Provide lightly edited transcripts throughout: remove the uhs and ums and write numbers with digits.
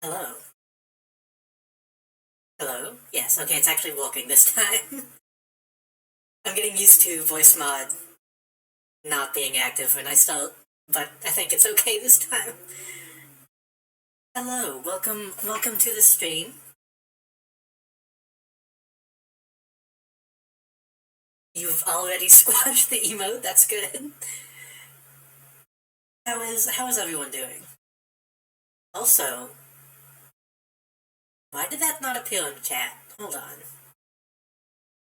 Hello. Hello? Yes, okay, it's actually working this time. I'm getting used to voice mod not being active when I start, but I think it's okay this time. Hello, welcome to the stream. You've already squashed the emote, that's good. How is everyone doing? Also, why did that not appear in chat? Hold on.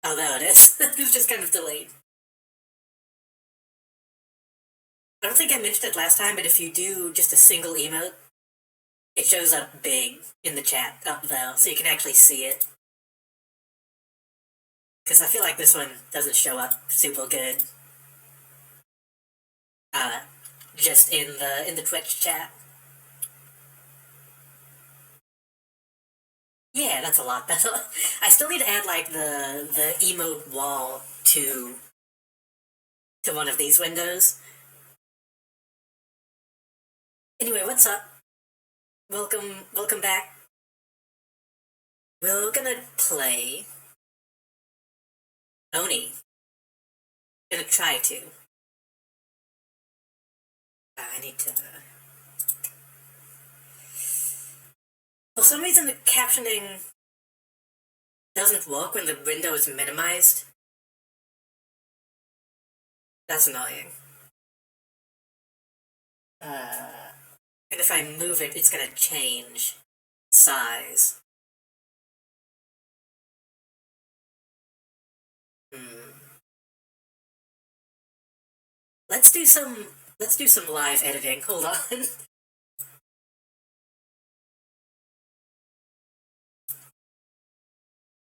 Oh, there it is. It was just kind of delayed. I don't think I mentioned it last time, but if you do just a single emote, it shows up big in the chat up there, so you can actually see it. Because I feel like this one doesn't show up super good. Uh, just in the Twitch chat. Yeah, that's a lot better. I still need to add like the emote wall to one of these windows. Anyway, what's up? Welcome back. We're gonna play Oni. Gonna try to. I need to. For some reason, the captioning doesn't work when the window is minimized. That's annoying. And if I move it, it's gonna change size. Hmm. Let's do some live editing. Hold on.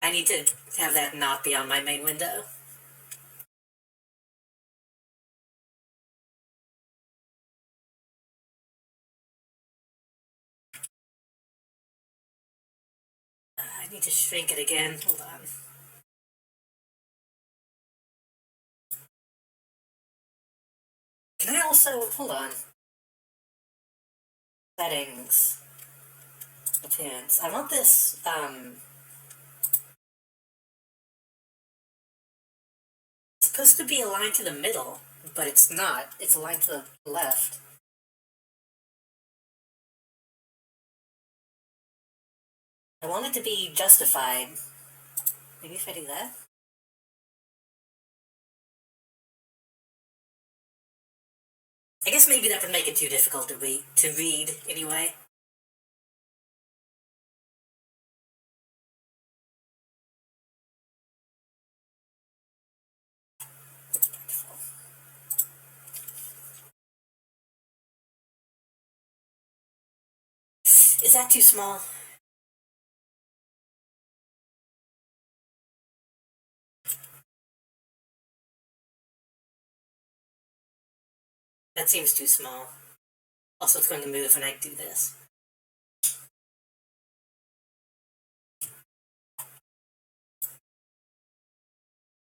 I need to have that not be on my main window. I need to shrink it again. Hold on. Can I also hold on? Settings. Appearance. I want this it's supposed to be aligned to the middle, but it's not. It's aligned to the left. I want it to be justified. Maybe if I do that? I guess maybe that would make it too difficult to read anyway. Is that too small? That seems too small. Also, it's going to move when I do this.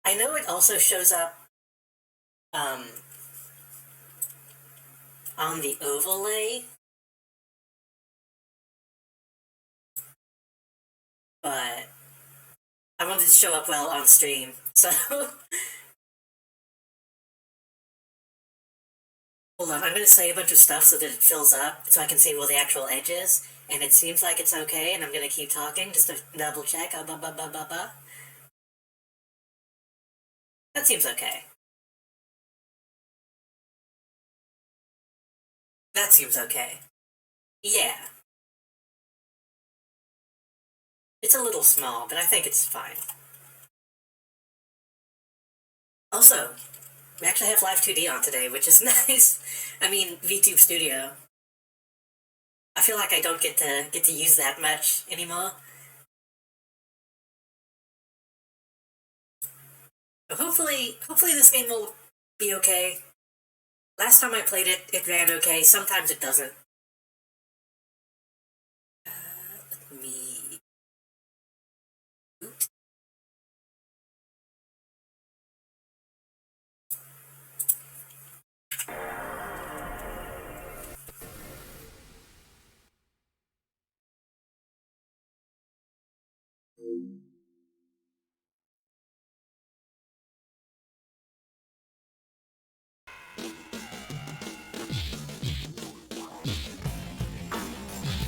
I know it also shows up um, on the overlay, but I wanted to show up well on stream, so hold on, I'm going to say a bunch of stuff so that it fills up, so I can see where the actual edge is, and it seems like it's okay, and I'm going to keep talking just to double check. That seems okay. That seems okay. Yeah. It's a little small, but I think it's fine. Also, we actually have Live 2D on today, which is nice. I mean, VTube Studio. I feel like I don't get to use that much anymore. But hopefully this game will be okay. Last time I played it, it ran okay. Sometimes it doesn't. Let me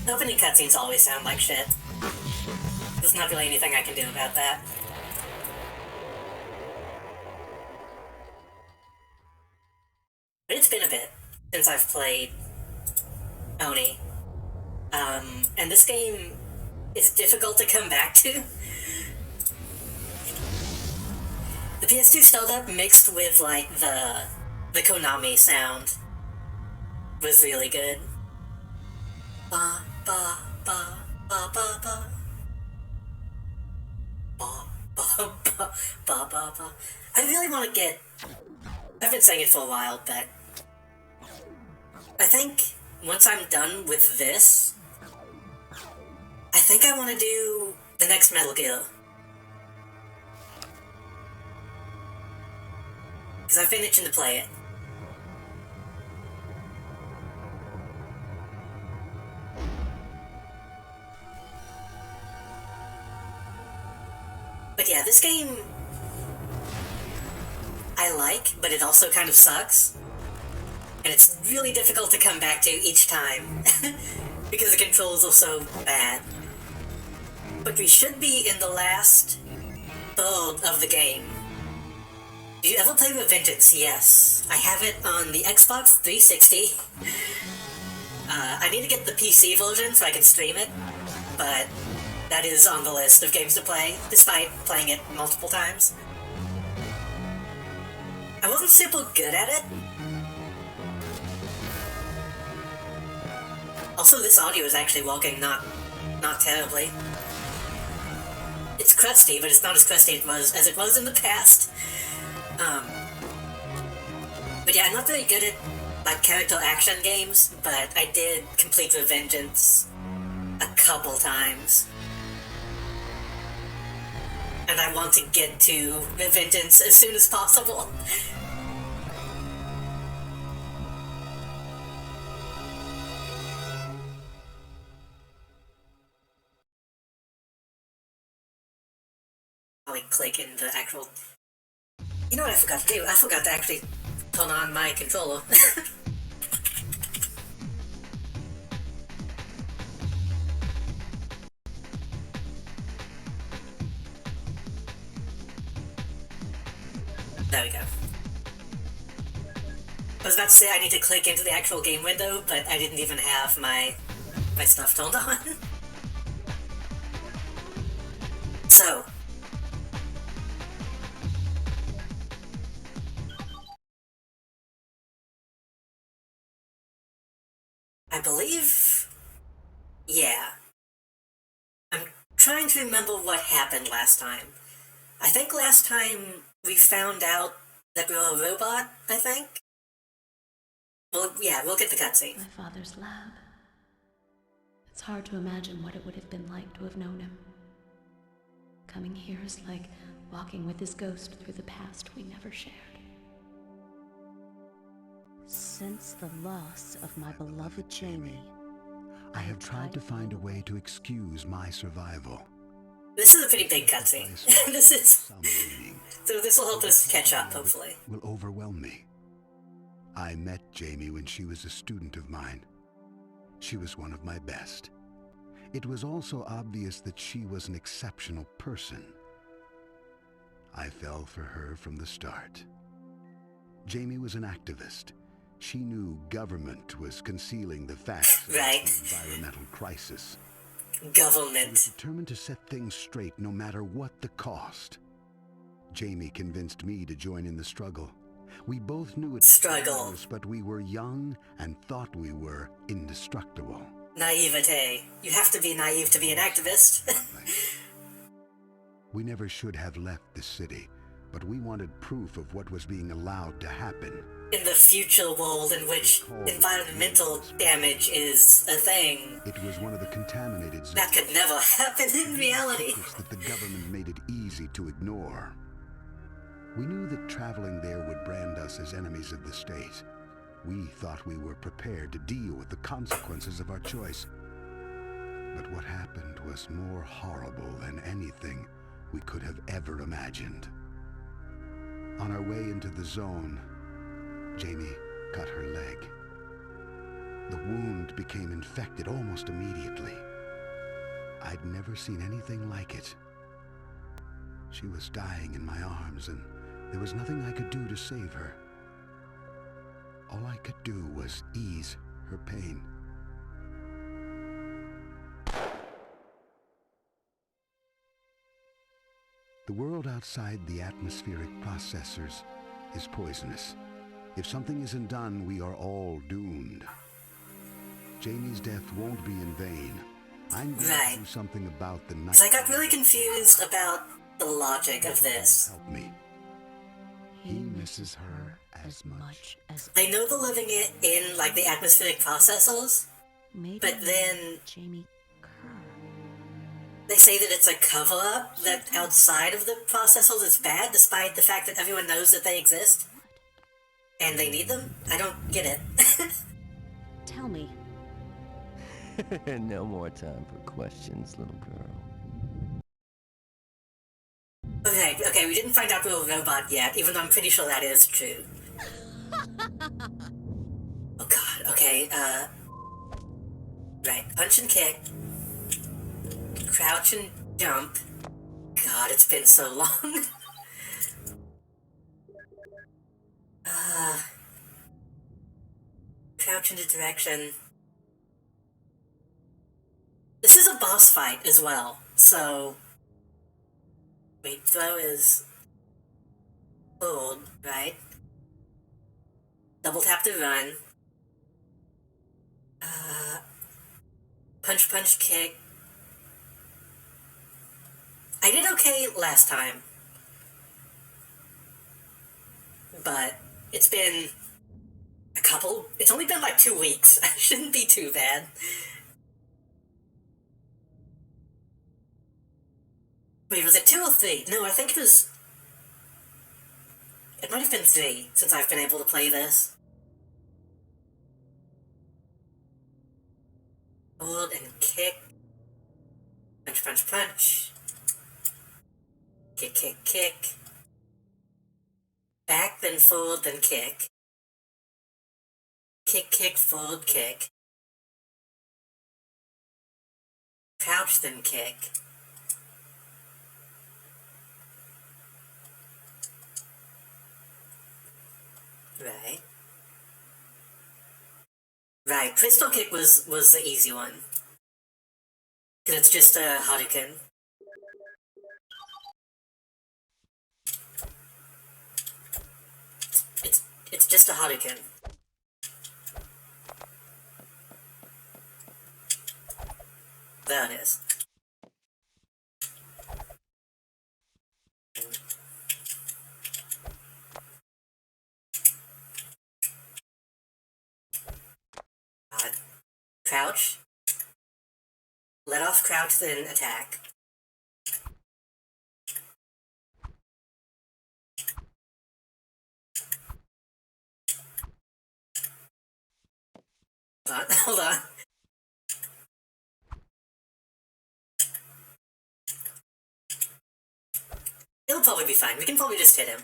The opening cutscenes always sound like shit. There's not really anything I can do about that. But it's been a bit since I've played Oni. And this game is difficult to come back to. The PS2 startup mixed with, like, the Konami sound was really good. Ba, ba, ba, ba, ba, ba. Ba, ba, ba, ba, ba, ba. I really want to get... I've been saying it for a while, but... I think once I'm done with this, I think I want to do the next Metal Gear. Because I've been itching to play it. But yeah, this game I like, but it also kind of sucks. And it's really difficult to come back to each time, because the controls are so bad. But we should be in the last third of the game. Did you ever play Revengeance? Yes. I have it on the Xbox 360. I need to get the PC version so I can stream it, but that is on the list of games to play, despite playing it multiple times. I wasn't super good at it. Also, this audio is actually working not terribly. It's crusty, but it's not as crusty as it was in the past. But yeah, I'm not very good at, like, character action games, but I did complete Revengeance a couple times. And I want to get to Revengeance as soon as possible. I'll click in the actual... You know what I forgot to do? I forgot to actually turn on my controller. There we go. I was about to say I need to click into the actual game window, but I didn't even have my stuff turned on. So... I believe... Yeah. I'm trying to remember what happened last time. I think last time we found out that we were a robot, I think? Well, yeah, we'll get the cutscene. My father's lab. It's hard to imagine what it would have been like to have known him. Coming here is like walking with his ghost through the past we never shared. Since the loss of my beloved Jamie, I have tried to find a way to excuse my survival. This is a pretty big cutscene. This is... So this will help us catch up, hopefully. Will overwhelm me. I met Jamie when she was a student of mine. She was one of my best. It was also obvious that she was an exceptional person. I fell for her from the start. Jamie was an activist. She knew government was concealing the facts of the environmental crisis. Government. She was determined to set things straight no matter what the cost. Jamie convinced me to join in the struggle. We both knew it was dangerous, but we were young and thought we were indestructible. Naivete. You have to be naive to be an activist. We never should have left the city, but we wanted proof of what was being allowed to happen. In the future world in which environmental damage is a thing. It was one of the contaminated zones. That could never happen in reality. That the government made it easy to ignore. We knew that traveling there would brand us as enemies of the state. We thought we were prepared to deal with the consequences of our choice. But what happened was more horrible than anything we could have ever imagined. On our way into the zone, Jamie cut her leg. The wound became infected almost immediately. I'd never seen anything like it. She was dying in my arms, and there was nothing I could do to save her. All I could do was ease her pain. The world outside the atmospheric processors is poisonous. If something isn't done, we are all doomed. Jamie's death won't be in vain. I'm going to do something about the night. 'Cause I got really confused about the logic of this. Help me. He misses her as much as They know they're living it in, like, the atmospheric processors, maybe but then Jamie Kerr. they say that it's a cover-up, that outside of the processors is bad, despite the fact that everyone knows that they exist. And they need them? I don't get it. Tell me, No more time for questions, little girl. Okay, we didn't find out we're a robot yet, even though I'm pretty sure that is true. Oh god, okay, right, punch and kick. Crouch and jump. God, it's been so long. Crouch into direction. This is a boss fight as well, so... Wait, throw is... hold, right? Double tap to run. Punch, punch, kick. I did okay last time. But it's been it's only been like 2 weeks. I shouldn't be too bad. Wait, was it 2 or 3? No, I think it might have been 3, since I've been able to play this. Hold and kick. Punch, punch, punch. Kick, kick, kick. Back, then forward, then kick. Kick, kick, forward, kick. Crouch, then kick. Right. Right, Crystal Kick was the easy one. Because it's just a Hadouken. It's just a Hadouken. There it is. Crouch. Let off crouch, then attack. Hold on. It'll probably be fine. We can probably just hit him.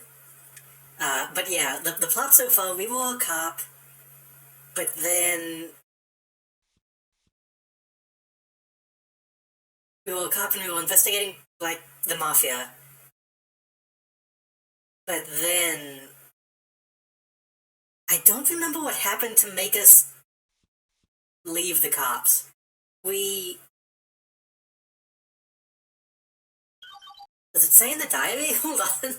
But yeah, the plot so far, we were a cop, but then... We were a cop and we were investigating, like, the Mafia. But then... I don't remember what happened to make us leave the cops. Does it say in the diary? Hold on.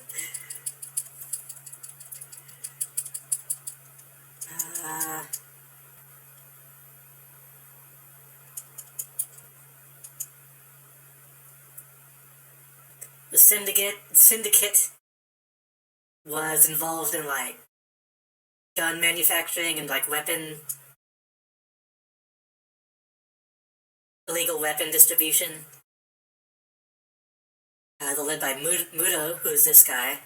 The syndicate was involved in, like, gun manufacturing and, like, illegal weapon distribution. They're led by Muto, who's this guy.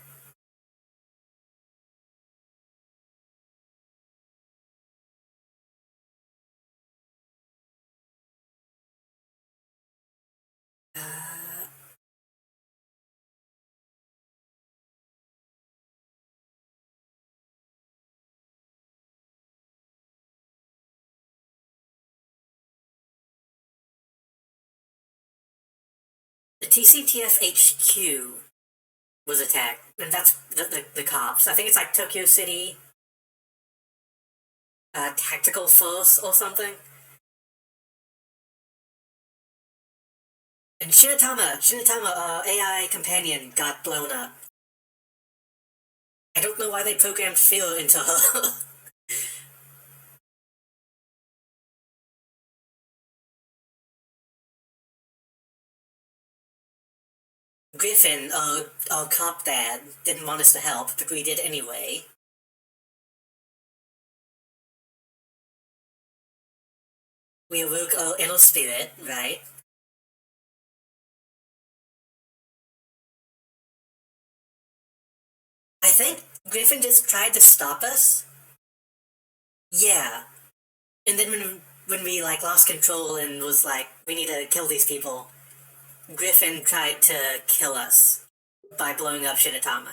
the TCTF HQ was attacked, and that's the cops. I think it's like Tokyo City Tactical Force or something. And Shinatama, our AI companion, got blown up. I don't know why they programmed fear into her. Griffin, our cop dad, didn't want us to help, but we did anyway. We awoke our inner spirit, right? I think Griffin just tried to stop us. Yeah. And then when we like lost control and was like, we need to kill these people, Griffin tried to kill us by blowing up Shinatama.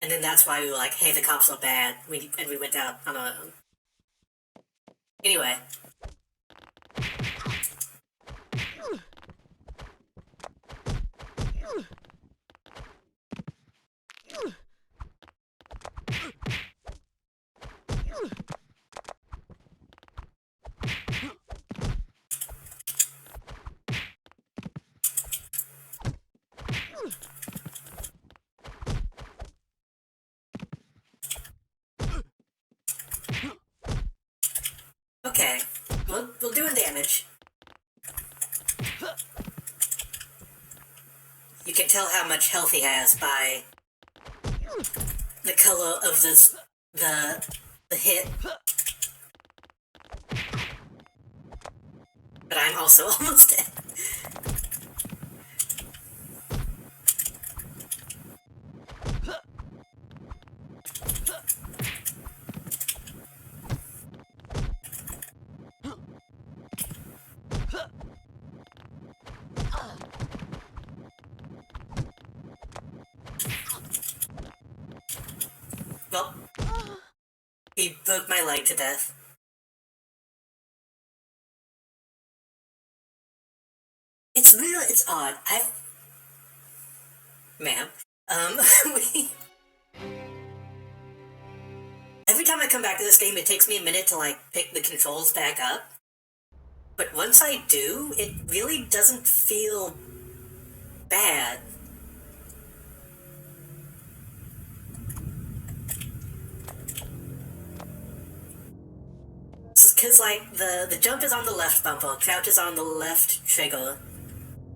And then that's why we were like, hey, the cops are bad. And we went out on our own. Anyway. Okay, we're doing damage. You can tell how much health he has by the color of the hit. But I'm also almost dead. Well, he broke my leg to death. It's odd. Ma'am, we... Every time I come back to this game, it takes me a minute to, like, pick the controls back up. But once I do, it really doesn't feel bad. Because, like, the jump is on the left bumper, crouch is on the left trigger,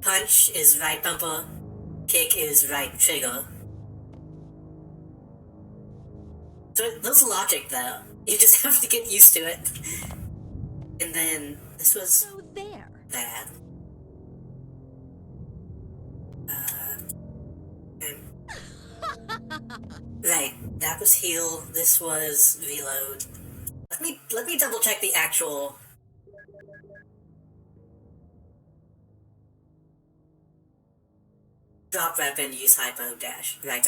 punch is right bumper, kick is right trigger. So there's logic there. You just have to get used to it. And then this was So there. bad. Right, that was heal, this was reload. Let me double check the actual... Drop weapon, use hypo, dash. Right.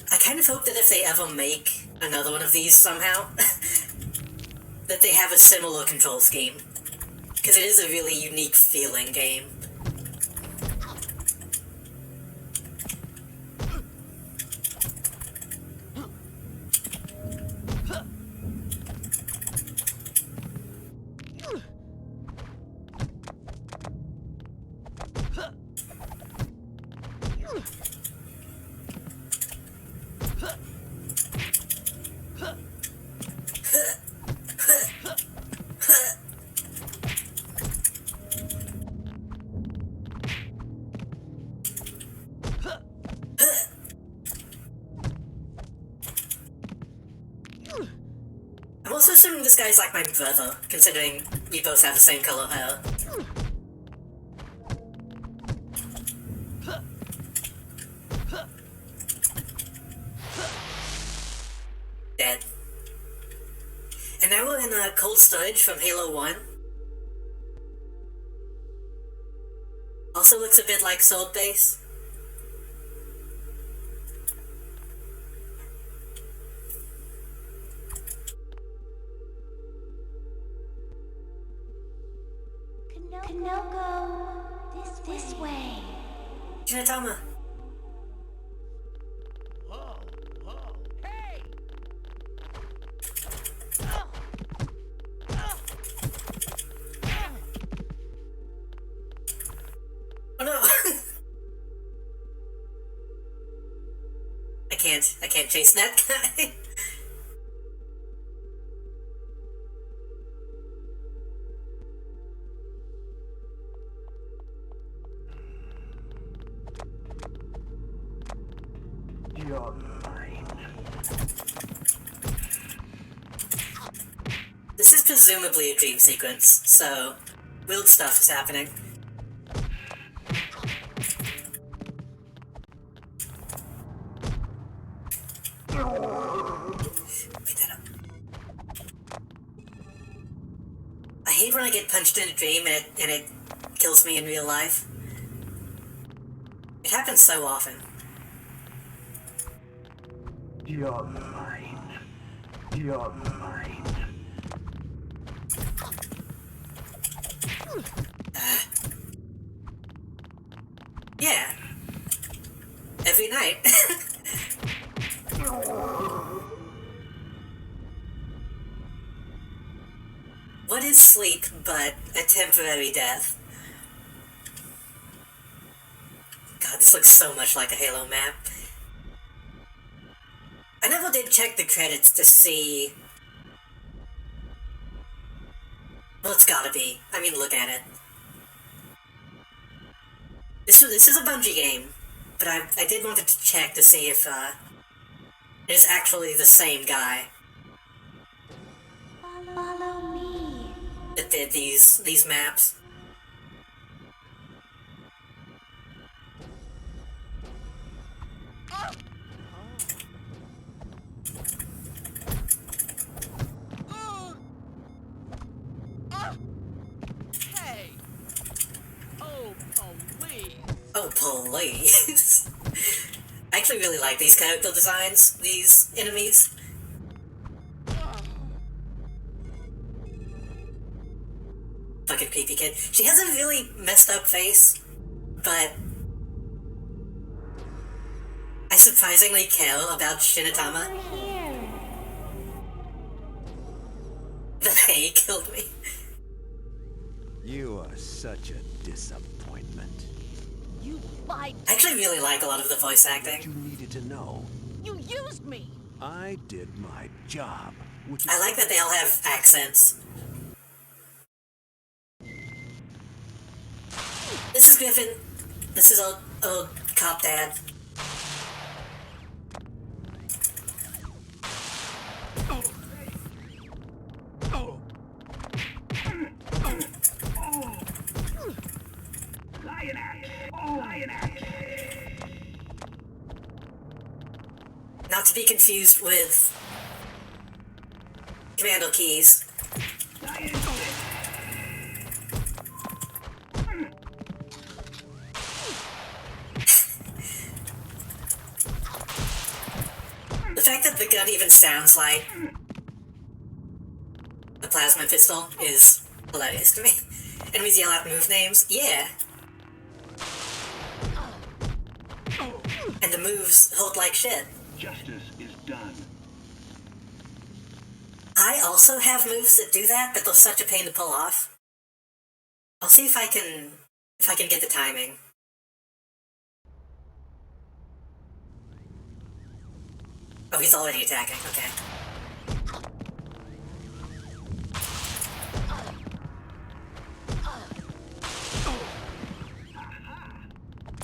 I kind of hope that if they ever make another one of these somehow, that they have a similar control scheme. Because it is a really unique feeling game. I'm also assuming this guy's like my brother, considering we both have the same color hair. Dead. And now we're in cold storage from Halo 1. Also looks a bit like Sword Base. go this way. Shinatama. Oh no! I can't chase that guy. You're mine. This is presumably a dream sequence, so weird stuff is happening. Pick that up. I hate when I get punched in a dream and it kills me in real life. It happens so often. You're mine. You're mine. Yeah. Every night. What is sleep but a temporary death? God, this looks so much like a Halo map. I never did check the credits to see... Well, it's gotta be. I mean, look at it. This is a Bungie game, but I did want to check to see if it is actually the same guy Follow me. that did these maps. Hey! Oh, please! Oh, please. I actually really like these character designs, these enemies. Fucking creepy kid. She has a really messed up face, but I surprisingly care about Shinatama. Here. The hay killed me. You are such a disappointment. You lied! I actually really like a lot of the voice acting. You needed to know. You used me! I did my job, which is I like that they all have accents. This is Griffin. This is old cop dad. Not to be confused with Commando Keys. The fact that the gun even sounds like a plasma pistol is hilarious to me. Enemies yell out move names. Yeah. And the moves hold like shit. Justice is done. I also have moves that do that, but they're such a pain to pull off. I'll see if I can get the timing. Oh, he's already attacking. Okay.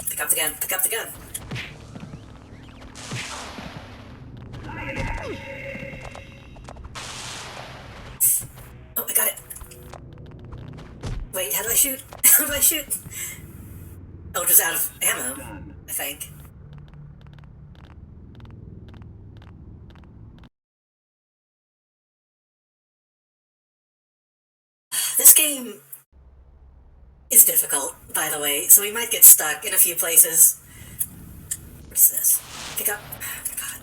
Pick up the gun. Pick up the gun. Oh, I got it. Wait, how do I shoot? How do I shoot? Oh, just out of ammo, Done. I think. This game is difficult, by the way, so we might get stuck in a few places. What's this? Pick up. God.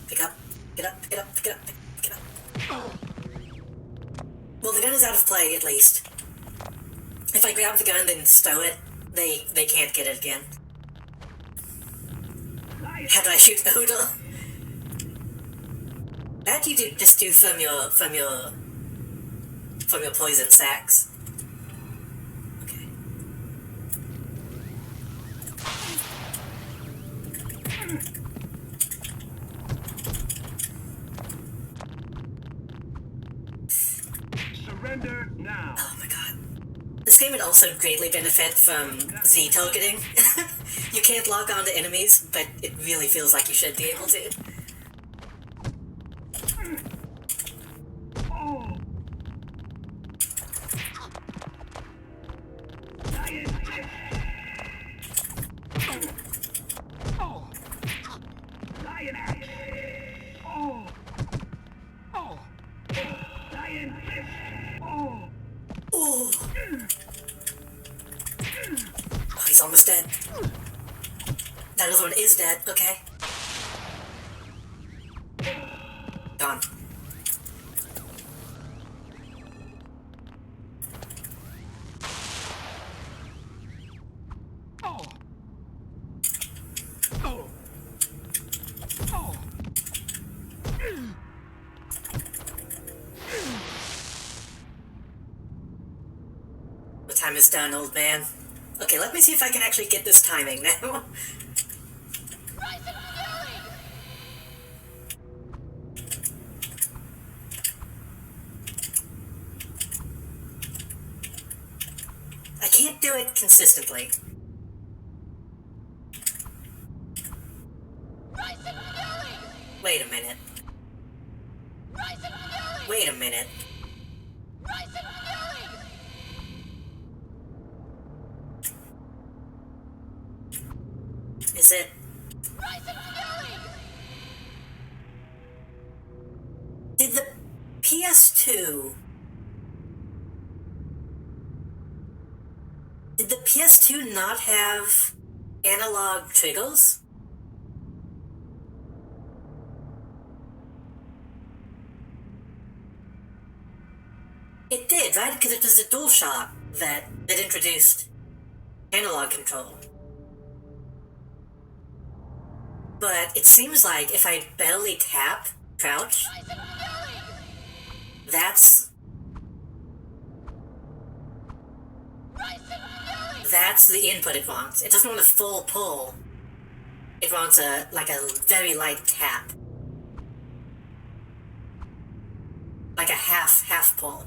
Pick up. Get up. Get up. Get up. Get up. Well, the gun is out of play, at least. If I grab the gun and stow it, they can't get it again. How do I shoot Odal? That you just do from your poison sacks. Okay. Surrender now. Oh my god. This game would also greatly benefit from Z-targeting. You can't log on to enemies, but it really feels like you should be able to. Oh. Oh. Lion axe. Oh. Oh. Lion fist. Oh. Ooh. Oh, he's almost dead. That other one is dead, okay. Gone. Oh. Oh. Oh. The time is done, old man. Okay, let me see if I can actually get this timing now. I can't do it consistently. Wait a minute. Wait a minute. Is it? Did the PS2... Did the PS2 not have analog triggers? It did, right? Because it was the DualShock that introduced analog control. But it seems like if I barely tap crouch, that's the input it wants. It doesn't want a full pull. It wants a very light tap. Like a half pull.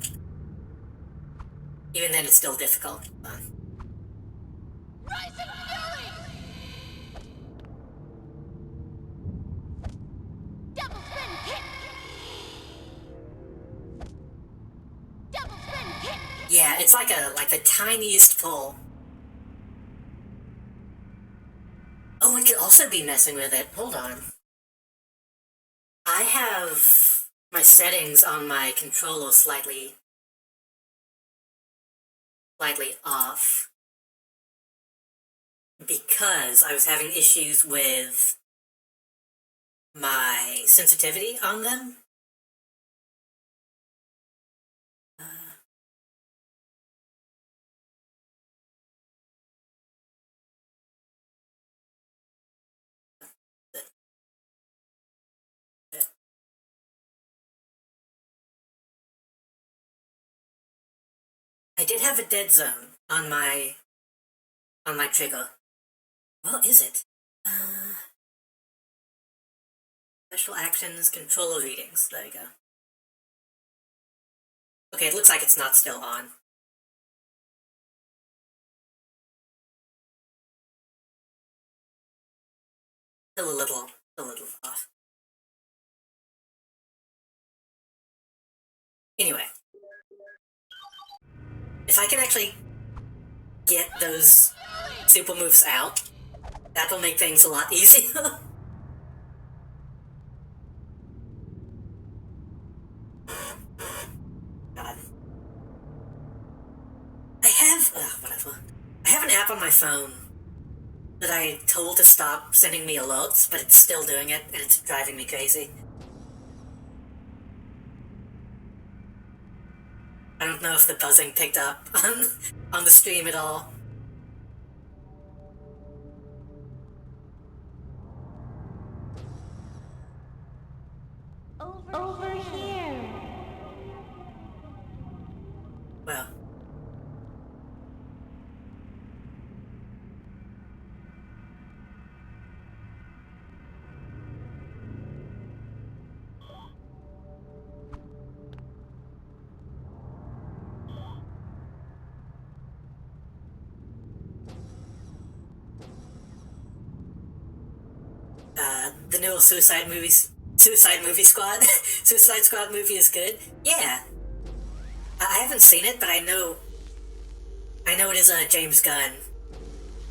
Even then it's still difficult. Yeah, it's like the tiniest pull. Oh, it could also be messing with it. Hold on. I have my settings on my controller slightly off because I was having issues with my sensitivity on them. I did have a dead zone on my trigger. Well, is it? Special actions, controller readings. There you go. Okay, it looks like it's not still on. Still a little off. Anyway. If I can actually get those super moves out, that will make things a lot easier. God. Whatever. I have an app on my phone that I told to stop sending me alerts, but it's still doing it, and it's driving me crazy. don't know if the buzzing picked up on the stream at all. Over here. Well. The new Suicide Movie Squad, Suicide Squad movie is good. Yeah, I haven't seen it, but I know it is a James Gunn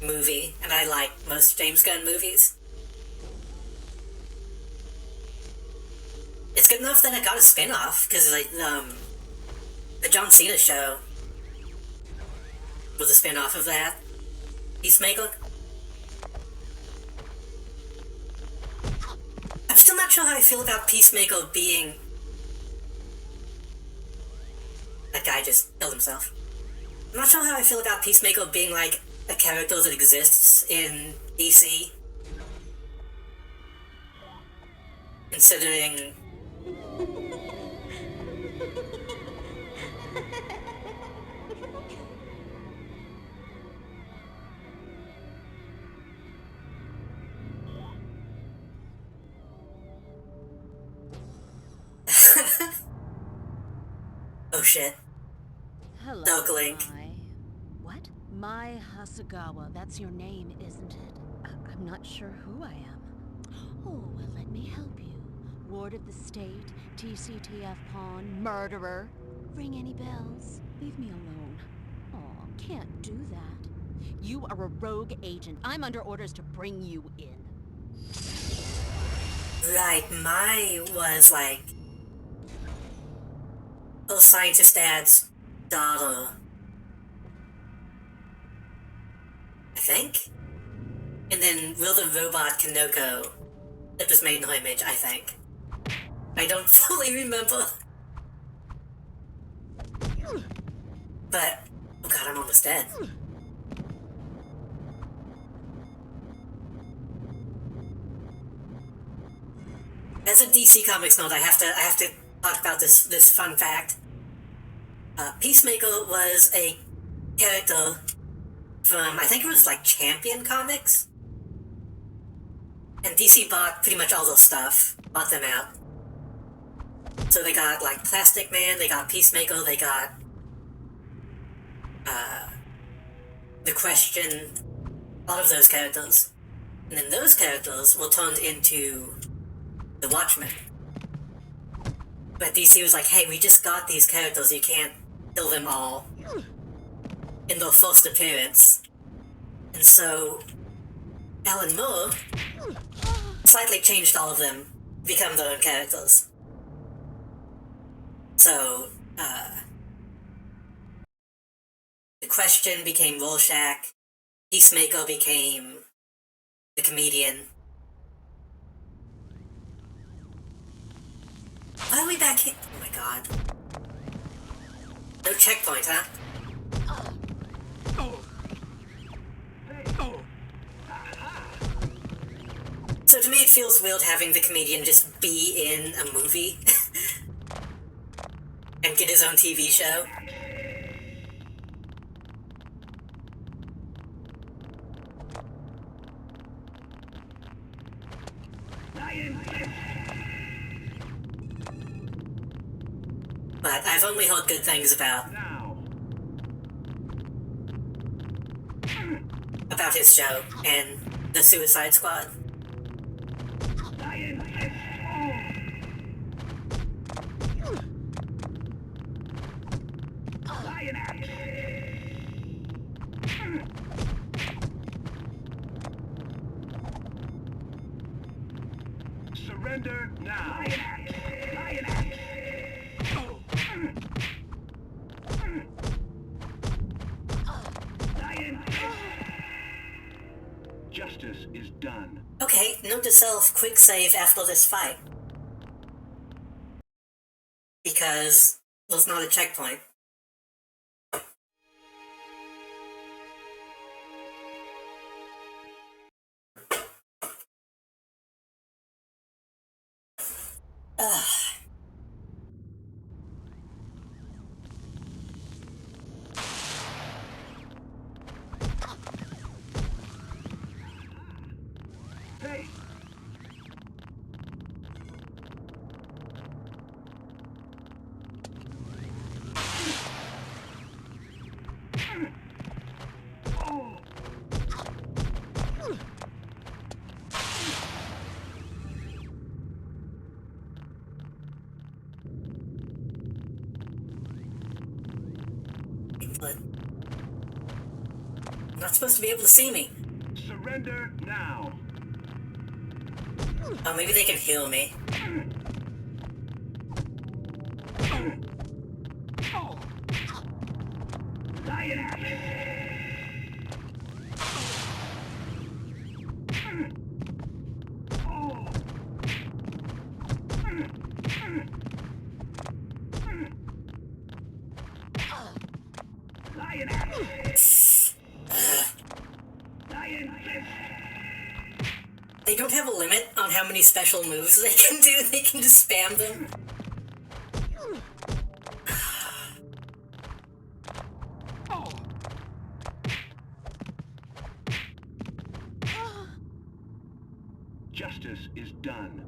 movie, and I like most James Gunn movies. It's good enough that it got a spin-off, because like the John Cena show was a spin-off of that. Peacemaker. I'm still not sure how I feel about Peacemaker being... That guy just killed himself. I'm not sure how I feel about Peacemaker being like a character that exists in DC. Considering... Oh shit. Hello, Dog Link. What? Mai Hasagawa, that's your name, isn't it? I'm not sure who I am. Oh, well, let me help you. Ward of the State, TCTF pawn, murderer. Ring any bells? Leave me alone. Oh, can't do that. You are a rogue agent. I'm under orders to bring you in. Right, Mai was like... little scientist dad's daughter. I think? And then Will the Robot Kanoko, that was made in her image, I think. I don't fully remember. But, oh god, I'm almost dead. As a DC Comics nerd, I have to talk about this fun fact. Peacemaker was a character from, I think it was like Champion Comics. And DC bought pretty much all those stuff, bought them out. So they got like Plastic Man, they got Peacemaker, they got The Question, a lot of those characters. And then those characters were turned into the Watchmen. But DC was like, hey, we just got these characters, you can't kill them all in their first appearance. And so, Alan Moore slightly changed all of them to become their own characters. So, The Question became Rorschach, Peacemaker became the Comedian. Why are we back here? Oh my god. No checkpoint, huh? So to me it feels weird having the Comedian just be in a movie. And get his own TV show. But I've only heard good things about his show and the Suicide Squad. Surrender now. Justice is done. Okay, note to self, quick save after this fight. Because there's not a checkpoint. Hey! But I'm not supposed to be able to see me. Surrender now! Oh, maybe they can heal me. They don't have a limit on how many special moves they can do. They can just spam them. Justice is done.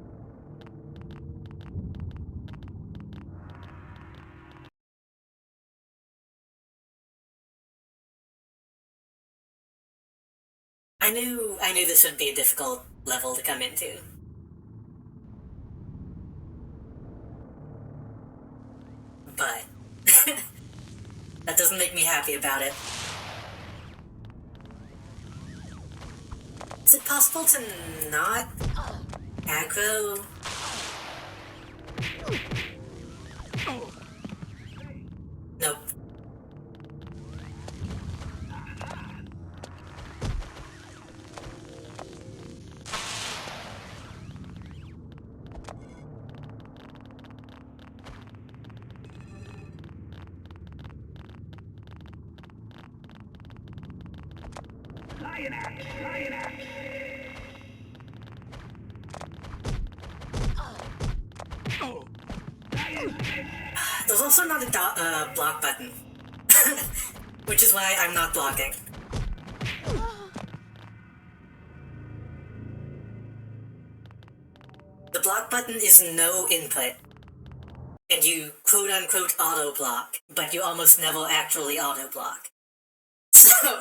I knew this would be a difficult level to come into. But that doesn't make me happy about it. Is it possible to not aggro? Nope. There's also not a block button, which is why I'm not blocking. The block button is no input, and you quote-unquote auto-block, but you almost never actually auto-block. So...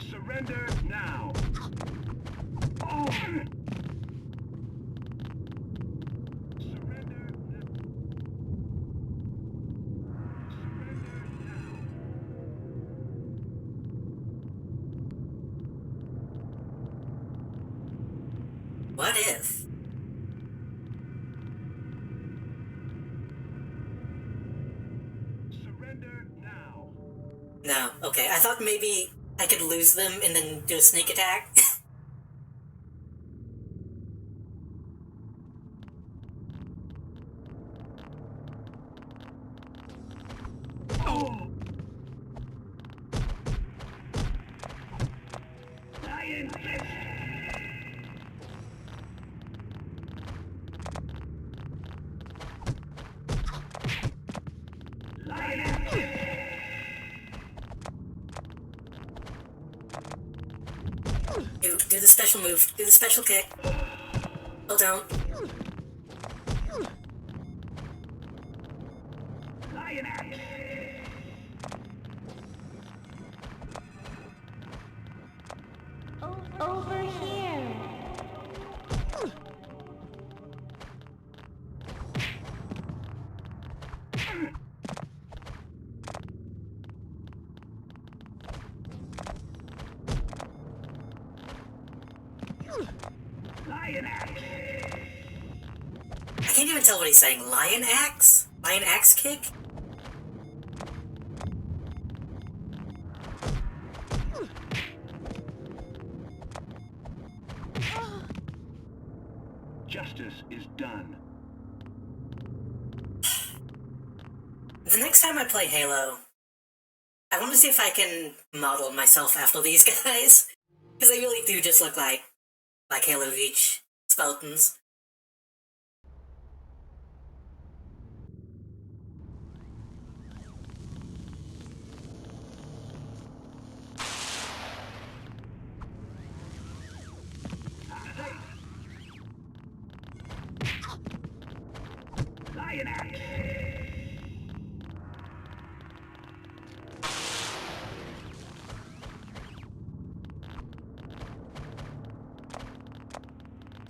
Surrender now! Oh. Surrender now! What if? Surrender now! No, okay, I thought maybe I could lose them and then do a sneak attack. Oh! Lion fist! Lion fist! Do the special move. Do the special kick. Oh, don't. Lion axe! Over here. Lion axe! can't even tell what he's saying. Lion axe? Lion axe kick? Justice is done. The next time I play Halo, I want to see if I can model myself after these guys. Because they really do just look like Halo Reach Spartans. Lion axe.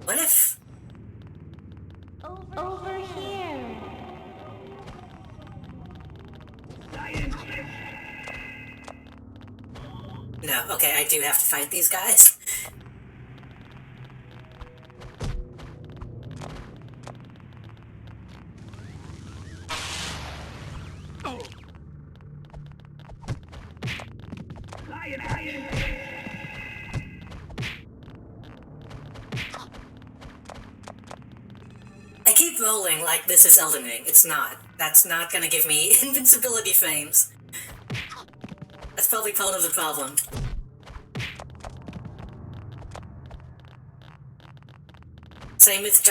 What if... Over here. Lion fist. No, okay, I do have to fight these guys. Lion axe. I keep rolling like this is Elden Ring. It's not. That's not gonna give me invincibility frames. That's probably part of the problem. Same with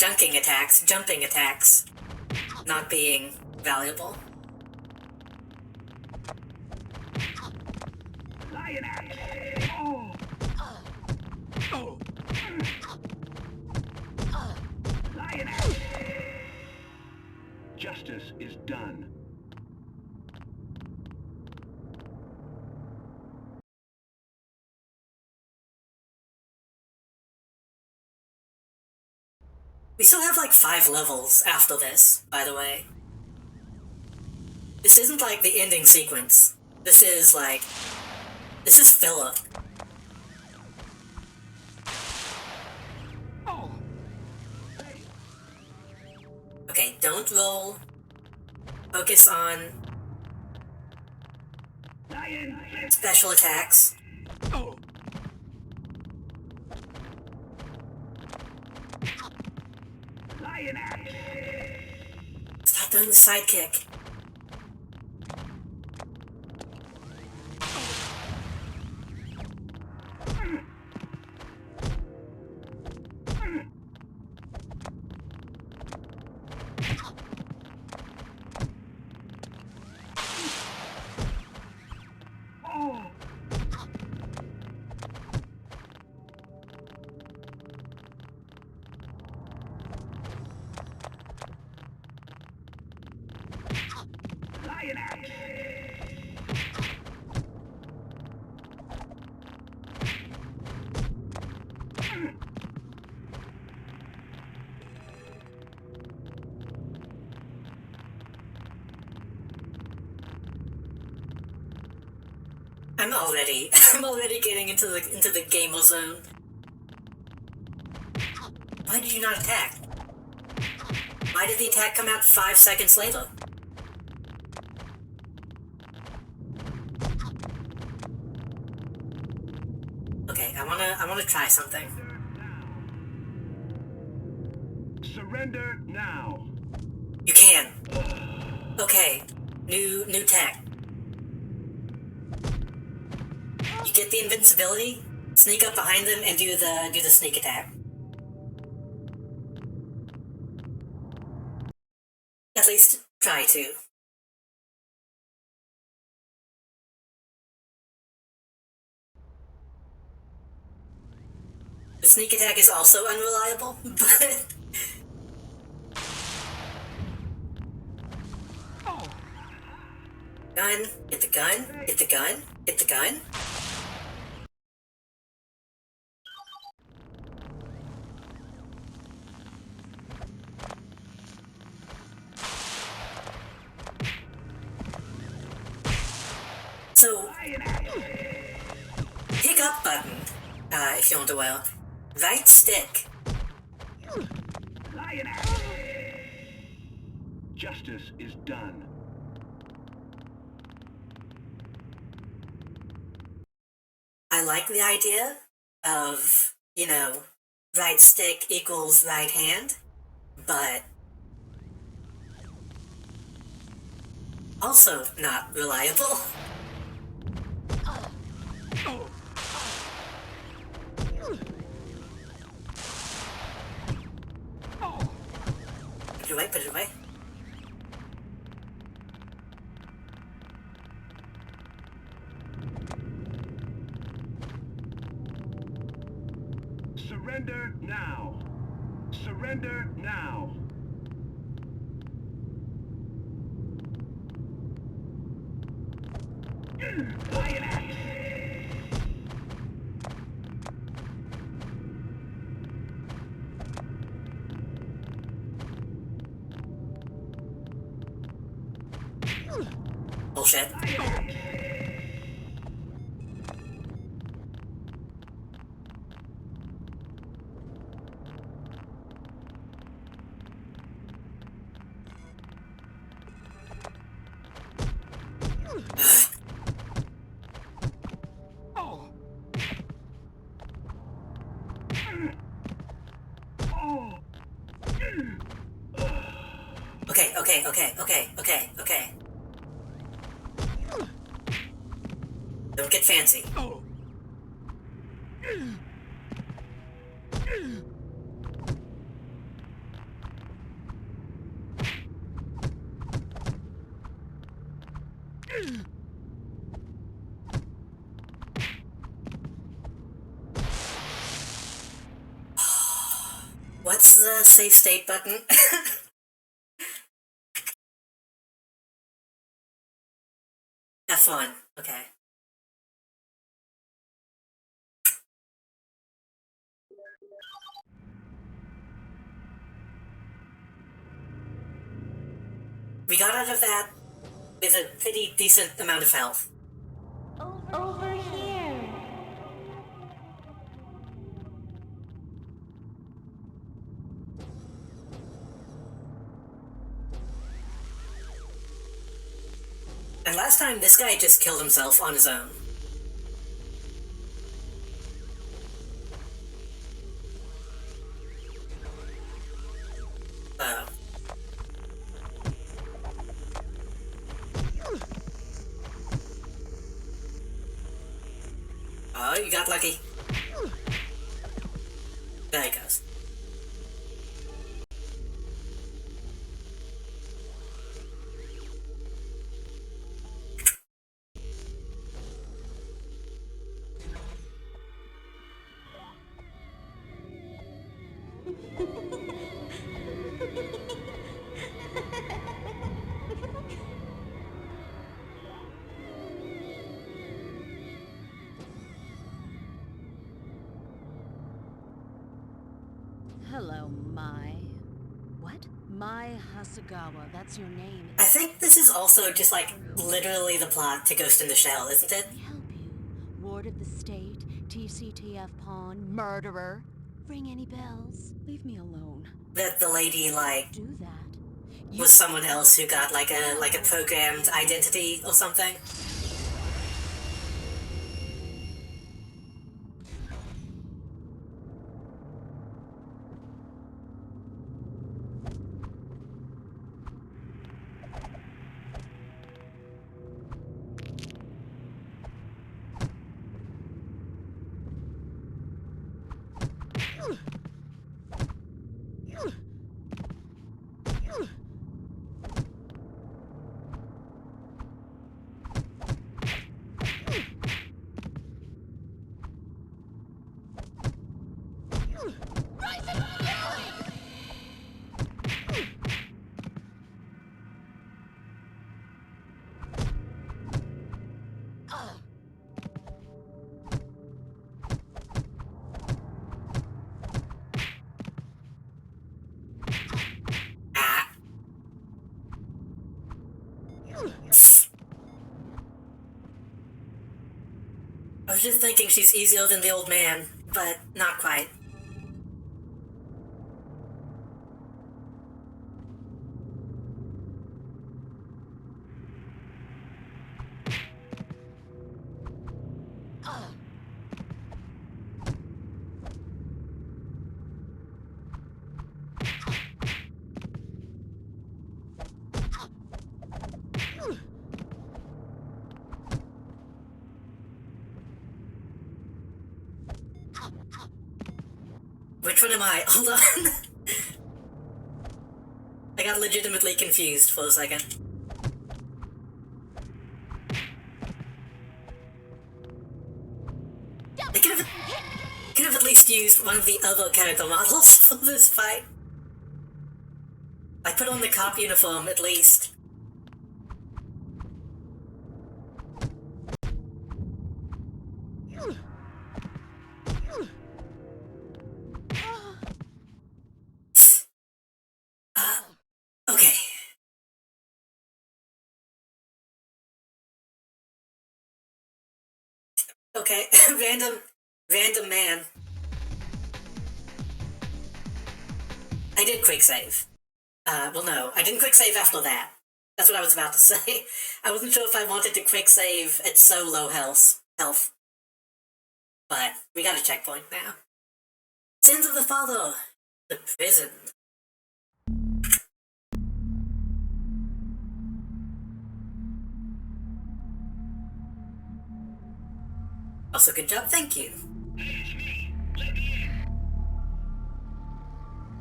jumping attacks not being valuable. Lion axe. Oh. Oh. Lion axe. Justice is done. We still have like 5 levels after this, by the way. This isn't like the ending sequence. This is filler. Oh. Okay, don't roll. Focus on Lion fist. special attacks. Oh. Lion axe. Stop doing the sidekick. Oh. Lion axe. I'm already getting into the gamer zone. Why did you not attack? Why did the attack come out 5 seconds later? Okay, I wanna try something. Surrender now. You can. Okay, new tech. You get the invincibility, sneak up behind them, and do the sneak attack. At least try to. The sneak attack is also unreliable, but gun, hit the gun, hit the gun, hit the gun. So, pick up button, if you want to well. Right stick. Lion axe! Justice is done. I like the idea of, you know, right stick equals right hand, but also not reliable. Put it away, put it away. Surrender now. Surrender now. Lion axe! Bullshit. Lion axe! Okay. Don't get fancy. What's the save state button? F1. Okay. We got out of that with a pretty decent amount of health. Over here. And last time, this guy just killed himself on his own. Oh. Oh, you got lucky. There he goes. Hello, Mai. What? Mai Hasegawa, that's your name. I think this is also just like literally the plot to Ghost in the Shell, isn't it? Let me help you. Ward of the State, TCTF pawn, murderer. Ring any bells? Leave me alone. That the lady like Do that. was someone else who got like a programmed identity or something. I was just thinking she's easier than the old man, but not quite. Which one am I? Hold on. I got legitimately confused for a second. I could have at least used one of the other character models for this fight. I put on the cop uniform, at least. Okay. Okay, random man. I did quick save. Well no, I didn't quick save after that. That's what I was about to say. I wasn't sure if I wanted to quick save at so low health. But we got a checkpoint now. Sins of the Father! The prison. Also, good job, thank you.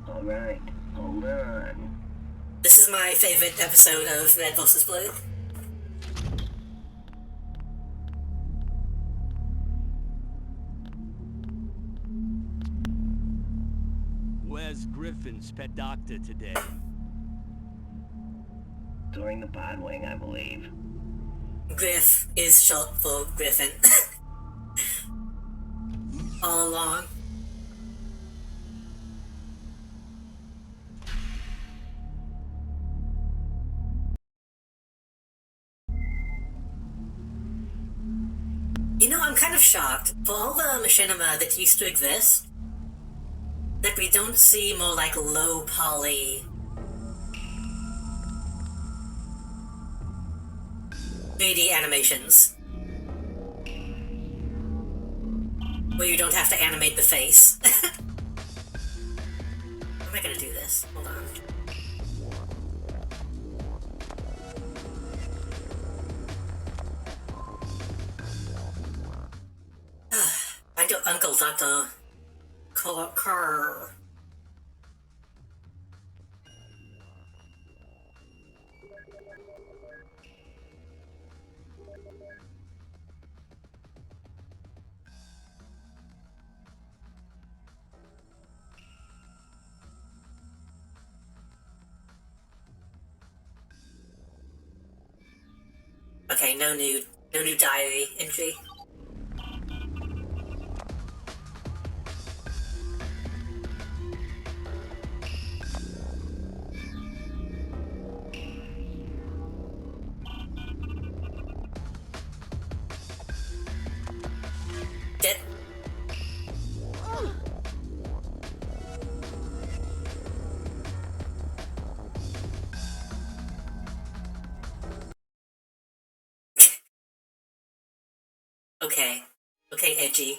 Alright, hold on. This is my favorite episode of Red vs. Blue. Where's Griffin's pet doctor today? During the pod wing, I believe. Griff is short for Griffin. All along. You know, I'm kind of shocked. For all the machinima that used to exist, that we don't see more like low poly 3D animations. Where you don't have to animate the face. How am I gonna do this? Hold on. Find your uncle, Dr. Kerr. Okay, no new diary entry. Get. Okay, edgy.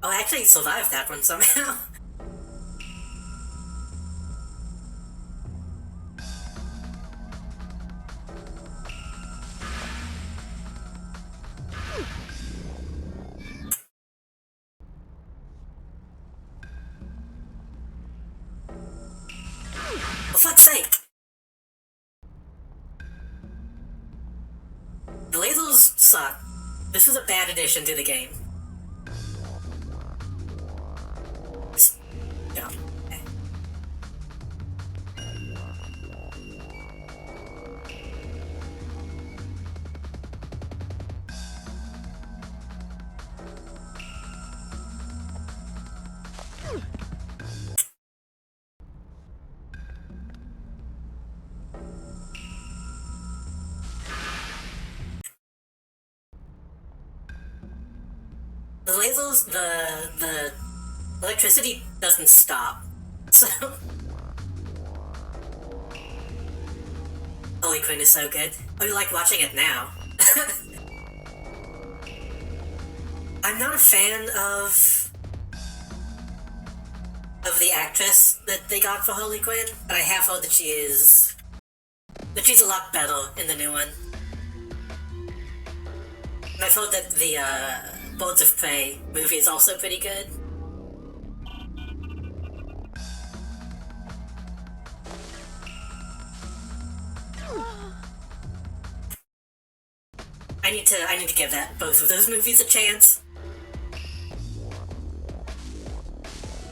Oh, I actually survived that one somehow. For fuck's sake! The lasers suck. This is a bad addition to the game. Yeah. Okay. The lasers, the electricity doesn't stop, so Harley Quinn is so good. I like watching it now. I'm not a fan of the actress that they got for Harley Quinn, but I have heard that she's a lot better in the new one. And I've heard that the Birds of Prey movie is also pretty good. I need to give both of those movies a chance.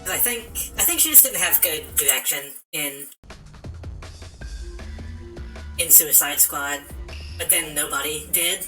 I think she just didn't have good direction in Suicide Squad, but then nobody did.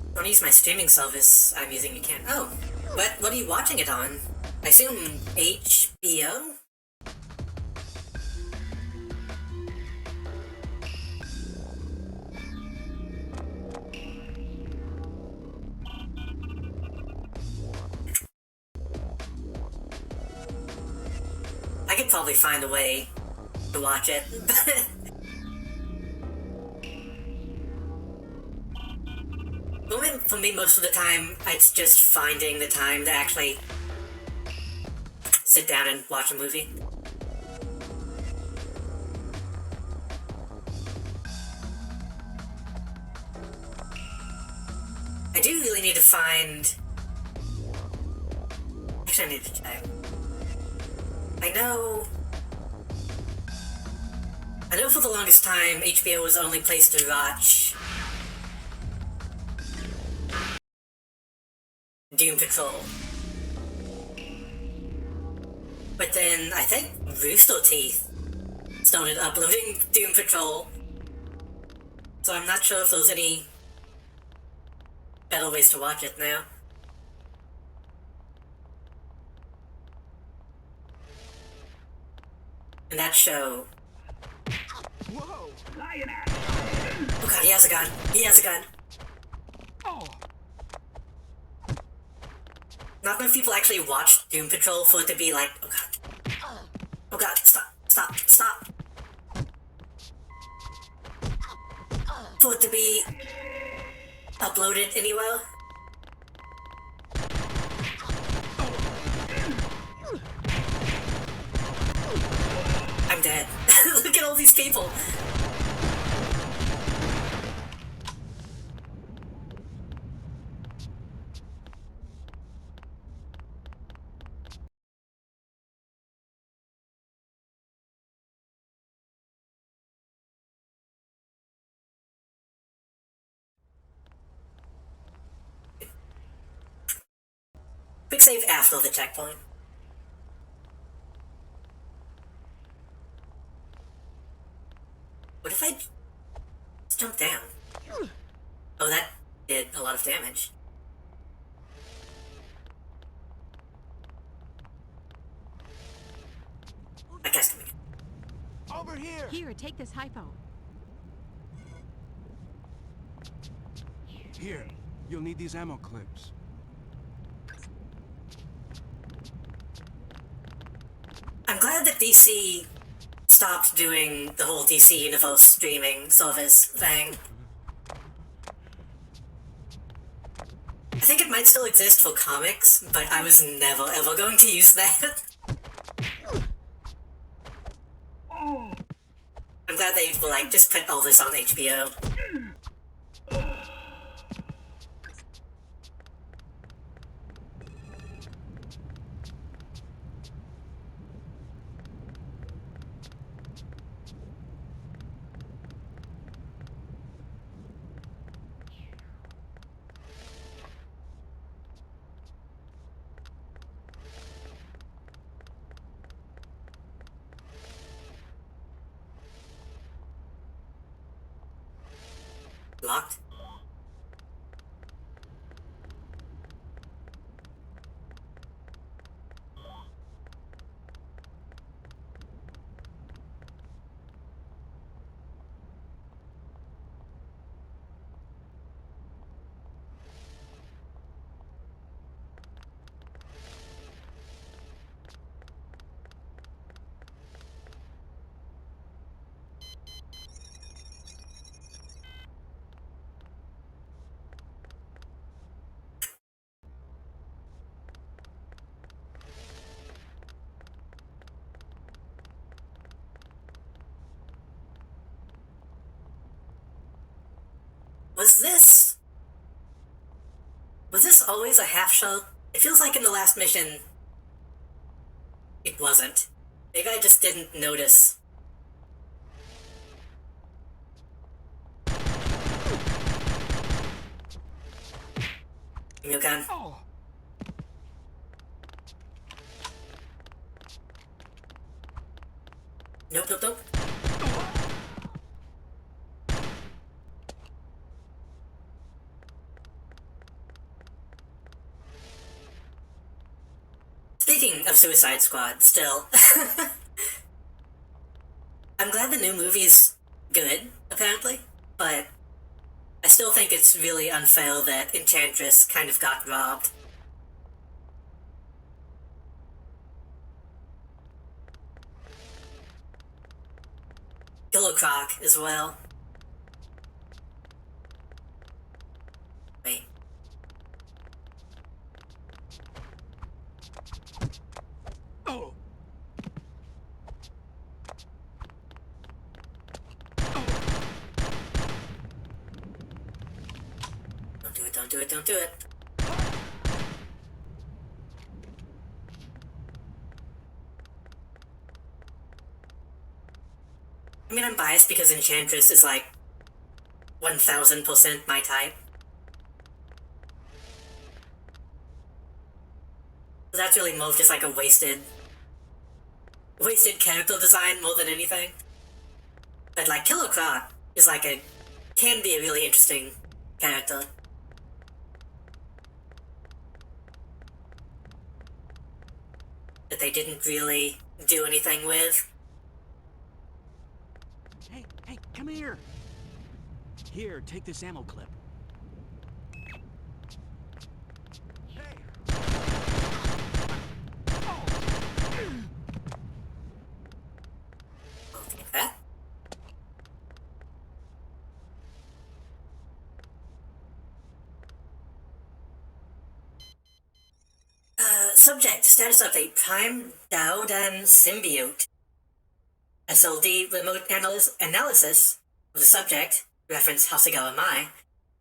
I want to use my streaming service I'm using again. Oh, what are you watching it on? I assume HBO? I could probably find a way to watch it, for me, most of the time, it's just finding the time to actually sit down and watch a movie. I do really need to find... Actually, I need to check. I know for the longest time, HBO was the only place to watch Doom Patrol. But then I think Rooster Teeth started uploading Doom Patrol. So I'm not sure if there's any better ways to watch it now. And that show... Whoa! Oh god, he has a gun. He has a gun. Not enough people actually watch Doom Patrol for it to be like, oh god. Oh god, stop. For it to be uploaded anywhere. I'm dead. Look at all these people. Quick save after the checkpoint. What if I just jump down? Oh, that did a lot of damage. That guy's coming in. Over here! Here, take this hypo. Here, you'll need these ammo clips. I'm glad that DC stopped doing the whole DC Universe streaming service thing. I think it might still exist for comics, but I was never ever going to use that. I'm glad they, like, just put all this on HBO. Locked? Was this... Was this always a half shell? It feels like in the last mission... It wasn't. Maybe I just didn't notice. Give me a gun. Oh. Nope, nope, nope. Speaking of Suicide Squad, still. I'm glad the new movie's good, apparently, but I still think it's really unfair that Enchantress kind of got robbed. Killer Croc as well. Wait. Oh. Don't do it, don't do it, don't do it. I mean, I'm biased because Enchantress is like 1000% my type. So that's really more just like a wasted character design more than anything. But like Killer Croc is like can be a really interesting character. That they didn't really do anything with. Hey, come here! Here, take this ammo clip. I'll take that. Subject, status update, Prime Daodan Symbiote. SLD remote analysis of the subject, reference Hasegawa Mai,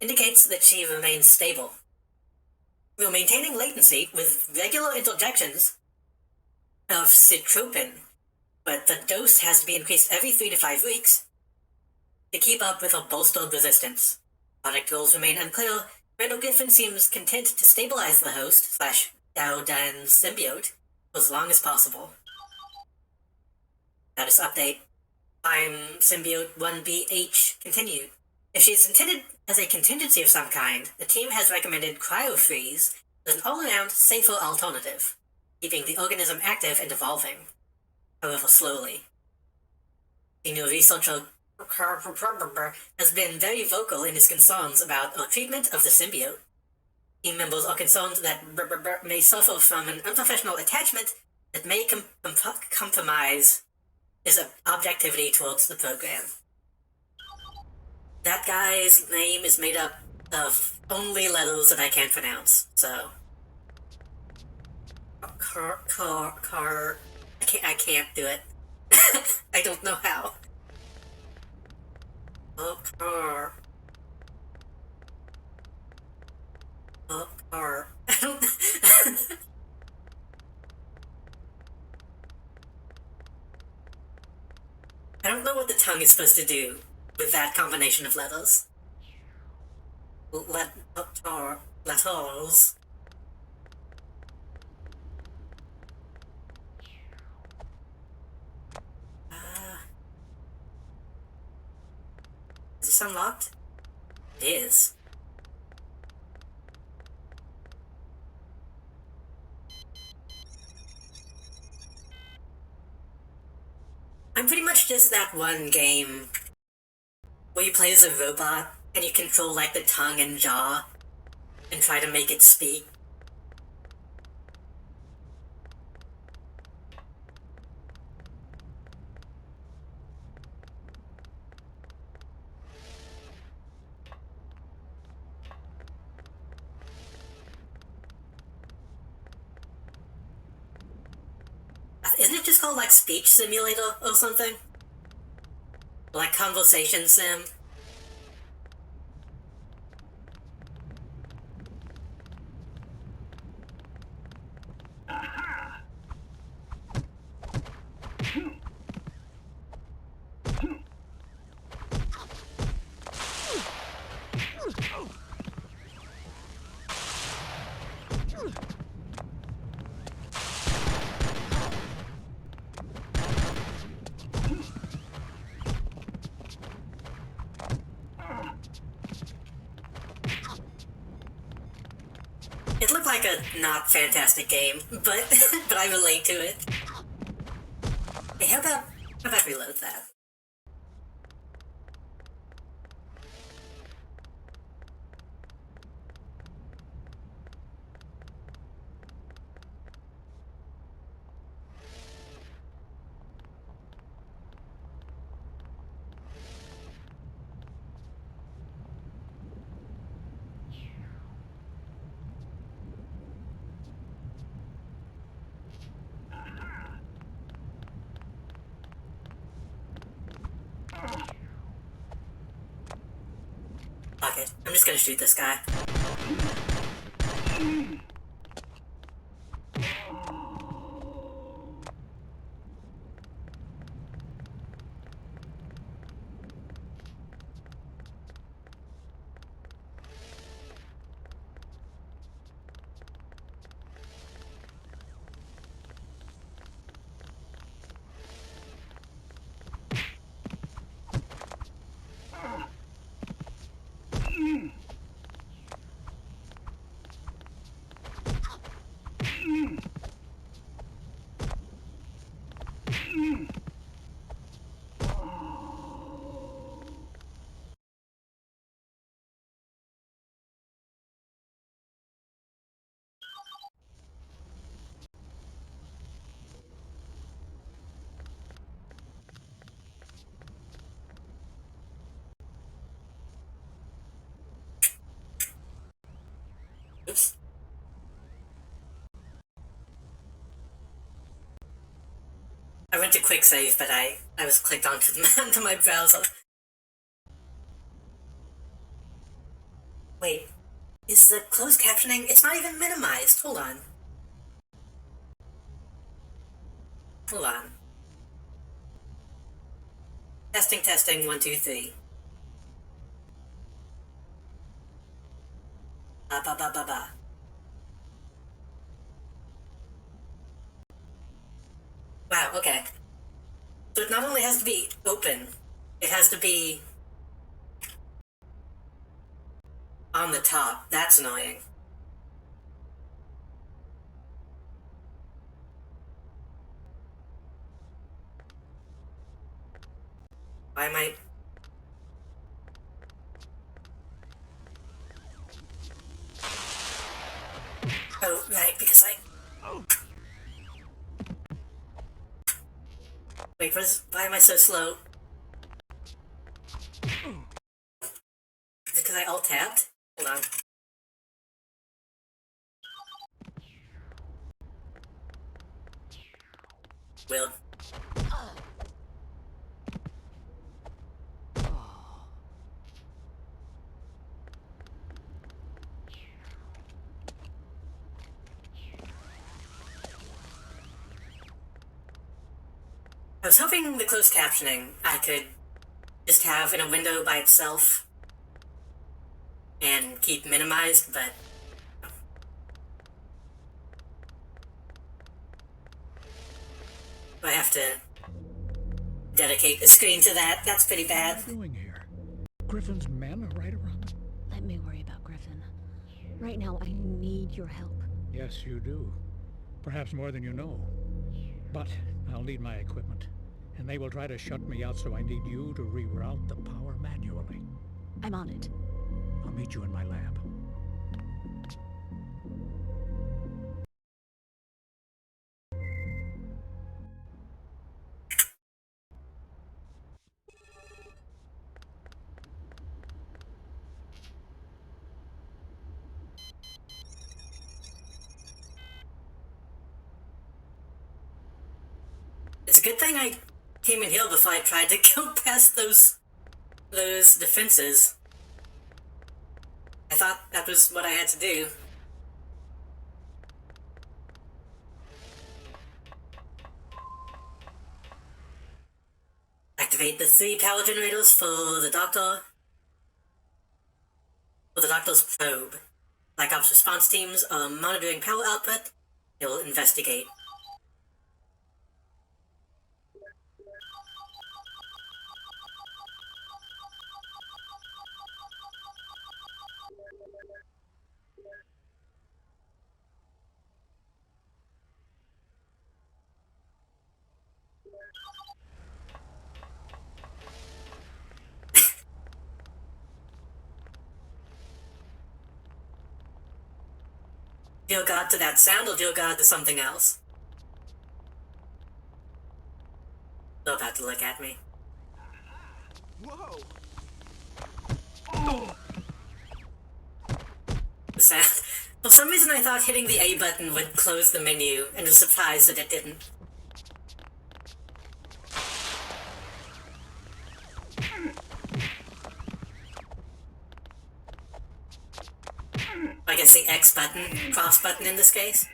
indicates that she remains stable. While maintaining latency with regular interjections of citropin, but the dose has to be increased every 3 to 5 weeks to keep up with a bolstered resistance. Product goals remain unclear. Randall Griffin seems content to stabilize the host / Daodan symbiote for as long as possible. Status update. I'm Symbiote 1BH continued. If she's intended as a contingency of some kind, the team has recommended CryoFreeze as an all-around safer alternative, keeping the organism active and evolving, however slowly. Senior researcher has been very vocal in his concerns about a treatment of the symbiote. Team members are concerned that may suffer from an unprofessional attachment that may compromise his objectivity towards the program. That guy's name is made up of only letters that I can't pronounce, so... I can't do it. I don't know how. I don't... I don't know what the tongue is supposed to do with that combination of letters. Letters. Is this unlocked? It is. I'm pretty much just that one game where you play as a robot and you control like the tongue and jaw and try to make it speak. Isn't it just called like Speech Simulator or something? Like Conversation Sim? like a not fantastic game, but but I relate to it. Hey, how about reload that? Fuck it. I'm just gonna shoot this guy. Oops. I went to quick save, but I was clicked onto onto my browser. Wait, is the closed captioning? It's not even minimized. Hold on. Hold on. Testing, testing, 1, 2, 3. Ba ba ba ba ba. Wow, okay. So it not only has to be open, it has to be on the top. That's annoying. Why am I... Oh, right, because I... Wait, why am I so slow? Is it because I alt-tabbed? Hold on. Will. I was hoping the closed captioning I could just have in a window by itself and keep minimized, but I have to dedicate the screen to that. That's pretty bad. What are you doing here? Griffin's men are right around. Let me worry about Griffin. Right now, I need your help. Yes, you do. Perhaps more than you know. But I'll need my equipment. And they will try to shut me out, so I need you to reroute the power manually. I'm on it. I'll meet you in my lab. It's a good thing I came in here before I tried to go past those defenses. I thought that was what I had to do. Activate the 3 power generators for the Doctor's probe. Black Ops response teams are monitoring power output. They will investigate. Deal God to that sound or deal God to something else? They're about to look at me. Whoa! The sound. For some reason I thought hitting the A button would close the menu, and was surprised that it didn't. I guess the X button, cross button in this case.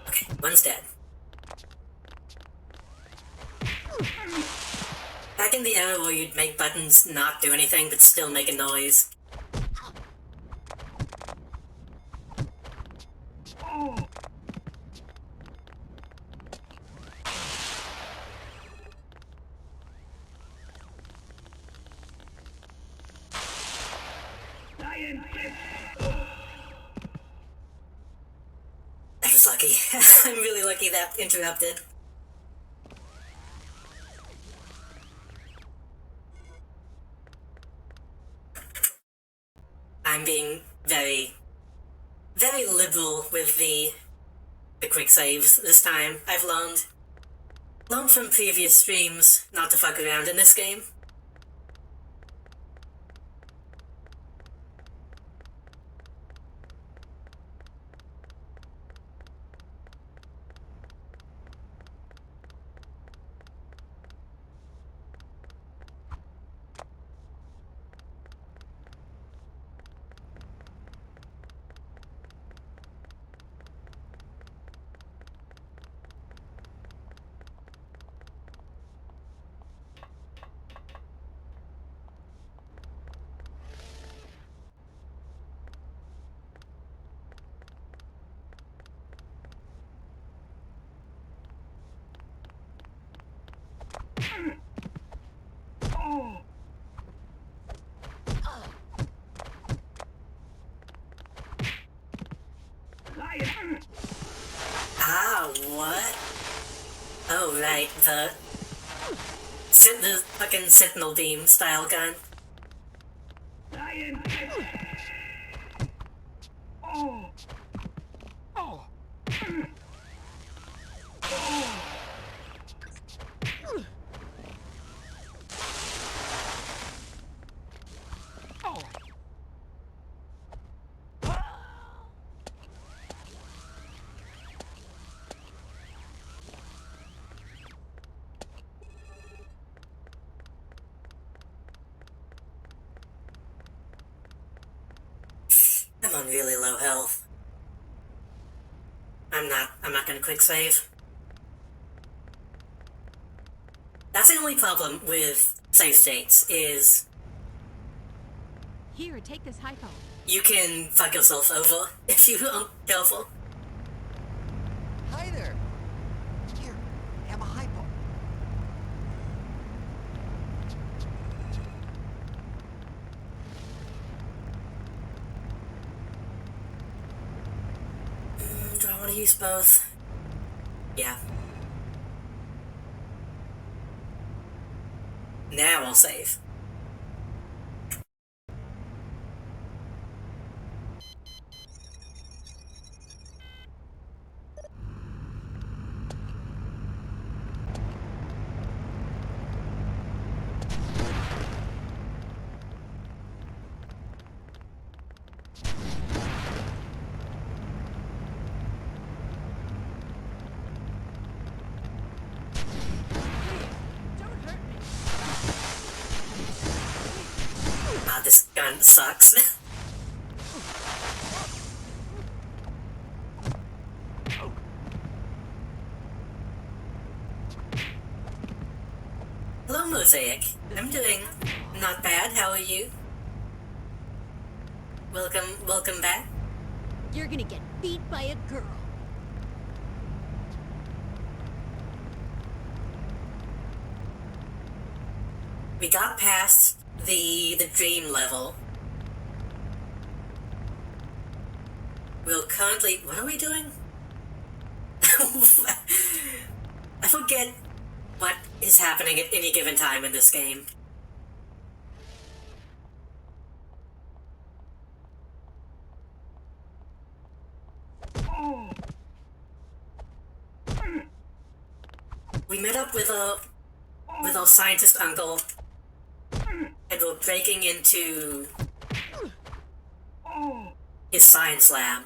Okay, one's dead. Back in the era where you'd make buttons not do anything but still make a noise. That was lucky. I'm really lucky that interrupted. I'm being very liberal with the quick saves this time. I've learned from previous streams not to fuck around in this game. Ah, what? Oh, right, the fucking Sentinel Beam style gun. I'm on really low health. I'm not gonna quick save. That's the only problem with save states, is Here, take this hypo. you can fuck yourself over if you aren't careful. Hi there! Here, have a hypo. Do I want to use both? Yeah. Now I'll save. Ah, this gun sucks. Hello, Mosaic. I'm doing not bad. How are you? Welcome back. You're gonna get beat by a girl. We got past the dream level. We'll currently... What are we doing? I forget what is happening at any given time in this game. We met up with our scientist uncle, and we're breaking into his science lab.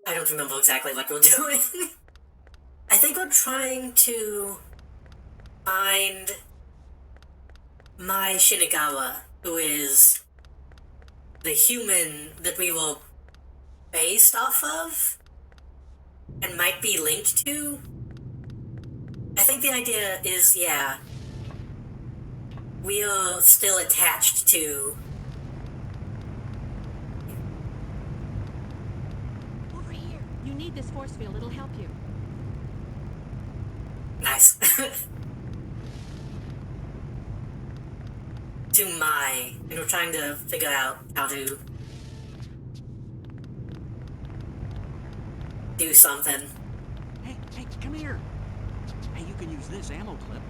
I don't remember exactly what we're doing. I think we're trying to find Mai Shinagawa, who is the human that we were based off of and might be linked to. I think the idea is, yeah, we are still attached to... Over here. You need this force field. It'll help you. Nice. To Mai, and we're trying to figure out how to do something. Hey, come here. Hey, you can use this ammo clip.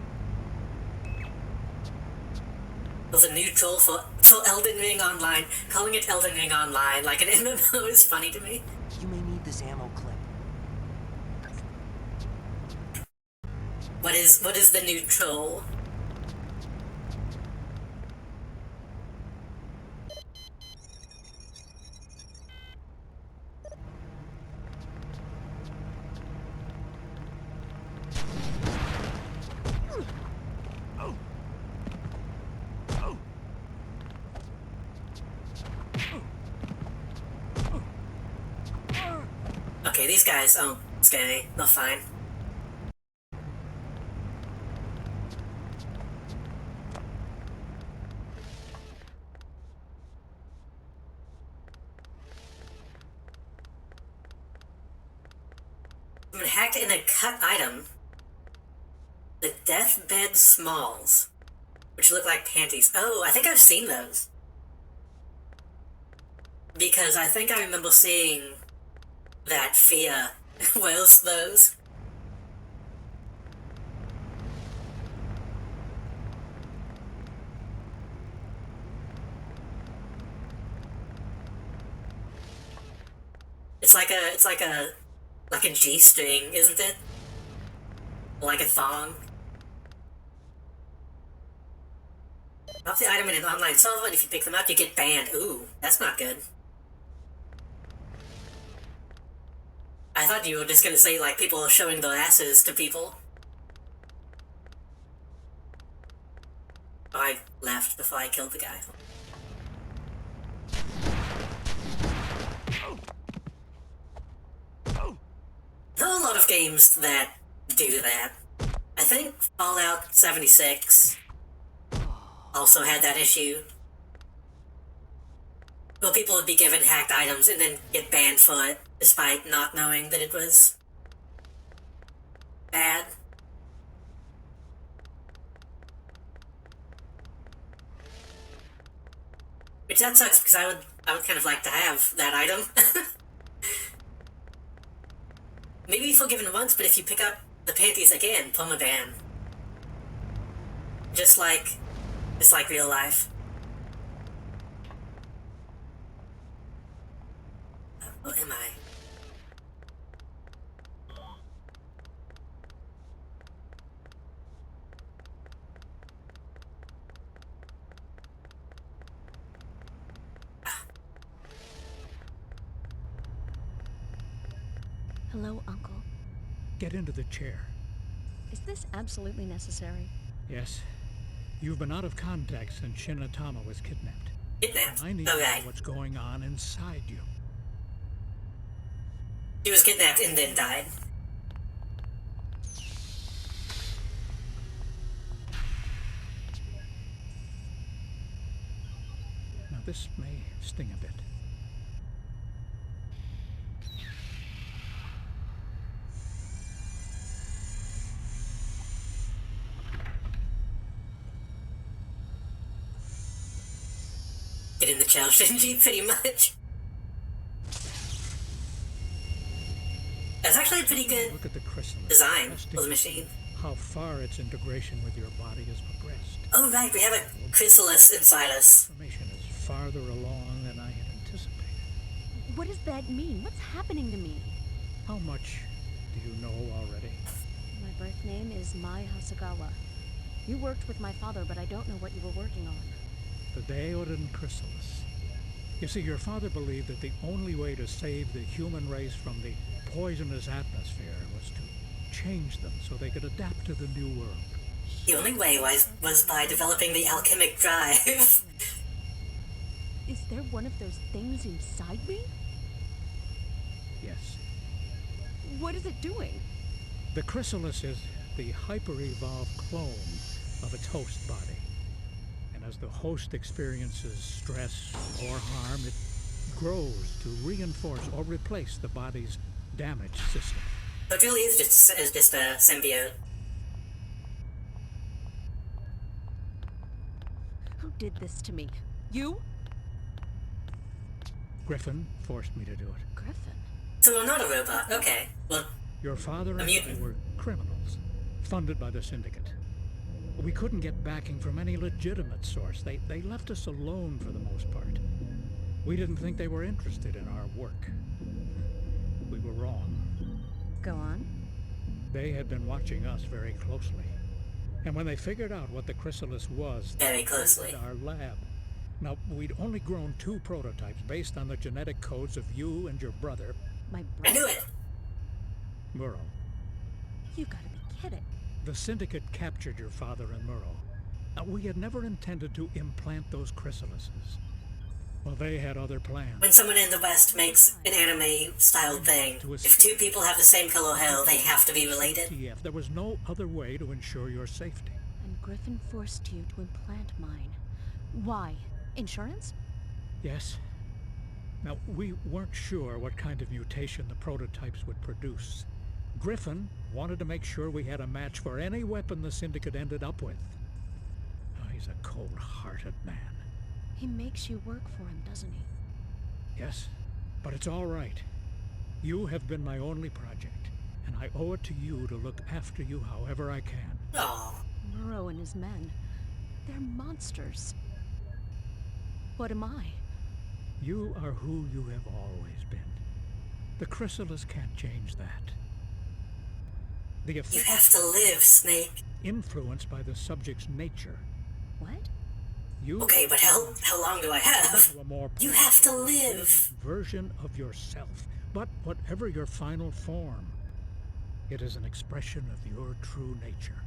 There's a new tool for Elden Ring Online. Calling it Elden Ring Online like an MMO is funny to me. You may need this ammo clip. What is the new troll? Okay, these guys, oh, scare me. They're fine. When hacked in a cut item, the deathbed smalls, which look like panties. Oh, I think I've seen those. Because I think I remember seeing that Fia wears those. It's like a G-string, isn't it? Like a thong. Drop the item in an online server, and if you pick them up, you get banned. Ooh, that's not good. I thought you were just gonna say, like, people are showing their asses to people. Oh, I left before I killed the guy. There are a lot of games that do that. I think Fallout 76 also had that issue. Well, people would be given hacked items and then get banned for it, despite not knowing that it was bad. Which that sucks, because I would kind of like to have that item. Maybe forgiven once, but if you pick up the panties again, permaban. Just like real life. What am I? Hello, Uncle. Get into the chair. Is this absolutely necessary? Yes. You've been out of contact since Shinatama was kidnapped. Kidnapped? I need to Okay. know what's going on inside you. She was kidnapped and then died. Now this may sting a bit. Get in the chow Shinji, pretty much. That's actually a pretty good Look at the chrysalis. design Testing of the machine. how far its integration with your body has progressed. Oh right, we have a chrysalis inside us. Information is farther along than I had anticipated. What does that mean? What's happening to me? How much do you know already? My birth name is Mai Hasagawa. You worked with my father, but I don't know what you were working on. The Deodan chrysalis. You see, your father believed that the only way to save the human race from the poisonous atmosphere was to change them so they could adapt to the new world. The only way was by developing the alchemic drive. Is there one of those things inside me? Yes. What is it doing? The chrysalis is the hyper-evolved clone of its host body. And as the host experiences stress or harm, it grows to reinforce or replace the body's damaged system. But really is just a symbiote. Who did this to me? You? Griffin forced me to do it. Griffin? So I'm not a robot. Okay. Well, Your father and I mutant. were criminals, funded by the Syndicate. We couldn't get backing from any legitimate source. They left us alone for the most part. We didn't think they were interested in our work. We were wrong. Go on. They had been watching us very closely. And when they figured out what the chrysalis was, Very they closely. raided our lab. Now, we'd only grown 2 prototypes based on the genetic codes of you and your brother, My I brother? knew it. Muro. You gotta be kidding. The Syndicate captured your father and Muro. We had never intended to implant those chrysalises. Well, they had other plans. When someone in the West makes an anime-style thing, if 2 people have the same color hair, they have to be related. TF, there was no other way to ensure your safety. And Griffin forced you to implant mine. Why? Insurance? Yes. Now, we weren't sure what kind of mutation the prototypes would produce. Griffin wanted to make sure we had a match for any weapon the Syndicate ended up with. Oh, he's a cold-hearted man. He makes you work for him, doesn't he? Yes, but it's all right. You have been my only project, and I owe it to you to look after you however I can. Oh, Muro and his men. They're monsters. What am I? You are who you have always been. The chrysalis can't change that. The you effect have to live, Snake. influenced by the subject's nature. What? You Okay, but how long do I have? to a more You have to live. version of yourself. But whatever your final form, it is an expression of your true nature.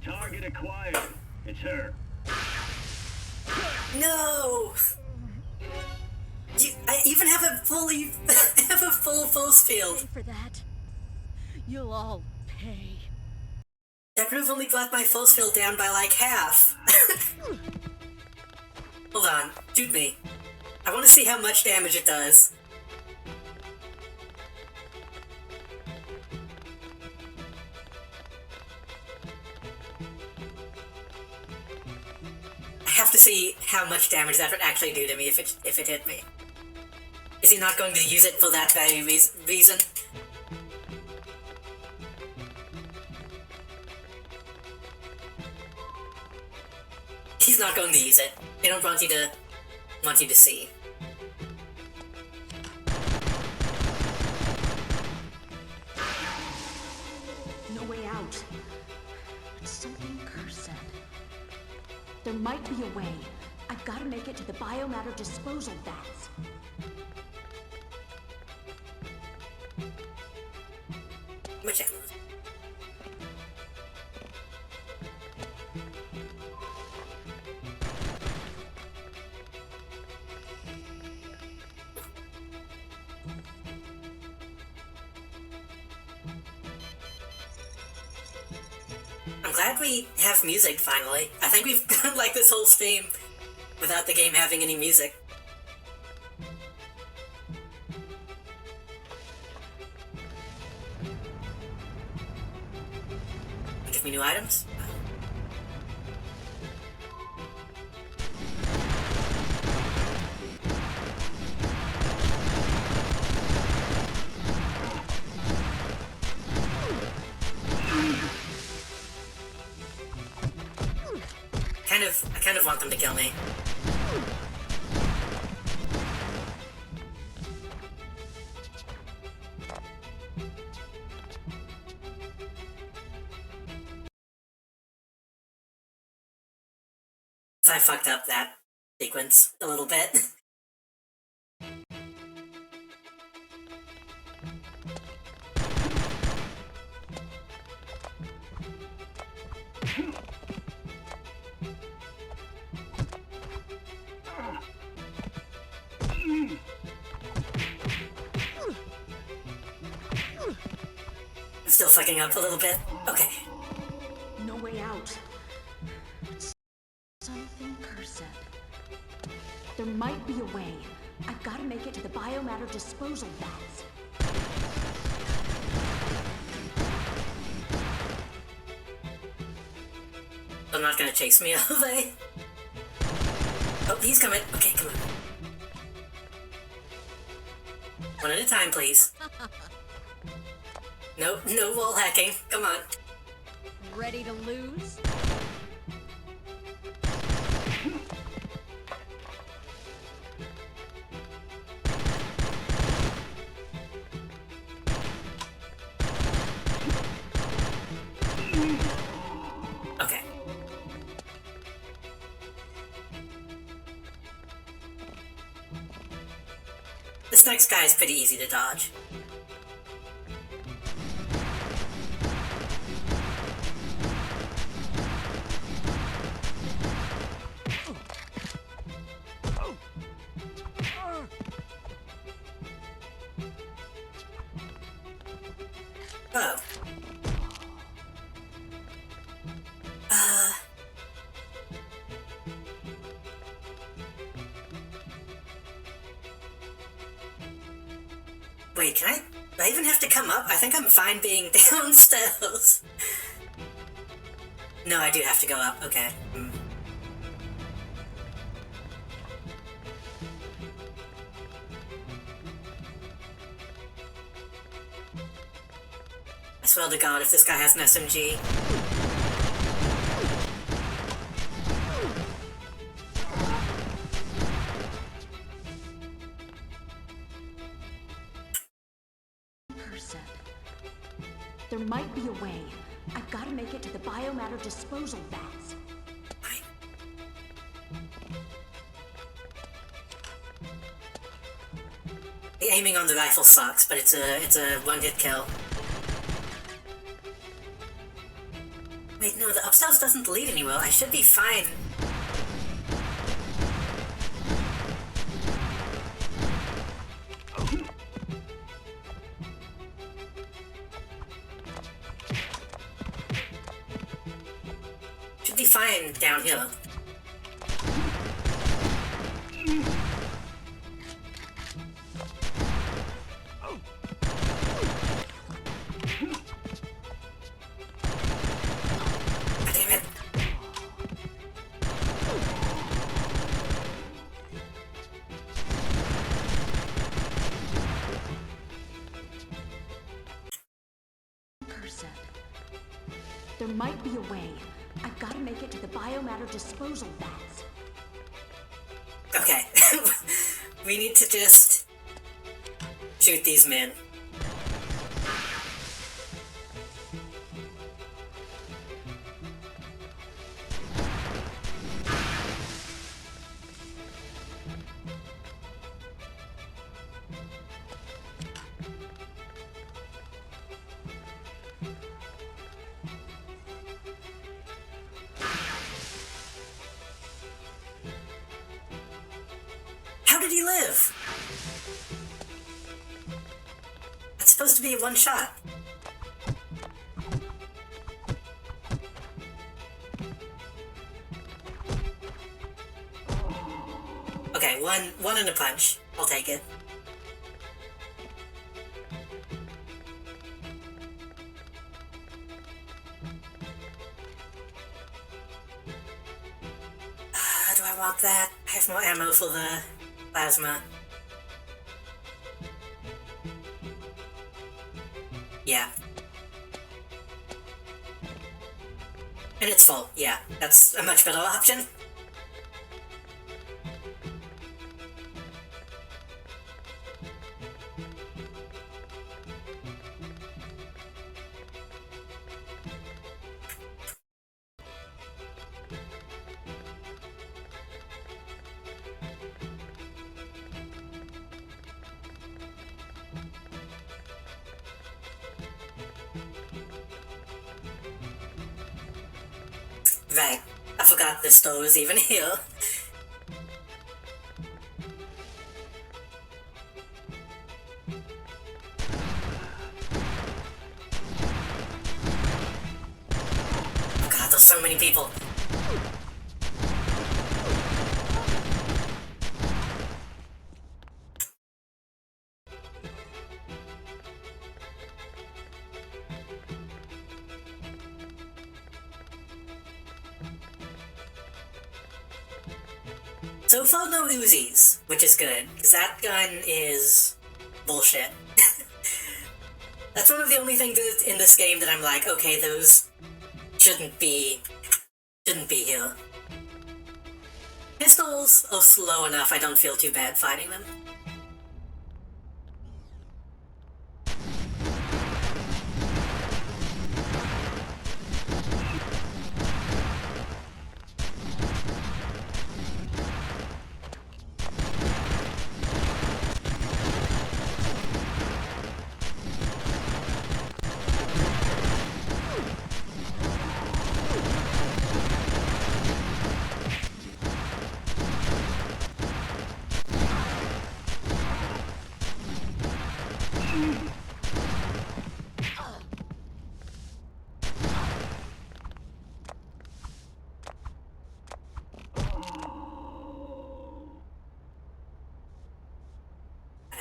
Target acquired. It's her. No! I even have a fully have a full force field. Pay for that. You'll all pay. That groove only got my force field down by like half. Hold on, shoot me. I want to see how much damage it does. I have to see how much damage that would actually do to me if it hit me. Is he not going to use it for that very reason? He's not going to use it. They don't want you to see. No way out. It's something Kerr said. There might be a way. I've got to make it to the biomatter disposal vats. Which ammo? I'm I'm glad we have music finally. I think we've gone like this whole stream without the game having any music. Give me new items? I kind of want them to kill me. So I fucked up that sequence a little bit. I'm still fucking up a little bit. Okay. No way out. Something cursed. There might be a way. I've got to make it to the biomatter disposal vats. I'm not gonna chase me away. Oh, he's coming. Okay, come on. One at a time, please. No wall hacking. Come on. Ready to lose? Okay. This next guy is pretty easy to dodge. Oh. Wait, can I? Do I even have to come up? I think I'm fine being downstairs. No, I do have to go up. Okay. I swear to God, if this guy has an SMG. There might be a way. I've got to make it to the biomatter disposal vats. The aiming on the rifle sucks, but it's a one-hit kill. Wait, no, the upsells doesn't lead anywhere. I should be fine. Should be fine down here. There might be a way. I've got to make it to the biomatter disposal vats. Okay. We need to just shoot these men. How did he live? It's supposed to be one shot. Okay, one and a punch. I'll take it. Do I want that? I have more ammo for the plasma. Yeah. And it's full, yeah. That's a much better option. Right. I forgot the store was even here. Oh god, there's so many people. So far, no Uzis, which is good, because that gun is bullshit. That's one of the only things in this game that I'm like, okay, those shouldn't be here. Pistols are slow enough, I don't feel too bad fighting them.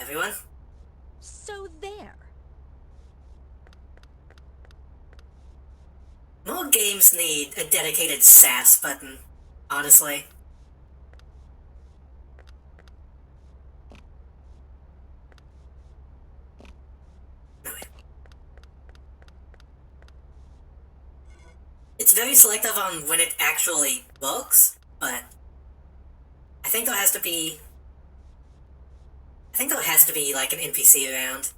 Everyone? So there. More games need a dedicated SAS button, honestly. It's very selective on when it actually works, but I think there has to be like an NPC around.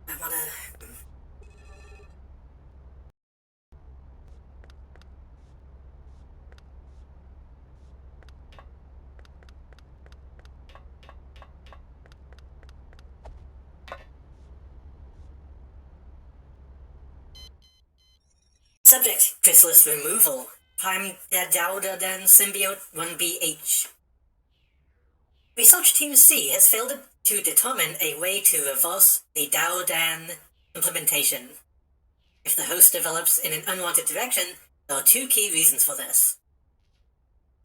I wanna... Subject, chrysalis removal. Prime Daudadan symbiote 1BH. Research Team C has failed to determine a way to reverse the Daudan implementation. If the host develops in an unwanted direction, there are two key reasons for this.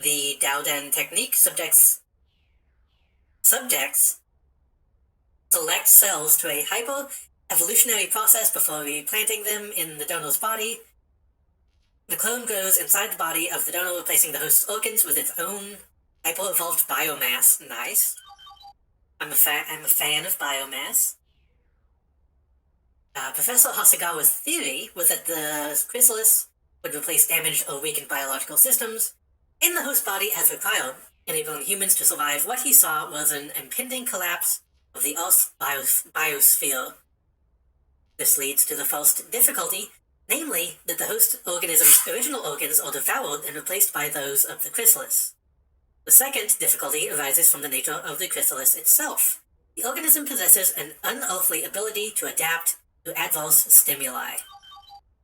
The Daudan technique subjects select cells to a hyper-evolutionary process before replanting them in the donor's body. The clone grows inside the body of the donor, replacing the host's organs with its own hyper-evolved biomass. Nice. I'm a fan of biomass. Professor Hasegawa's theory was that the chrysalis would replace damaged or weakened biological systems in the host body as required, enabling humans to survive what he saw was an impending collapse of the Earth's biosphere. This leads to the first difficulty, namely that the host organism's original organs are devoured and replaced by those of the chrysalis. The second difficulty arises from the nature of the chrysalis itself. The organism possesses an unearthly ability to adapt to adverse stimuli.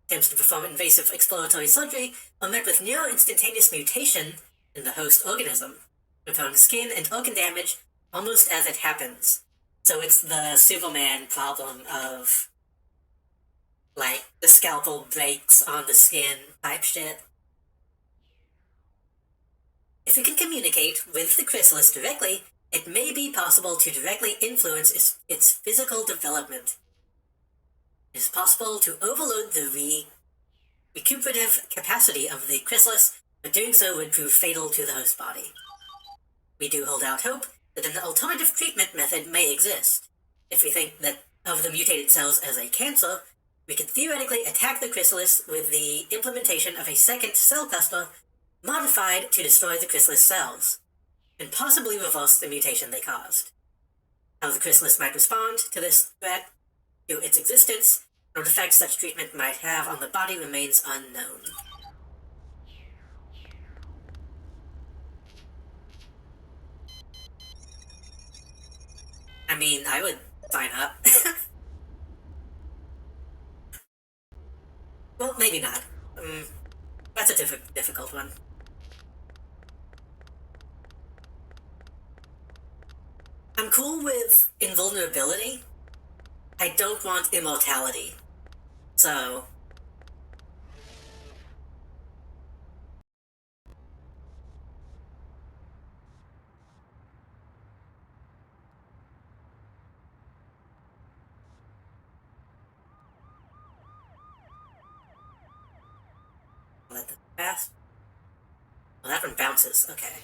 Attempts to perform invasive exploratory surgery are met with near instantaneous mutation in the host organism, repairing skin and organ damage almost as it happens. So it's the Superman problem of Like, the scalpel breaks on the skin type shit. If we can communicate with the chrysalis directly, it may be possible to directly influence its physical development. It is possible to overload the recuperative capacity of the chrysalis, but doing so would prove fatal to the host body. We do hold out hope that an alternative treatment method may exist. If we think that of the mutated cells as a cancer, we could theoretically attack the chrysalis with the implementation of a second cell cluster modified to destroy the chrysalis cells, and possibly reverse the mutation they caused. How the chrysalis might respond to this threat, to its existence, or the effect such treatment might have on the body remains unknown. I mean, I would sign up. Well, maybe not. That's a difficult one. I'm cool with invulnerability. I don't want immortality. So... let this pass. Well, that one bounces. Okay.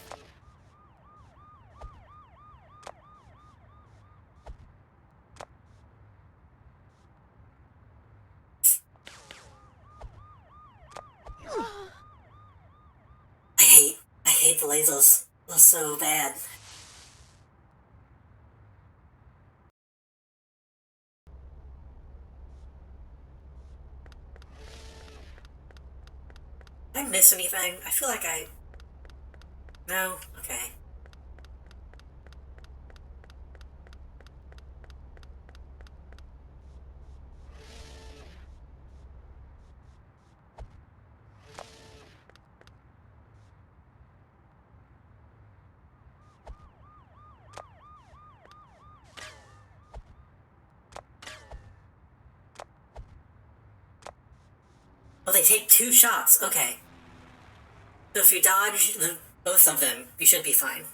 I hate the lasers. They're so bad. Did I miss anything? I feel like I... No? Okay. Oh, they take 2 shots. Okay. So if you dodge both of them, you should be fine.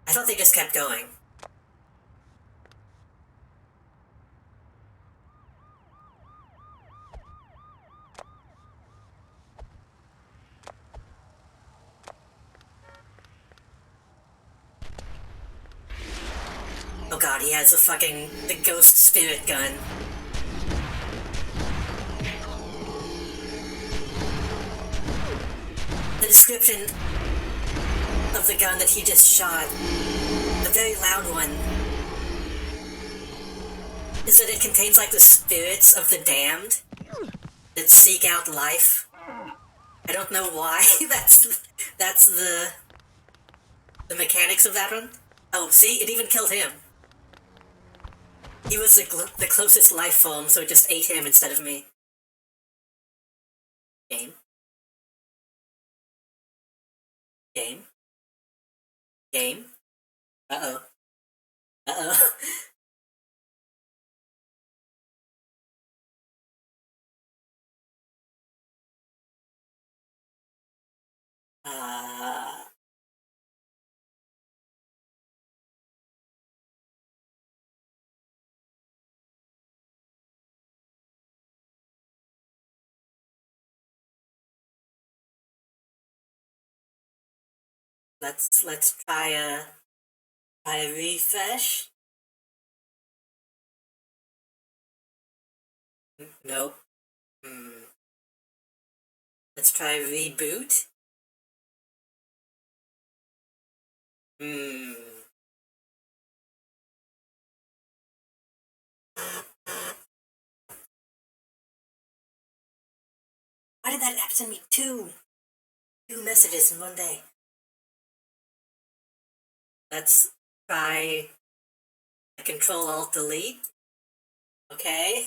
I thought they just kept going. Oh god, he has the ghost spirit gun. The description of the gun that he just shot, the very loud one, is that it contains like the spirits of the damned that seek out life. I don't know why. that's the mechanics of that one. Oh, see, it even killed him. He was the closest life form, so it just ate him instead of me. Game. Game. Game. Uh-oh. Uh-oh. Let's try a refresh. Nope. Let's try reboot. Why did that app send me two messages in one day? Let's try a Control-Alt-Delete. Okay.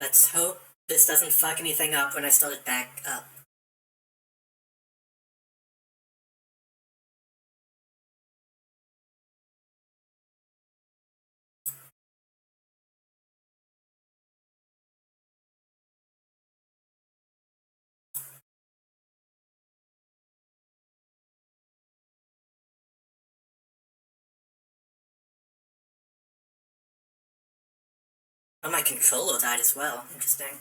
Let's hope this doesn't fuck anything up when I start it back up. Oh, my controller died as well. Interesting.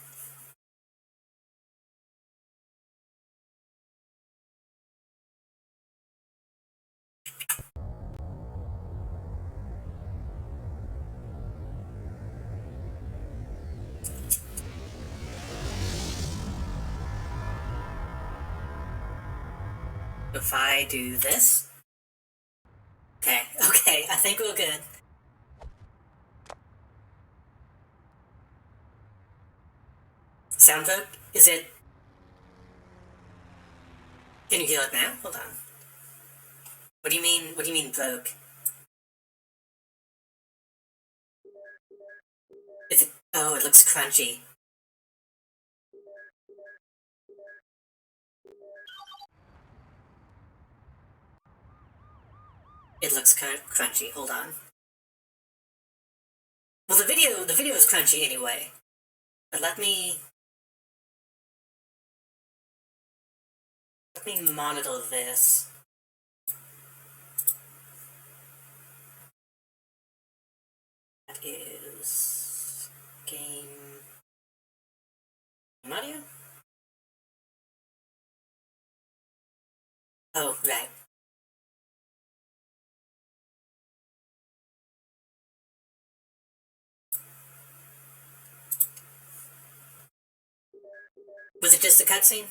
If I do this... Okay, I think we're good. Sound vote? Is it... Can you hear it now? Hold on. What do you mean broke? Is it... Oh, it looks crunchy. It looks kind of crunchy, hold on. Well, the video is crunchy anyway. But let me monitor this. That is... game... audio? Oh, right. Was it just a cutscene?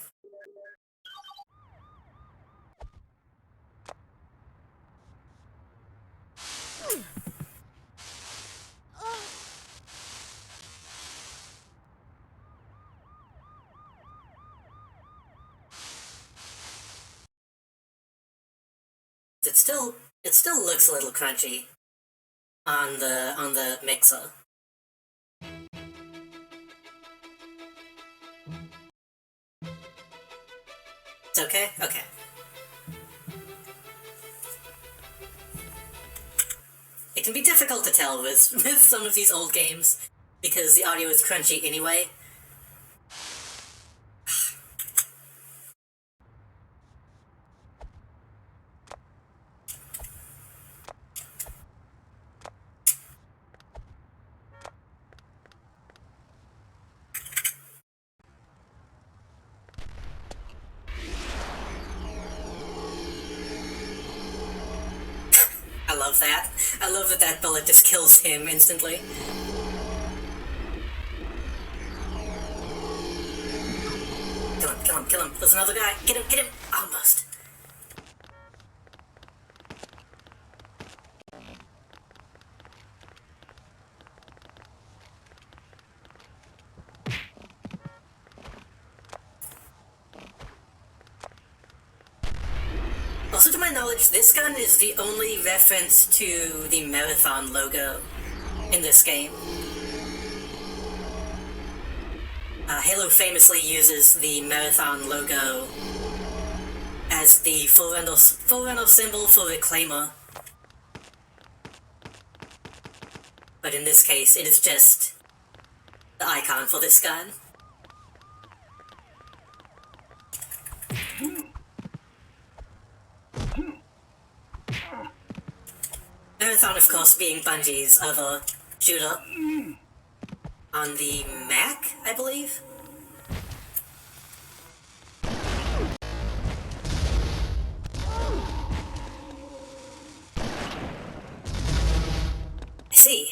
It still looks a little crunchy on the mixer. It's okay? Okay. It can be difficult to tell with some of these old games, because the audio is crunchy anyway. I love that that bullet just kills him instantly. Kill him. There's another guy. Get him! Almost. Also, to my knowledge, this gun is the only reference to the Marathon logo in this game. Halo famously uses the Marathon logo as the forerunner symbol for Reclaimer. But in this case, it is just the icon for this gun. Marathon, of course, being Bungie's other shooter on the Mac, I believe. I see.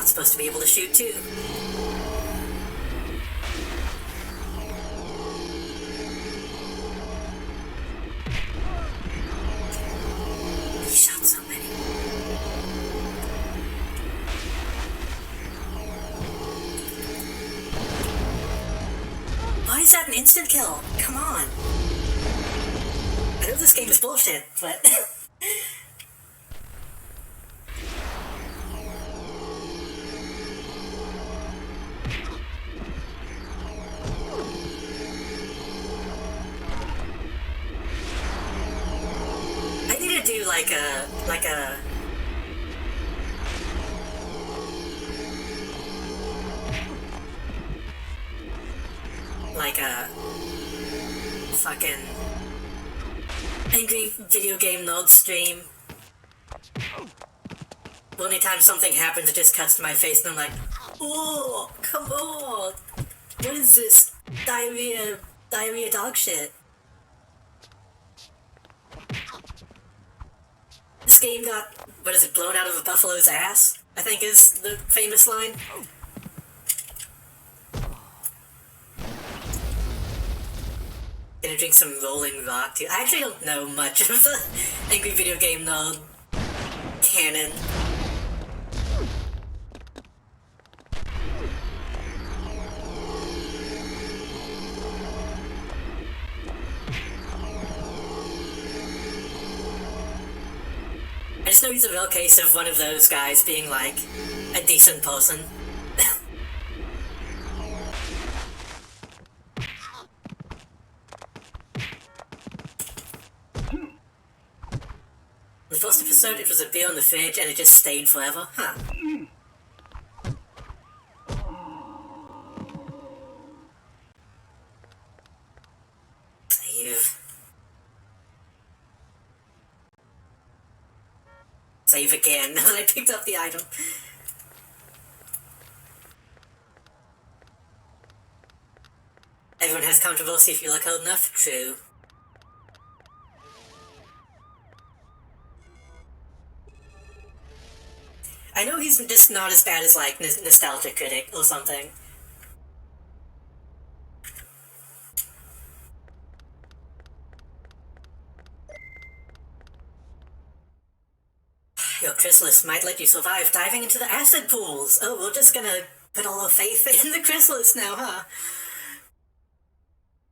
Supposed to be able to shoot too. He shot so many. instant kill. Come on. I know this game is bullshit, but... I need to do like a... fucking angry video game nerd stream. The only time something happens, it just cuts to my face and I'm like, oh, come on! What is this diarrhea dog shit? This game got, what is it, blown out of a buffalo's ass? I think is the famous line. Gonna drink some Rolling Rock too. I actually don't know much of the angry video game nerd canon. I just know he's a real case of one of those guys being like a decent person. The first episode, it was a beer on the fridge and it just stayed forever. Huh. Save again, now that I picked up the item. Everyone has controversy if you look old enough. True. I know he's just not as bad as, like, Nostalgia Critic or something. Your chrysalis might let you survive diving into the acid pools. Oh, we're just gonna put all our faith in the chrysalis now, huh?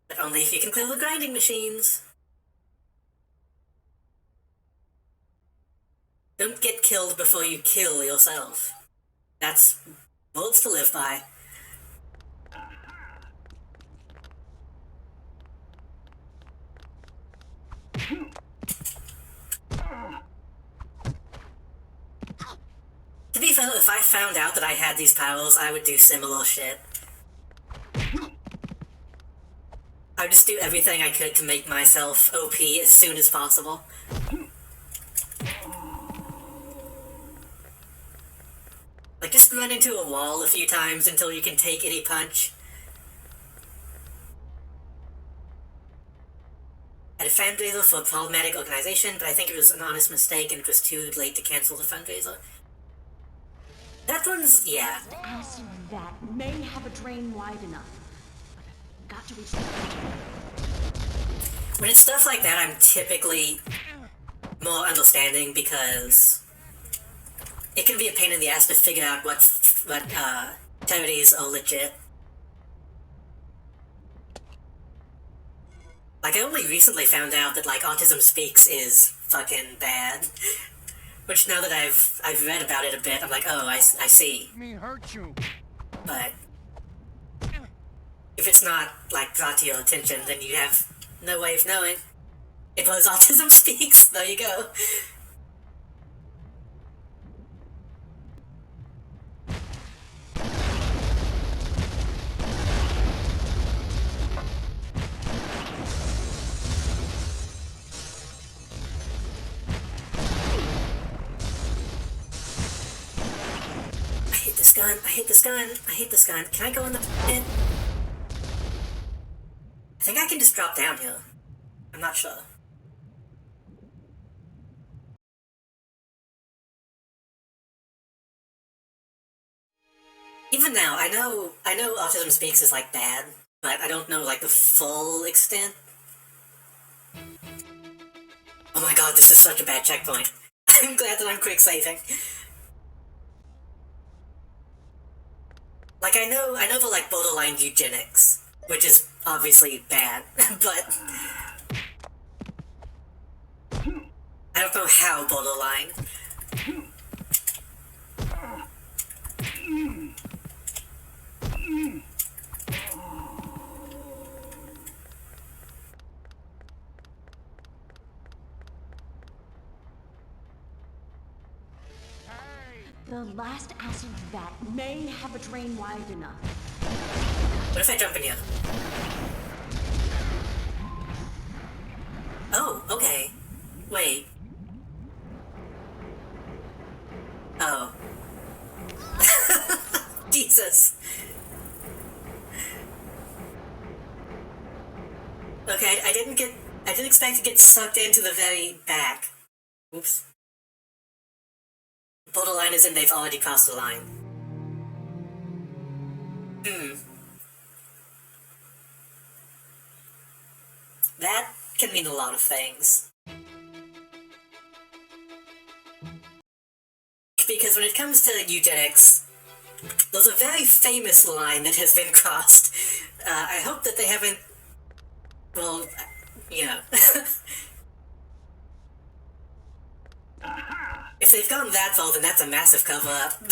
But only if you can clear the grinding machines. Don't get killed before you kill yourself. That's rules to live by. To be fair, if I found out that I had these powers, I would do similar shit. I would just do everything I could to make myself OP as soon as possible. Like, just run into a wall a few times until you can take any punch. I had a fundraiser for a problematic organization, but I think it was an honest mistake and it was too late to cancel the fundraiser. That one's, yeah. Acid that may have a drain wide enough, but I've got to reach the printer. When it's stuff like that, I'm typically more understanding because it can be a pain in the ass to figure out what charities are legit. Like, I only recently found out that, like, Autism Speaks is fucking bad. Which, now that I've read about it a bit, I'm like, oh, I see. Me hurt you. But if it's not, like, brought to your attention, then you have no way of knowing. It was Autism Speaks, there you go. I hate this gun. I hate this gun. Can I go in the pit? I think I can just drop down here. I'm not sure. Even now, I know Autism Speaks is, like, bad, but I don't know, like, the full extent. Oh my god, this is such a bad checkpoint. I'm glad that I'm quick saving. Like, I know the, like, borderline eugenics, which is obviously bad, but I don't know how borderline. The last acid vat may have a drain wide enough. What if I jump in here? Oh, okay. Wait. Oh. Jesus. Okay, I didn't expect to get sucked into the very back. Oops. Borderline is in they've already crossed the line. That can mean a lot of things. Because when it comes to eugenics, there's a very famous line that has been crossed. I hope that they haven't... Well, you know. If they've gone that far, then that's a massive cover-up.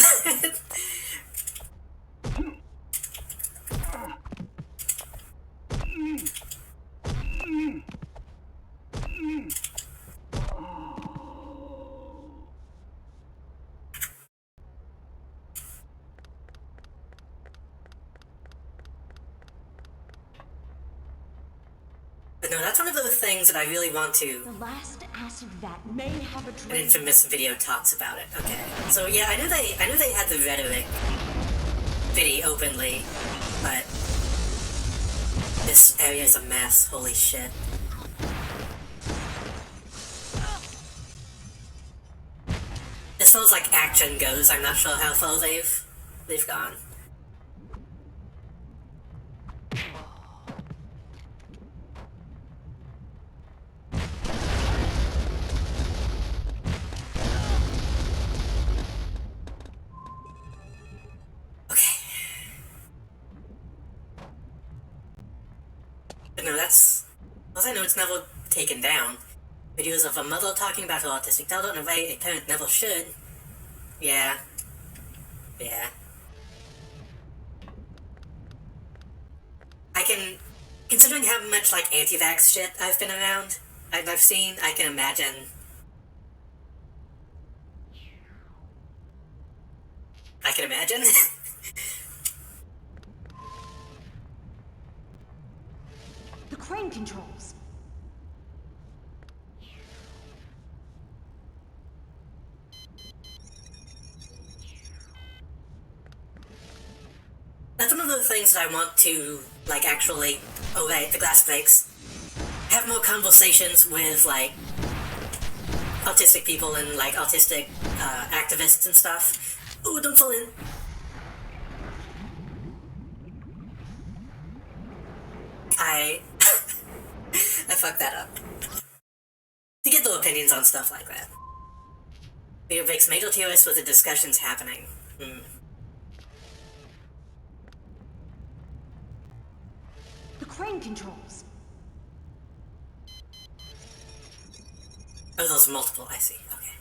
But no, that's one of those things that I really want to... The last acid vat may have a An drain. infamous video talks about it. Okay. So yeah, I knew they had the rhetoric pretty openly, but this area is a mess. Holy shit. As far as like action goes, I'm not sure how far they've gone. No, that's... As I know, it's never taken down. Videos of a mother talking about her autistic daughter in a way a parent never should. Yeah. Yeah. I can... Considering how much, like, anti-vax shit I've been around, I've seen, I can imagine... I can imagine. The crane controls. That's one of the things that I want to, like, actually... Oh, right, the glass breaks. Have more conversations with, like, autistic people and, like, autistic activists and stuff. Ooh, don't fall in. I fucked that up. To get their opinions on stuff like that. Video breaks major TOS with the discussions happening. The crane controls. Oh, those multiple, I see, okay.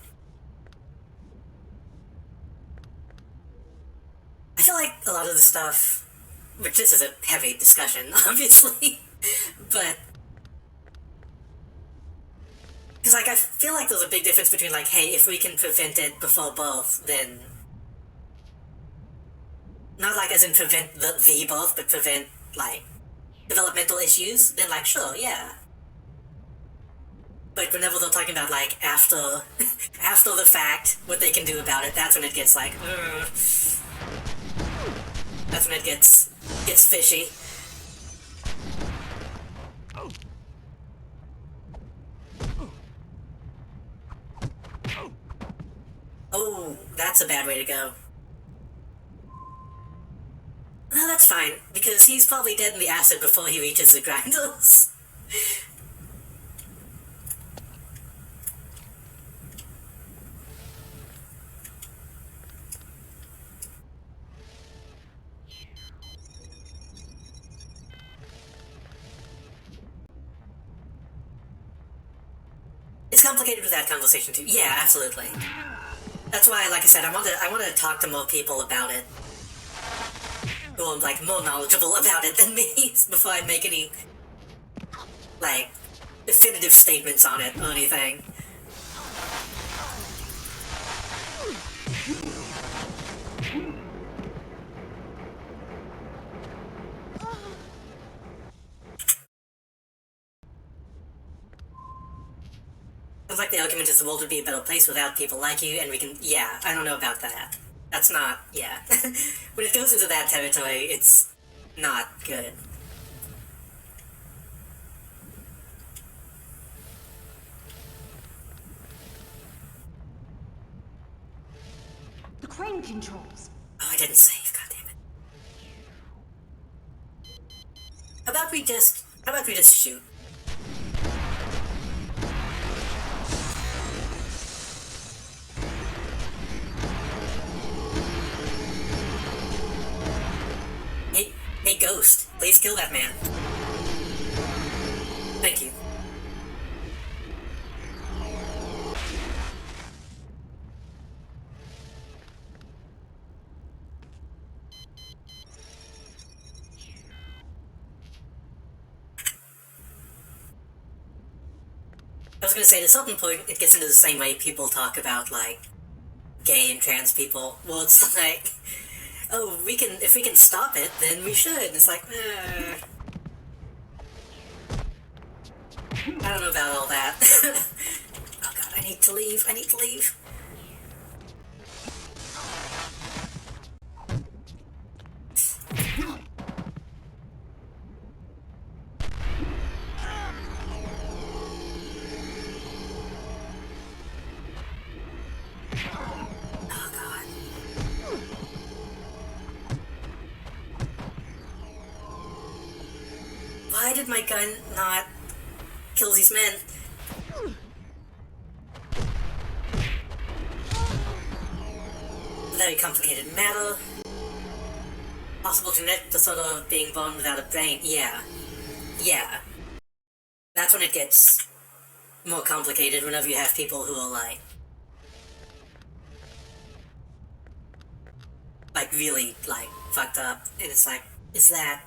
I feel like a lot of the stuff, which this is a heavy discussion, obviously, but... Because, like, I feel like there's a big difference between, like, hey, if we can prevent it before birth, then... Not, like, as in prevent the birth, but prevent, like, developmental issues, then, like, sure, yeah. But whenever they're talking about, like, after the fact, what they can do about it, that's when it gets, like, that's when it gets fishy. Oh, that's a bad way to go. No, that's fine, because he's probably dead in the acid before he reaches the grinders. It's complicated with that conversation too. Yeah, absolutely. That's why, like I said, I want to talk to more people about it, who are like more knowledgeable about it than me, before I make any like definitive statements on it or anything. It's like the argument is the world would be a better place without people like you, and we can, yeah, I don't know about that. That's not, yeah. When it goes into that territory, it's not good. The crane controls. Oh, I didn't save, goddammit. How about we just shoot? Hey, Ghost, please kill that man. Thank you. I was gonna say, at a certain point, it gets into the same way people talk about, like, gay and trans people. Well, it's like, oh, if we can stop it, then we should. And it's like, I don't know about all that. Oh god, I need to leave. Why did my gun not kill these men? Very complicated matter. Possible genetic disorder of being born without a brain. Yeah. That's when it gets more complicated, whenever you have people who are like really, like, fucked up. And it's like, is that...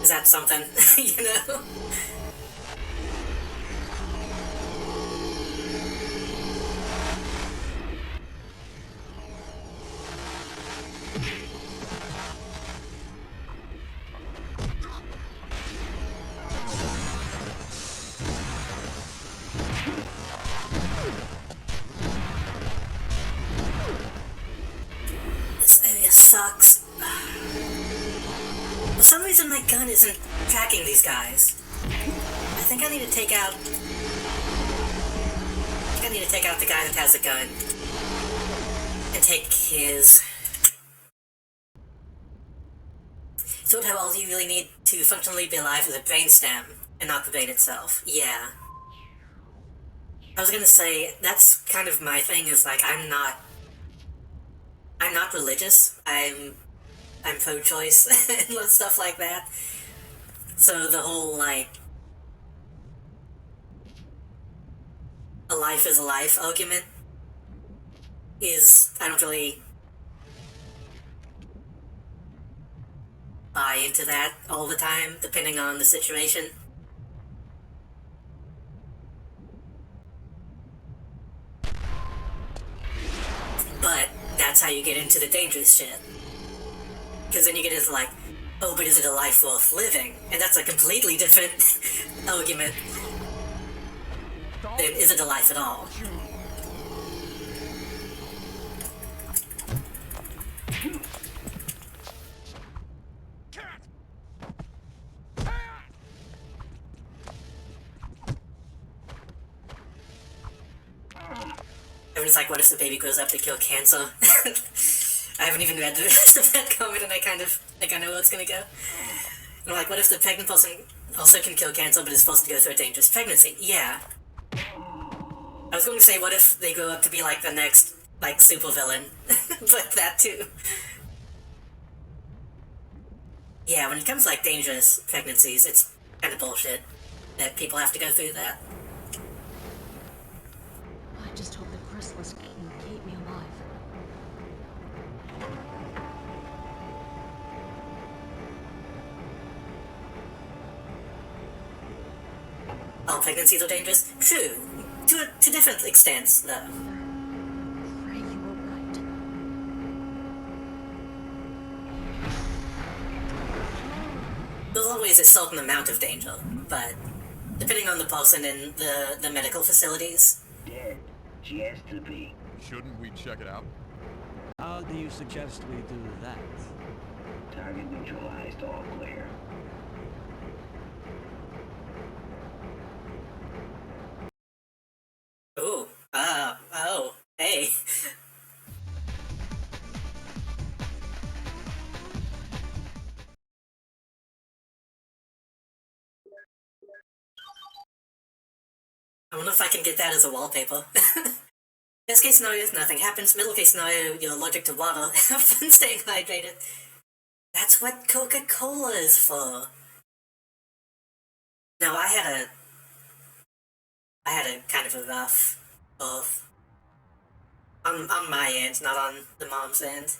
is that something, you know? This area sucks. For some reason my gun isn't tracking these guys. I think I need to take out the guy that has a gun. And take his... So how all you really need to functionally be alive is a brainstem, and not the brain itself. Yeah. I was gonna say, that's kind of my thing, is like, I'm not religious. I'm pro-choice and stuff like that. So the whole, like, a life is a life argument is, I don't really buy into that all the time, depending on the situation. But that's how you get into the dangerous shit. Because then you get into like, oh, but is it a life worth living? And that's a completely different argument than is it a life at all? Everyone's like, what if the baby grows up to kill cancer? I haven't even read the rest of that comment, and I kind of think I know where it's gonna go. And I'm like, what if the pregnant person also can kill cancer, but is supposed to go through a dangerous pregnancy? Yeah. I was going to say, what if they grow up to be like the next, like, supervillain? But that too. Yeah, when it comes to, like, dangerous pregnancies, it's kind of bullshit that people have to go through that. I just hope the chrysalis can keep me alive. All pregnancies are dangerous? True. To different extents, though. Pray you were right. There's always a certain amount of danger, but depending on the person in the medical facilities. Dead. She has to be. Shouldn't we check it out? How do you suggest we do that? Target neutralized, all clear. Ooh, oh, hey. I wonder if I can get that as a wallpaper. Best case scenario is nothing happens. Middle case scenario, you're allergic to water. Have fun staying hydrated. That's what Coca-Cola is for. No, I had a kind of a rough birth. On my end, not on the mom's end.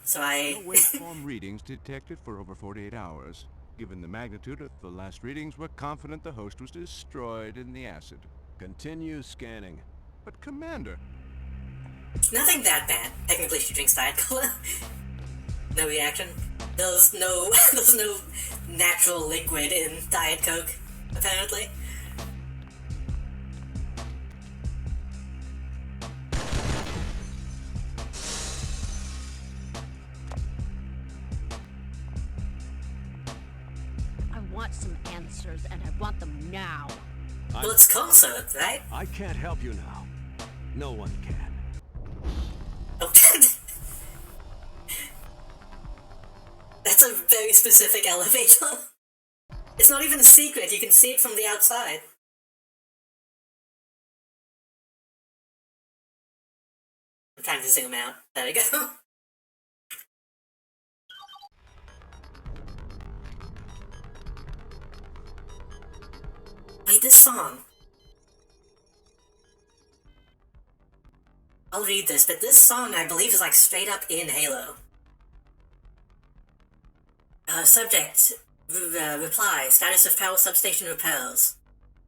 So No I... waveform readings detected for over 48 hours. Given the magnitude of the last readings, we're confident the host was destroyed in the acid. Continue scanning. But Commander... Nothing that bad. Technically she drinks Diet Cola. No reaction. There's no natural liquid in Diet Coke, apparently. I want some answers, and I want them now. Well, it's concert, right? I can't help you now. No one can. Oh, that's a very specific elevator. It's not even a secret, you can see it from the outside. I'm trying to zoom out. There we go. Wait, this song. I'll read this, but this song I believe is like straight up in Halo. Subject. Reply. Status of power substation repairs.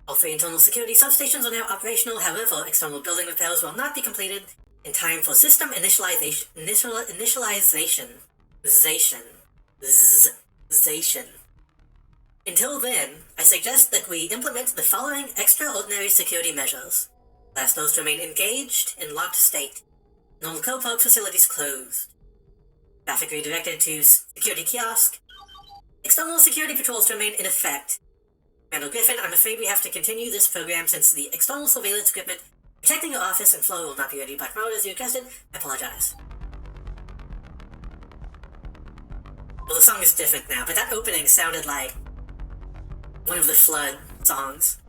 All 3 internal security substations are now operational, however, external building repairs will not be completed in time for system initialization. Until then, I suggest that we implement the following extraordinary security measures. Last those to remain engaged in locked state. Normal co-park facilities closed. Traffic redirected to security kiosk. External security patrols to remain in effect. Randall Griffin, I'm afraid we have to continue this program since the external surveillance equipment protecting your office and floor will not be ready by tomorrow as you requested. I apologize. Well, the song is different now, but that opening sounded like one of the Flood songs.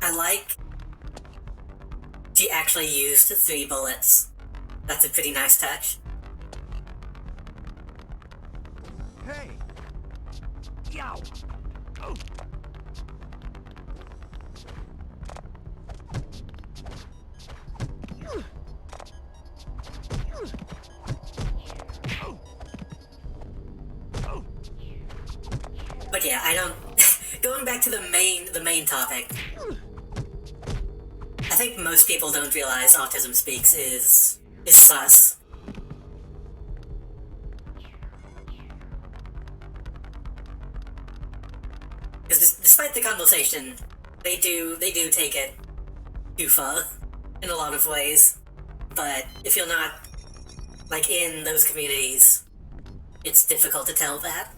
I like she actually used 3 bullets. That's a pretty nice touch. Hey! Yow! Oh! But yeah, I don't... Going back to the main topic, I think most people don't realize Autism Speaks is sus. Because despite the conversation, they do take it too far in a lot of ways. But if you're not Like, in those communities, it's difficult to tell that.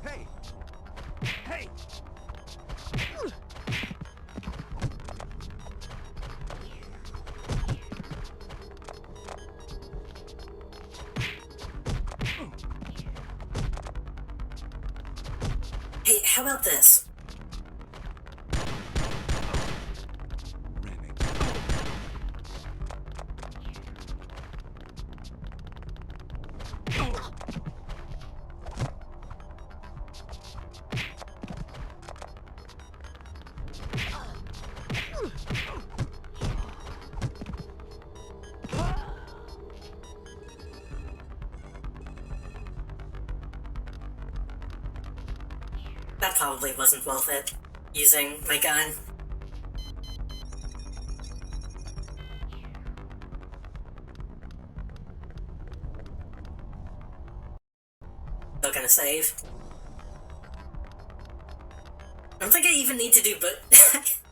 Hey! Hey! Hey, how about this? That probably wasn't worth it, using my gun. Still gonna save. I don't think I even need to do both.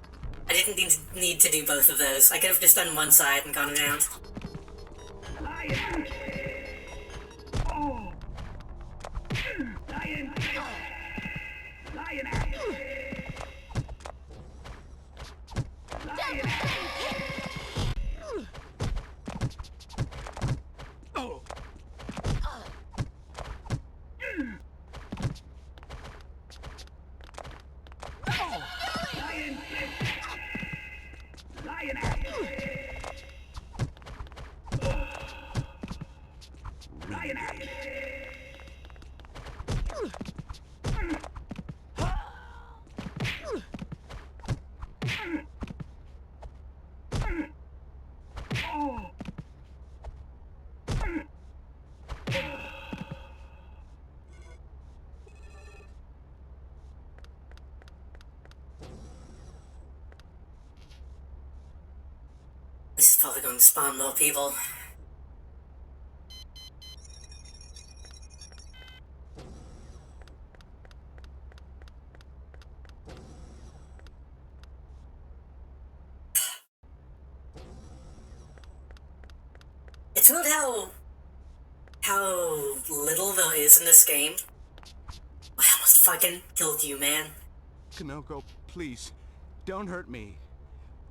I didn't need to do both of those. I could have just done one side and gone around. Lion! Oh! Lion! Lion! Lion! Oh! Lion! Lion! Lion! Oh! This is probably going to spawn more people. It's weird how little there is in this game. I almost fucking killed you, man. Konoko, please, don't hurt me.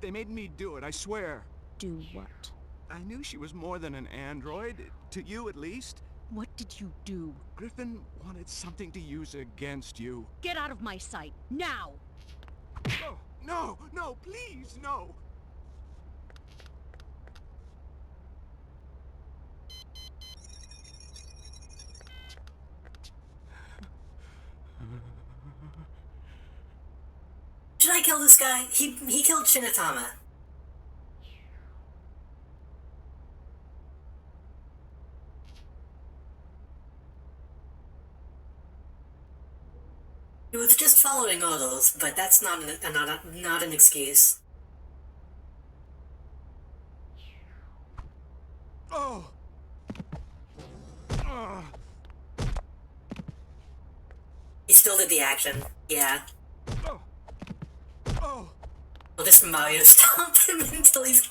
They made me do it, I swear. Do what? I knew she was more than an android, to you at least. What did you do? Griffin wanted something to use against you. Get out of my sight, now! Oh, no, no, please, no. Should I kill this guy? He killed Shinatama. He was just following orders, but that's not an excuse. Oh. He still did the action. Yeah. Oh. Oh. We'll just Mario stomp him until he's...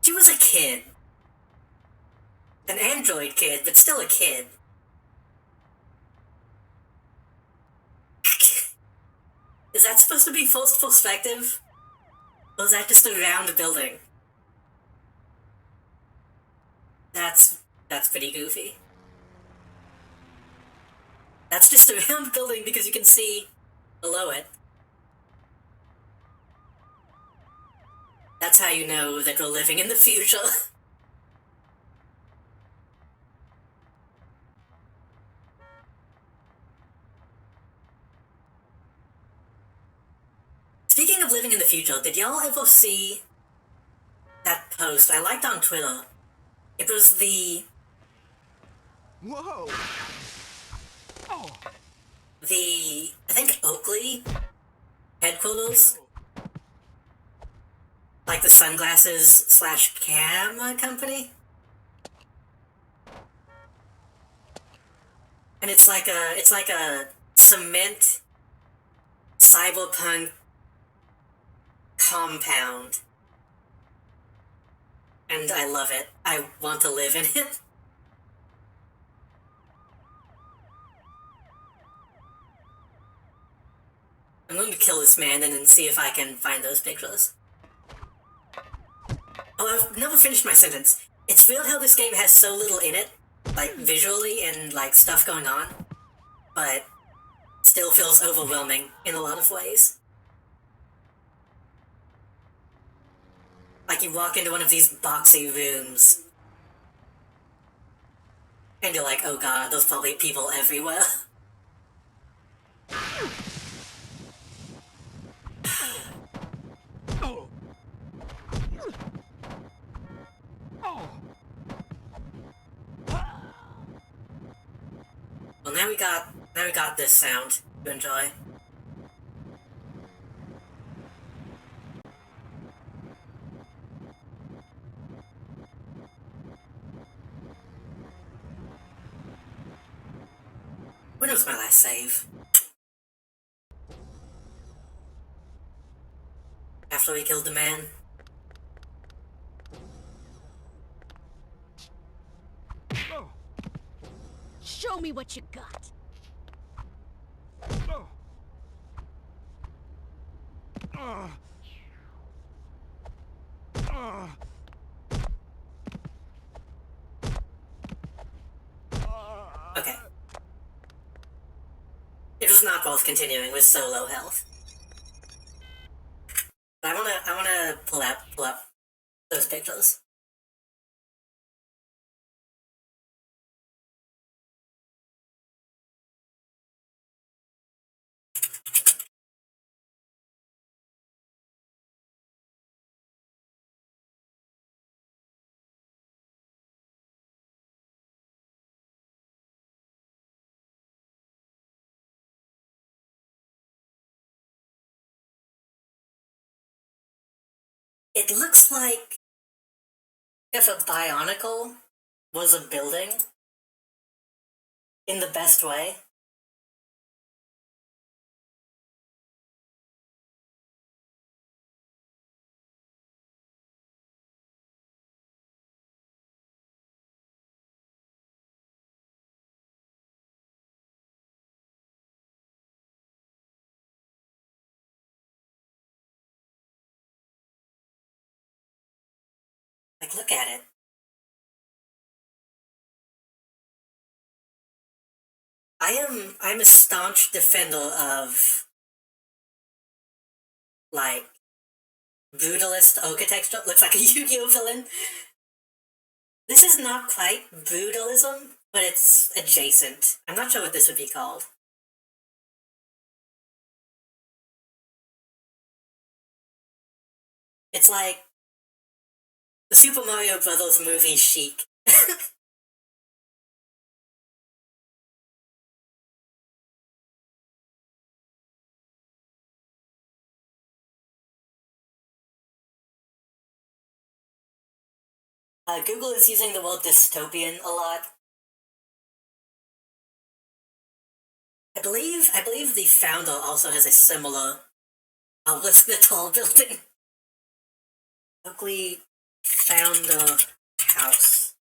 She was a kid. An android kid, but still a kid. Is that supposed to be first perspective? Or is that just a round building? That's pretty goofy. That's just a round building because you can see below it. That's how you know that we're living in the future. Speaking of living in the future, did y'all ever see that post I liked on Twitter? It was the... Whoa! Oh! I think Oakley headquarters? Like the sunglasses / camera company? And it's like a cement cyberpunk compound. And I love it. I want to live in it. I'm going to kill this man and then see if I can find those pictures. Oh, I've never finished my sentence. It's weird how this game has so little in it, like visually and like stuff going on, but still feels overwhelming in a lot of ways. Like you walk into one of these boxy rooms, and you're like, oh god, there's probably people everywhere. Well, now we got this sound to enjoy. When was my last save? After we killed the man? Show me what you got. Okay. It was not worth continuing with so low health. But I wanna pull up those pictures. It looks like if a Bionicle was a building in the best way. Like, look at it. I'm a staunch defender of, like, brutalist architecture. Looks like a Yu-Gi-Oh villain. This is not quite brutalism, but it's adjacent. I'm not sure what this would be called. It's like the Super Mario Brothers movie chic. Google is using the word dystopian a lot. I believe the founder also has a similar Alice the Tall building. Oakley Founder House.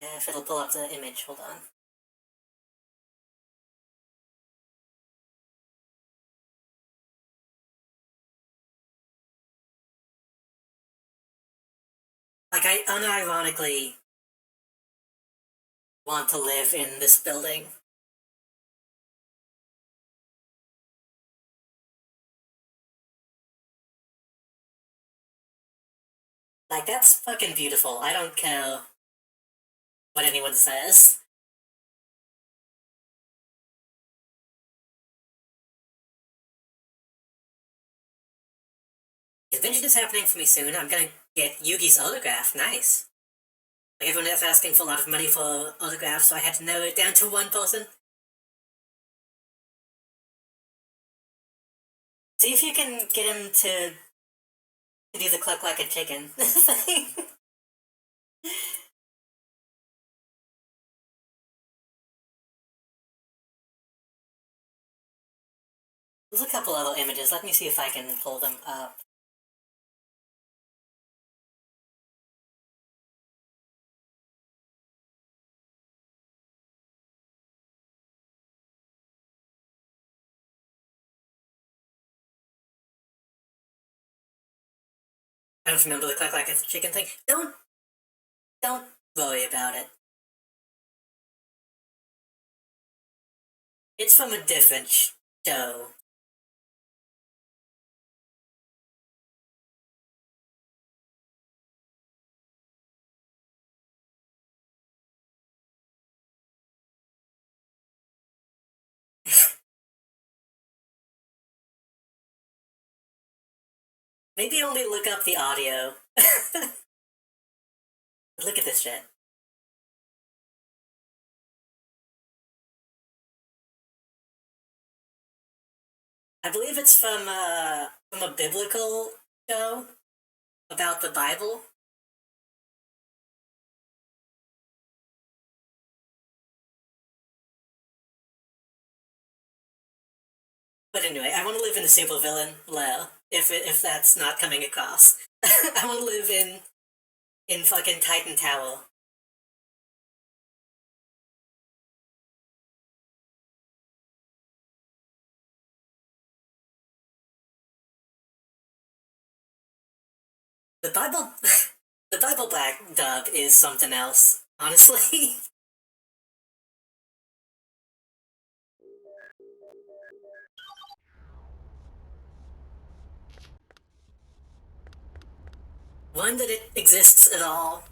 If it'll pull up the image, hold on. Like, I unironically want to live in this building. Like, that's fucking beautiful. I don't care what anyone says. Convention is happening for me soon. I'm gonna get Yugi's autograph. Nice. Like, everyone else asking for a lot of money for autographs, so I had to narrow it down to one person. See if you can get him to do the cluck like a chicken thing. There's a couple other images. Let me see if I can pull them up. I don't remember the cluck like a chicken thing. Don't worry about it. It's from a different show. Maybe only look up the audio. Look at this shit. I believe it's from a biblical show about the Bible. But anyway, I want to live in the supervillain lair, if that's not coming across. I want to live in fucking Titan Tower. The Bible Black dub is something else, honestly. One, that it exists at all,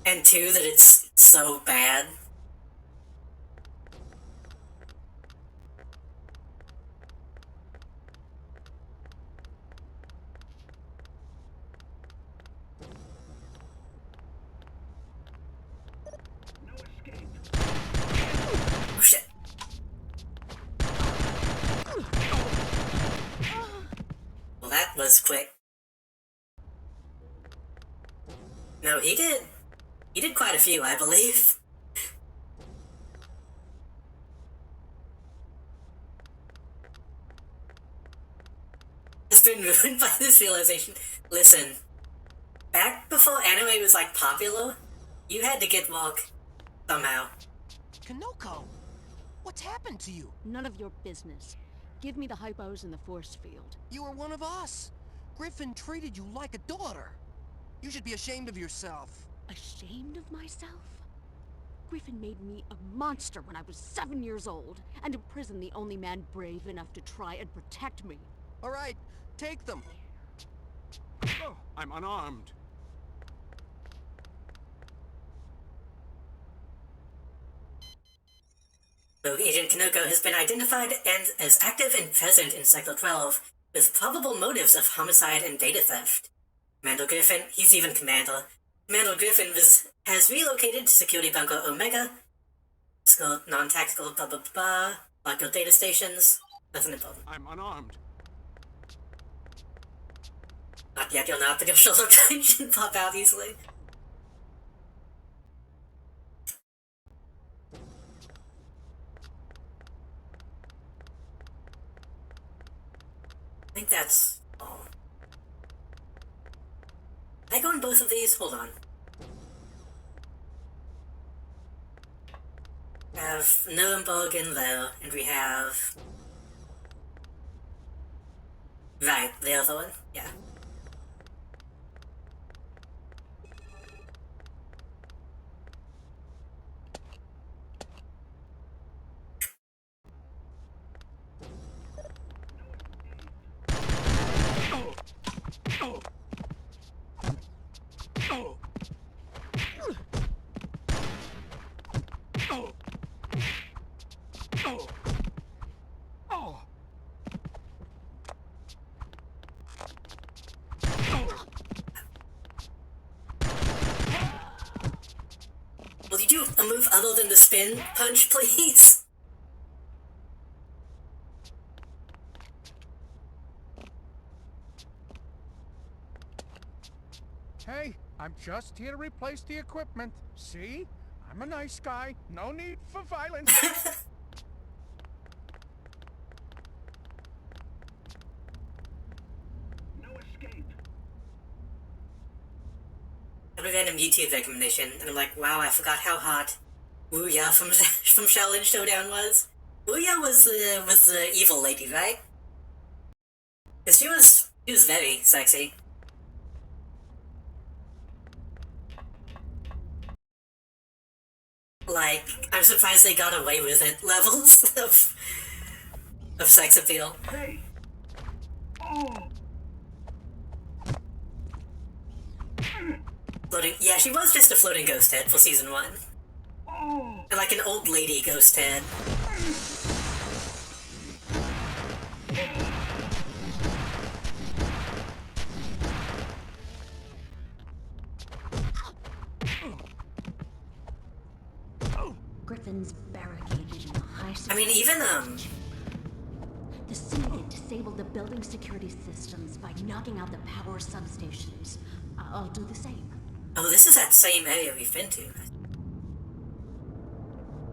and two, that it's so bad. Oh shit. Well, that was quick. No, he did quite a few, I believe. It's been ruined by this realization. Listen, back before anime was like popular, you had to get walk somehow. Kanoko, what's happened to you? None of your business. Give me the hypos in the force field. You were one of us. Griffin treated you like a daughter. You should be ashamed of yourself. Ashamed of myself? Griffin made me a monster when I was 7 years old, and imprisoned the only man brave enough to try and protect me. All right, take them. Oh, I'm unarmed. Rogue Agent Kanoko has been identified and as active and present in Sector 12, with probable motives of homicide and data theft. Commander Griffin, he's even Commander. Commander Griffin has relocated to Security Bunker Omega. Escort non-tactical blah blah blah. Lock your data stations. Nothing important. I'm unarmed. Not yet, you're not, but your shoulder tension pop out easily. I think that's all. Can I go in both of these? Hold on. We have Nuremberg in there, and we have... Right, the other one? Yeah. Will you do a move other than the spin punch, please? Hey, I'm just here to replace the equipment. See? I'm a nice guy. No need for violence. No escape. I got a random YouTube recommendation, and I'm like, wow, I forgot how hot Wuya from from Shaolin Showdown was. Wuya was the evil lady, right? Cause she was very sexy. Like, I'm surprised they got away with it levels of sex appeal. Hey. Oh. Floating, yeah, she was just a floating ghost head for season 1. Oh. And like an old lady ghost head. Griffin's barricaded in a high I mean, even, The syndicate disabled the building security systems by knocking out the power substations. I'll do the same. oh, this is that same area we've been to.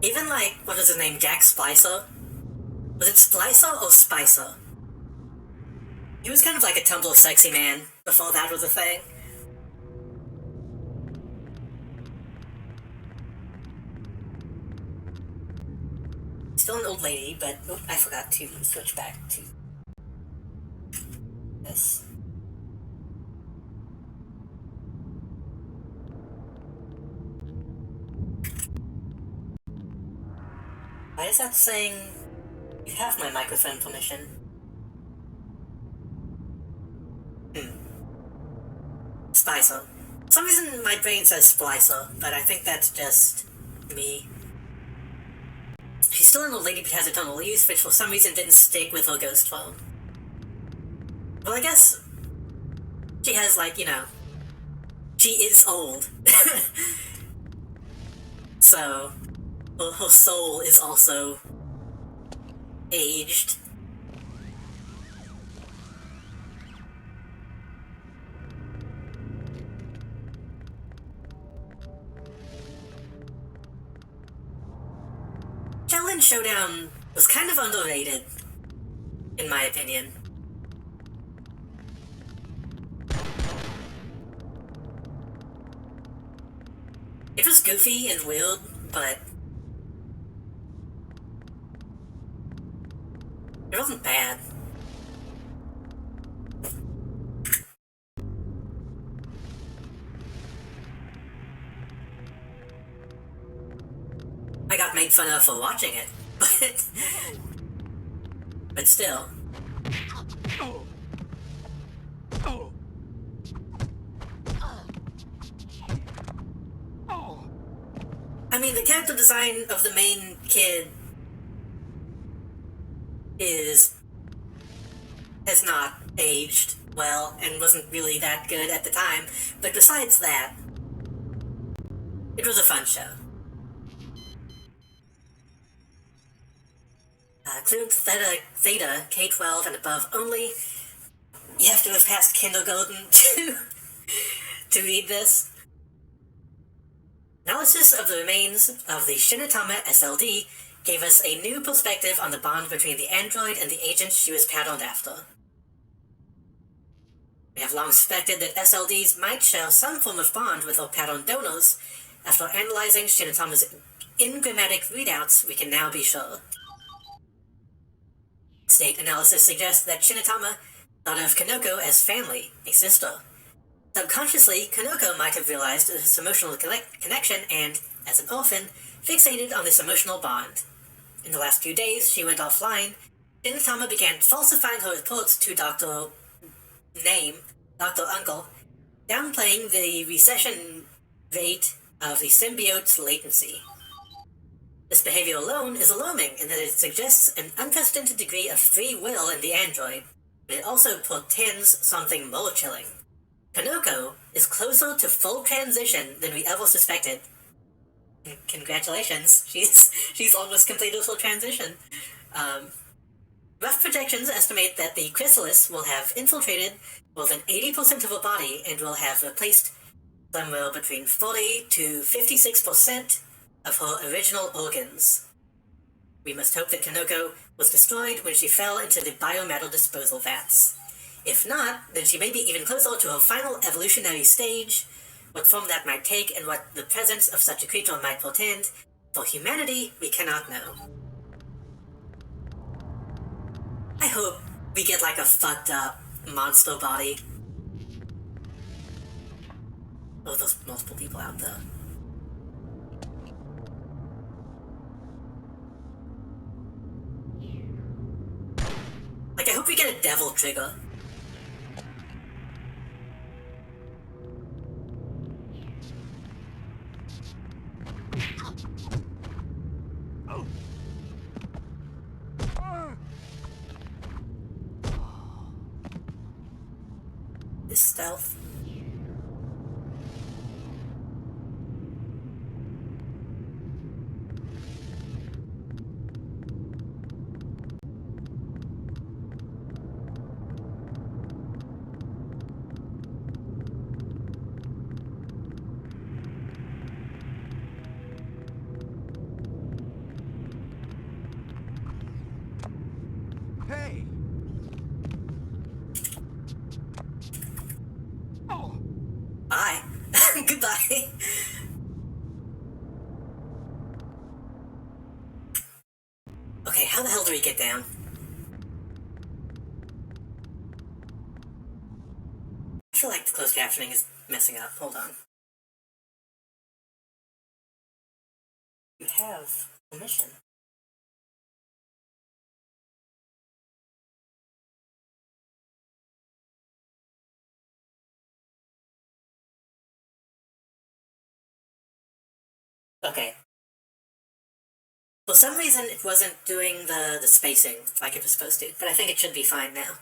Even like, what is his name, Jack Splicer? Was it Splicer or Spicer? He was kind of like a Tumblr sexy man before that was a thing. Still an old lady, but oh, I forgot to switch back to this. Why is that saying you have my microphone permission? Splicer. For some reason my brain says Splicer, but I think that's just me. She's still an old lady but has eternal youth, which for some reason didn't stick with her ghost phone. Well, I guess she has, like, you know, she is old. So, her soul is also aged. Shaolin Showdown was kind of underrated, in my opinion. It was goofy and weird, but it wasn't bad. I got made fun of for watching it, but still. Oh. Oh. Oh. I mean, the character design of the main kid has not aged well and wasn't really that good at the time, but besides that, it was a fun show. Clue Theta, K-12 and above only. You have to have passed kindergarten to read this. Analysis of the remains of the Shinatama SLD gave us a new perspective on the bond between the android and the agent she was patterned after. We have long suspected that SLDs might share some form of bond with our pattern donors. After analyzing Shinatama's engrammatic readouts, we can now be sure. State analysis suggests that Shinatama thought of Kanoko as family, a sister. Subconsciously, Kanoko might have realized this emotional connection and, as an orphan, fixated on this emotional bond. In the last few days, she went offline. Shinatama began falsifying her reports to Dr. Uncle, downplaying the recession rate of the symbiote's latency. This behavior alone is alarming in that it suggests an unprecedented degree of free will in the android, but it also portends something more chilling. Kanoko is closer to full transition than we ever suspected. Congratulations, she's almost completed full transition. Rough projections estimate that the chrysalis will have infiltrated more than 80% of her body and will have replaced somewhere between 40 to 56% of her original organs. We must hope that Kanoko was destroyed when she fell into the biometal disposal vats. If not, then she may be even closer to her final evolutionary stage. What form that might take and what the presence of such a creature might portend, for humanity, we cannot know. I hope we get like a fucked up monster body. Oh, there's multiple people out there. Like, I hope we get a devil trigger. This stealth. Hey! Oh! Bye. Goodbye. Okay, how the hell do we get down? I feel like the closed captioning is messing up. Hold on. You have permission. Okay. For some reason, it wasn't doing the spacing like it was supposed to, but I think it should be fine now.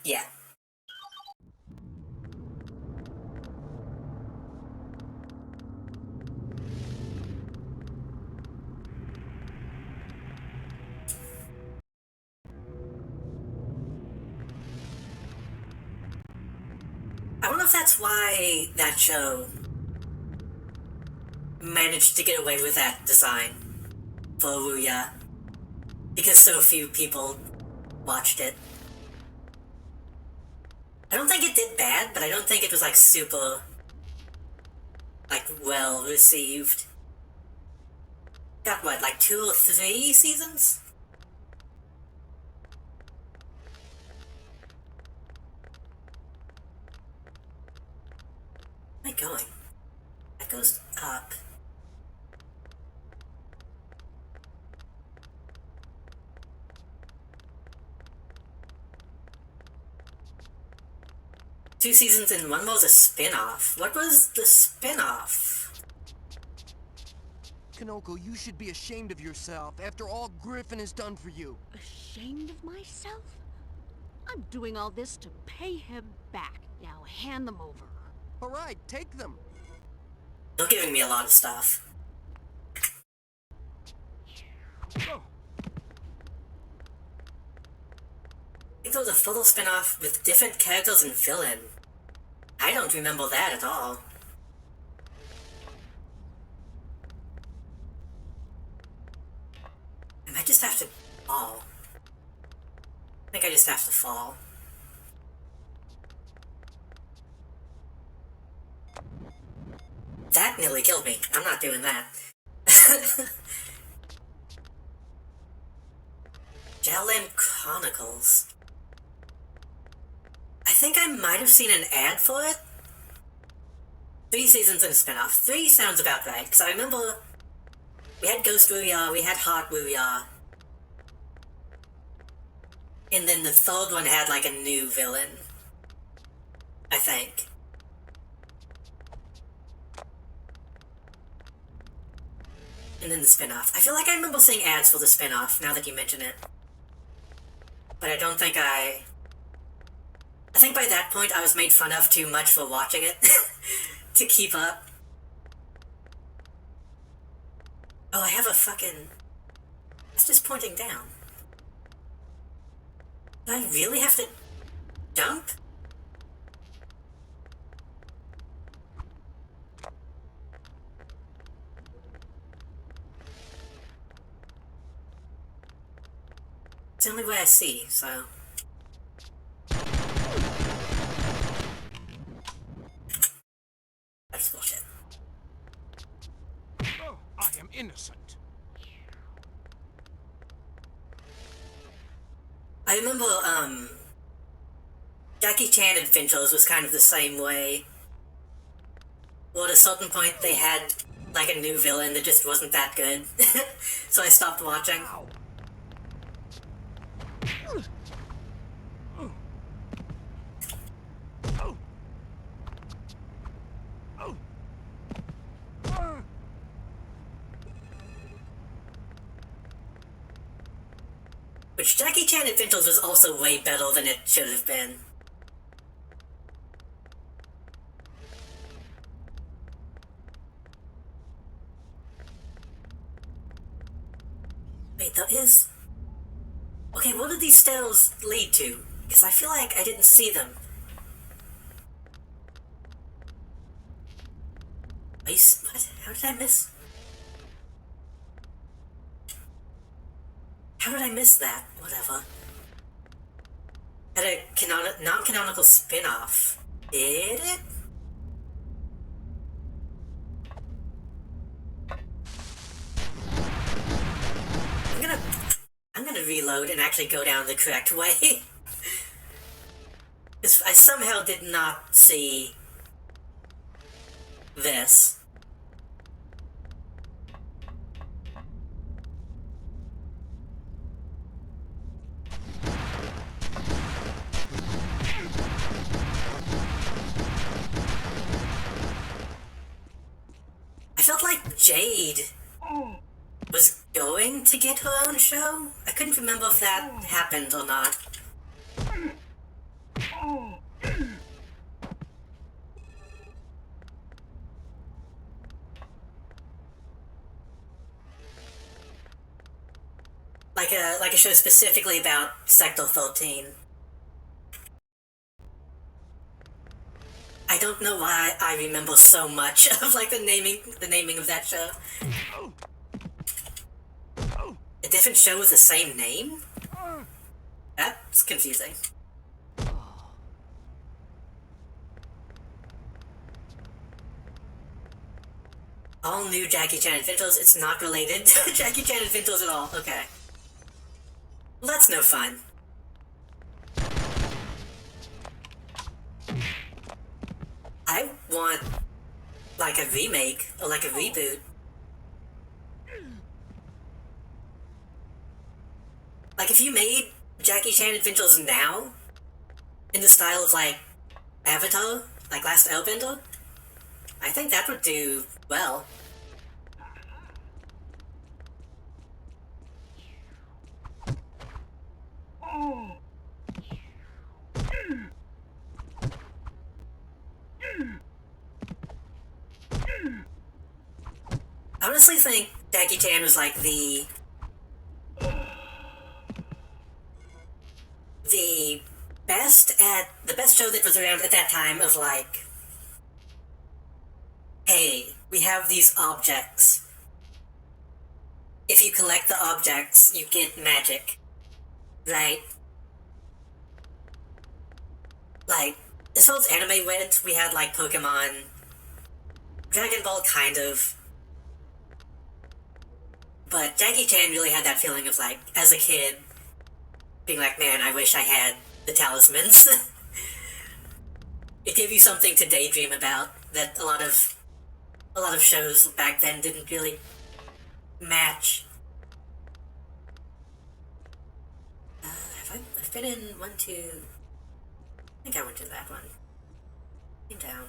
Yeah. I don't know if that's why that show managed to get away with that design for Wuya, because so few people watched it. I don't think it did bad, but I don't think it was like super, like, well received. Got what, like 2 or 3 seasons? Where am I going? That goes up. Two seasons and one was a spin-off. What was the spin-off? Kanoko, you should be ashamed of yourself after all Griffin has done for you. Ashamed of myself? I'm doing all this to pay him back. Now hand them over. All right, take them. You're giving me a lot of stuff. Oh. I think there was a photo spin-off with different characters and villain. I don't remember that at all. I might just have to fall. I think I just have to fall. That nearly killed me. I'm not doing that. Jalen Chronicles. I think I might have seen an ad for it. 3 seasons and a spin-off. 3 sounds about right, because I remember we had Ghost Wuya, we had Hot Wuya. And then the 3rd one had like a new villain. I think. And then the spin-off. I feel like I remember seeing ads for the spin-off, now that you mention it. But I don't think I think by that point I was made fun of too much for watching it to keep up. Oh, I have a fucking... It's just pointing down. Do I really have to jump? It's the only way I see, so... That's bullshit. Oh, I am innocent. I remember, Jackie Chan and Finchels was kind of the same way. Well, at a certain point they had, like, a new villain that just wasn't that good. So I stopped watching. Which Jackie Chan and Finchels was also way better than it should have been. Wait, there is... Okay, what did these stairs lead to? Because I feel like I didn't see them. What? How did I miss... How did I miss that? Whatever. Had a non-canonical spin-off. Did it? I'm gonna reload and actually go down the correct way. Because I somehow did not see this. I felt like Jade was going to get her own show. I couldn't remember if that happened or not. Like a show specifically about Sector 13. I don't know why I remember so much of like the naming of that show. A different show with the same name? That's confusing. All new Jackie Chan and Finchels, it's not related to Jackie Chan and Finchels at all. Okay. Well, that's no fun. I want, like, a remake, or like a reboot. Like, if you made Jackie Chan and Finchels now, in the style of, like, Avatar, like Last Airbender, I think that would do well. I honestly think Jackie Chan was like the best show that was around at that time of like, hey, we have these objects. If you collect the objects, you get magic. Right? Like, as far as anime went, we had like Pokemon, Dragon Ball kind of. But Jackie Chan really had that feeling of like, as a kid, being like, man, I wish I had the talismans. It gave you something to daydream about that a lot of shows back then didn't really match. I've been in 1, 2... I think I went to that one. Came down.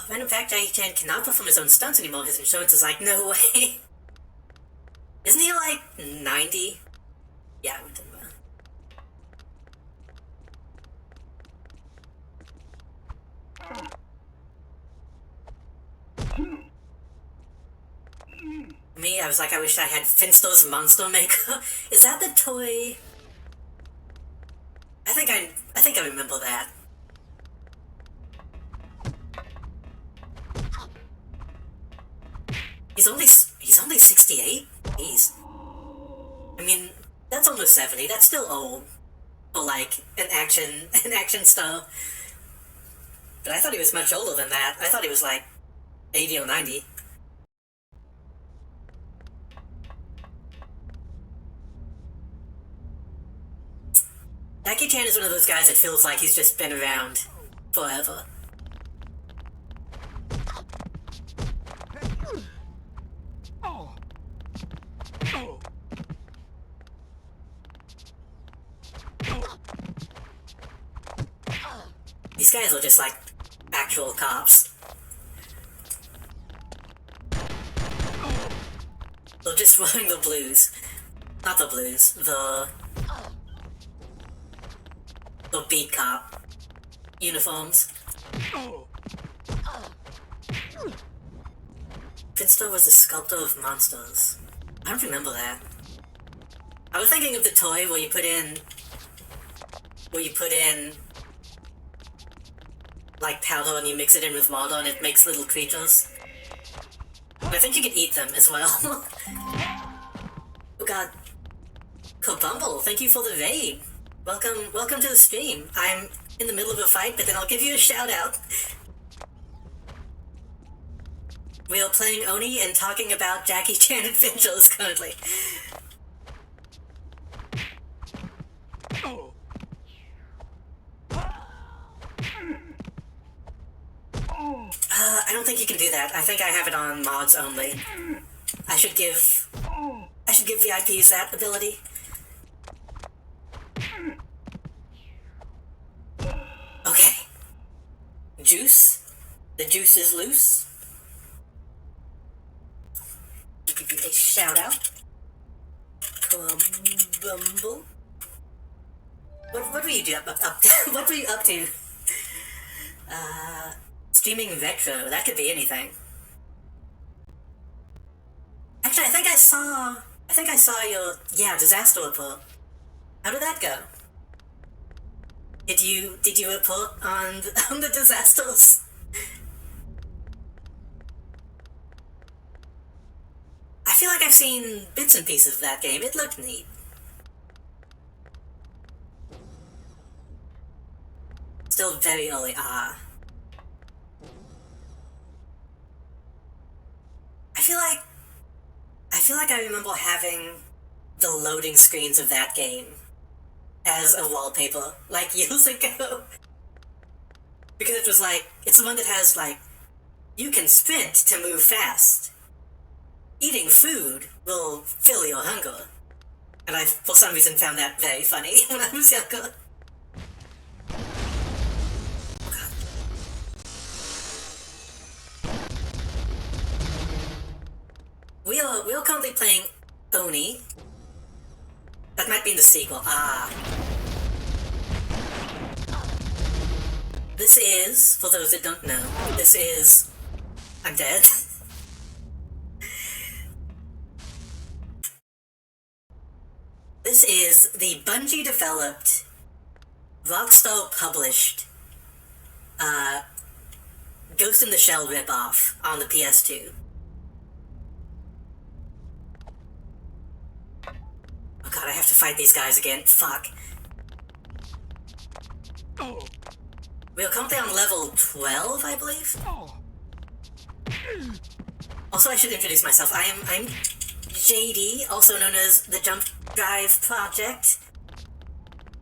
Random fact, Jackie Chan cannot perform his own stunts anymore. His insurance is like, no way. Isn't he like 90? Yeah, I went to Me, I was like, I wish I had Finster's Monster Maker. Is that the toy? I think I remember that. He's He's only 68? Jeez. I mean, that's almost 70. That's still old for like an action star. But I thought he was much older than that. I thought he was like 80 or 90. Jackie Chan is one of those guys that feels like he's just been around forever. These guys are just like actual cops. They're just wearing the blues. Not the blues, the beat cop uniforms. Finster was a sculptor of monsters. I don't remember that. I was thinking of the toy where you put in like powder and you mix it in with water and it makes little creatures. But I think you can eat them as well. Oh god. Kabumble, thank you for the raid. Welcome to the stream. I'm in the middle of a fight, but then I'll give you a shout out. We are playing Oni and talking about Jackie Chan adventures currently. I don't think you can do that. I think I have it on mods only. I should give VIPs that ability. Okay. Juice. The juice is loose. Give you a shout out. Bumble. What were you up to? What were you up to? Streaming retro. That could be anything. Actually, I think I saw your disaster report. How did that go? Did you report on the disasters? I feel like I've seen bits and pieces of that game. It looked neat. Still very early. I feel like I remember having the loading screens of that game as a wallpaper, like years ago. Because it was like, it's the one that has like, you can sprint to move fast. Eating food will fill your hunger. And I, for some reason, found that very funny when I was younger. We are currently playing Oni. That might be in the sequel. This is, for those that don't know, this is... I'm dead. This is the Bungie developed, Rockstar published, Ghost in the Shell ripoff on the PS2. Oh god, I have to fight these guys again. Fuck. We are currently on level 12, I believe? Also, I should introduce myself. I'm JD, also known as the Jump Drive Project.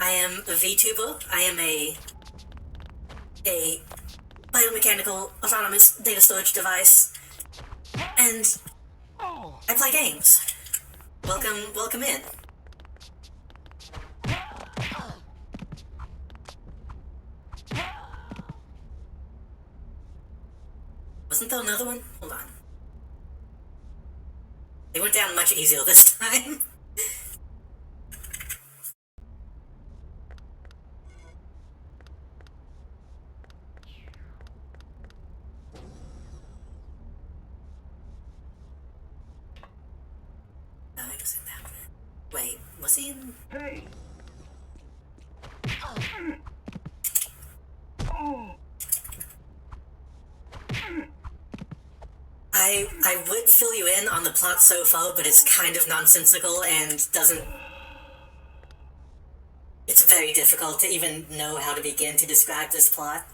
I am a VTuber. I am a biomechanical autonomous data storage device. And I play games. Welcome in. Wasn't there another one? Hold on. They went down much easier this time. No, he was in that one. Wait, was he in... Hey! I would fill you in on the plot so far, but it's kind of nonsensical and doesn't... It's very difficult to even know how to begin to describe this plot.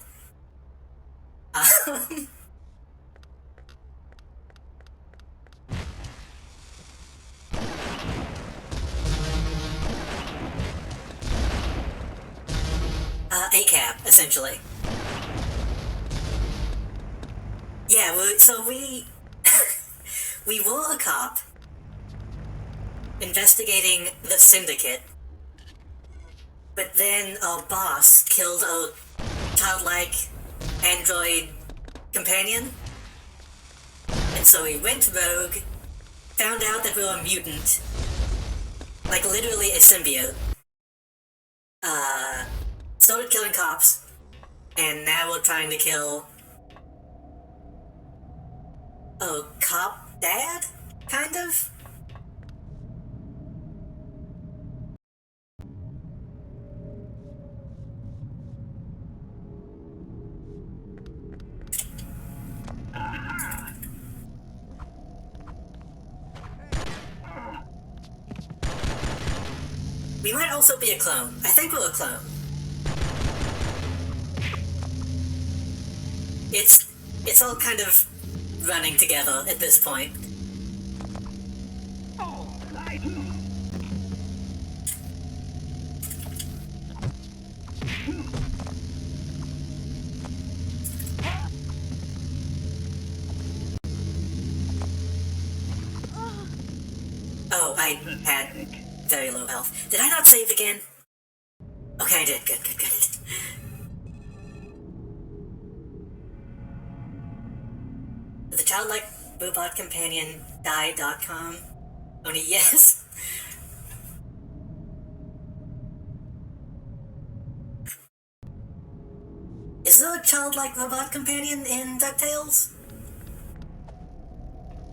ACAB, essentially. Yeah, so we were a cop investigating the Syndicate, but then our boss killed a childlike android companion, and so we went rogue, found out that we were a mutant, like literally a symbiote, started killing cops, and now we're trying to kill... Oh, cop dad? Kind of? We might also be a clone. I think we're a clone. It's all kind of running together at this point. Oh, I had very low health. Did I not save again? Okay, I did. Good. The childlike robot companion die.com. Only yes. Is there a childlike robot companion in DuckTales?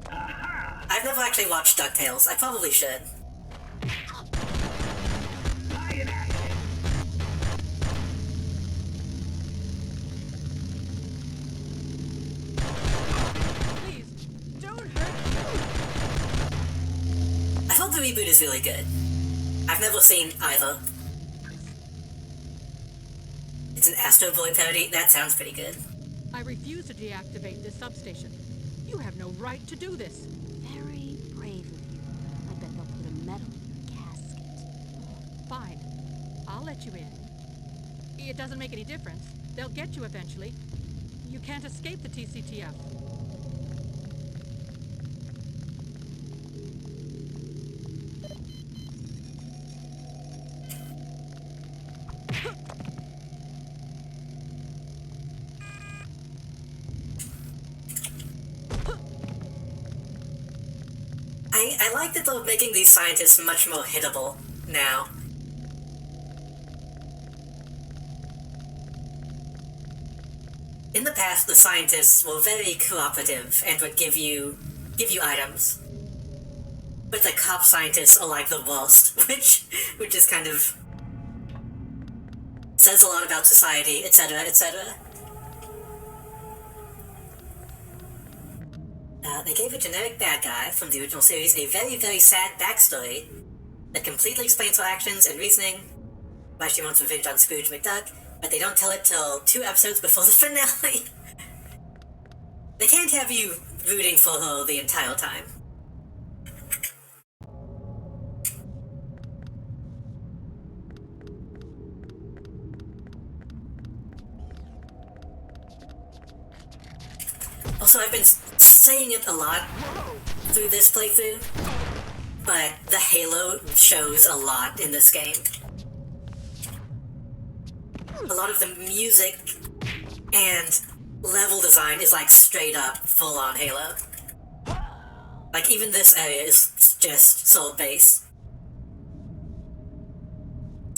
I've never actually watched DuckTales. I probably should. I hope the reboot is really good. I've never seen either. It's an Astro Boy parody? That sounds pretty good. I refuse to deactivate this substation. You have no right to do this. Very brave of you. I bet they'll put a medal in your casket. Fine. I'll let you in. It doesn't make any difference. They'll get you eventually. You can't escape the TCTF. I like that they're making these scientists much more hittable now. In the past, the scientists were very cooperative and would give you items. But the cop scientists are like the worst, which is kind of says a lot about society, etc., etc. They gave a generic bad guy from the original series a very, very sad backstory that completely explains her actions and reasoning, why she wants revenge on Scrooge McDuck, but they don't tell it till 2 episodes before the finale. They can't have you rooting for her the entire time. Also, I've been saying it a lot through this playthrough, but the Halo shows a lot in this game. A lot of the music and level design is like straight up full-on Halo. Like even this area is just Soul Base.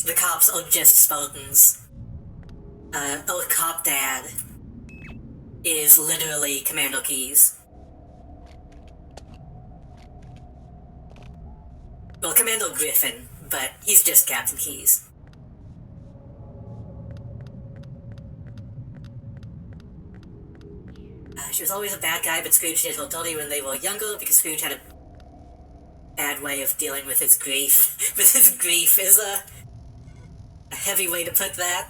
The cops are just Spartans. Our cop dad is literally Commando Keys. Well, Commando Griffin, but he's just Captain Keys. she was always a bad guy, but Scrooge did hold Dottie when they were younger because Scrooge had a bad way of dealing with his grief. With his grief is a heavy way to put that.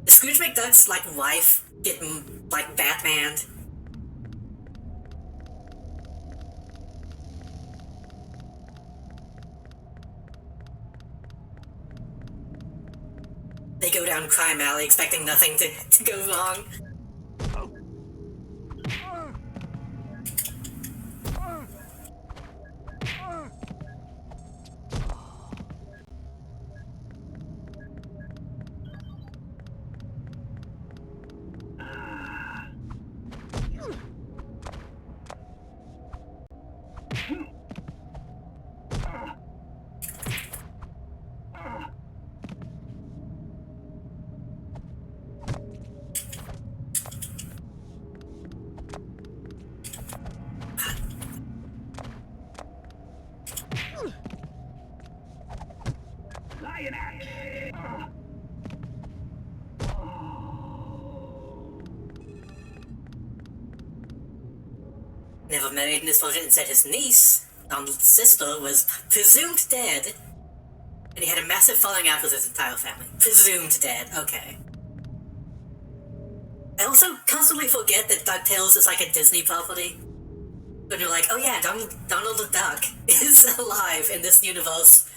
Is Scrooge McDuck's, like, wife getting, like, Batman? They go down Crime Alley expecting nothing to go wrong. Lion axe. Never married in his fortune and said his niece, Donald's sister, was presumed dead. And he had a massive falling out with his entire family. Presumed dead, okay. I also constantly forget that DuckTales is like a Disney property. When you're like, oh yeah, Donald the Duck is alive in this universe.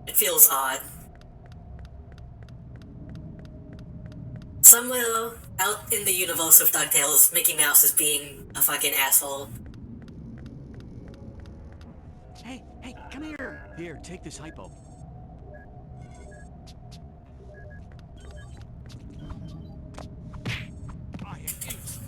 It feels odd. Somewhere out in the universe of DuckTales, Mickey Mouse is being a fucking asshole. Hey, come here. Here, take this hypo. I am innocent.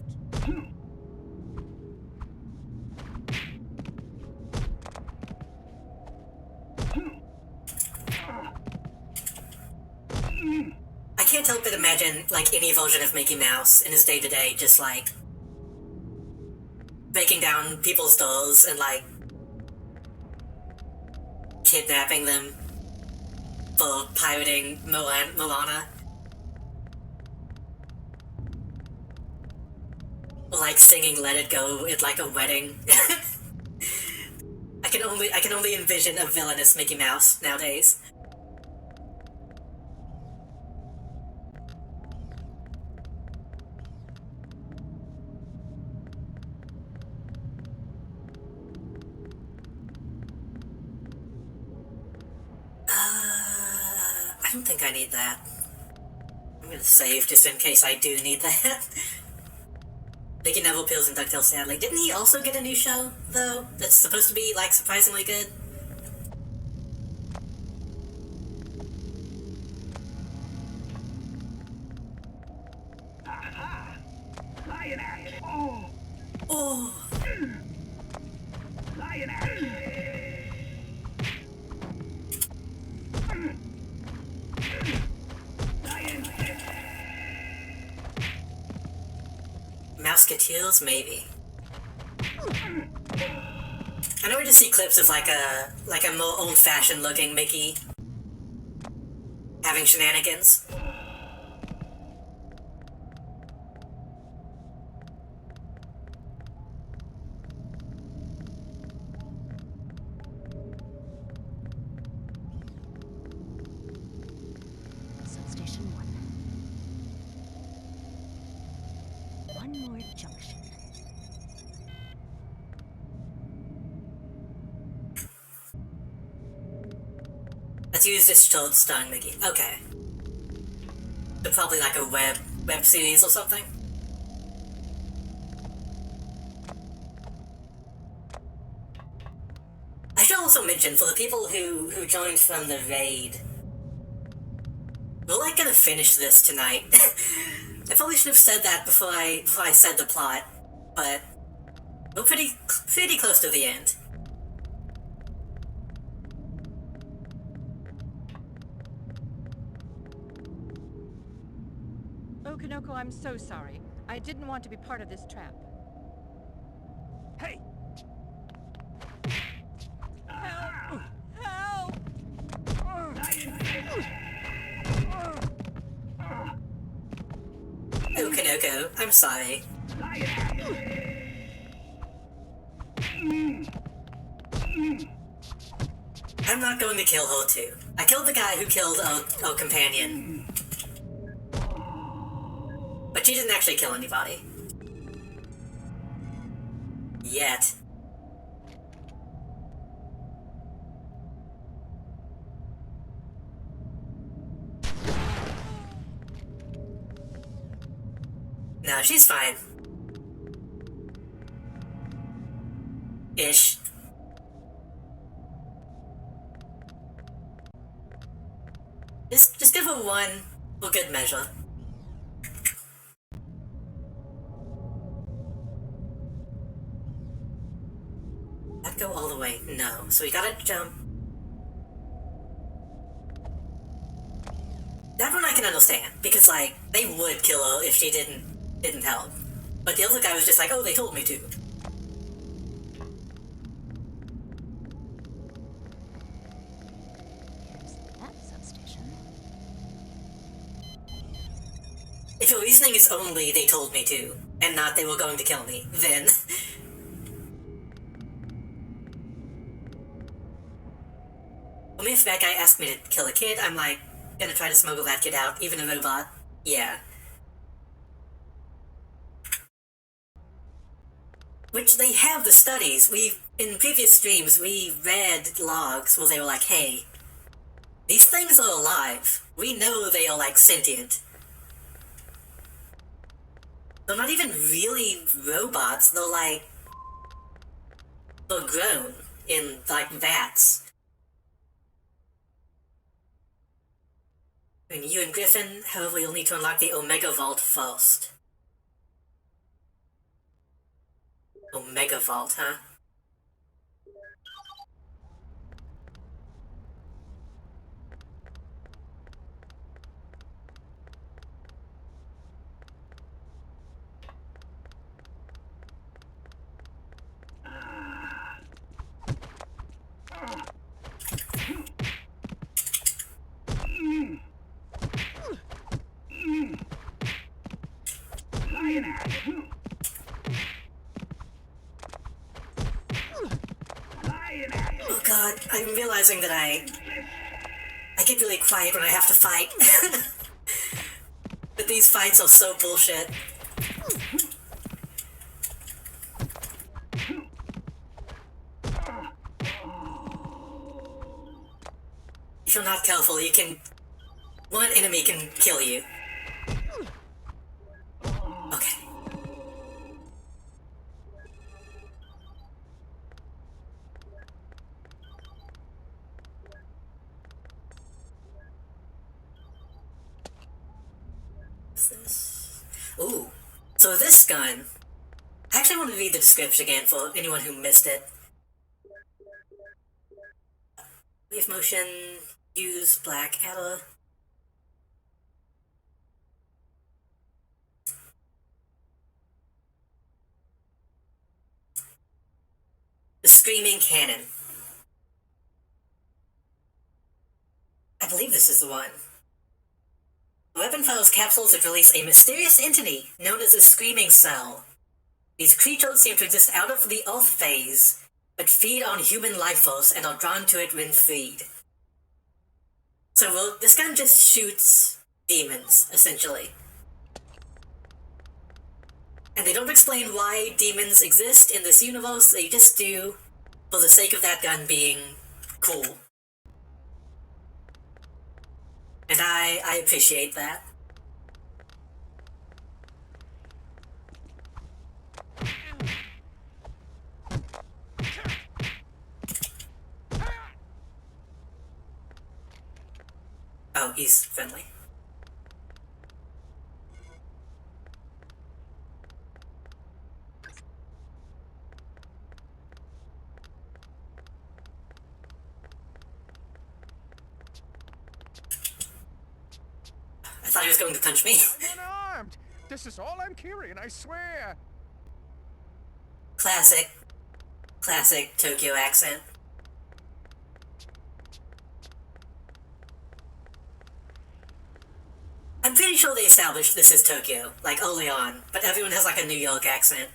I can't help but imagine, like, any version of Mickey Mouse in his day-to-day just, like, breaking down people's doors and, like, kidnapping them for pirating Moana. Or, like, singing Let It Go at, like, a wedding. I can only envision a villainous Mickey Mouse nowadays. I don't think I need that. I'm gonna save just in case I do need that. Mickey Neville Peels and DuckTales sadly. Didn't he also get a new show, though? That's supposed to be, like, surprisingly good? Aha! Lion axe. Oh! Oh! Lion axe. Mouseketeers, maybe. I know we just see clips of like a more old-fashioned looking Mickey having shenanigans. Substation 1. One more junction. Let's use this short stun Mickey. Okay. So probably like a web series or something. I should also mention, for the people who joined from the raid, we're like gonna finish this tonight. I probably should have said that before I said the plot, but we're pretty close to the end. Okonoko, I'm so sorry. I didn't want to be part of this trap. Hey! Help! Help! Oh, Kanoko, I'm sorry. I'm not going to kill her too. I killed the guy who killed our companion. But she didn't actually kill anybody. Yet. No, she's fine. Ish. Just give her one for good measure. I'd go all the way. No. So we gotta jump. That one I can understand, because like, they would kill her if she didn't help. But the other guy was just like, oh, they told me to. That substation. If your reasoning is only they told me to, and not they were going to kill me, then... Only if that guy asked me to kill a kid, I'm like, gonna try to smuggle that kid out, even a robot. Yeah. Which they have the studies. In previous streams, we read logs where they were like, hey, these things are alive. We know they are like sentient. They're not even really robots, they're like... They're grown in like vats. I mean, you and Griffin, however, you'll need to unlock the Omega Vault first. Omega Vault, huh? Oh god, I'm realizing that I get really quiet when I have to fight. But these fights are so bullshit. If you're not careful, one enemy can kill you. Okay. What's this? Ooh. So this gun... I actually want to read the description again for anyone who missed it. Wave motion, use black adder. The Screaming Cannon. I believe this is the one. The weapon fires capsules that release a mysterious entity known as the Screaming Cell. These creatures seem to exist out of the Earth phase, but feed on human life force and are drawn to it when freed. So, well, this gun just shoots demons, essentially. And they don't explain why demons exist in this universe, they just do for the sake of that gun being cool. And I appreciate that. Oh, he's friendly. I thought he was going to punch me. I'm unarmed. This is all I'm carrying, I swear. Classic Tokyo accent. I'm pretty pretty sure they established this is Tokyo, like early on, but everyone has like a New York accent.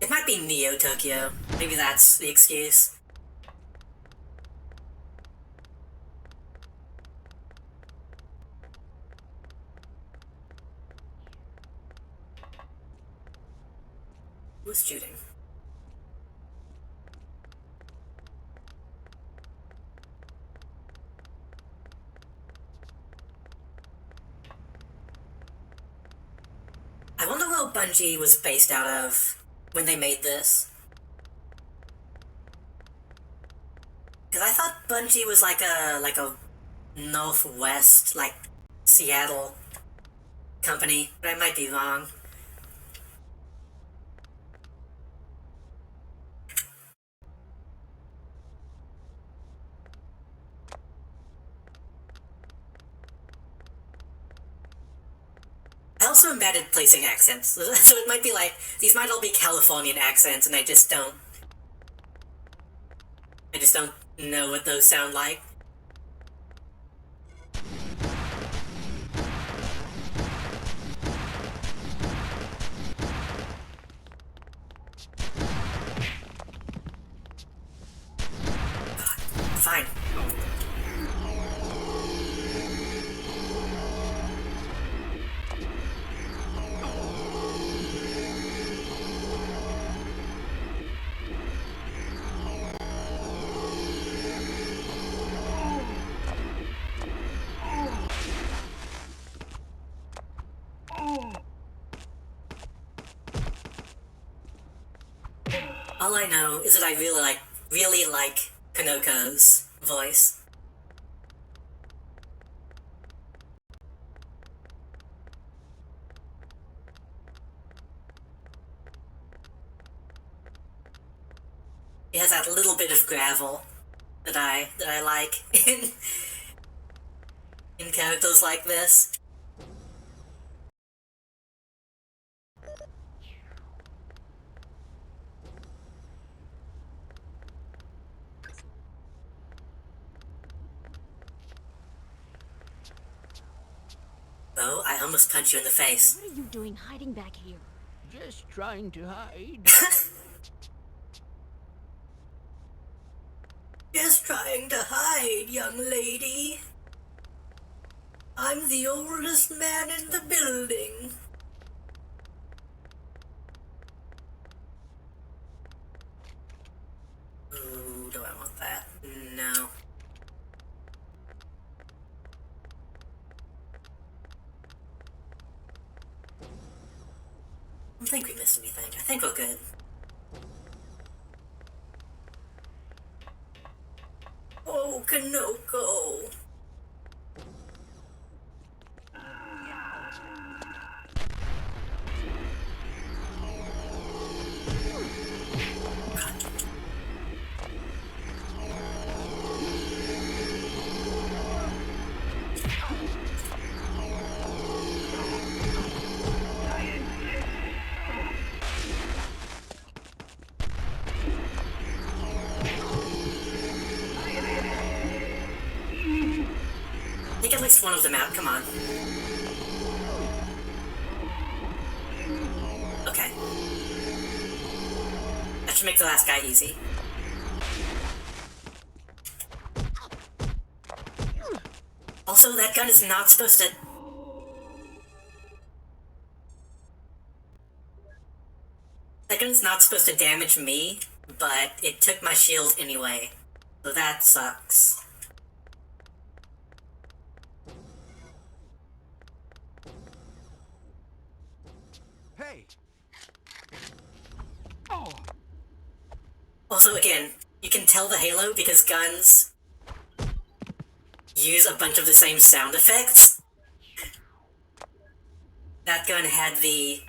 It might be Neo Tokyo. Maybe that's the excuse. Who's shooting? I wonder where Bungie was based out of when they made this. Because I thought Bungie was like a Northwest, like Seattle company, but I might be wrong. I also am bad at placing accents, so it might be like, these might all be Californian accents, and I just don't know what those sound like. Fine. All I know is that I really like Kanoko's voice. He has that little bit of gravel that I like in characters like this. Oh, I almost punched you in the face. What are you doing hiding back here? Just trying to hide. Just trying to hide, young lady. I'm the oldest man in the building. Ooh, do I want that? No. I don't think we missed anything. I think we're good. Oh, Kanoko. Take at least one of them out, come on. Okay. That should make the last guy easy. Also, that gun is not supposed to... That gun's not supposed to damage me, but it took my shield anyway. So that sucks. Hey! Oh! Also, again, you can tell the Halo because guns use a bunch of the same sound effects. That gun had the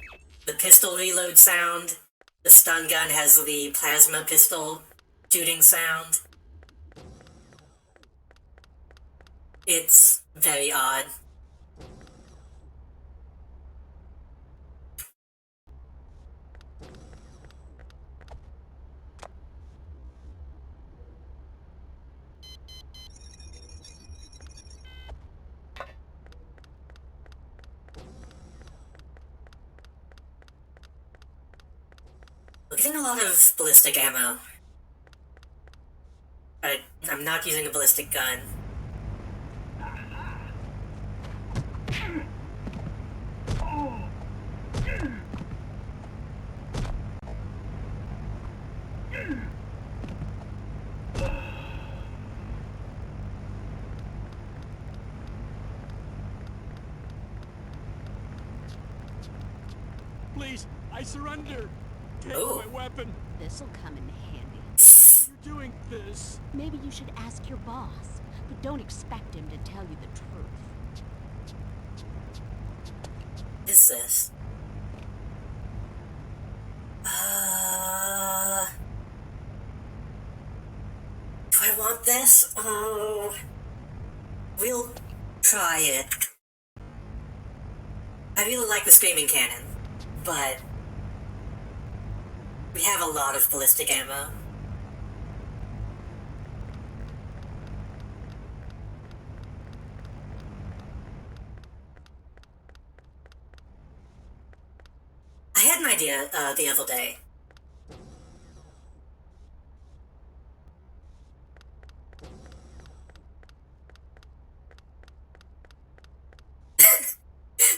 pistol reload sound. The stun gun has the plasma pistol shooting sound. It's very odd. using a lot of ballistic ammo. I'm not using a ballistic gun. Please, I surrender. Take Ooh. my weapon. This'll come in handy. You're doing this. Maybe you should ask your boss, but don't expect him to tell you the truth. What is this? Do I want this? Oh, we'll try it. I really like the Screaming Cannon, but we have a lot of ballistic ammo. I had an idea the other day.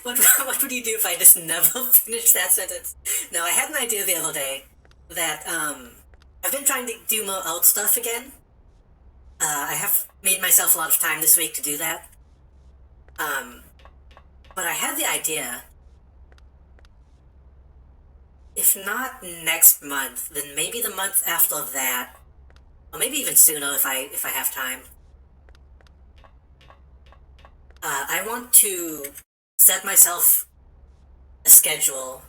What would you do if I just never finished that sentence? No, I had an idea the other day that, I've been trying to do more alt stuff again. I have made myself a lot of time this week to do that. But I had the idea, if not next month, then maybe the month after that, or maybe even sooner if I have time. I want to set myself a schedule.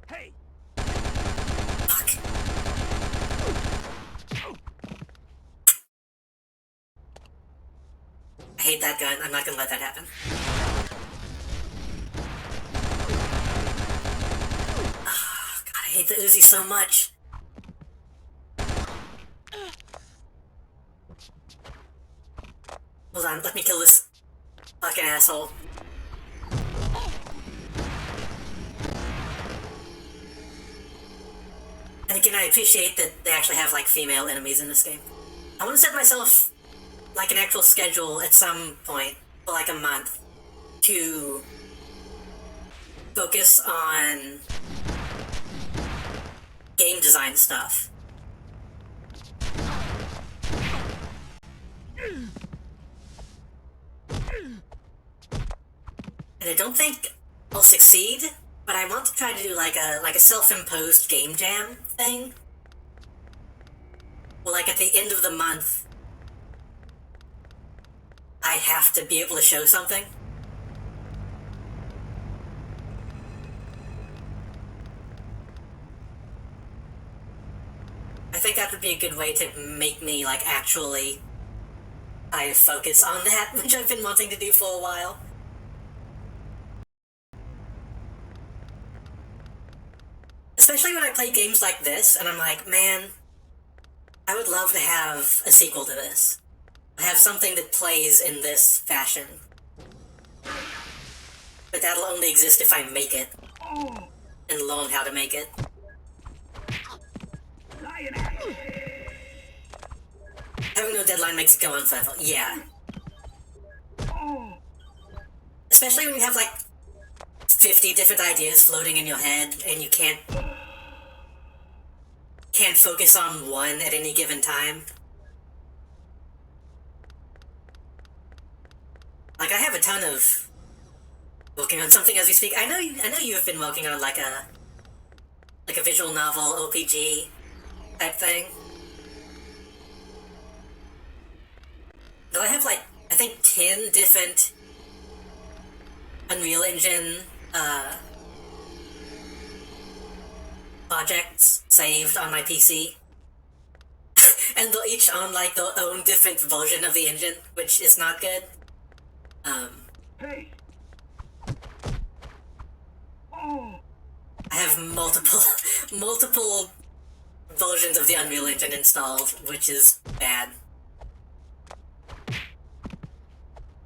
Hey! Fuck. I hate that gun. I'm not gonna let that happen. Oh, God, I hate the Uzi so much. Hold on, let me kill this fucking asshole. And again, I appreciate that they actually have, like, female enemies in this game. I want to set myself, like, an actual schedule at some point, for, like, a month, to focus on game design stuff. And I don't think I'll succeed, but I want to try to do like a self-imposed game jam thing. Well, like at the end of the month, I have to be able to show something. I think that would be a good way to make me like actually try to focus on that, which I've been wanting to do for a while. Especially when I play games like this, and I'm like, man, I would love to have a sequel to this. Have something that plays in this fashion. But that'll only exist if I make it. And learn how to make it. Having no deadline makes it go on forever. Yeah. Especially when you have like 50 different ideas floating in your head and you can't focus on one at any given time. Like I have a ton of working on something as we speak. I know you have been working on like a visual novel OPG type thing. But I have like I think 10 different Unreal Engine projects saved on my PC. And they're each on like their own different version of the engine, which is not good. Hey. I have multiple versions of the Unreal Engine installed, which is bad.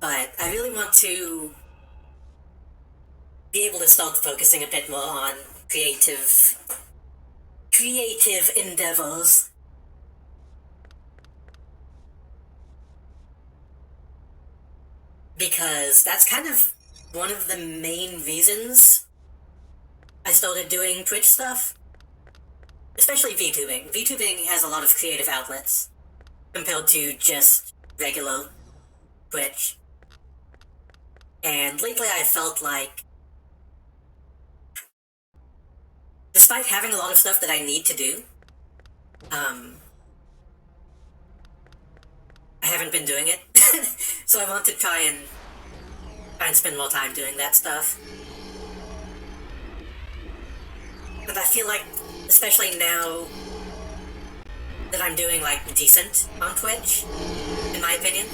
But I really want to be able to start focusing a bit more on creative creative endeavors. Because that's kind of one of the main reasons I started doing Twitch stuff. Especially VTubing. VTubing has a lot of creative outlets compared to just regular Twitch. And lately I felt like, despite having a lot of stuff that I need to do, I haven't been doing it. So I want to try and spend more time doing that stuff. And I feel like, especially now that I'm doing, like, decent on Twitch, in my opinion,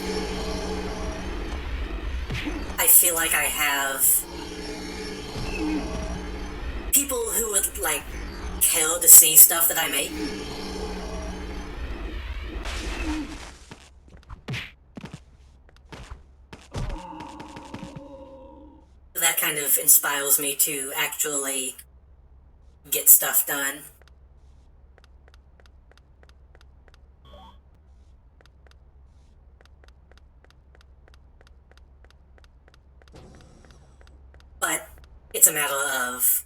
I feel like I have people who would, like, care to see stuff that I make. That kind of inspires me to actually get stuff done. But it's a matter of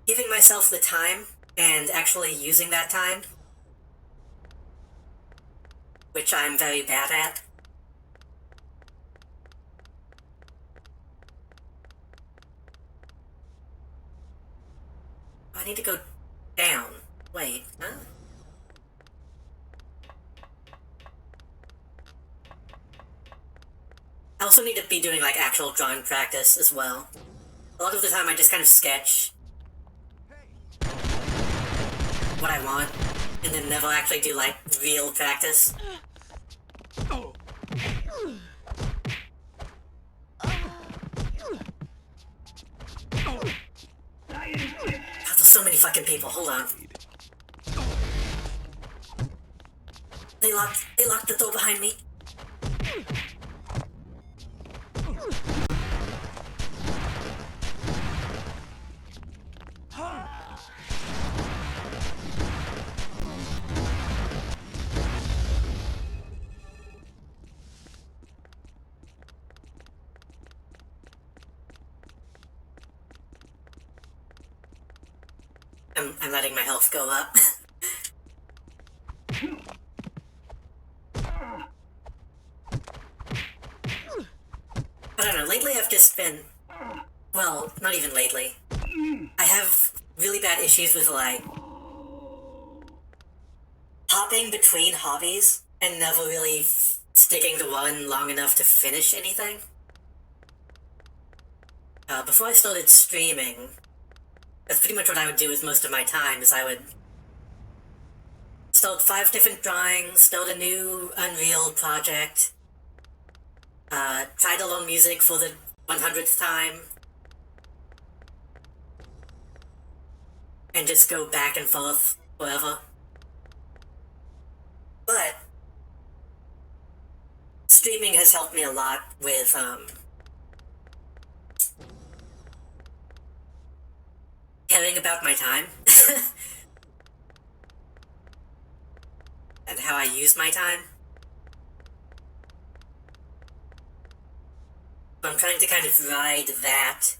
giving myself the time and actually using that time, which I'm very bad at. I need to go down. Wait, huh? I also need to be doing, like, actual drawing practice as well. A lot of the time I just kind of sketch what I want, and then never actually do, like, real practice. God, there's so many fucking people, hold on. They locked the door behind me. I'm letting my health go up. I don't know, lately I've just been... Well, not even lately. I have really bad issues with, like, hopping between hobbies and never really sticking to one long enough to finish anything. Before I started streaming, that's pretty much what I would do with most of my time, is I would start 5 different drawings, start a new Unreal project, try to learn music for the 100th time, and just go back and forth forever. But streaming has helped me a lot with, caring about my time and how I use my time. So I'm trying to kind of ride that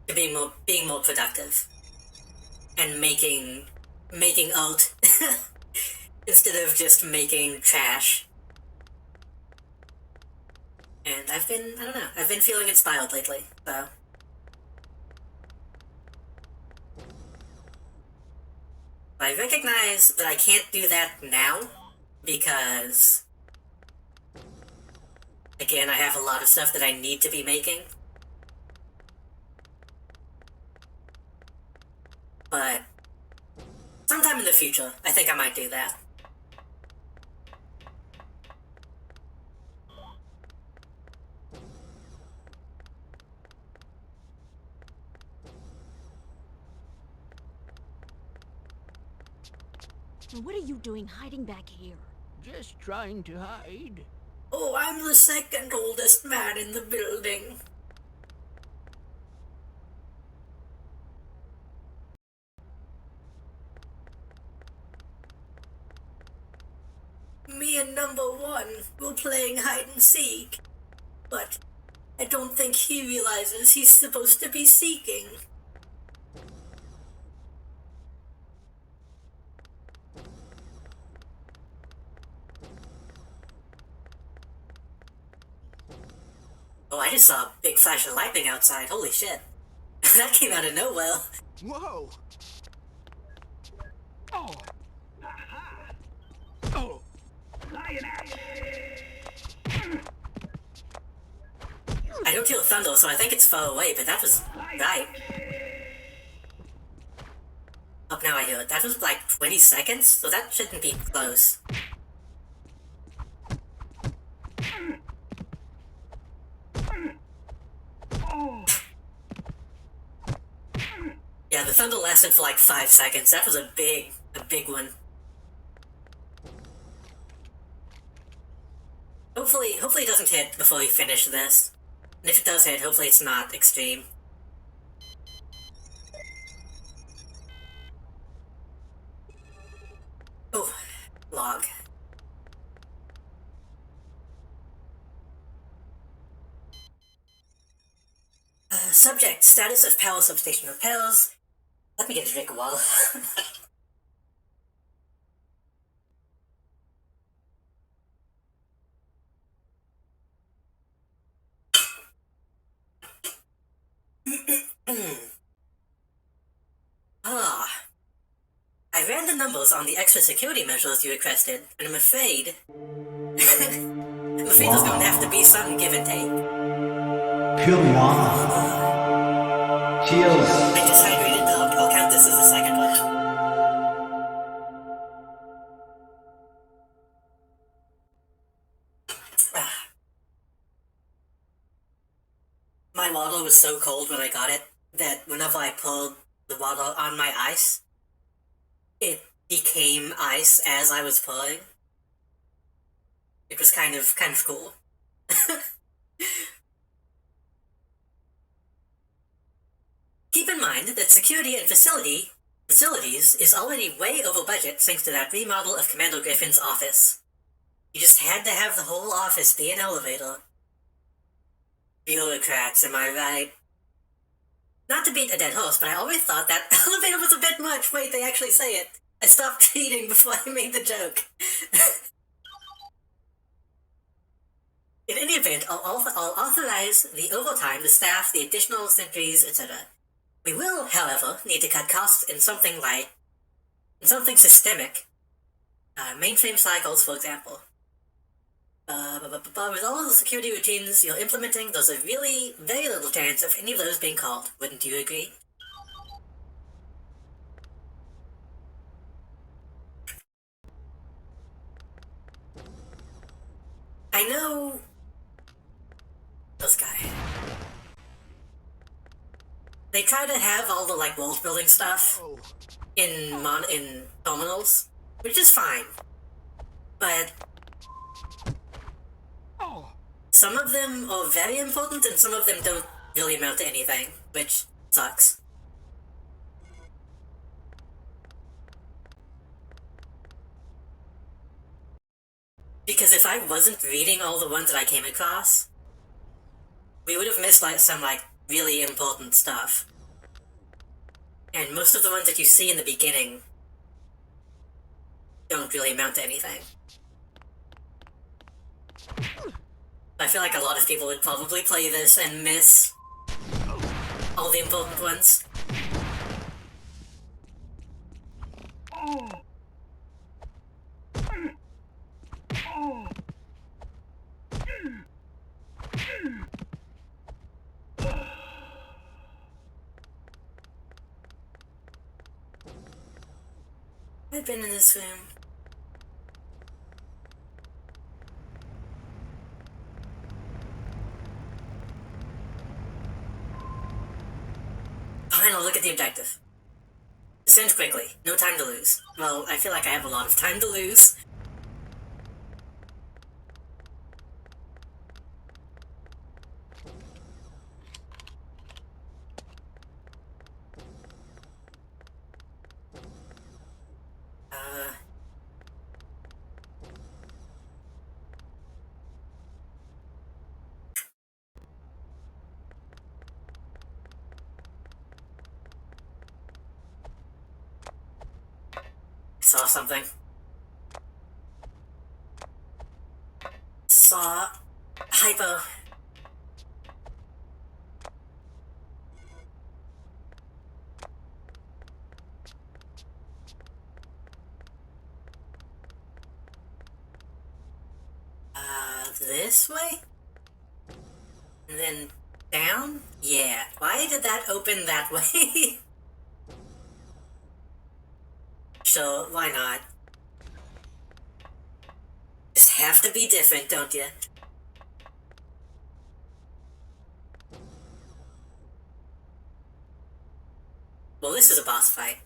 to being more productive and making art instead of just making trash. And I don't know, I've been feeling inspired lately, so. I recognize that I can't do that now, because, again, I have a lot of stuff that I need to be making. But sometime in the future, I think I might do that. What are you doing hiding back here? Just trying to hide. Oh, I'm the second oldest man in the building. me and number one were playing hide and seek, but I don't think he realizes he's supposed to be seeking. Oh, I just saw a big flash of lightning outside. Holy shit. That came out of nowhere. Whoa! Oh! Aha! Oh! Lioness! I don't feel thunder, so I think it's far away, but that was right. Up now I hear it. That was like 20 seconds, so that shouldn't be close. Yeah, the thunder lasted for like 5 seconds. That was a big one. Hopefully it doesn't hit before we finish this. And if it does hit, hopefully it's not extreme. Oh, log. Subject, status of power substation repairs. Let me get a drink of water. I ran the numbers on the extra security measures you requested, and I'm afraid... I'm afraid there's going to have to be some give and take. Juliana. Cheers. I dehydrated dog. I'll count this as the second one. My water was so cold when I got it that whenever I pulled the water on my ice, it became ice as I was pulling. It was kind of cool. Keep in mind that security and facilities is already way over budget thanks to that remodel of Commander Griffin's office. You just had to have the whole office be an elevator. Bureaucrats, am I right? Not to beat a dead horse, but I always thought that elevator was a bit much. Wait, they actually say it. I stopped reading before I made the joke. In any event, I'll authorize the overtime, the staff, the additional sentries, etc. We will, however, need to cut costs in something systemic. Mainframe cycles, for example. With all of the security routines you're implementing, there's a really very little chance of any of those being called. Wouldn't you agree? I know... this guy. They try to have all the, like, world building stuff in terminals, which is fine. But... some of them are very important, and some of them don't really amount to anything, which sucks. Because if I wasn't reading all the ones that I came across, we would have missed, like, some, like, really important stuff. And most of the ones that you see in the beginning don't really amount to anything. I feel like a lot of people would probably play this and miss all the important ones. I've been in this room. Fine, I'll look at the objective. Descend quickly. No time to lose. Well, I feel like I have a lot of time to lose. Saw something. Saw hypo. This way? And then down? Yeah. Why did that open that way? So, why not? Just have to be different, don't you? Well, this is a boss fight.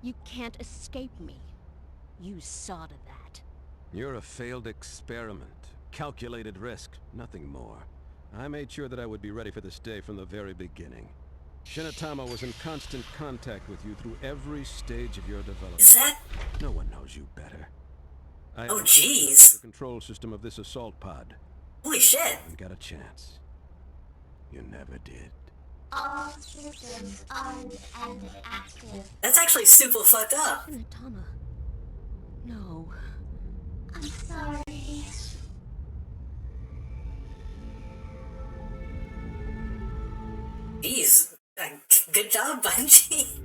You can't escape me. You saw to that. You're a failed experiment. Calculated risk, nothing more. I made sure that I would be ready for this day from the very beginning. Shinatama was in constant contact with you through every stage of your development. Is that... No one knows you better. Oh, jeez. The control system of this assault pod. Holy shit. You got a chance. You never did. All systems armed and active. That's actually super fucked up. Shinatama. No. I'm sorry. Jeez. Good job, Bungie.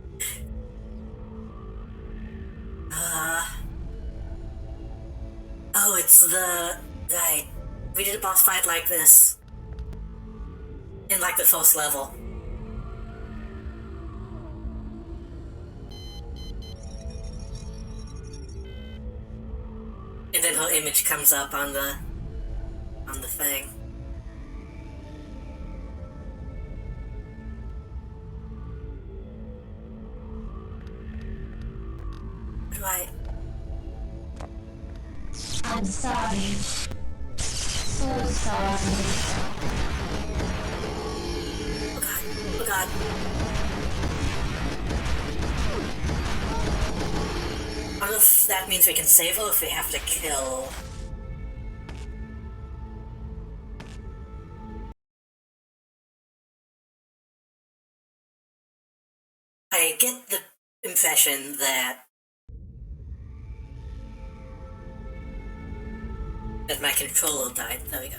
Oh, it's the... Right. We did a boss fight like this. In, like, the first level. And then her image comes up on the thing. Right. I'm sorry. So sorry. Oh god. Oh god. I don't know if that means we can save her or if we have to kill. I get the impression that my controller died. There we go.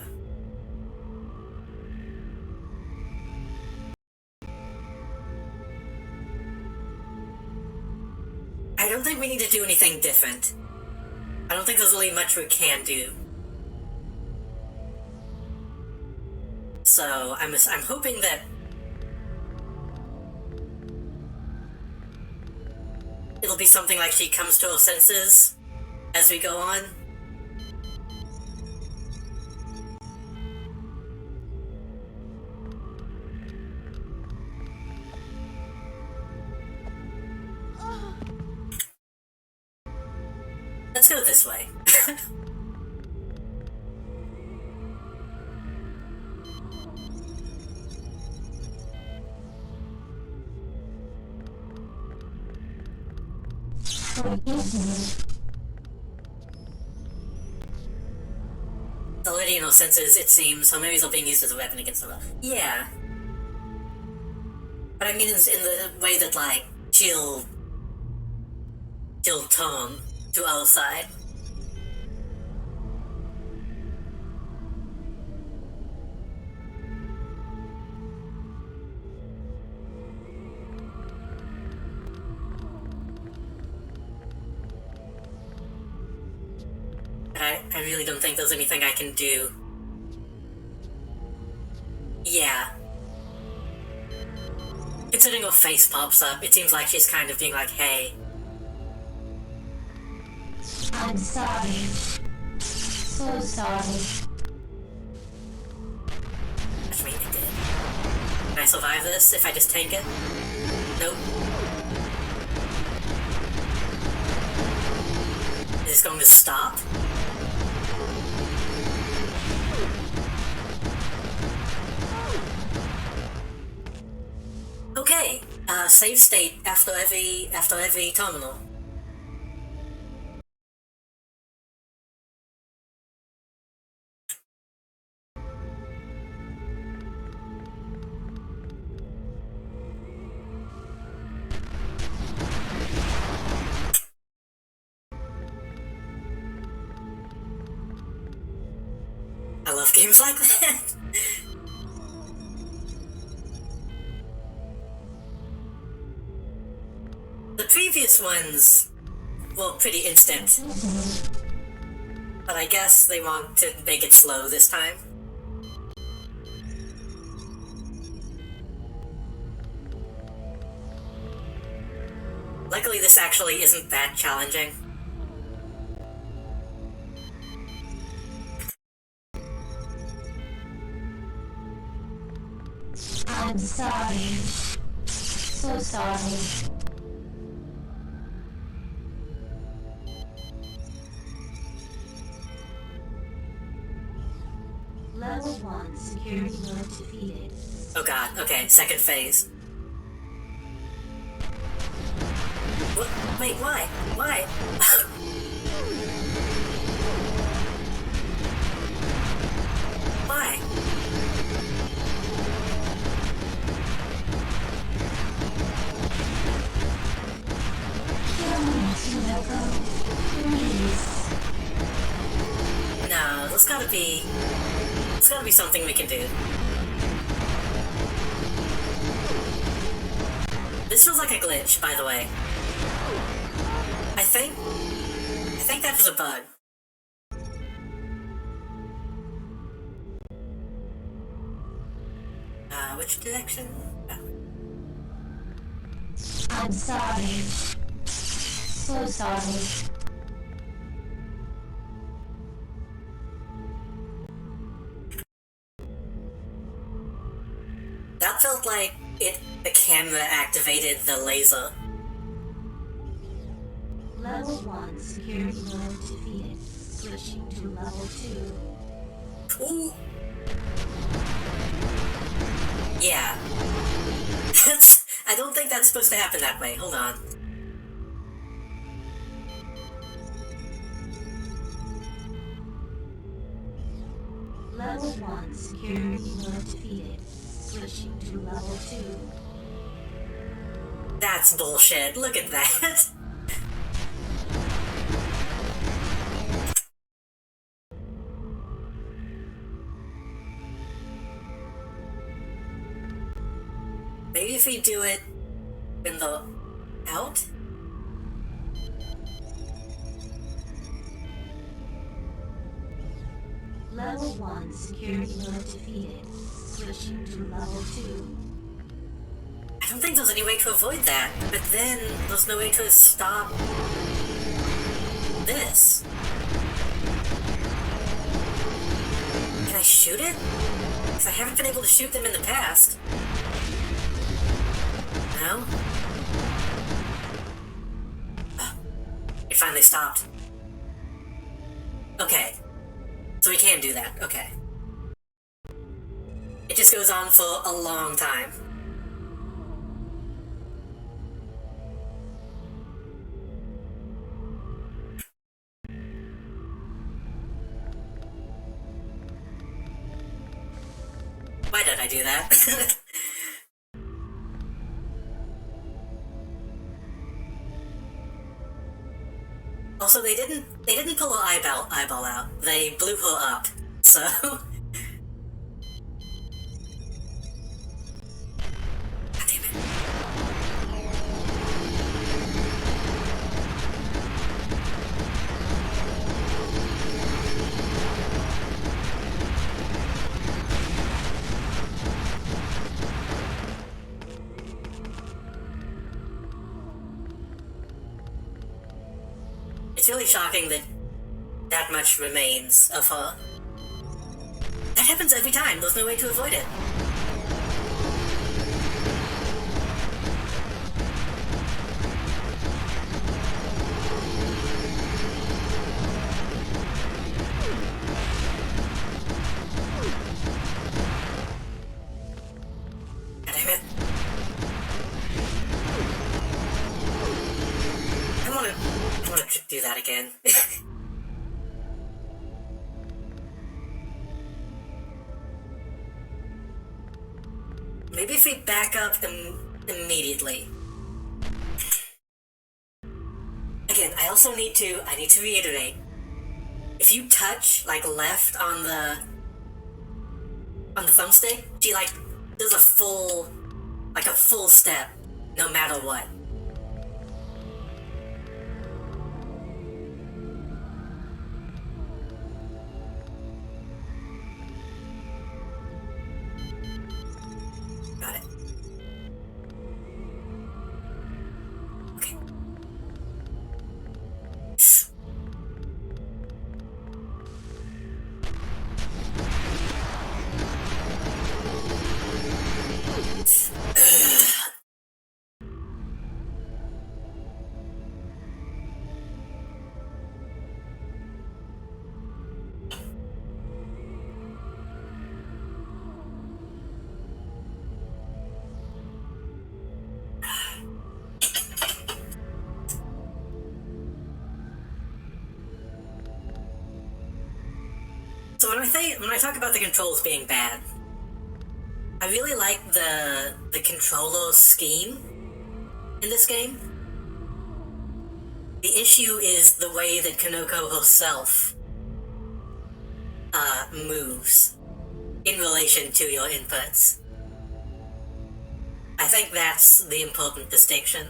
I don't think we need to do anything different. I don't think there's really much we can do. So I'm hoping that it'll be something like she comes to her senses as we go on. Let's go this way. It's already in her senses, it seems, so maybe it's not being used as a weapon against her. Yeah. But I mean in the way that, like, she'll turn to our side. But I really don't think there's anything I can do. Yeah. Considering her face pops up, it seems like she's kind of being like, hey. I'm sorry. So sorry. Which means it did. Can I survive this if I just tank it? Nope. Is this going to stop? Okay, save state after every terminal. I love games like that. The previous ones were pretty instant. But I guess they want to make it slow this time. Luckily, this actually isn't that challenging. I'm sorry. So sorry. Level 1 security mode defeated. Oh god, okay, second phase. What? Wait, why? Why? Why? No, there's gotta be something we can do. This feels like a glitch, by the way. I think that was a bug. Which direction? Oh. I'm sorry. So sorry. That felt like the camera activated the laser. Level 1 security mode defeated. Switching to level 2. Ooh. Yeah. I don't think that's supposed to happen that way. Hold on. Level 1 security mode defeated. Switching to level 2. That's bullshit. Look at that. Maybe if we do it in the out? Level 1 security mode defeated. Switching to level 2. I don't think there's any way to avoid that, but then there's no way to stop this. Can I shoot it? Because I haven't been able to shoot them in the past. No? Oh, it finally stopped. Okay. So we can do that, okay. It just goes on for a long time. Why did I do that? Also, they didn't pull her eyeball out. They blew her up. So God damn it. It's really shocking that that much remains of her. That happens every time. There's no way to avoid it. God damn it. I wanna do that again. Maybe if we back up immediately. Again, I need to reiterate. If you touch, like, left on the on the thumbstick, she like does a full step, no matter what. Got it. Okay. So when I talk about the controls being bad, I really like the controller scheme in this game. The issue is the way that Konoko herself moves in relation to your inputs. I think that's the important distinction.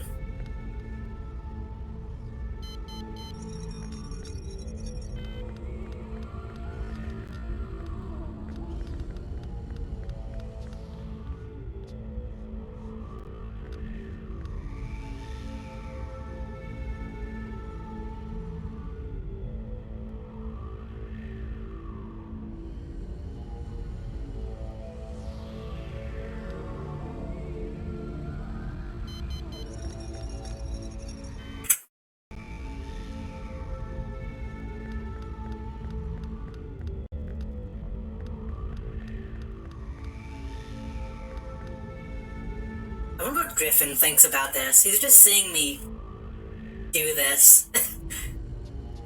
I wonder what Griffin thinks about this. He's just seeing me do this.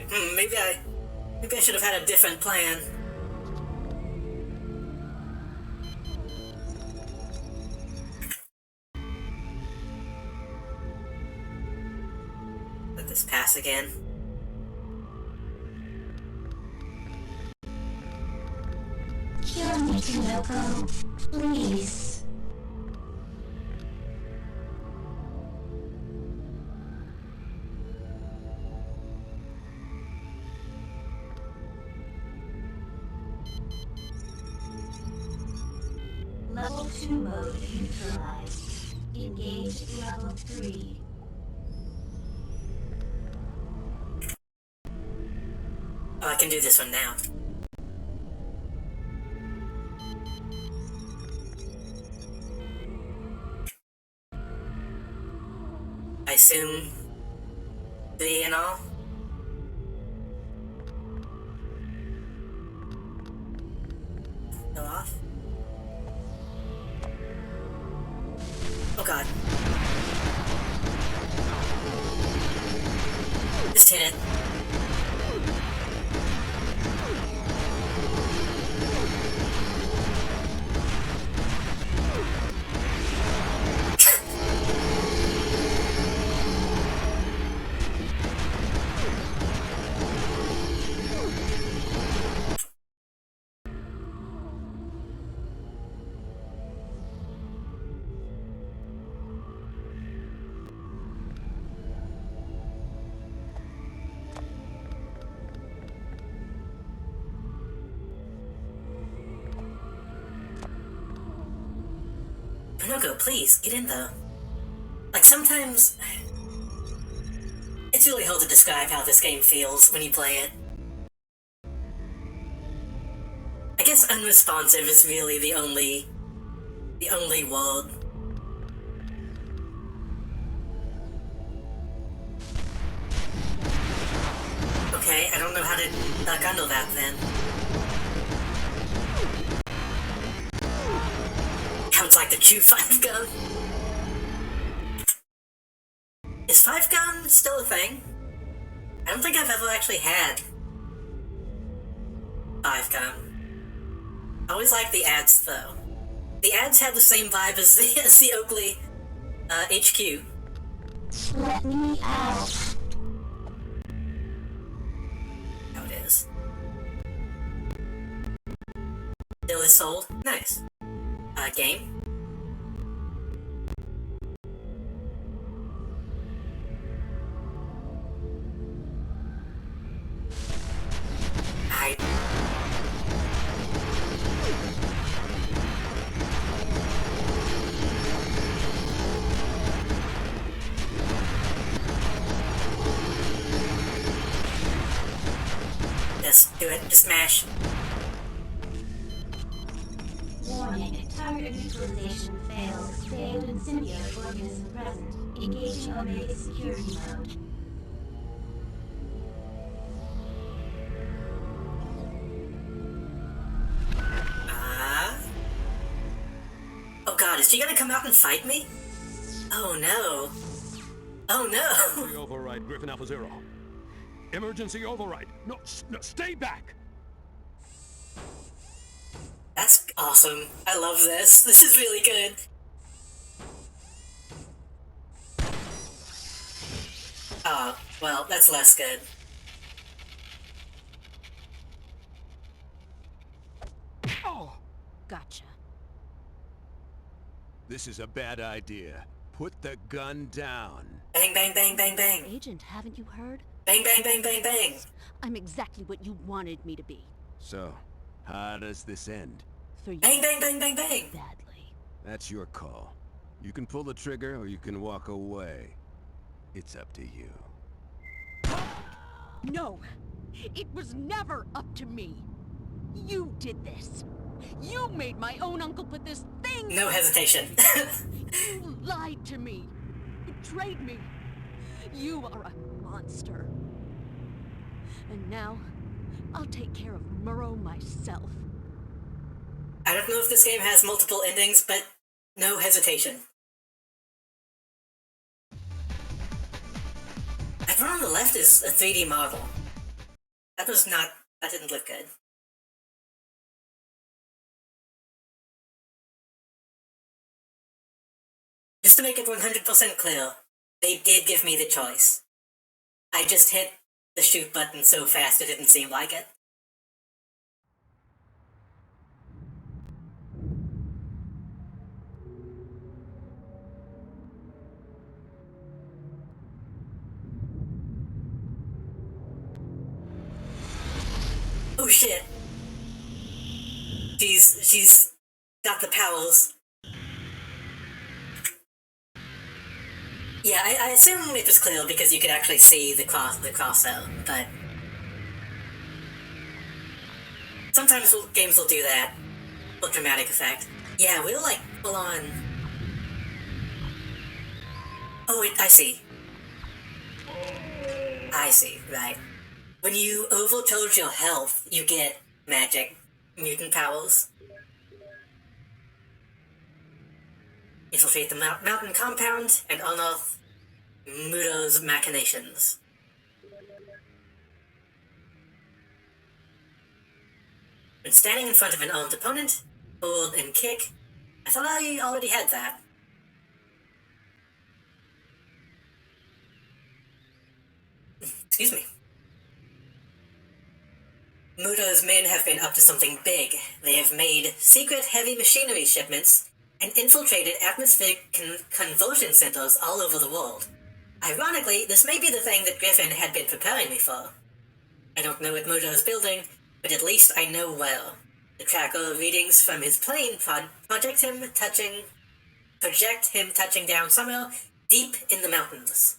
Maybe I should have had a different plan. Let this pass again. Kill me, Konoko. Please. Level 2 mode neutralized. Engage level 3. Oh, I can do this one now. I assume the and all. Go off. Oh god. Just hit it. Konoko, please, get in though. Like, sometimes... It's really hard to describe how this game feels when you play it. I guess unresponsive is really the only word. Okay, I don't know how to duck under that then. Sounds like the true 5-gun. Is 5-gun still a thing? I don't think I've ever actually had 5-gun. I always liked the ads though. The ads had the same vibe as the Oakley HQ. Let me out. How it is. Still is sold. Nice. Game. I... Just do it. Just smash. Warning, target neutralization failed. Failed in symbiote organism present. Engaging Omega security mode. Oh god, is she gonna come out and fight me? Oh no. Oh no! Emergency override, Griffin Alpha Zero. Emergency override. No, stay back! That's awesome. I love this. This is really good. Oh, well, that's less good. Oh! Gotcha. This is a bad idea. Put the gun down. Bang, bang, bang, bang, bang. Agent, haven't you heard? Bang, bang, bang, bang, bang. I'm exactly what you wanted me to be. So, how does this end? For you. Bang, bang, bang, bang, bang. Badly. That's your call. You can pull the trigger or you can walk away. It's up to you. No! It was never up to me! You did this! You made my own uncle put this thing... No hesitation. You lied to me! Betrayed me! You are a monster. And now, I'll take care of Murrow myself. I don't know if this game has multiple endings, but no hesitation. That one on the left is a 3D model. That didn't look good. Just to make it 100% clear, they did give me the choice. I just hit the shoot button so fast it didn't seem like it. Oh shit. She's got the powers. Yeah, I assume it was clear because you could actually see the crosshair, but sometimes games will do that for dramatic effect. Yeah, we'll like full on. Oh wait, I see. I see, right. When you overcharge your health, you get magic, mutant powers. Infiltrate the mountain compound and unearth Muto's machinations. When standing in front of an armed opponent, hold and kick. I thought I already had that. Excuse me. Muto's men have been up to something big. They have made secret heavy machinery shipments and infiltrated atmospheric conversion centers all over the world. Ironically, this may be the thing that Griffin had been preparing me for. I don't know what Muto's building, but at least I know where. The tracker readings from his plane project him touching down somewhere deep in the mountains.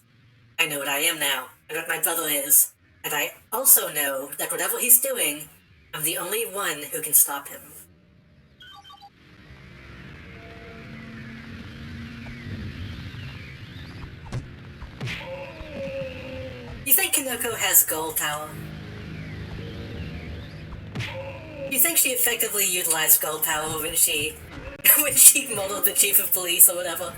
I know what I am now, and what my brother is, and I also know that whatever he's doing, I'm the only one who can stop him. You think Kanoko has Gold Power? You think she effectively utilized Gold Power when she modeled the chief of police or whatever?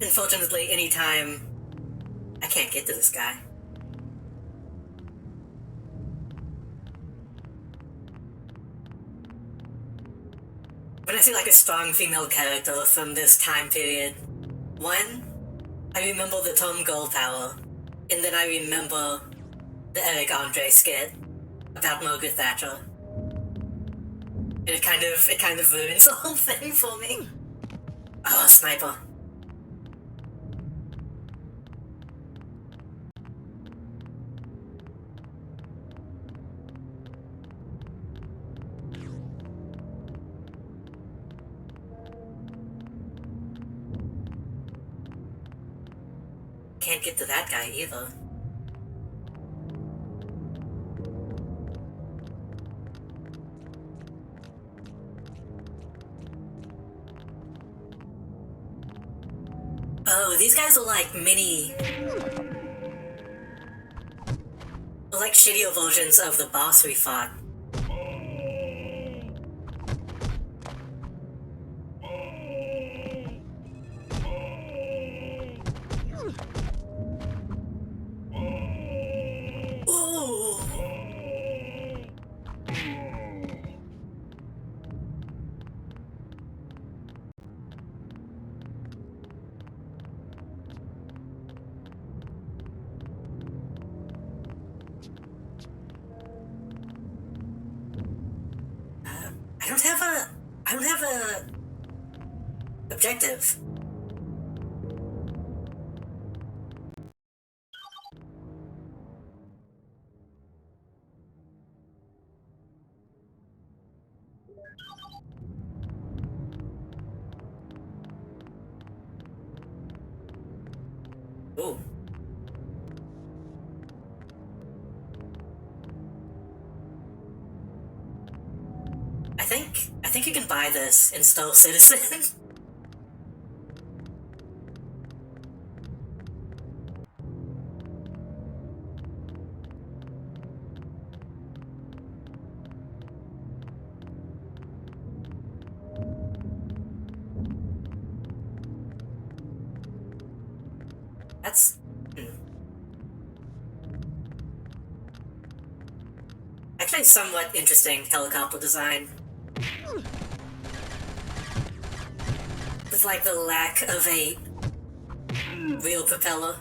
Unfortunately, anytime I can't get to this guy. when I see like a strong female character from this time period, one, I remember the Tom Gold Power, and then I remember the Eric Andre skit about Margaret Thatcher. And it kind of ruins the whole thing for me. Oh, sniper. Can't get to that guy either. Oh, these guys are like mini... They're like shittier versions of the boss we fought. I don't have a objective. Ooh. I think you can buy this in Star Citizen. That's... Actually, somewhat interesting helicopter design. With like the lack of a real propeller.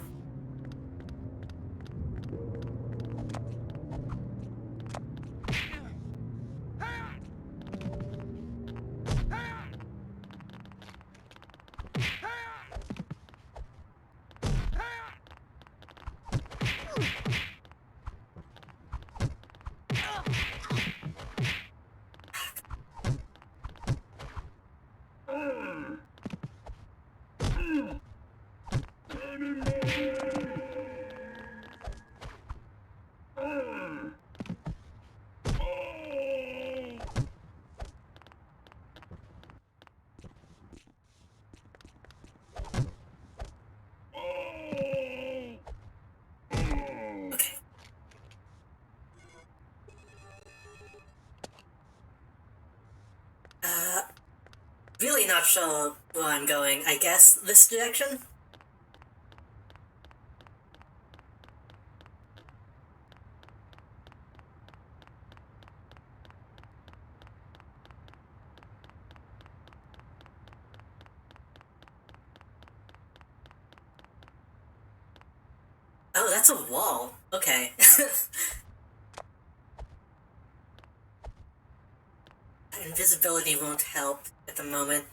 Really not sure where I'm going. I guess this direction? Oh, that's a wall. Okay. Invisibility won't help at the moment.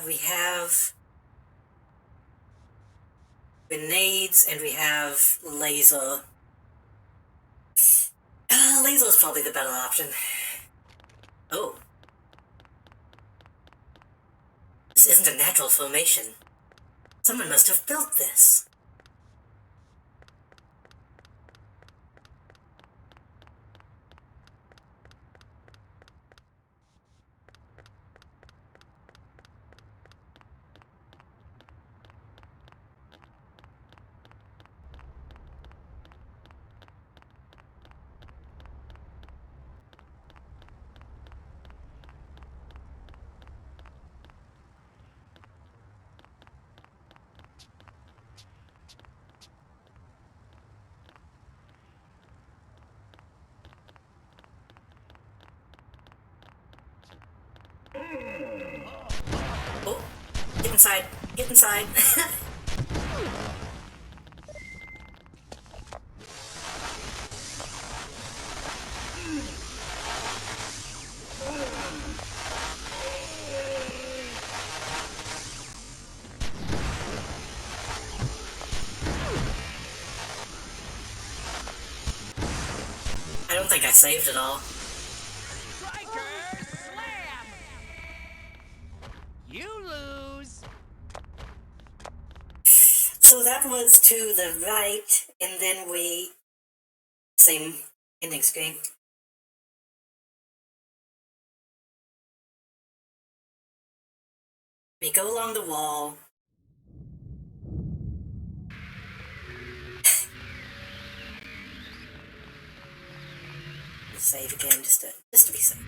We have grenades and we have laser. Laser is probably the better option. Oh. This isn't a natural formation. Someone must have built this. Get inside. Get inside. I don't think I saved it all. Striker slam! You lose. So that was to the right, and then we... Same ending screen. We go along the wall. Save again, just to be safe.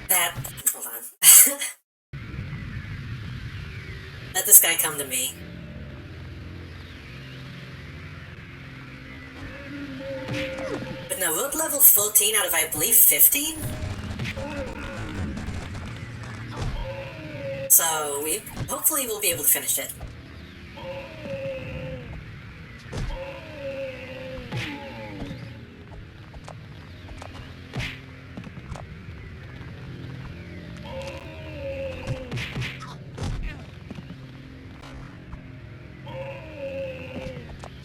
That... hold on. Let this guy come to me. But now we're at level 14 out of, I believe, 15? So, we hopefully we'll be able to finish it.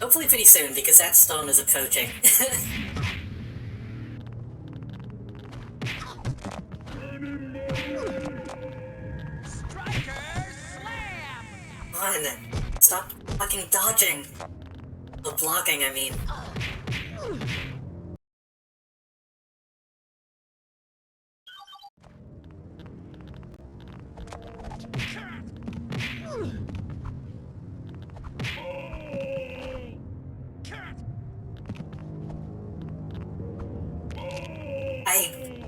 Hopefully pretty soon, because that storm is approaching. Come on, stop fucking dodging. Or blocking, I mean.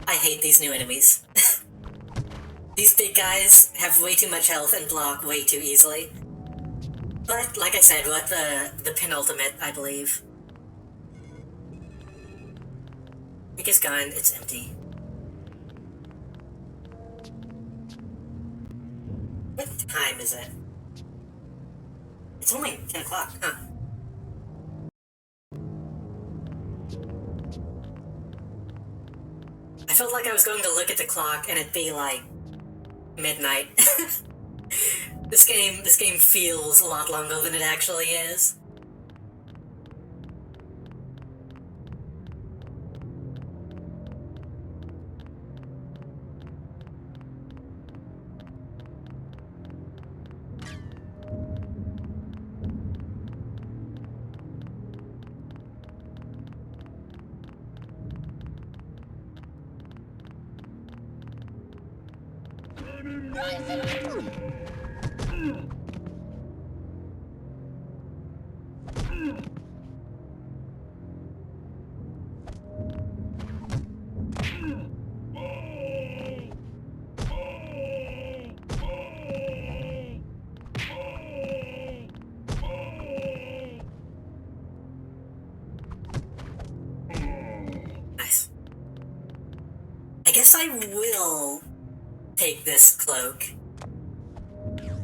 I hate these new enemies. These big guys have way too much health and block way too easily. But, like I said, we're at the penultimate, I believe. Nick is gone, it's empty. What time is it? It's only 10 o'clock, huh? I felt like I was going to look at the clock and it'd be like midnight. This game feels a lot longer than it actually is. Nice. I guess I will take this cloak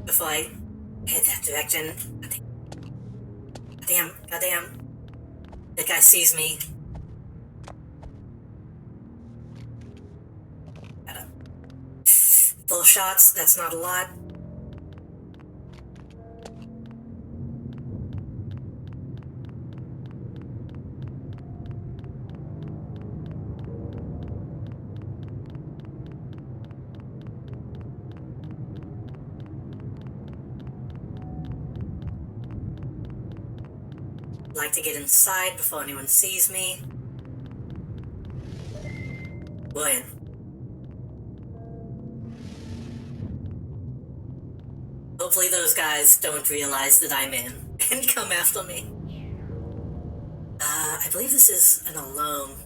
before I head that direction. Goddamn. The guy sees me. Full shots, that's not a lot. Like to get inside before anyone sees me. We're in. Hopefully those guys don't realize that I'm in and come after me. I believe this is an alone.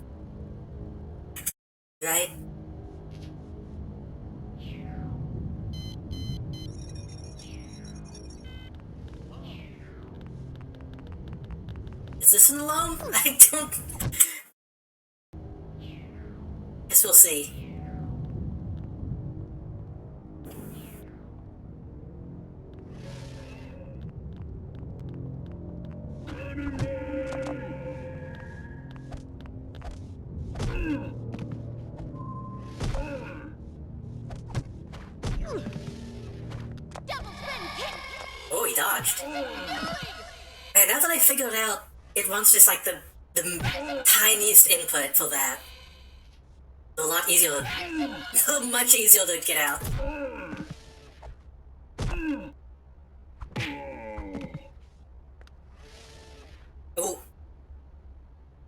Right? Is this an alone? see. Oh, he dodged. And now that I figured out, it wants just like the tiniest input for that. A lot easier, much easier to get out. Oh,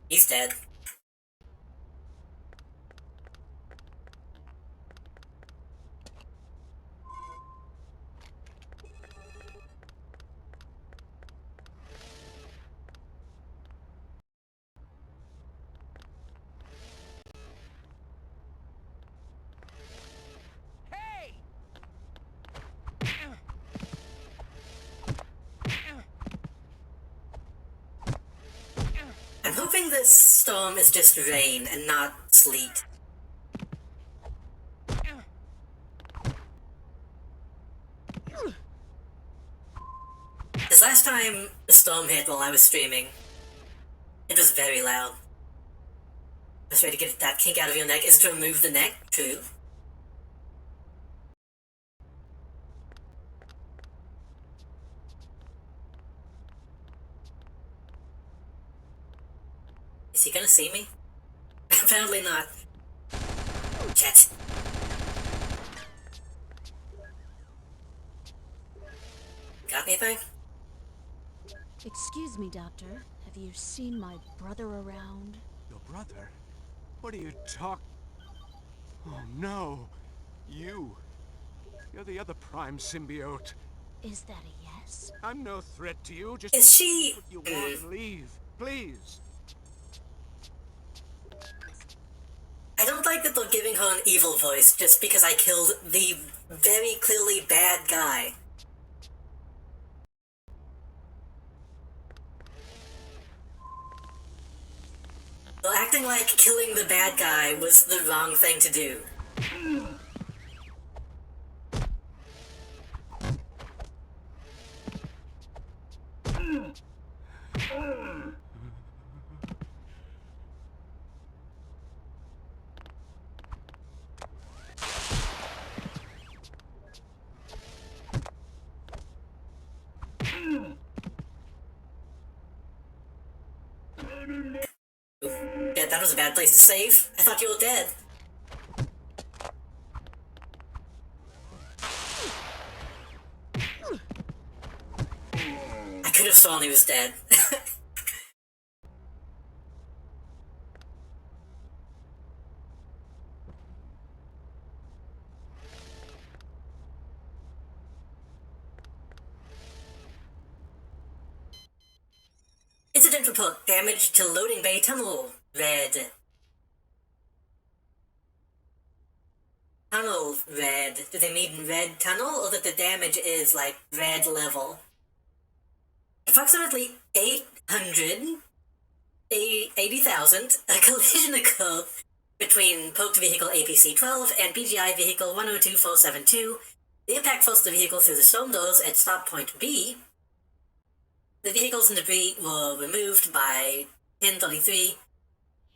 he's dead. I'm hoping this storm is just rain and not sleet. This last time the storm hit while I was streaming, it was very loud. The best way to get that kink out of your neck is to remove the neck, true. Is he gonna see me? Apparently not. Shit. Got anything? Excuse me, Doctor. Have you seen my brother around? Your brother? What are you talking? Oh no! You're the other Prime symbiote. Is that a yes? I'm no threat to you, just is she... you want and leave, please. I don't like that they're giving her an evil voice just because I killed the very clearly bad guy. They're acting like killing the bad guy was the wrong thing to do. Yeah, that was a bad place to save. I thought you were dead. I could have sworn he was dead. Incident report. Damage to loading bay tunnel. Red. Tunnel red. Do they mean red tunnel, or that the damage is like red level? Approximately 880,000. A collision occurred between poked vehicle APC-12 and BGI vehicle 102472. The impact forced the vehicle through the storm doors at stop point B. The vehicles and debris were removed by 1033.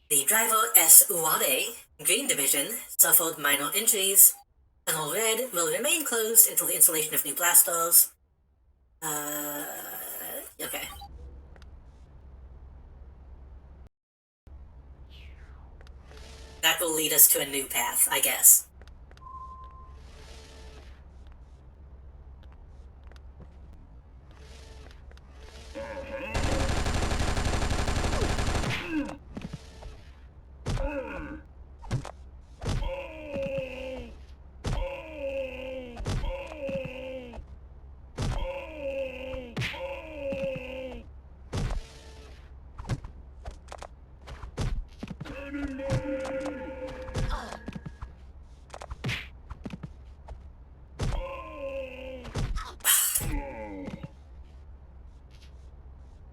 The driver S. Uwade, Green Division, suffered minor injuries. Tunnel Red will remain closed until the installation of new blast doors. Okay. That will lead us to a new path, I guess.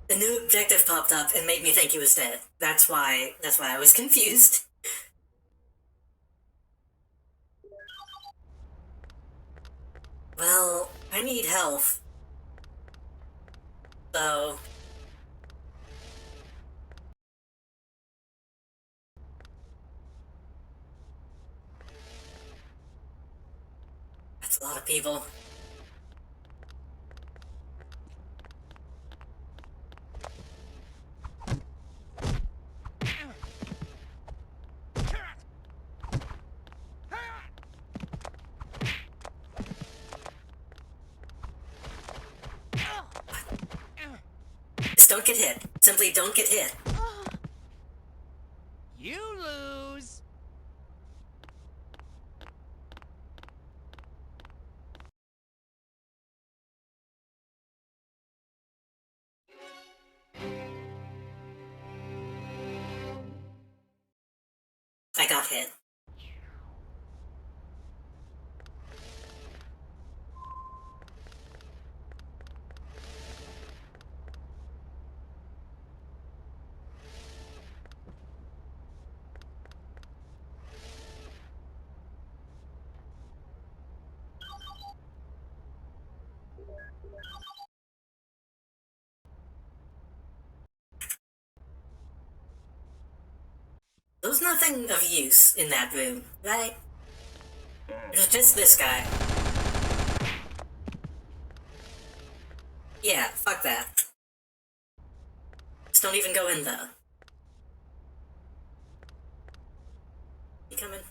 The new objective popped up and made me think he was dead. That's why I was confused. Well, I need health. So... that's a lot of people. Just don't get hit. Simply don't get hit. You lose. I got hit. There was nothing of use in that room, right? It was just this guy. Yeah, fuck that. Just don't even go in though. You coming?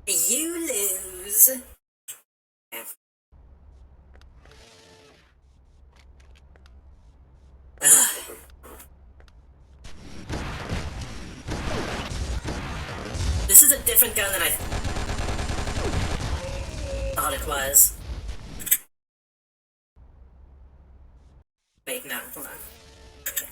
You lose. This is a different gun than I thought it was. Wait, no, hold on. Okay.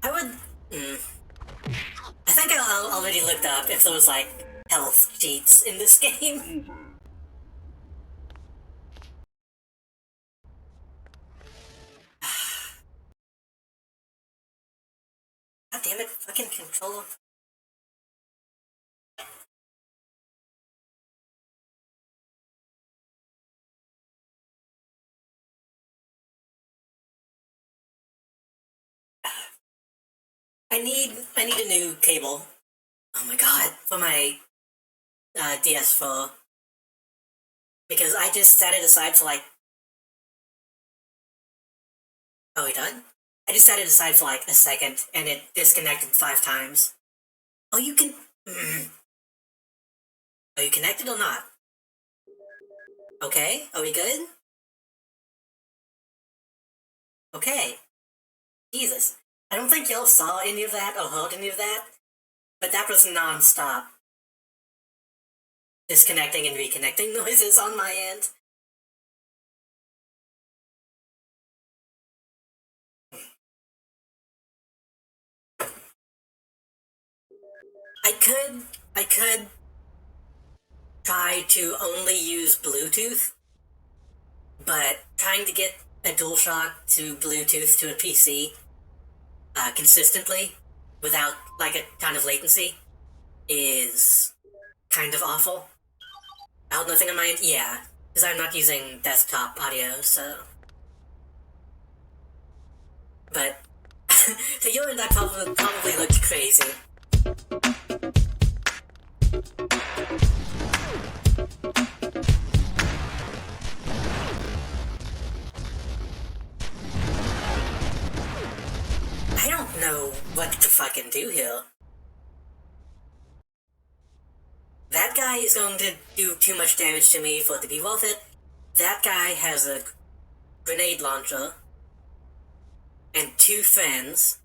I would... I think I already looked up if there was, like, health cheats in this game. God damn it, fucking controller. I need a new cable. Oh my god, for my DS4. Because I just set it aside for like... Oh, we done? I just set it aside for like a second and it disconnected 5 times. Oh, you can... Are you connected or not? Okay, are we good? Okay. Jesus. I don't think y'all saw any of that or heard any of that, but that was non-stop. Disconnecting and reconnecting noises on my end. I could try to only use Bluetooth, but trying to get a DualShock to Bluetooth to a PC consistently without like a ton of latency is kind of awful. I hold nothing on my end, yeah, because I'm not using desktop audio, so. But to your end, I probably looked crazy. I don't know what to fucking do here. that guy is going to do too much damage to me for it to be worth it. That guy has a grenade launcher and 2 fans.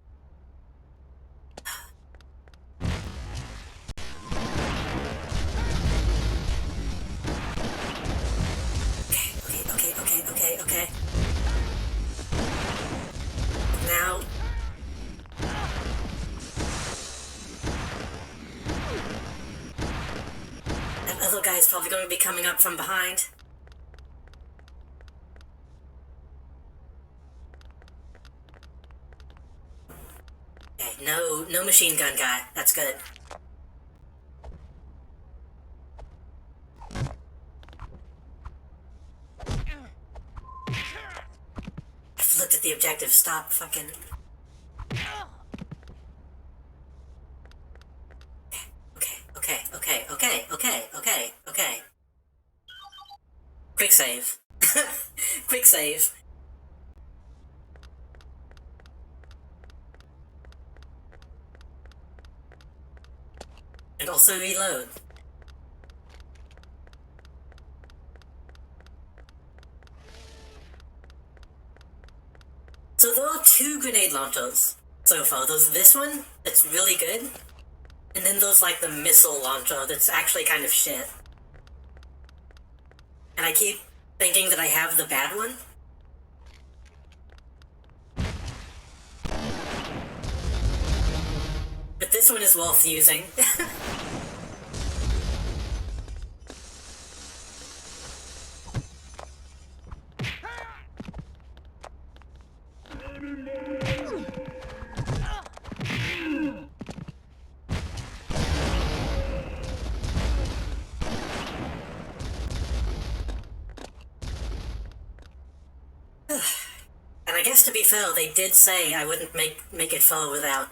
Okay. Now... that other guy's probably going to be coming up from behind. Okay, no machine gun guy. That's good. I've looked at the objective. Stop fucking... Okay. Quick save. Quick save. And also reload. So there are 2 grenade launchers so far. There's this one that's really good, and then there's like the missile launcher that's actually kind of shit. And I keep thinking that I have the bad one. But this one is worth using. And I guess to be fair, they did say I wouldn't make it far without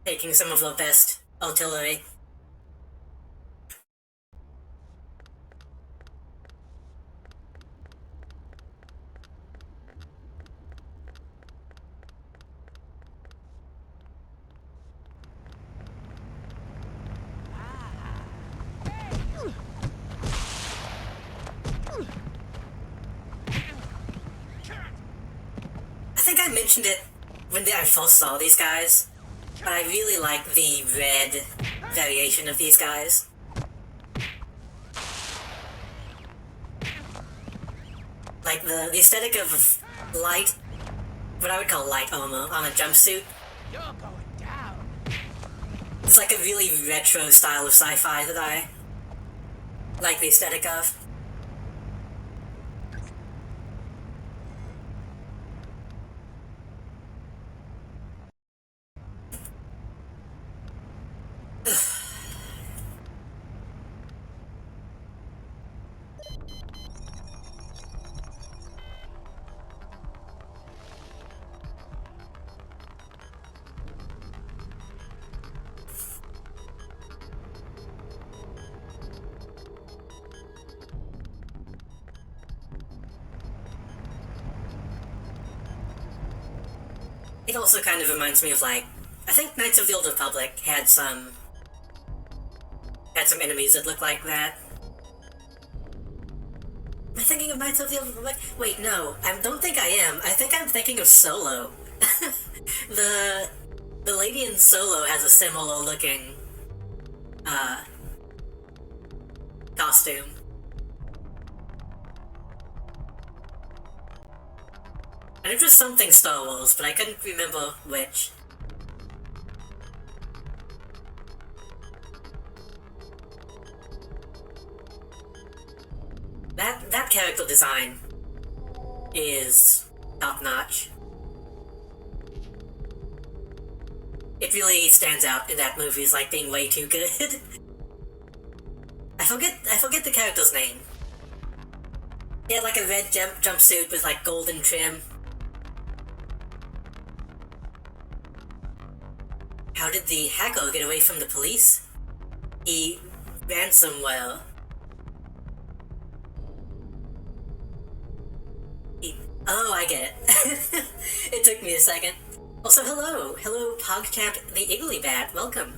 taking some of the best artillery. I think I mentioned it when I first saw these guys, but I really like the red variation of these guys. Like the aesthetic of light, what I would call light armor on a jumpsuit. You're going down. It's like a really retro style of sci-fi that I like the aesthetic of. It also kind of reminds me of, like, I think Knights of the Old Republic had some enemies that look like that. Am I thinking of Knights of the Old Republic? Wait, no, I don't think I am. I think I'm thinking of Solo. The lady in Solo has a similar looking costume. And it was something Star Wars, but I couldn't remember which. That character design is top-notch. It really stands out in that movie as like being way too good. I forget the character's name. He had like a red jumpsuit with like golden trim. How did the hacker get away from the police? He ran somewhere. Oh, I get it. It took me a second. Also, hello, PogChamp the Iggly Bat, welcome.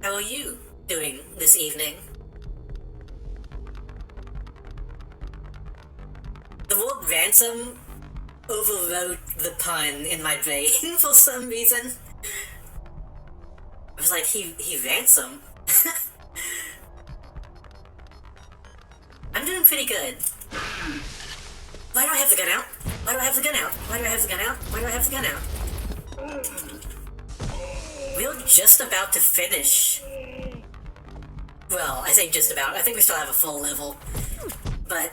How are you doing this evening? The word ransom overwrote the pun in my brain for some reason. I was like, he ransom? I'm doing pretty good. Why do I have the gun out? Why do I have the gun out? Why do I have the gun out? Why do I have the gun out? We're just about to finish. Well, I say just about. I think we still have a full level. But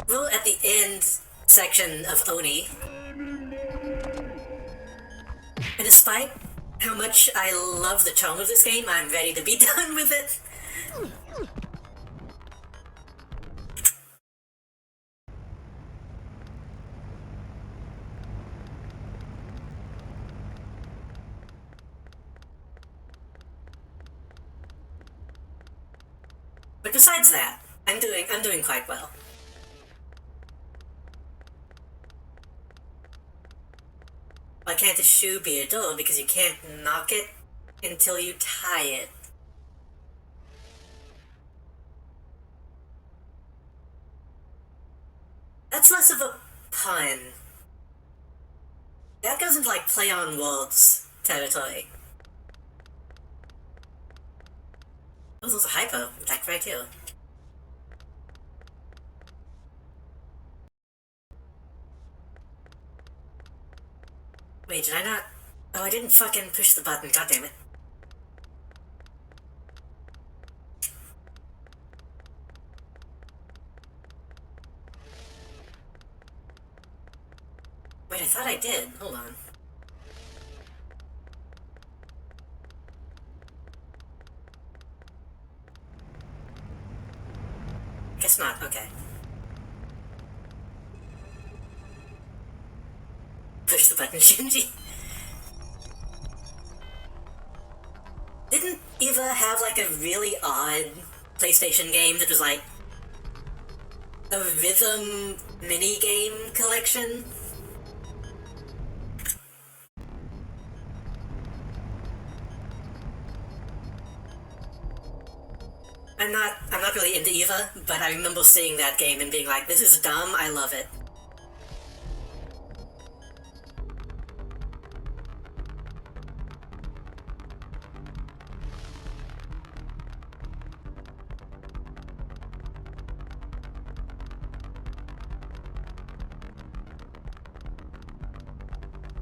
we're at the end section of Oni. And despite how much I love the tone of this game, I'm ready to be done with it. But besides that, I'm doing quite well. Why can't the shoe be a door? Because you can't knock it until you tie it. That's less of a pun. That goes into like play on words territory. Oh, there's a hypo, like right here. Wait, did I not? Oh, I didn't fucking push the button, god damn it. Wait, I thought I did. Hold on. Guess not, okay. Push the button, Shinji. Didn't Eva have like a really odd PlayStation game that was like a rhythm mini-game collection? I'm not really into Eva, but I remember seeing that game and being like, this is dumb, I love it.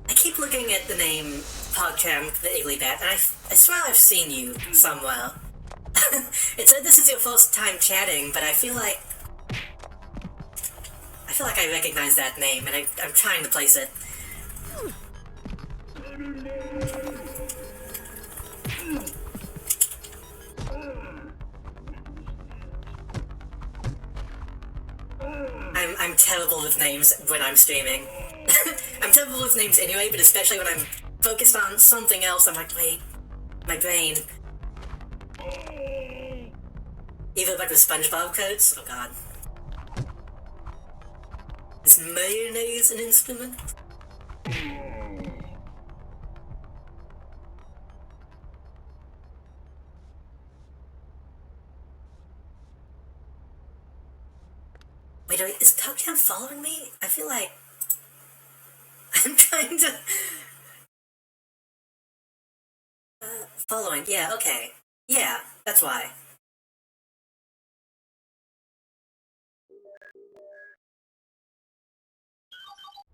I keep looking at the name PogChamp the Igglybat, and I swear I've seen you somewhere. It said this is your first time chatting, but I feel like I recognize that name, and I'm trying to place it. I'm terrible with names when I'm streaming. I'm terrible with names anyway, but especially when I'm focused on something else, I'm like, wait, my brain. Even like the SpongeBob codes? Oh god. Is mayonnaise an instrument? Wait, is PogChamp following me? I feel like I'm trying to... following, yeah, okay. Yeah, that's why.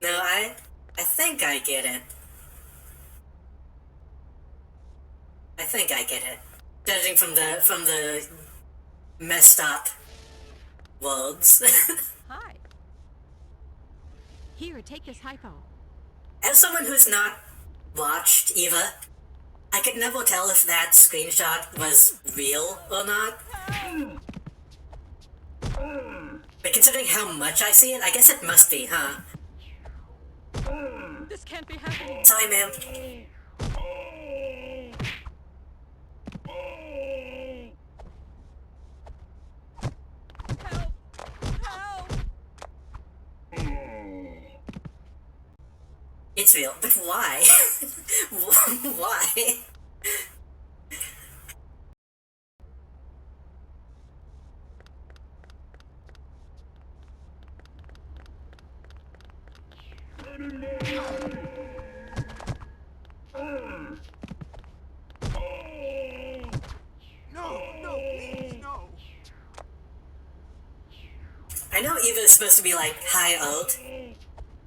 No, I think I get it. I think I get it. Judging from the messed up words. Hi. Here, take this hypo. As someone who's not watched Eva, I could never tell if that screenshot was real or not. But considering how much I see it, I guess it must be, huh? This can't be happening. Sorry, ma'am. Help! Help! It's real, but why? Why? No, please, no. I know Eva is supposed to be like high ult,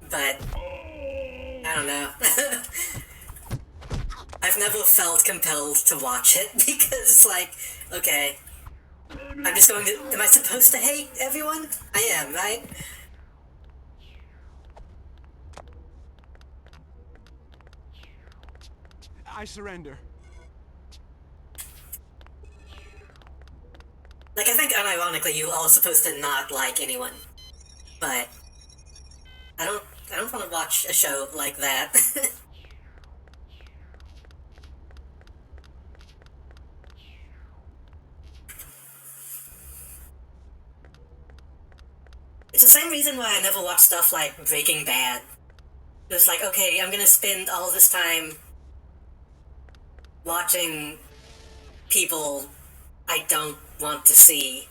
but I don't know. I've never felt compelled to watch it because it's like, okay, I'm just going to. Am I supposed to hate everyone? I am, right? I surrender. Like, I think unironically you all are supposed to not like anyone, but I don't want to watch a show like that. It's the same reason why I never watch stuff like Breaking Bad. It's like, okay, I'm gonna spend all this time watching people I don't want to see.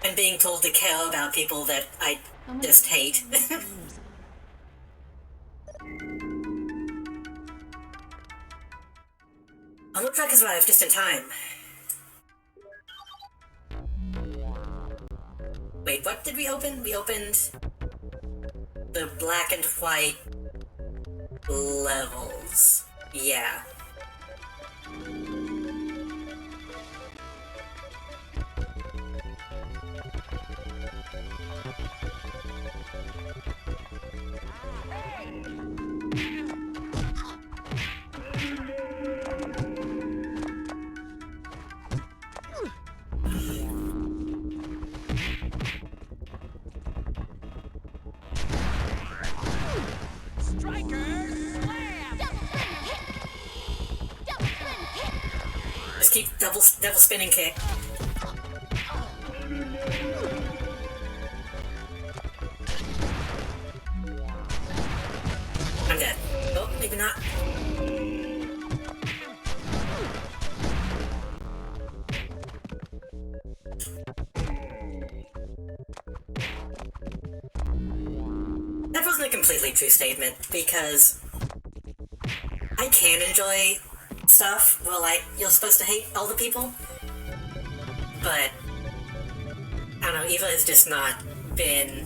And being told to care about people that I just hate. Almost track has arrived just in time. Wait, what did we open? We opened the black and white levels. Yeah. Just keep double spinning kick. I'm dead. Oh, maybe not. That wasn't a completely true statement, because I can enjoy stuff where, like, you're supposed to hate all the people, but I don't know, Eva has just not been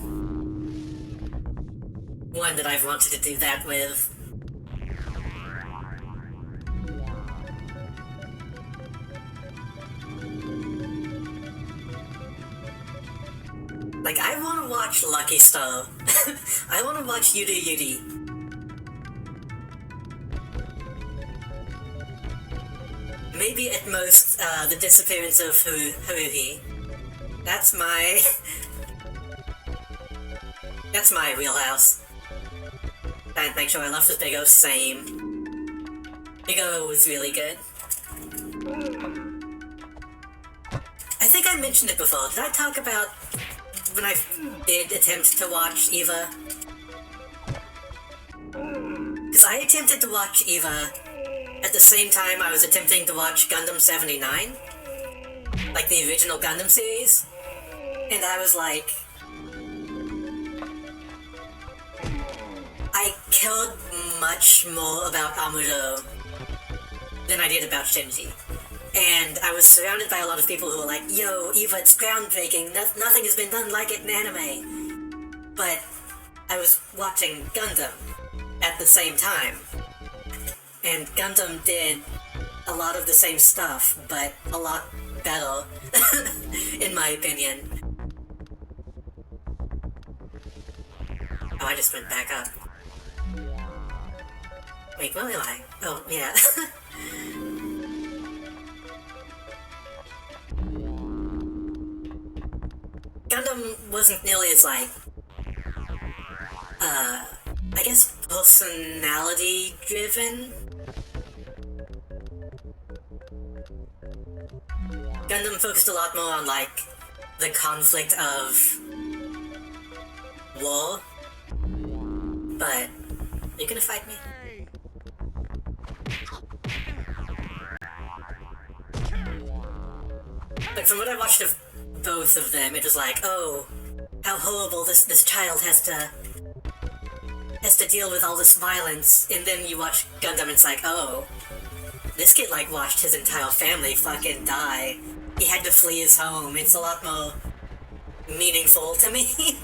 one that I've wanted to do that with. Like, I want to watch Lucky Star. I want to watch Yuri Yuri. Maybe at most, the disappearance of Haruhi. That's my... That's my wheelhouse. And make sure I left with Big O, same. Big O was really good. I think I mentioned it before. Did I talk about when I did attempt to watch Eva? Because I attempted to watch Eva at the same time I was attempting to watch Gundam 79, like the original Gundam series, and I was like, I cared much more about Amuro than I did about Shinji. And I was surrounded by a lot of people who were like, yo, Eva, it's groundbreaking, nothing has been done like it in anime. But I was watching Gundam at the same time. And Gundam did a lot of the same stuff, but a lot better, in my opinion. Oh, I just went back up. Wait, where am I? Oh, yeah. Gundam wasn't nearly as, like, I guess personality-driven. Gundam focused a lot more on, like, the conflict of war. But, are you gonna fight me? But from what I watched of both of them, it was like, oh, how horrible this child has to deal with all this violence, and then you watch Gundam and it's like, oh, this kid like watched his entire family fucking die. He had to flee his home. It's a lot more meaningful to me.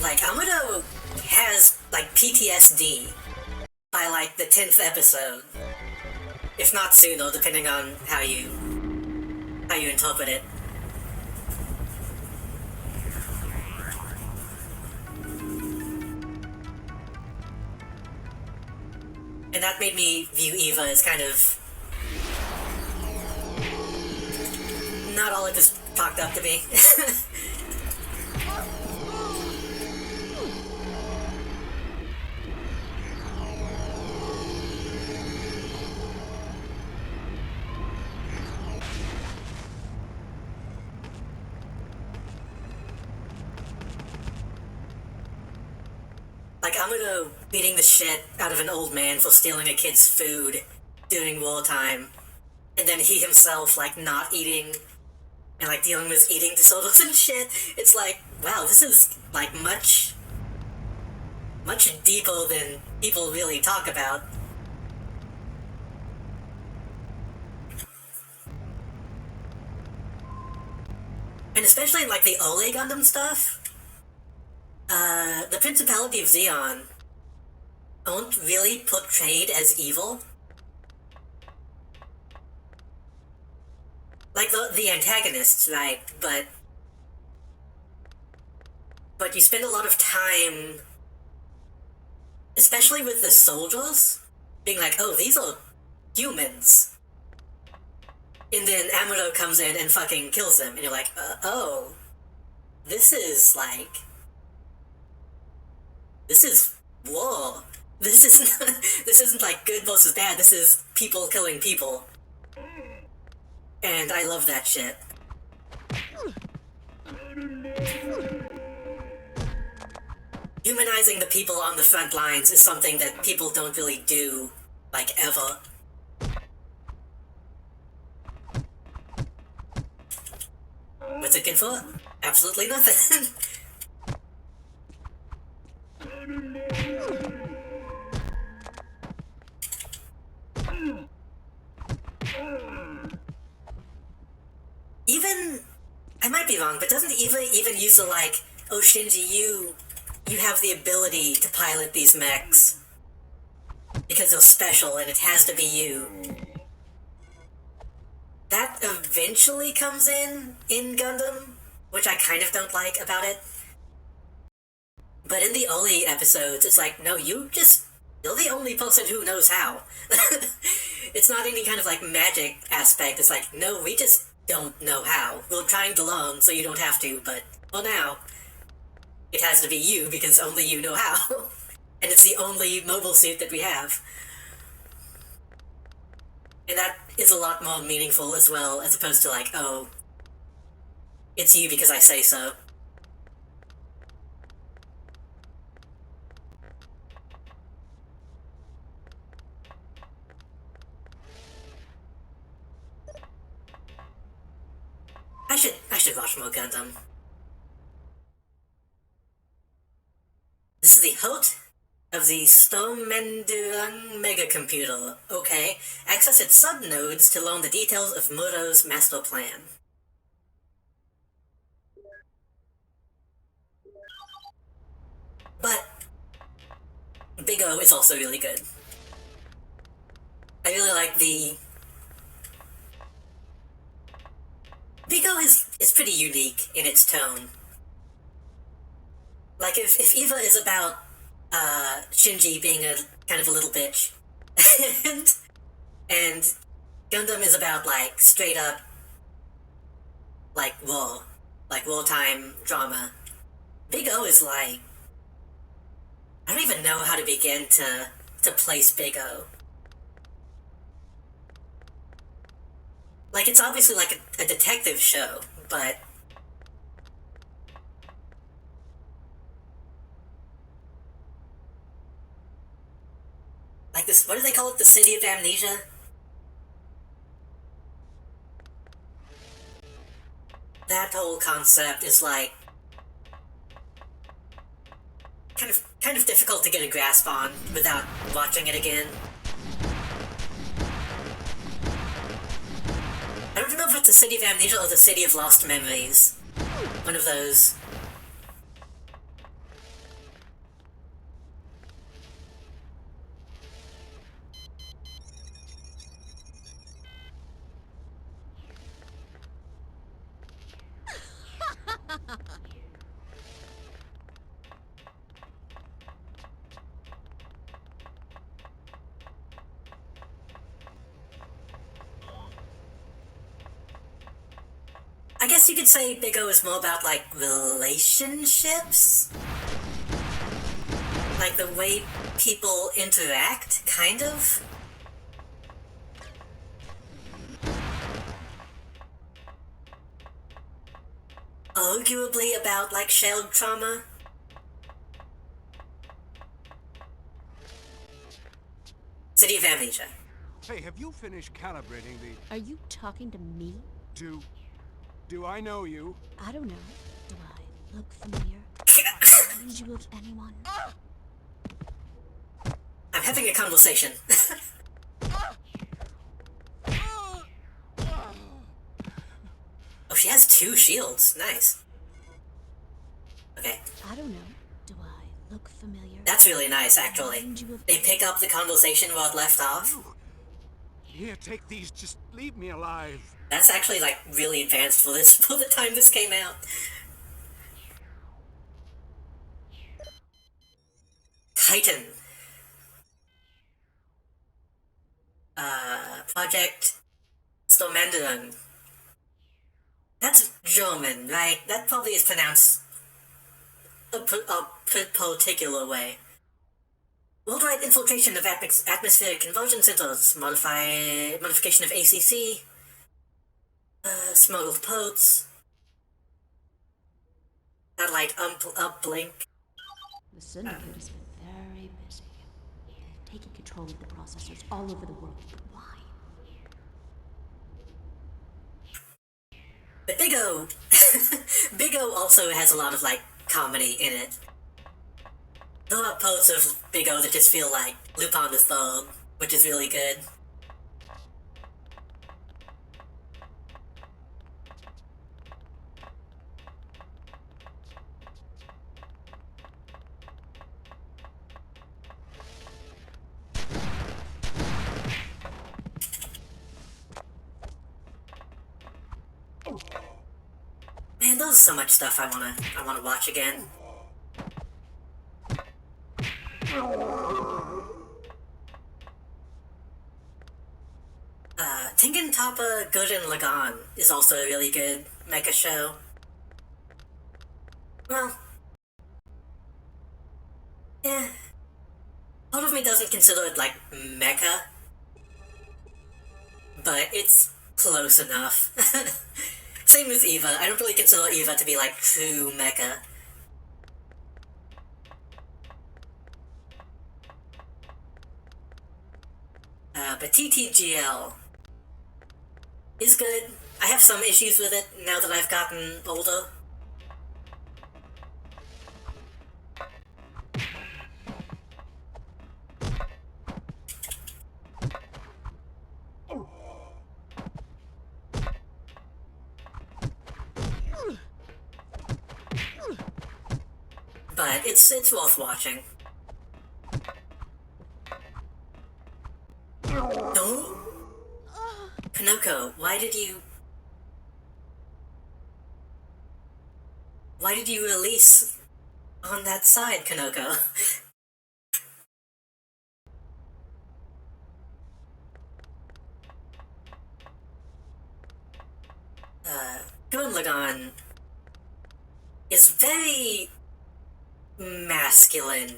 Like, Amuro has, like, PTSD by, like, the 10th episode. If not sooner, depending on how you interpret it. And that made me view Eva as kind of not all it is talked up to be. Like, Amuro beating the shit out of an old man for stealing a kid's food during wartime, and then he himself, like, not eating, and, like, dealing with eating disorders and shit. It's like, wow, this is, like, much deeper than people really talk about. And especially in, like, the Ole Gundam stuff, the Principality of Zeon aren't really portrayed as evil. Like the antagonists, right? But you spend a lot of time, especially with the soldiers, being like, oh, these are humans. And then Amuro comes in and fucking kills them, and you're like, oh, this is like... This is war. This isn't like good versus bad. This is people killing people. And I love that shit. Humanizing the people on the front lines is something that people don't really do, like, ever. What's it good for? Absolutely nothing. Even, I might be wrong, but doesn't Eva even use the like, oh Shinji, you have the ability to pilot these mechs because they're special and it has to be you. That eventually comes in Gundam, which I kind of don't like about it. But in the Oli episodes, it's like, no, you're the only person who knows how. It's not any kind of like magic aspect. It's like, no, we just don't know how. We're trying to learn so you don't have to, but for now, it has to be you because only you know how. And it's the only mobile suit that we have. And that is a lot more meaningful as well, as opposed to like, oh, it's you because I say so. I should watch more Gundam. This is the Hote of the Stomendurang megacomputer. Okay. Access its subnodes to learn the details of Muro's master plan. But Big O is also really good. I really like the... Big O is pretty unique in its tone. Like, if Eva is about, Shinji being a kind of a little bitch, and Gundam is about, like, straight up, like, wartime drama, Big O is like, I don't even know how to begin to place Big O. Like, it's obviously like a detective show, but... Like this, what do they call it? The City of Amnesia? That whole concept is like kind of difficult to get a grasp on without watching it again. I don't know if it's the City of Amnesia or the City of Lost Memories. One of those. I guess you could say Big O is more about, like, relationships? Like, the way people interact, kind of? Arguably about, like, shared trauma? City of Amnesia. Hey, have you finished calibrating the... Are you talking to me? Do I know you? I don't know. Do I look familiar? Remind you of anyone? I'm having a conversation. Oh, she has 2 shields. Nice. Okay. I don't know. Do I look familiar? That's really nice, actually. They pick up the conversation where it left off. Here, take these. Just leave me alive. That's actually, like, really advanced for this, for the time this came out. Titan. Project Stormandarum. That's German, right? That probably is pronounced a particular way. Worldwide infiltration of atmospheric conversion centers, modification of ACC, smuggled posts, satellite uplink. The Syndicate has been very busy. They've taken control of the processors all over the world, but why? But Big O, Big O also has a lot of, like, comedy in it. There are posts of Big O that just feel like Lupin the Third, which is really good. Man, there's so much stuff I wanna watch again. Tengen Toppa Gurren Lagann is also a really good mecha show. Well, yeah. Part of me doesn't consider it, like, mecha, but it's close enough. Same with Eva. I don't really consider Eva to be, like, true mecha. But TTGL is good. I have some issues with it now that I've gotten older. But it's worth watching. No? Kanoko, why did you release on that side, Kanoko? Gurren Lagann is very masculine,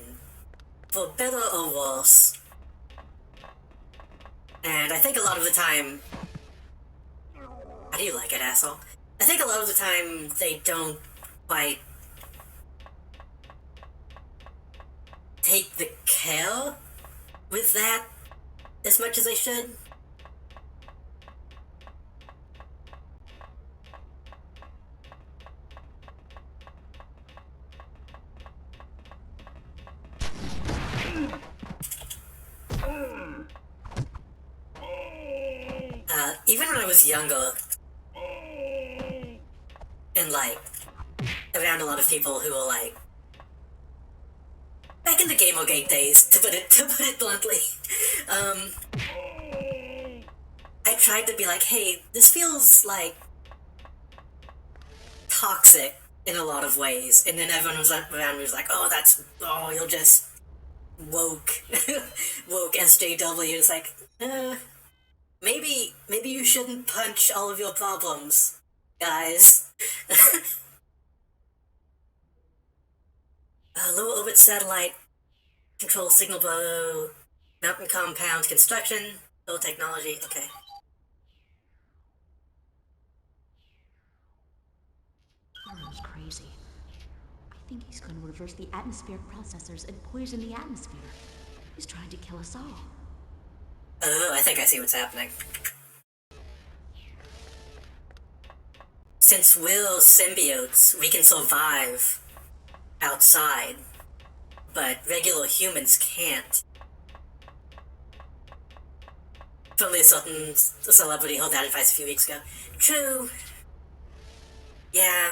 for better or worse. And I think a lot of the time... How do you like it, asshole? I think a lot of the time they don't quite take the care with that as much as I should. Even when I was younger, and like, around a lot of people who were like, back in the Gamergate days, to put it bluntly, I tried to be like, hey, this feels like toxic in a lot of ways, and then everyone was around me was like, oh, you're just woke, woke SJW. It's like, maybe you shouldn't punch all of your problems, guys. Low orbit satellite control signal bow, mountain compound construction, low technology. Okay. Burrow's crazy. I think he's going to reverse the atmospheric processors and poison the atmosphere. He's trying to kill us all. Oh, I think I see what's happening. Since we're symbiotes, we can survive outside, but regular humans can't. Probably a certain celebrity held that advice a few weeks ago. True. Yeah.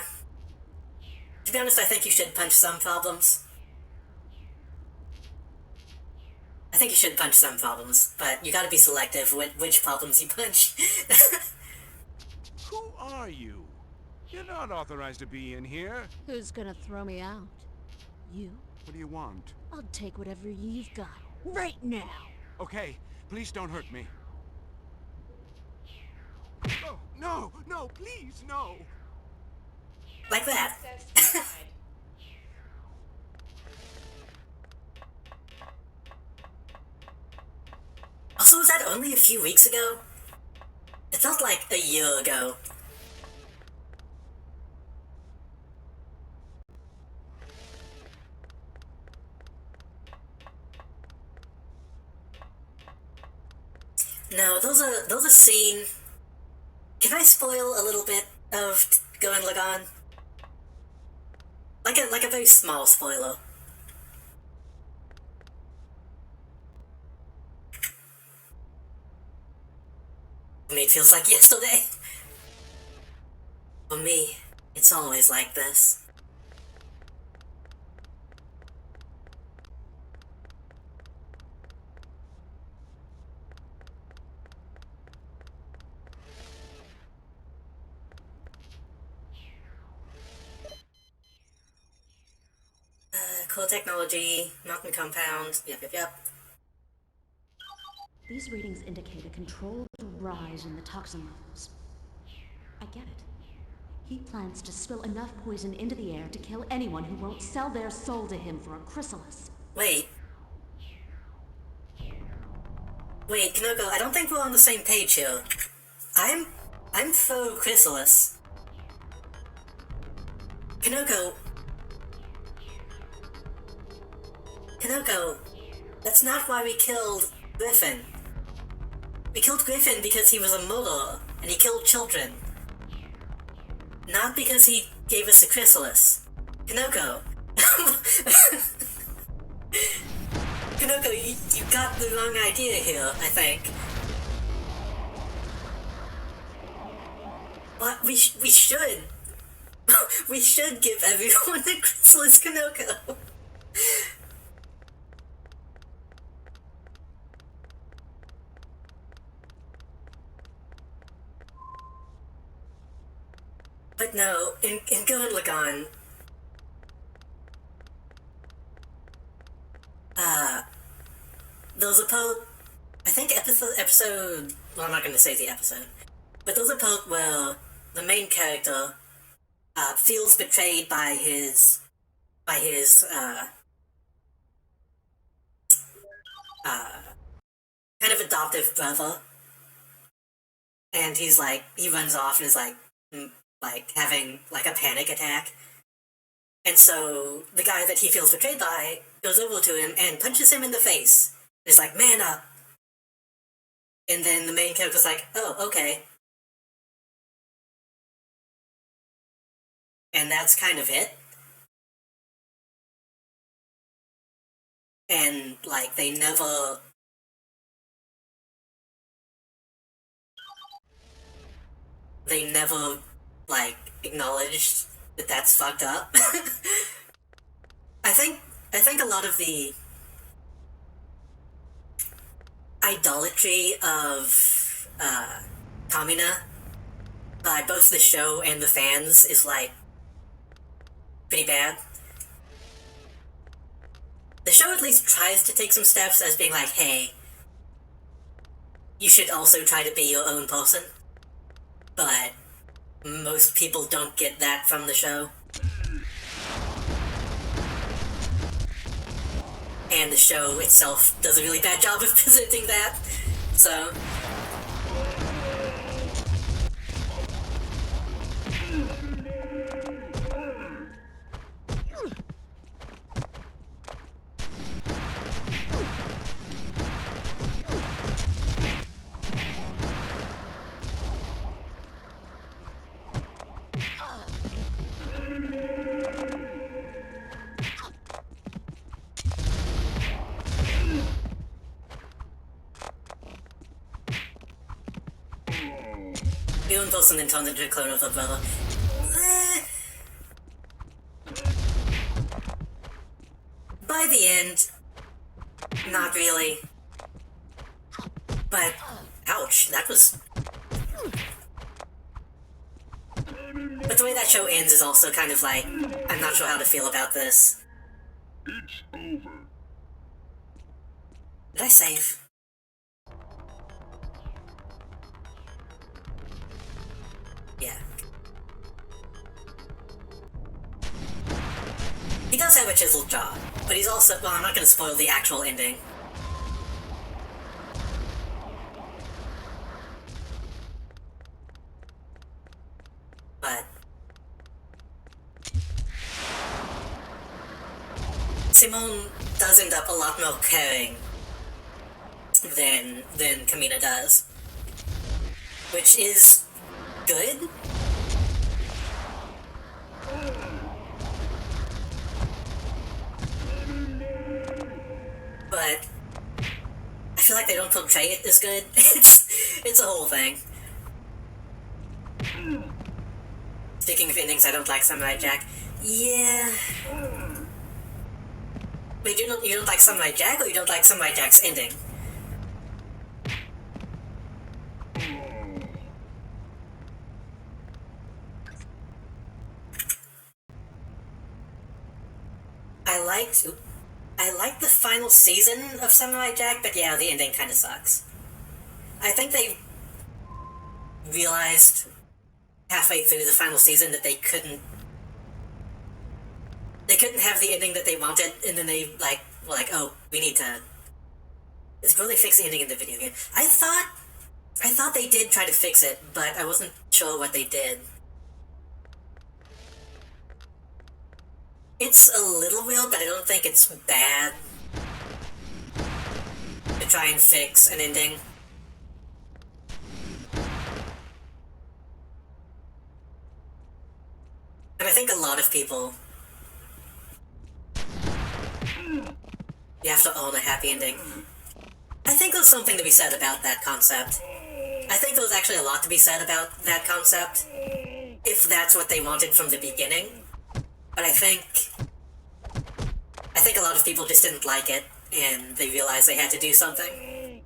To be honest, I think you should punch some problems. I think you should punch some problems, but you gotta be selective with which problems you punch. Who are you? You're not authorized to be in here. Who's gonna throw me out? You? What do you want? I'll take whatever you've got, right now. Okay, please don't hurt me. Oh, no, no, please, no. Like that. Also, was that only a few weeks ago? It felt like a year ago. No, those are seen. Can I spoil a little bit of Gurren Lagann? Like a very small spoiler. For me, it feels like yesterday. For me, it's always like this. Core technology, mountain compound, yep. These readings indicate a controlled rise in the toxin levels. I get it. He plans to spill enough poison into the air to kill anyone who won't sell their soul to him for a chrysalis. Wait, Kanoko, I don't think we're on the same page here. I'm for chrysalis. Kanoko, that's not why we killed Griffin. We killed Griffin because he was a murderer, and he killed children. Not because he gave us a chrysalis. Kanoko. Kanoko, you got the wrong idea here, I think. What? We should. We should give everyone a chrysalis, Kanoko. But no, in Gurren Lagann, there's a part, I think episode, well, I'm not going to say the episode, but there's a part where the main character, feels betrayed by his kind of adoptive brother, and he's like, he runs off and is like having like a panic attack. And so the guy that he feels betrayed by goes over to him and punches him in the face It's like, man up. And then the main character's like, oh, okay. And that's kind of it. And, like, they never... like, acknowledged that that's fucked up. I think a lot of the idolatry of Kamina by both the show and the fans is, like, pretty bad. The show at least tries to take some steps as being like, hey, you should also try to be your own person. But most people don't get that from the show. And the show itself does a really bad job of presenting that. So... Bjorn Wilson then turns into a clone of the brother. By the end, not really. But, ouch, that was... But the way that show ends is also kind of like, I'm not sure how to feel about this. It's over. Did I save? Yeah. He does have a chiseled jaw, but he's also... Well, I'm not going to spoil the actual ending. But... Simone does end up a lot more caring than Kamina does. Which is... good? But I feel like they don't portray it as good. It's a whole thing. Speaking of endings, I don't like Samurai Jack. Yeah. Wait, you don't like Samurai Jack, or you don't like Samurai Jack's ending? I liked the final season of Samurai Jack, but yeah, the ending kind of sucks. I think they realized halfway through the final season that they couldn't have the ending that they wanted, and then they were like, oh, we need to really fix the ending in the video game. I thought they did try to fix it, but I wasn't sure what they did. It's a little weird, but I don't think it's bad to try and fix an ending. And I think a lot of people... You have to own a happy ending. I think there's something to be said about that concept. I think there's actually a lot to be said about that concept, if that's what they wanted from the beginning. But I think a lot of people just didn't like it, and they realized they had to do something.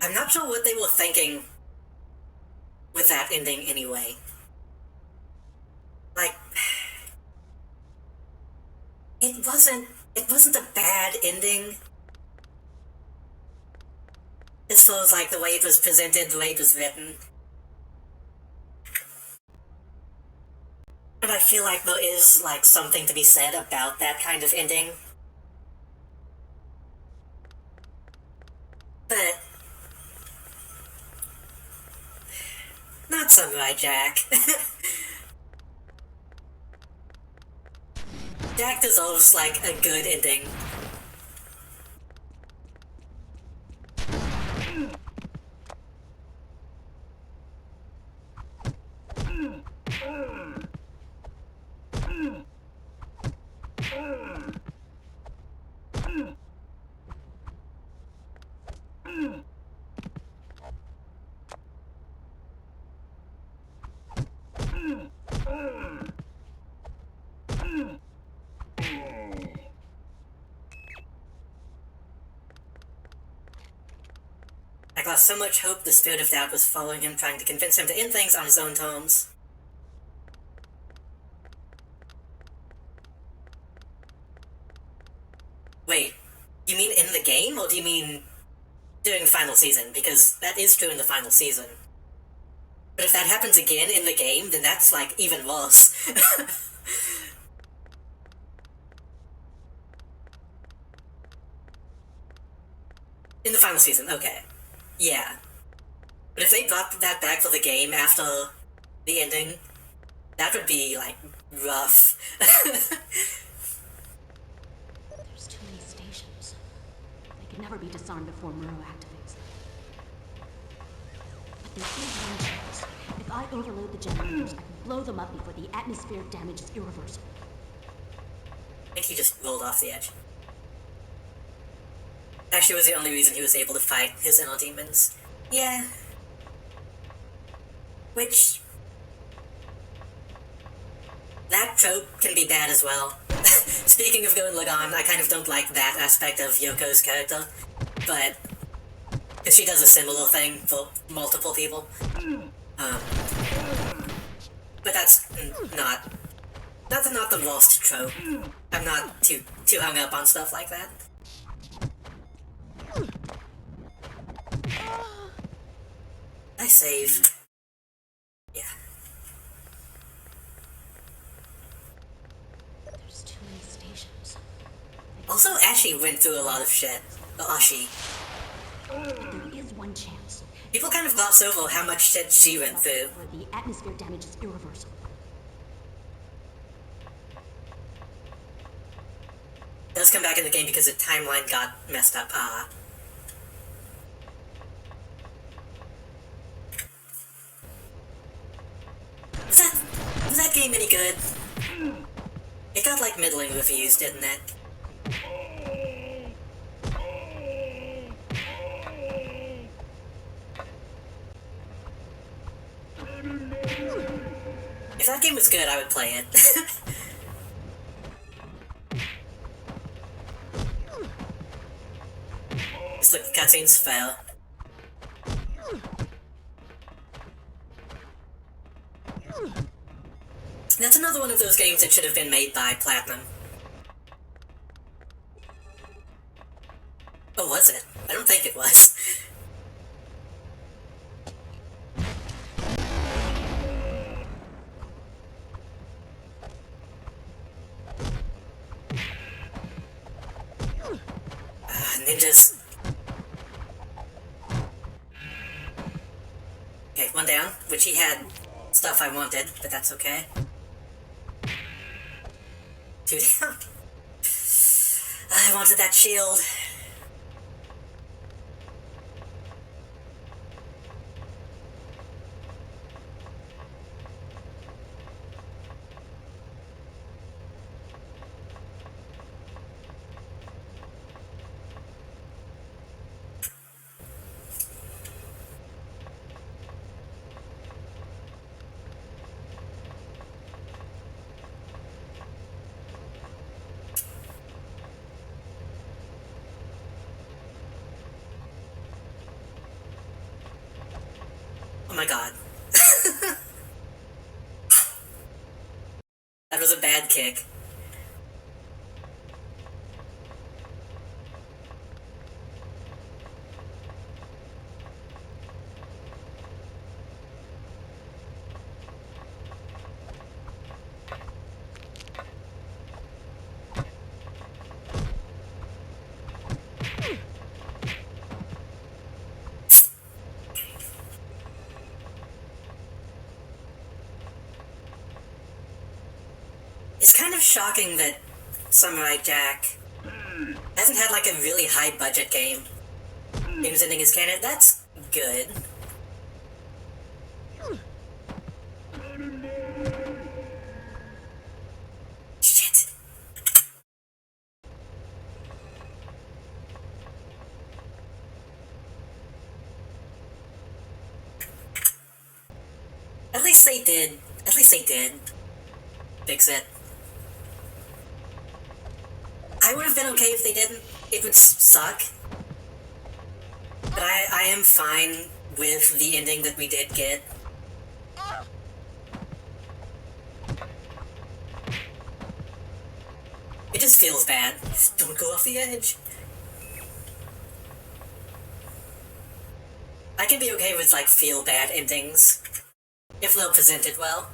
I'm not sure what they were thinking with that ending anyway. Like, it wasn't a bad ending. As far as, like, the way it was presented, the way it was written. But I feel like there is, like, something to be said about that kind of ending. But Samurai Jack. Jack deserves, like, a good ending. I lost so much hope the Spirit of Doubt was following him, trying to convince him to end things on his own terms. Wait, you mean in the game, or do you mean during the final season? Because that is true in the final season. But if that happens again in the game, then that's, like, even worse. In the final season, okay. Yeah. But if they brought that back for the game after the ending, that would be, like, rough. There's too many stations. They could never be disarmed before Muro activates them. But there is one chance. If I overload the generators, I can blow them up before the atmospheric damage is irreversible. I think he just rolled off the edge. Actually, was the only reason he was able to fight his inner demons. Yeah. Which... that trope can be bad as well. Speaking of Gurren Lagann, I kind of don't like that aspect of Yoko's character, but... because she does a similar thing for multiple people. But that's not... that's not the lost trope. I'm not too hung up on stuff like that. I save. Yeah. There's too many stations. Also, Ashi went through a lot of shit. Ashi. There is one chance. People kind of gloss over how much shit she went through. Where the atmosphere damage is irreversible. It does come back in the game because the timeline got messed up. Was that game any good? It got, like, middling reviews, didn't it? If that game was good, I would play it. Just look, cutscenes fail. That's another one of those games that should have been made by Platinum. Oh, was it? I don't think it was. Ninjas. Okay, one down, which he had stuff I wanted, but that's okay. Two down. I wanted that shield. Oh my god. That was a bad kick. shocking that Samurai Jack hasn't had like a really high budget game. Games ending is canon. That's good. Shit. At least they did. At least they did fix it. I would have been okay if they didn't. It would suck. But I am fine with the ending that we did get. It just feels bad. Just don't go off the edge. I can be okay with, like, feel bad endings. If they're presented well.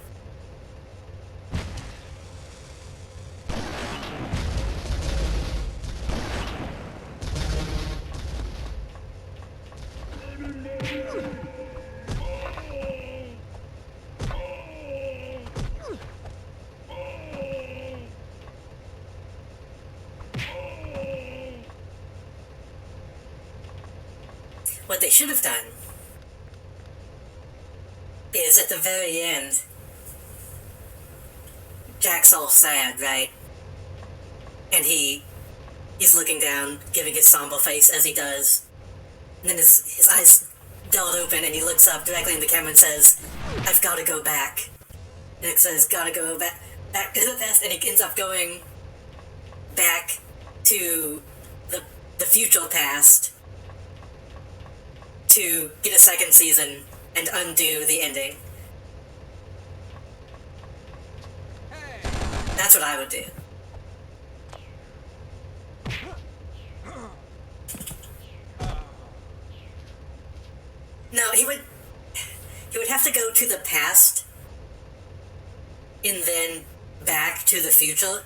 What they should have done is at the very end, Jack's all sad, right? And he's looking down, giving his somber face as he does. And then his eyes dart open and he looks up directly in the camera and says, "I've got to go back." And it says, "Gotta go back to the past," and he ends up going back to the future past to get a second season and undo the ending. That's what I would do. No, he would have to go to the past and then back to the future.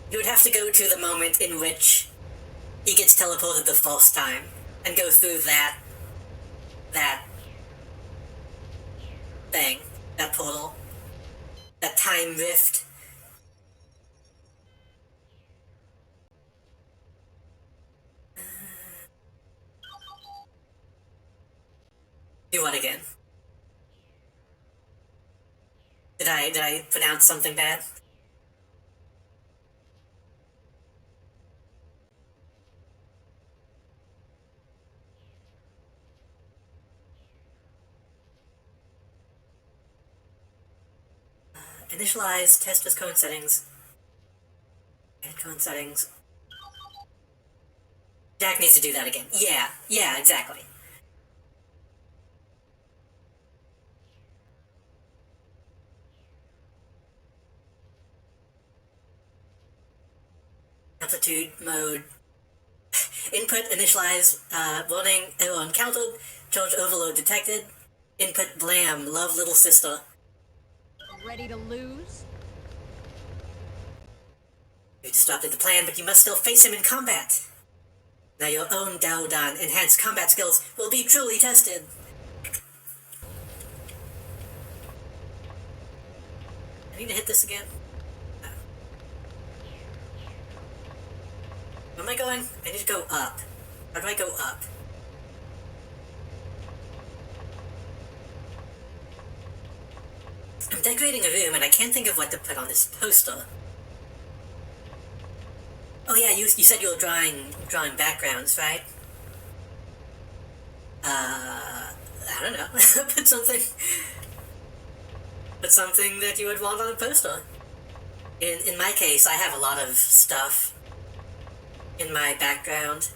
He would have to go to the moment in which he gets teleported the first time and go through that thing, that portal, that time rift. Do what again? Did I pronounce something bad? Initialize test as code settings. Edit code settings. Jack needs to do that again. Yeah, exactly. Amplitude mode. Input initialize. Warning error encountered. Charge overload detected. Input blam. Love little sister. Ready to lose? You disrupted the plan, but you must still face him in combat. Now your own Daodan enhanced combat skills will be truly tested. I need to hit this again. No. Where am I going? I need to go up. How do I go up? I'm decorating a room and I can't think of what to put on this poster. Oh yeah, you said you were drawing backgrounds, right? I don't know. Put something that you would want on a poster. In my case, I have a lot of stuff in my background.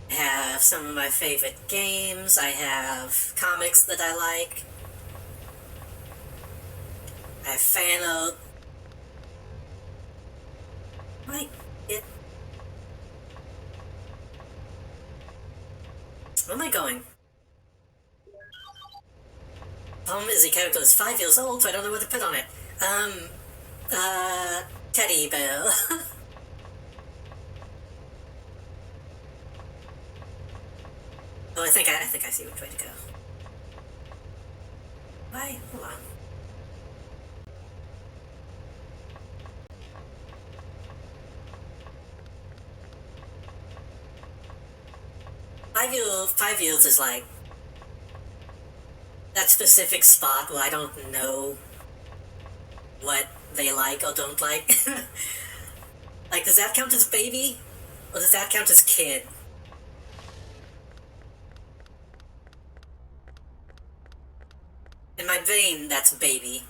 I have some of my favorite games. I have comics that I like. I have fan art. Right. Where am I going? Is the character is 5 years old, so I don't know what to put on it. Teddy bear. Oh, I think I see which way to go. Why? Hold on. Five-year-olds is like that specific spot where I don't know what they like or don't like. Like, does that count as baby? Or does that count as kid? In my brain, that's baby.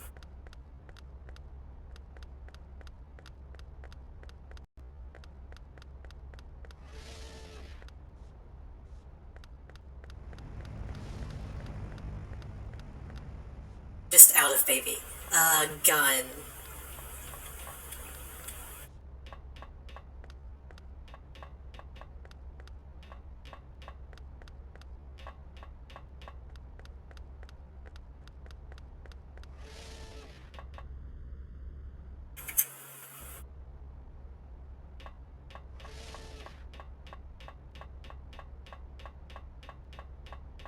Just out of baby. Gun.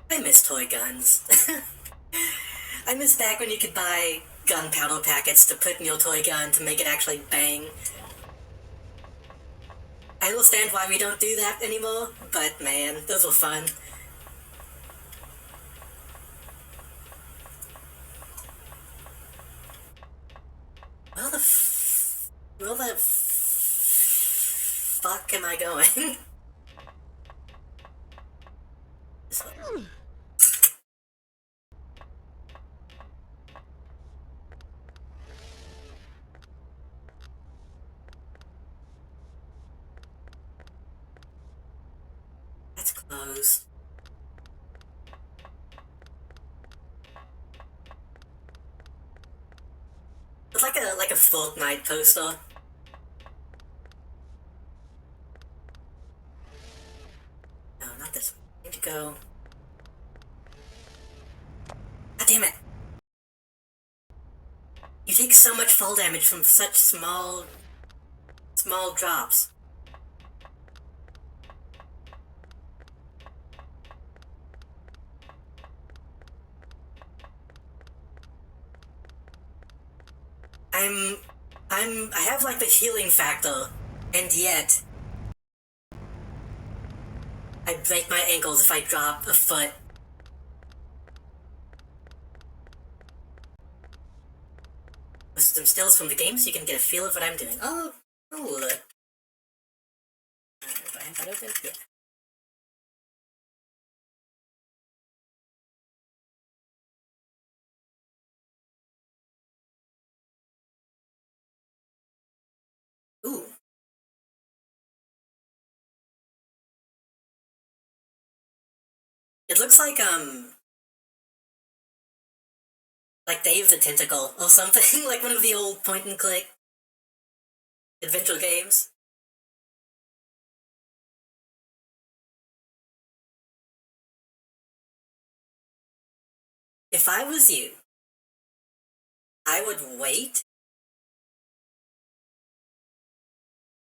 I miss toy guns. I miss back when you could buy gunpowder packets to put in your toy gun to make it actually bang. I understand why we don't do that anymore, but man, those were fun. Where the fuck am I going? This way. That's closed. It's like a Fortnite poster. No, not this one. I need to go. God damn it! You take so much fall damage from such small drops. I have like the healing factor, and yet I break my ankles if I drop a foot. With some stills from the game so you can get a feel of what I'm doing. Oh, look. Do I have that open? Yeah. Ooh. It looks like Dave the Tentacle or something, like one of the old point-and-click adventure games. If I was you, I would wait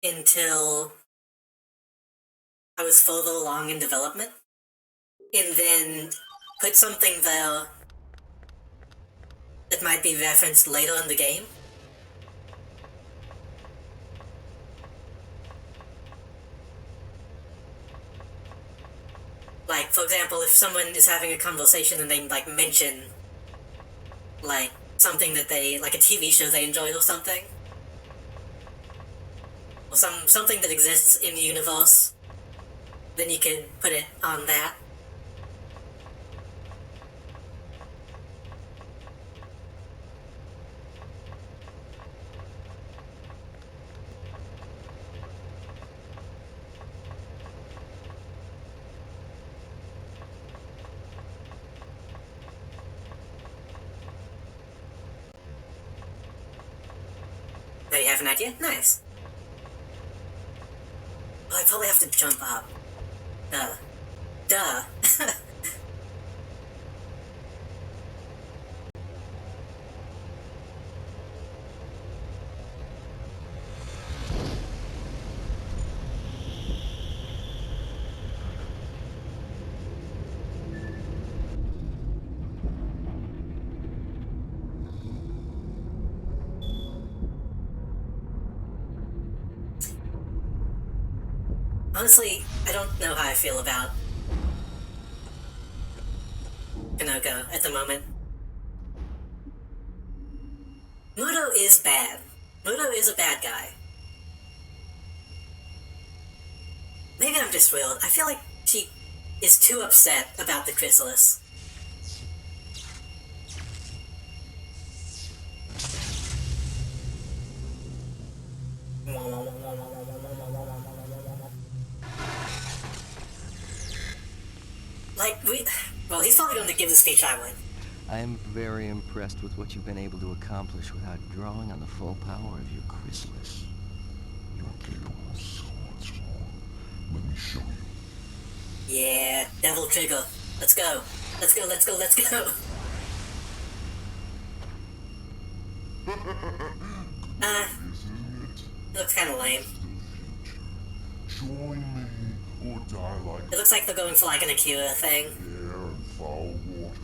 until I was further along in development, and then put something there that might be referenced later in the game. Like, for example, if someone is having a conversation and they, like, mention, like, something that they, like a TV show they enjoyed or something, or something that exists in the universe, then you can put it on that. Now you have an idea? Nice. Well, I probably have to jump up. Duh. Honestly, I don't know how I feel about Kanoko at the moment. Muto is bad. Muto is a bad guy. Maybe I'm just thrilled. I feel like she is too upset about the chrysalis. Like, well, he's probably going to give the speech I would. I am very impressed with what you've been able to accomplish without drawing on the full power of your chrysalis. You're capable of so much more. Let me show you. Yeah, Devil Trigger. Let's go. Let's go, let's go, let's go. Looks kind of lame. Join me or die like It looks like they're going for like an Akira thing. air and foul water.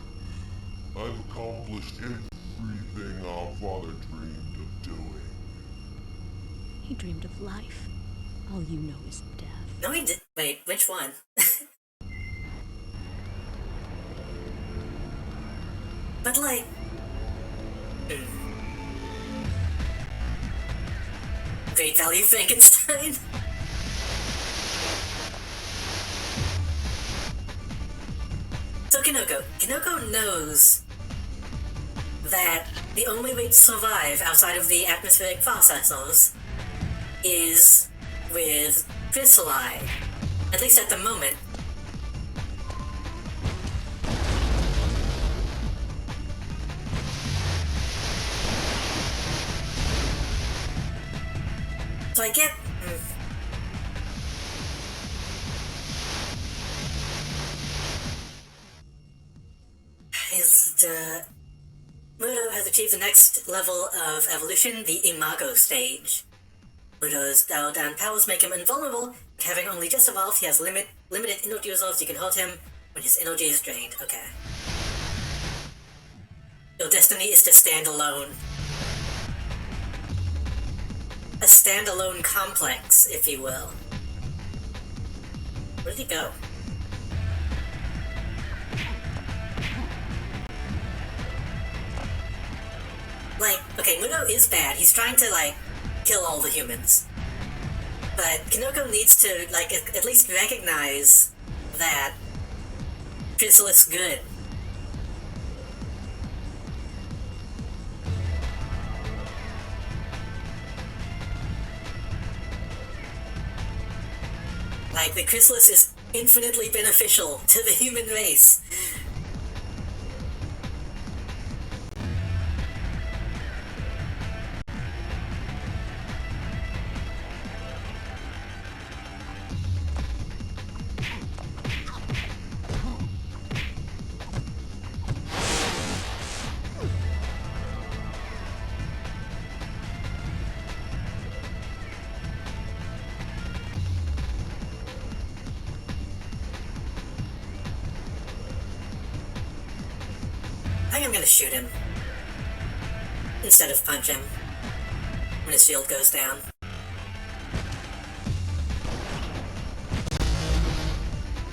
I've accomplished everything our father dreamed of doing. He dreamed of life. All you know is death. No, he did. Wait, which one? But like... Great Value Frankenstein? So Kinoko knows that the only way to survive outside of the atmospheric processors is with Chrysalli. At least at the moment. So I get... Muto has achieved the next level of evolution, the Imago stage. Muto's dialed down powers make him invulnerable, but having only just evolved, he has limited energy reserves. You can hurt him when his energy is drained. Okay. Your destiny is to stand alone. A standalone complex, if you will. Where did he go? Like, okay, Muto is bad. He's trying to, like, kill all the humans. But Kinoko needs to, like, at least recognize that Chrysalis good. Like, the chrysalis is infinitely beneficial to the human race. I think I'm gonna shoot him instead of punch him when his shield goes down.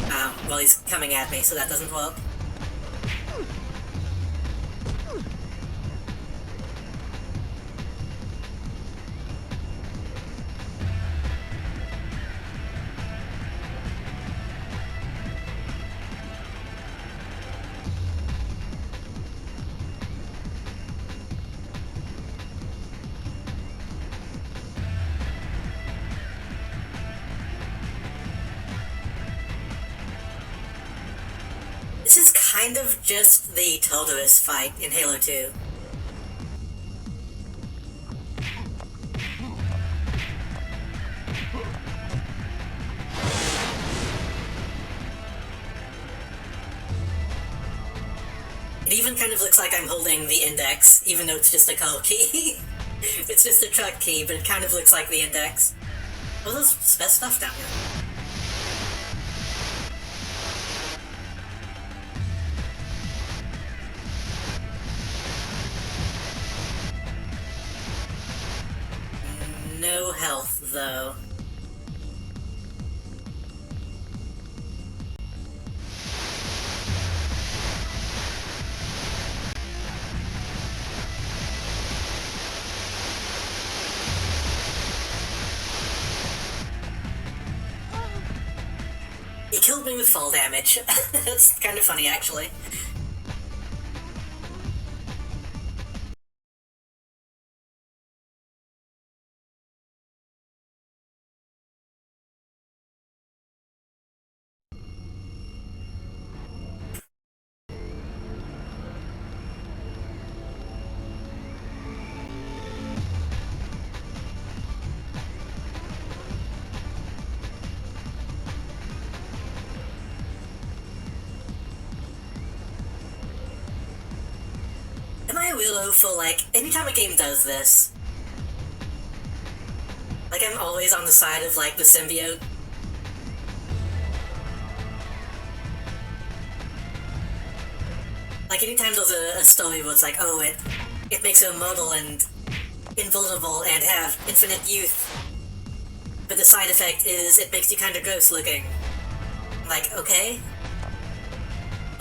Oh, well, he's coming at me, so that doesn't work. This is kind of just the Tartarus fight in Halo 2. It even kind of looks like I'm holding the index, even though it's just a call key. It's just a truck key, but it kind of looks like the index. Oh, there's best stuff down here. No health, though. killed me with fall damage. That's kind of funny, actually. Am I a weirdo for, like, anytime a game does this, like, I'm always on the side of, like, the symbiote? Like, anytime there's a story where it's like, oh, it makes you immortal and invulnerable and have infinite youth, but the side effect is it makes you kind of gross looking. Like, okay?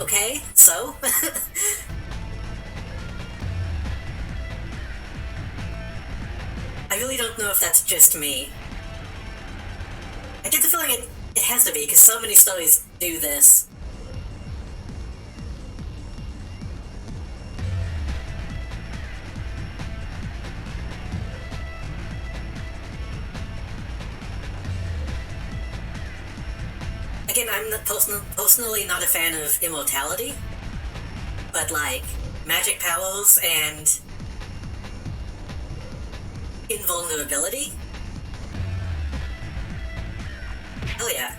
Okay, so? I really don't know if that's just me. I get the feeling it has to be, because so many stories do this. Again, I'm personally not a fan of immortality, but like, magic powers and invulnerability? Hell yeah.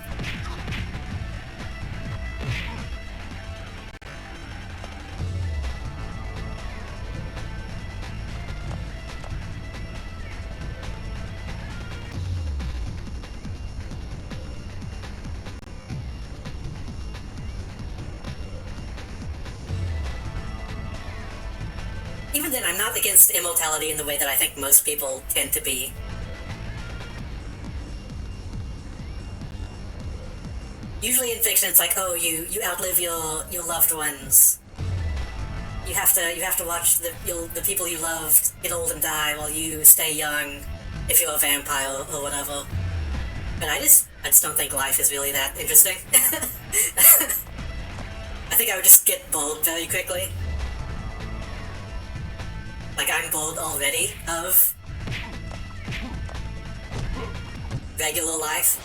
Even then, I'm not against immortality in the way that I think most people tend to be. Usually in fiction, it's like, oh, you outlive your loved ones. You have to watch the people you loved get old and die while you stay young, if you're a vampire or whatever. But I just don't think life is really that interesting. I think I would just get bored very quickly. Like, I'm bored already of regular life.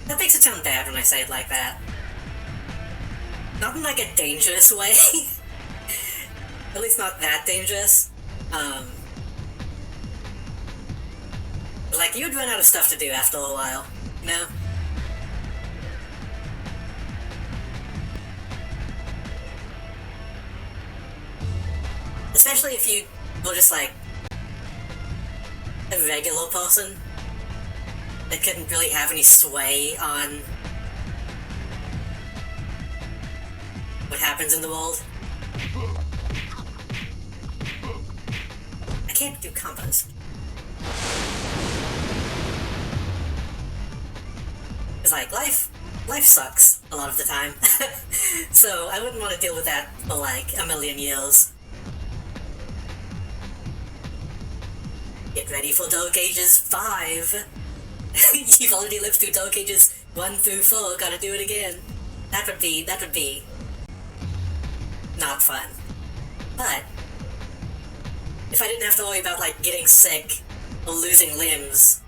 That makes it sound bad when I say it like that. Not in like a dangerous way. At least not that dangerous. But like, you'd run out of stuff to do after a while, you know? Especially if you were just like a regular person that couldn't really have any sway on what happens in the world. I can't do combos. It's like, life sucks a lot of the time. So I wouldn't want to deal with that for like a million years. Get ready for Dark Ages 5. You've already lived through Dark Ages 1 through 4, gotta do it again. That would be not fun. But if I didn't have to worry about like getting sick or losing limbs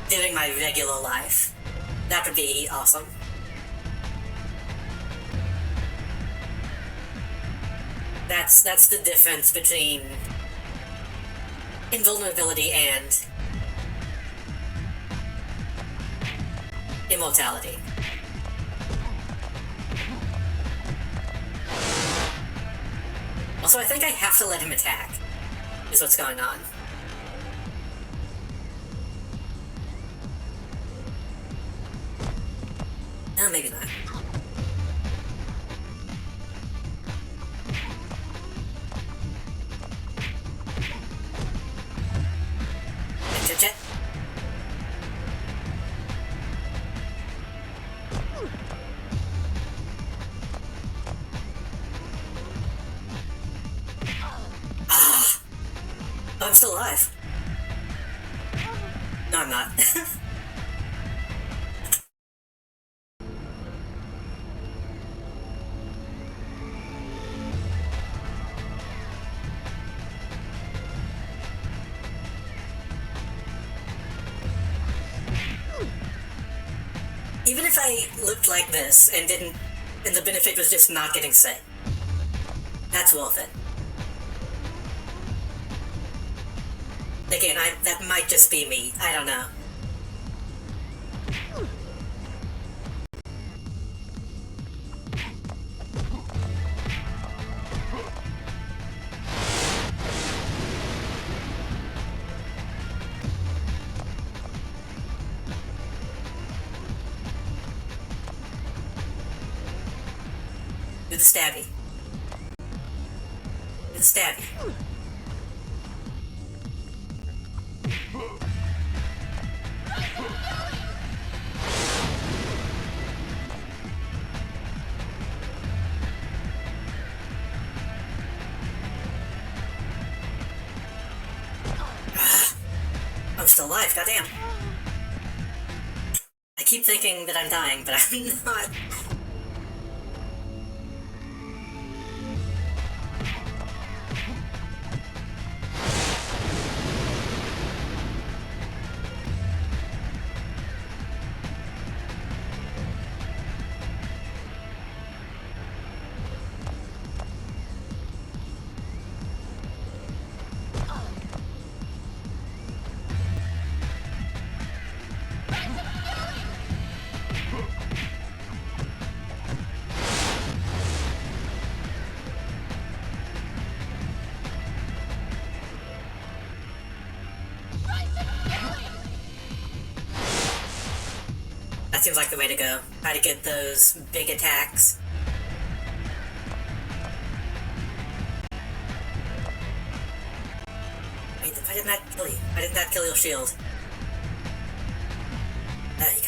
during my regular life, that would be awesome. That's the difference between invulnerability and immortality. Also, I think I have to let him attack, is what's going on. Oh, maybe not. Jet. still alive. No, I'm not. Even if I looked like this and the benefit was just not getting sick, that's worth it. Again, that might just be me. I don't know. Do the stabby. Do the stabby. I'm still alive, goddamn. I keep thinking that I'm dying, but I'm not. That seems like the way to go. Try to get those big attacks. Wait, why didn't that kill you? Why didn't that kill your shield? There you go.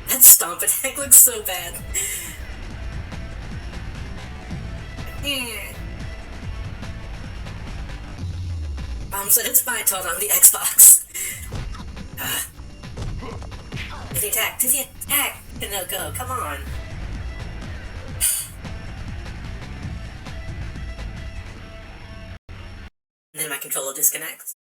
That stomp attack looks so bad. So it's my turn on the Xbox. Do the attack, do the attack! No, go, come on. And then my controller disconnects.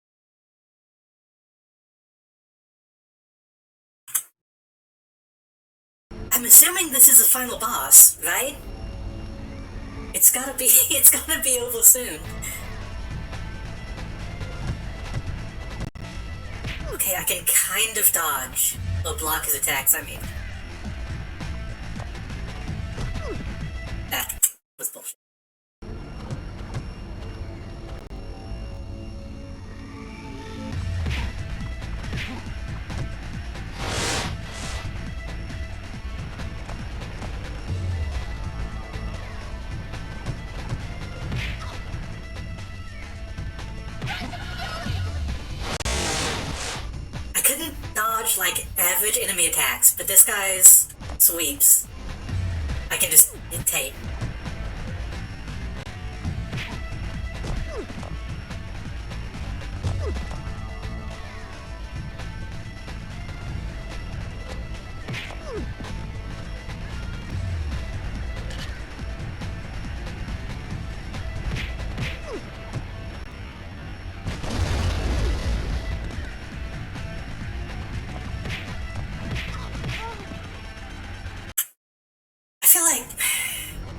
I'm assuming this is the final boss, right? It's gotta be over soon. Okay, I can kind of dodge, or block his attacks, I mean. That was bullshit. Like average enemy attacks, but this guy's sweeps I can just dictate.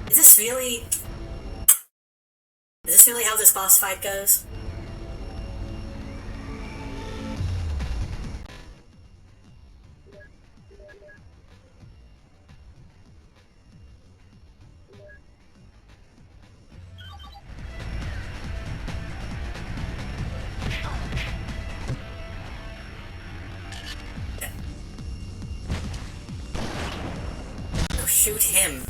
Is this really how this boss fight goes? shoot him.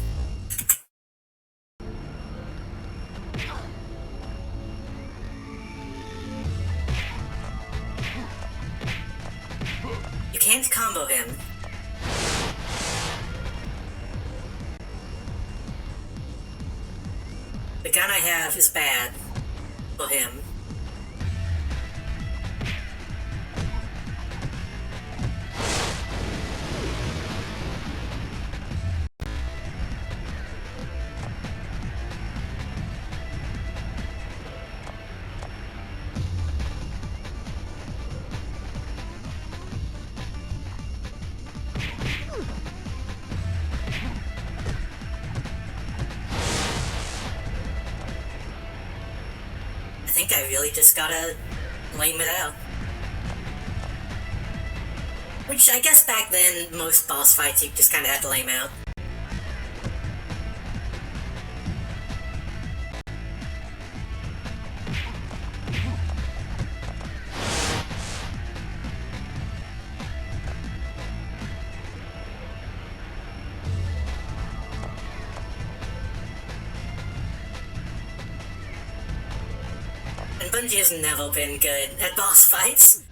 You can't combo him. The gun I have is bad for him. I think I really just gotta lame it out. Which I guess back then, most boss fights you just kinda had to lame out. And Bungie has never been good at boss fights.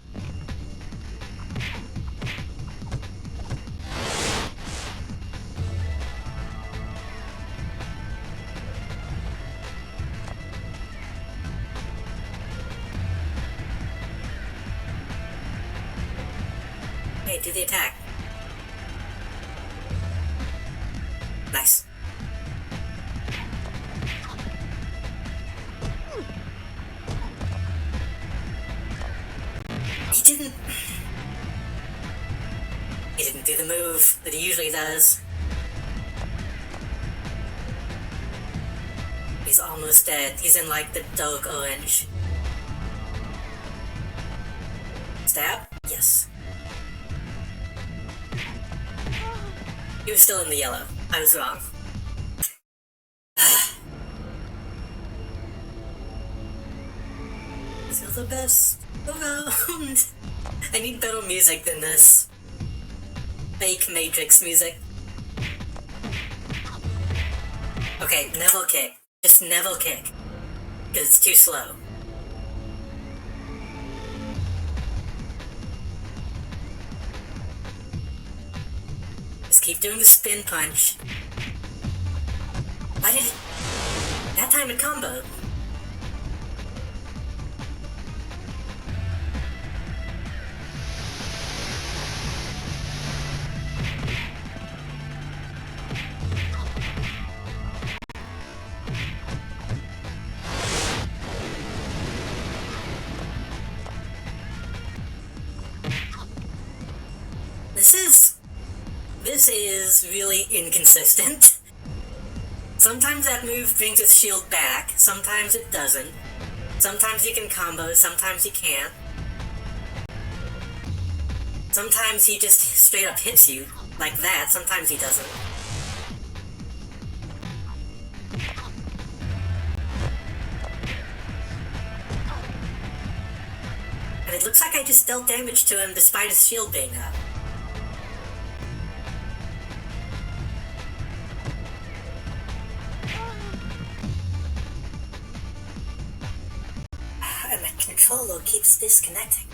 Hey, do the attack. Nice. He didn't do the move that he usually does. He's almost dead. He's in like the dark orange. Stab? Yes. He was still in the yellow. I was wrong. Still the best around. I need better music than this. Fake Matrix music. Okay, never kick. Just never kick. Because it's too slow. Just keep doing the spin punch. Why did it... That time it comboed. This is really inconsistent. Sometimes that move brings his shield back, sometimes it doesn't. Sometimes you can combo, sometimes you can't. Sometimes he just straight up hits you, like that, sometimes he doesn't. And it looks like I just dealt damage to him despite his shield being up. And my controller keeps disconnecting.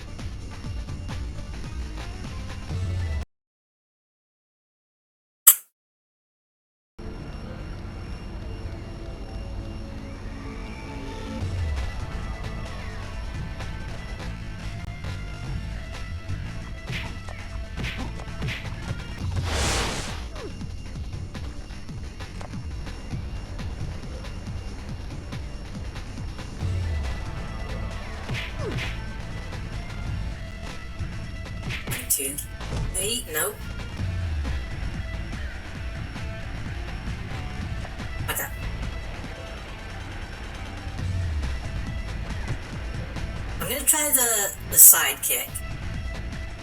Two, three, nope. Okay. I'm gonna try the side kick.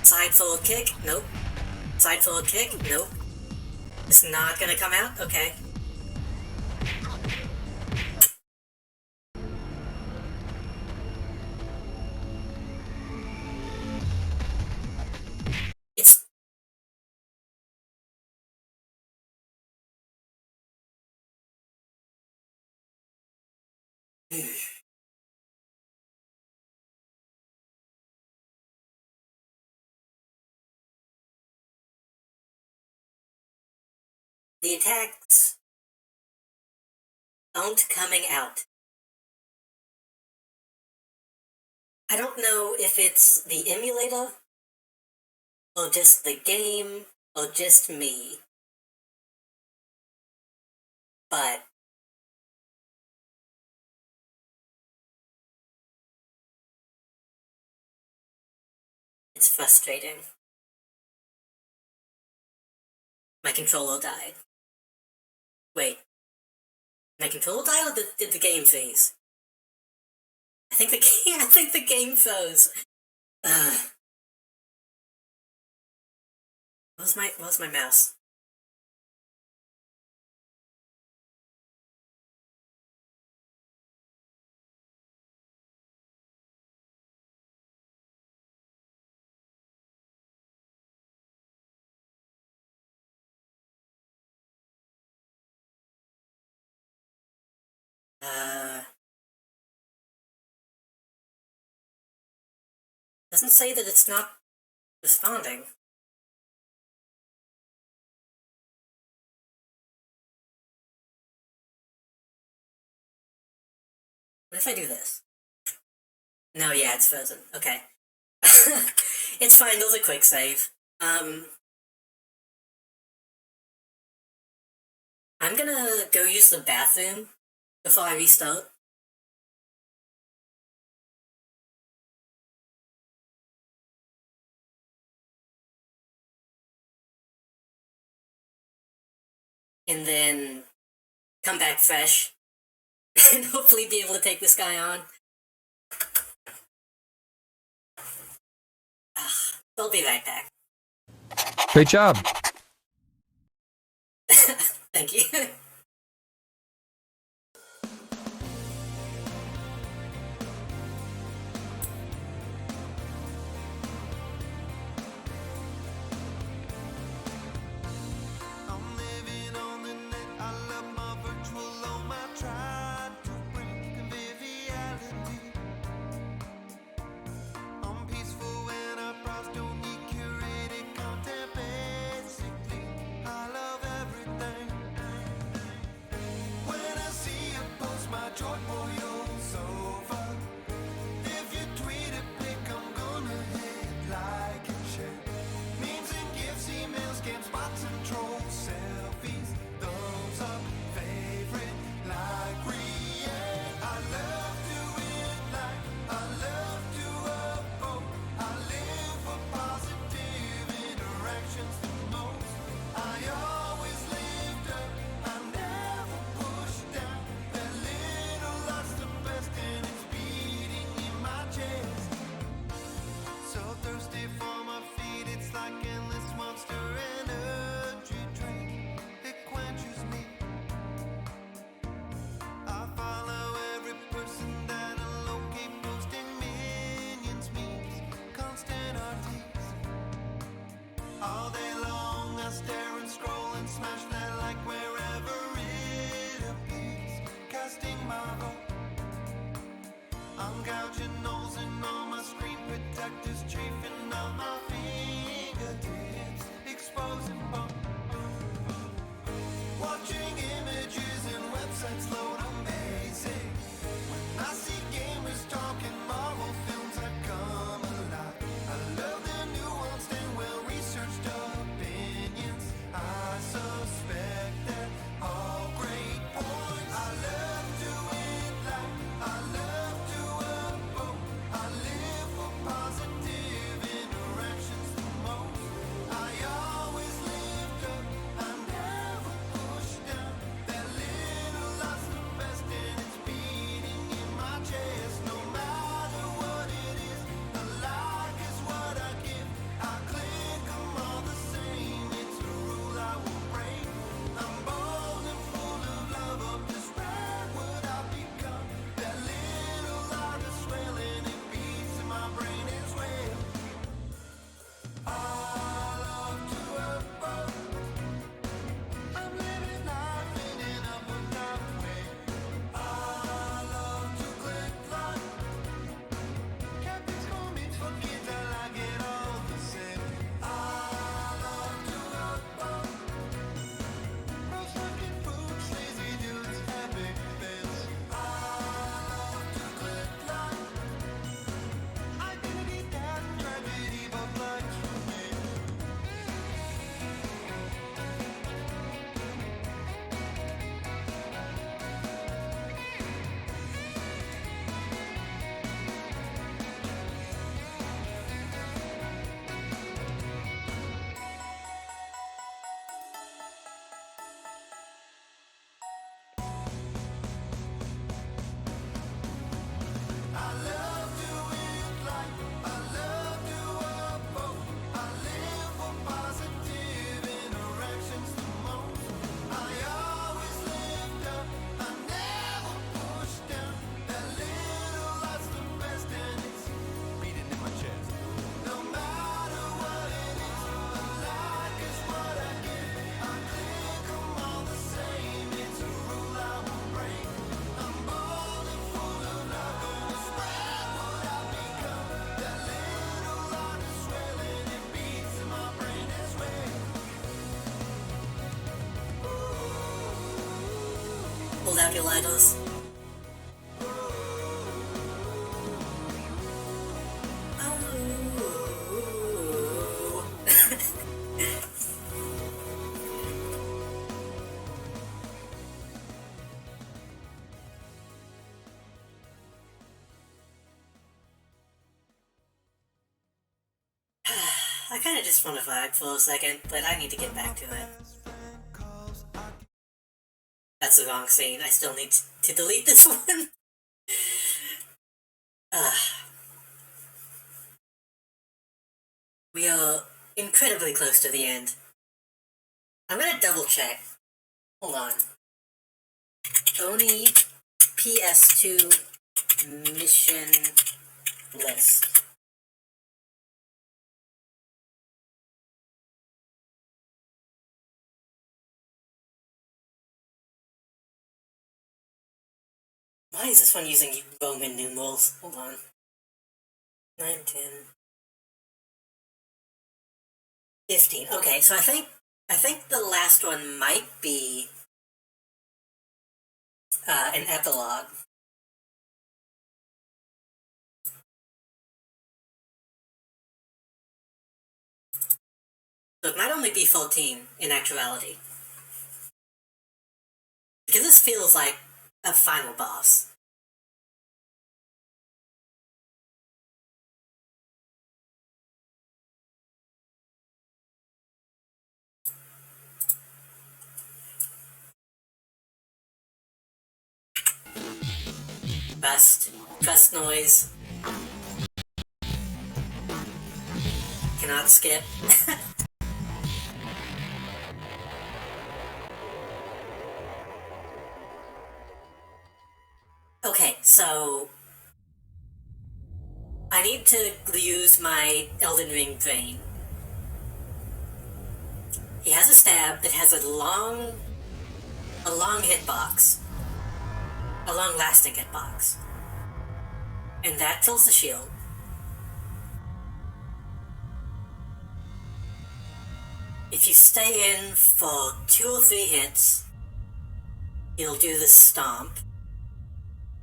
Side forward kick, nope. Side forward kick, nope. It's not gonna come out? Okay. The attacks aren't coming out. I don't know if it's the emulator, or just the game, or just me. But it's frustrating. My controller died. Wait. My controller died, or did the game freeze? I think the game froze. Where's my mouse? Doesn't say that it's not responding. What if I do this? No, yeah, it's frozen. Okay. It's fine, those are quick save. I'm gonna go use the bathroom before I restart. And then come back fresh and hopefully be able to take this guy on. I'll be right back. Great job. Thank you. pulled out your lighters. I kind of just want to vibe for a second, but I need to get back to it. That's the wrong scene. I still need to delete this one. We are incredibly close to the end. I'm gonna double check. Hold on. Oni PS2 mission list. Why is this one using Roman numerals? Hold on. 9, 10, 15. Okay, so I think the last one might be an epilogue. So it might only be 14 in actuality. Because this feels like a final boss. Trust noise. Cannot skip. Okay, so I need to use my Elden Ring brain. He has a stab that has a long hitbox. A long-lasting hitbox. And that kills the shield. If you stay in for 2 or 3 hits, he'll do the stomp.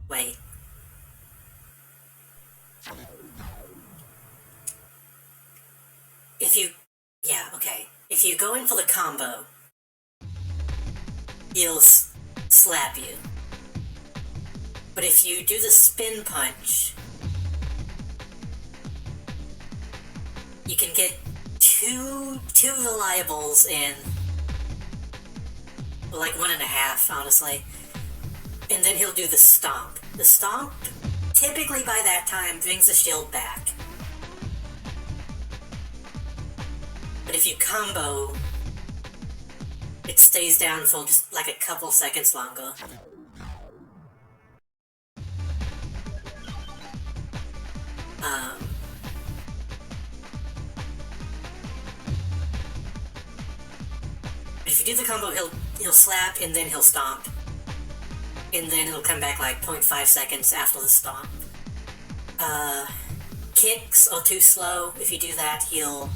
Wait. If you go in for the combo, he'll slap you. But if you do the spin punch, you can get two reliables in, well, like 1.5, honestly. And then he'll do the stomp. The stomp, typically by that time, brings the shield back. But if you combo, it stays down for just like a couple seconds longer. If you do the combo, he'll slap and then he'll stomp. And then he'll come back like 0.5 seconds after the stomp. Kicks are too slow. If you do that, he'll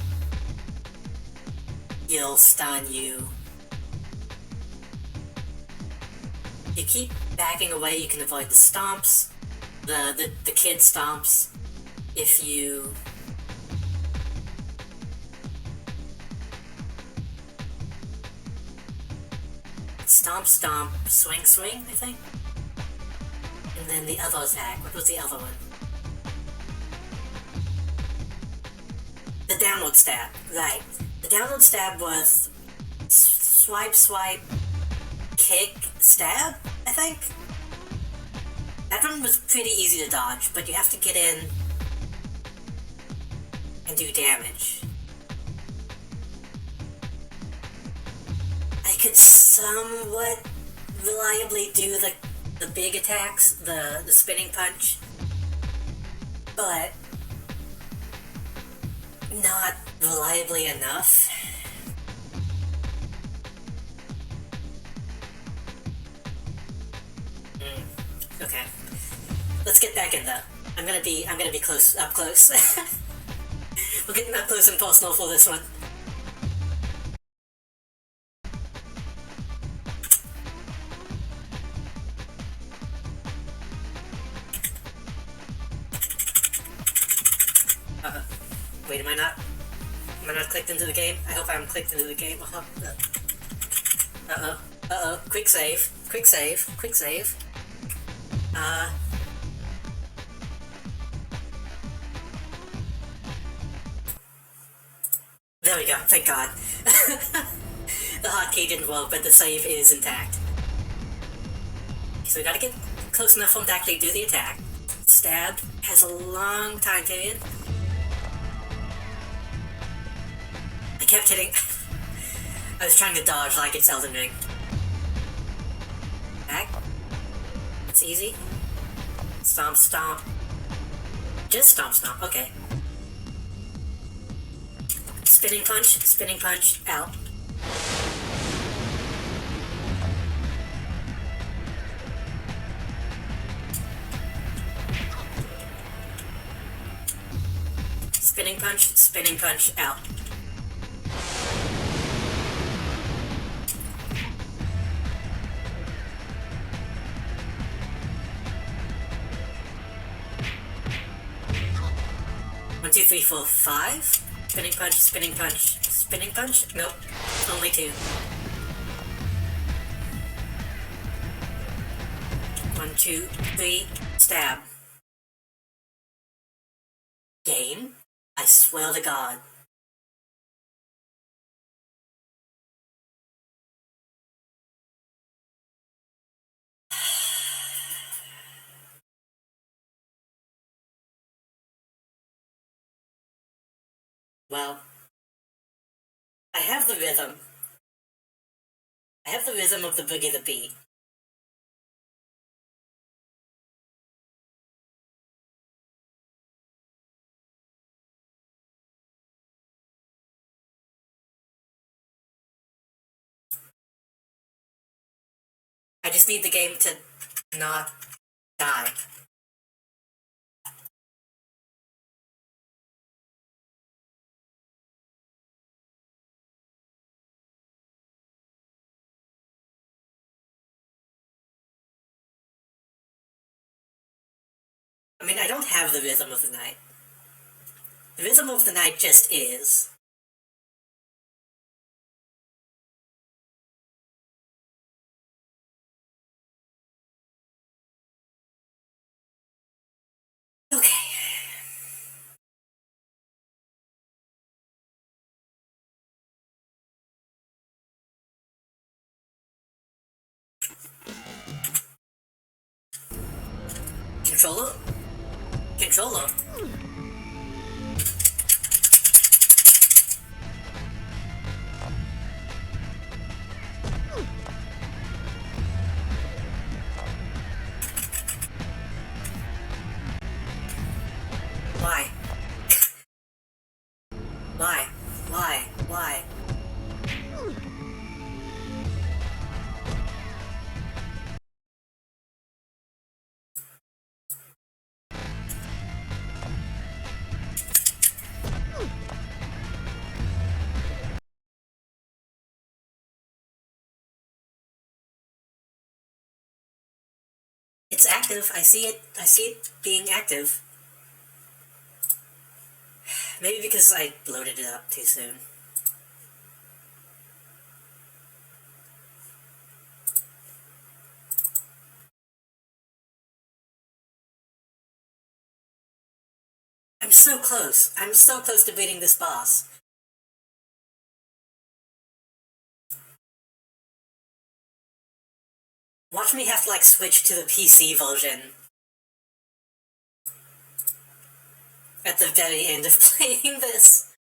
stun you. You keep backing away, you can avoid the stomps, the kid stomps. If you stomp, swing, I think. And then the other attack. What was the other one? The downward stab, right. The downward stab was swipe, kick, stab, I think? That one was pretty easy to dodge, but you have to get in and do damage. I could somewhat reliably do the big attacks, the spinning punch, but not reliably enough. Okay. Let's get back in though. I'm gonna be up close. We're getting up close and personal for this one. Wait, am I not clicked into the game? I hope I'm clicked into the game. Uh-oh. Quick save. There we go, thank God. The hotkey didn't work, but the save is intact. So we gotta get close enough for him to actually do the attack. Stab has a long time period. I kept hitting... I was trying to dodge like it's Elden Ring. Back. It's easy. Stomp, stomp. Just stomp, stomp, okay. Spinning punch, out. Spinning punch, out. One, two, three, four, five. Spinning punch. Nope, only two. 1, 2, 3, stab. Game? I swear to God. Well, I have the rhythm. I have the rhythm of the Boogie the Bee. I just need the game to not die. I mean, I don't have the rhythm of the night. The rhythm of the night just is. Okay. Controller? Why? Why? It's active. I see it being active. Maybe because I loaded it up too soon. I'm so close. I'm so close to beating this boss. Watch me have to, like, switch to the PC version at the very end of playing this.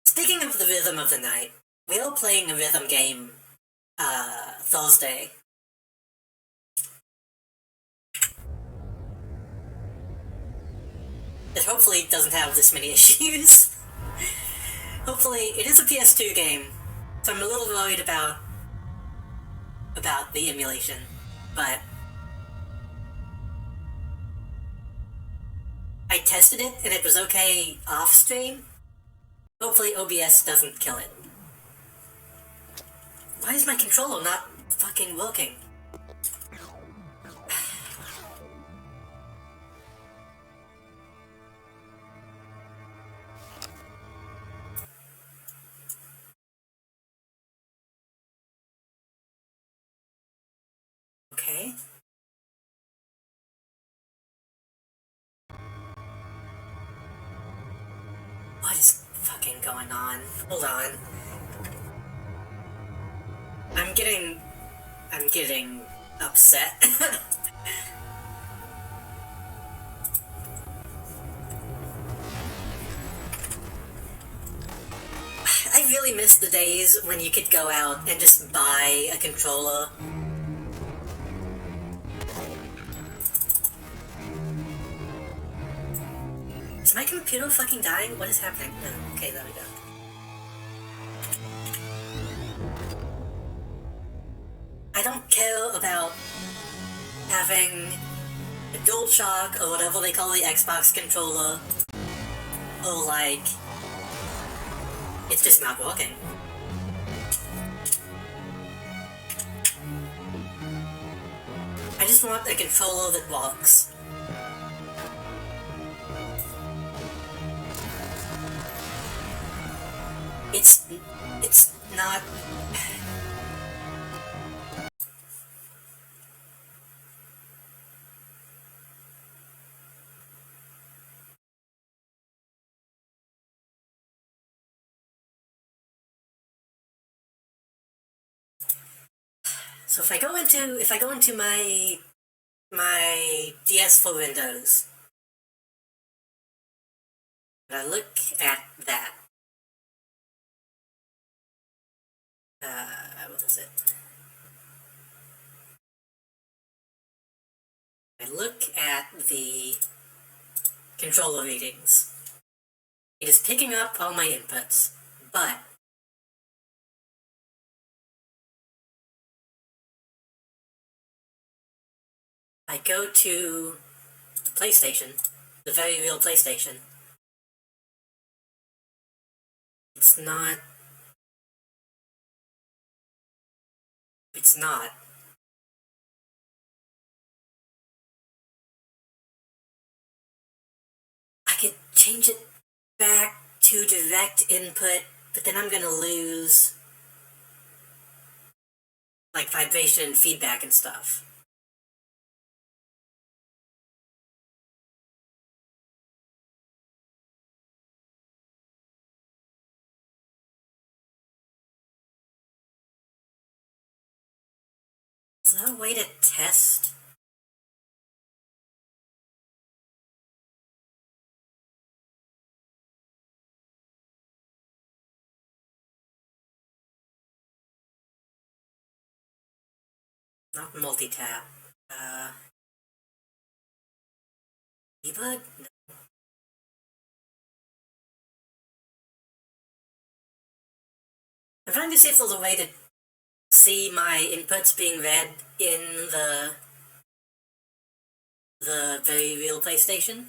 Speaking of the rhythm of the night, we are playing a rhythm game, Thursday. It hopefully doesn't have this many issues. Hopefully, it is a PS2 game, so I'm a little worried about the emulation, but I tested it and it was okay off stream. Hopefully OBS doesn't kill it. Why is my controller not fucking working? Okay. What is fucking going on? Hold on. I'm getting upset. I really miss the days when you could go out and just buy a controller. Is my computer fucking dying? What is happening? No. Okay, there we go. I don't care about having a DualShock or whatever they call the Xbox controller, or like, it's just not working. I just want a controller that works. It's not... So if I go into my DS for Windows, and I look at that, what is it? I look at the controller readings. It is picking up all my inputs, but I go to the PlayStation, the very real PlayStation. It's not. I could change it back to direct input, but then I'm gonna lose like vibration and feedback and stuff. Is there a way to test? Not multi-tap. Debug? No. I'm trying to see if there's a way to see my inputs being read in the very real PlayStation.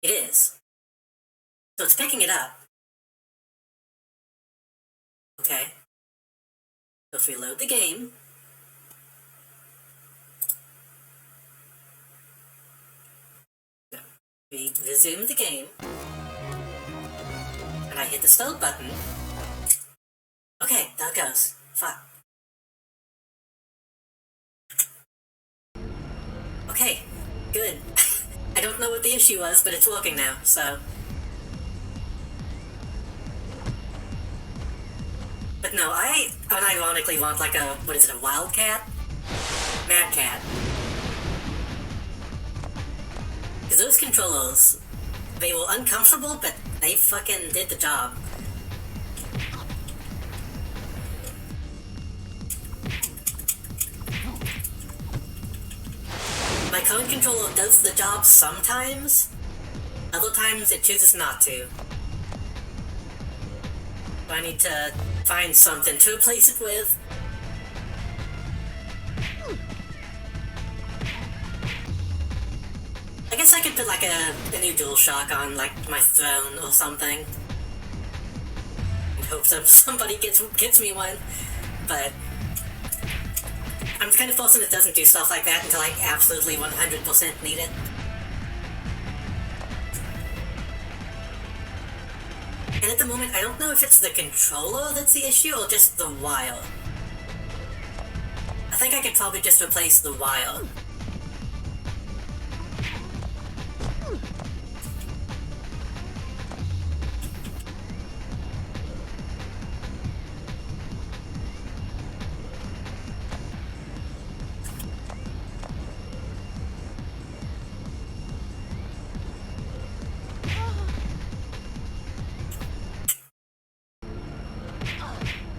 It is. So it's picking it up. Okay. Let's reload the game. No. We resume the game. And I hit the start button. Okay, there it goes. Fuck. Okay, good. I don't know what the issue was, but it's working now, so... But no, I unironically want like a, what is it, a Wildcat? Mad Cat. Because those controllers, they were uncomfortable, but they fucking did the job. My current controller does the job sometimes, other times it chooses not to. So I need to find something to replace it with. I guess I could put like a new DualShock on like my throne or something. hopes that somebody gets me one, but I'm the kind of person that doesn't do stuff like that until I absolutely 100% need it. And at the moment, I don't know if it's the controller that's the issue or just the wire. I think I could probably just replace the wire.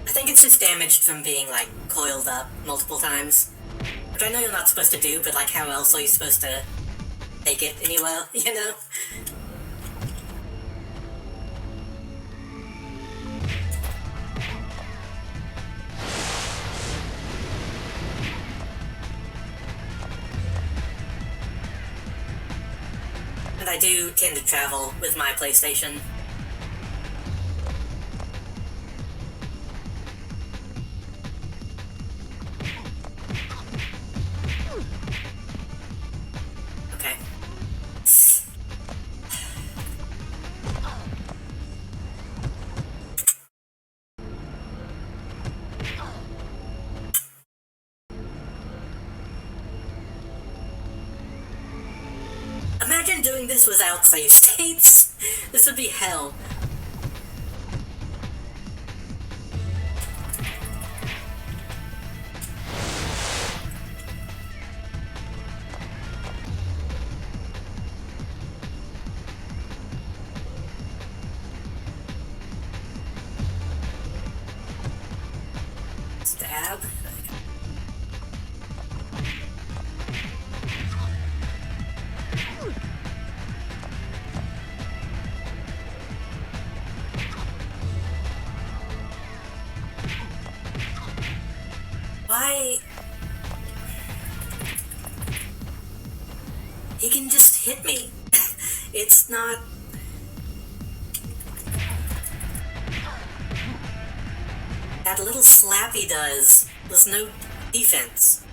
I think it's just damaged from being, like, coiled up multiple times. Which I know you're not supposed to do, but, like, how else are you supposed to take it anywhere, you know? And I do tend to travel with my PlayStation. Okay. Imagine doing this without save states. This would be hell. Stab. Why? He can just hit me. It's not... That little slap he does, there's no defense.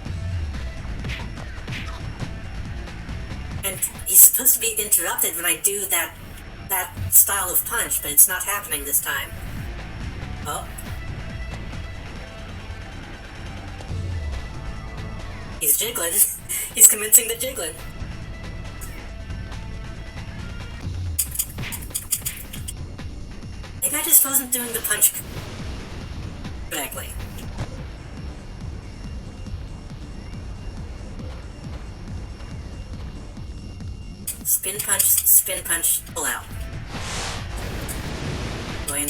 And he's supposed to be interrupted when I do that style of punch, but it's not happening this time. Oh. He's jiggling. He's commencing the jiggling. Maybe I just wasn't doing the punch correctly. Spin punch, pull out. Go in and...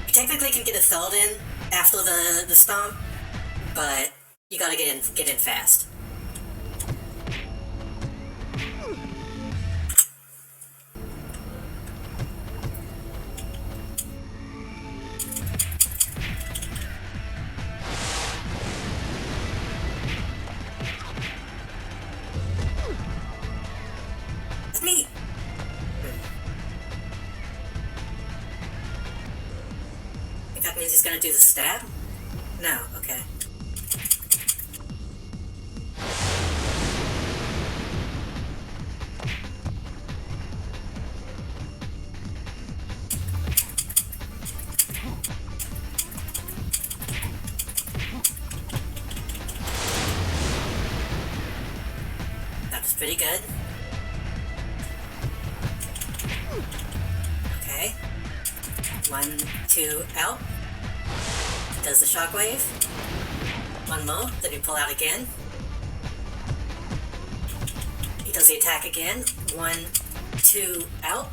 You technically can get a third in after the stomp, but you gotta get in fast. That's me. I think that means he's gonna do the stab? No, okay. That was pretty good. Okay. 1, 2, out. Does the shockwave. One more, then you pull out again. He does the attack again. 1, 2, out.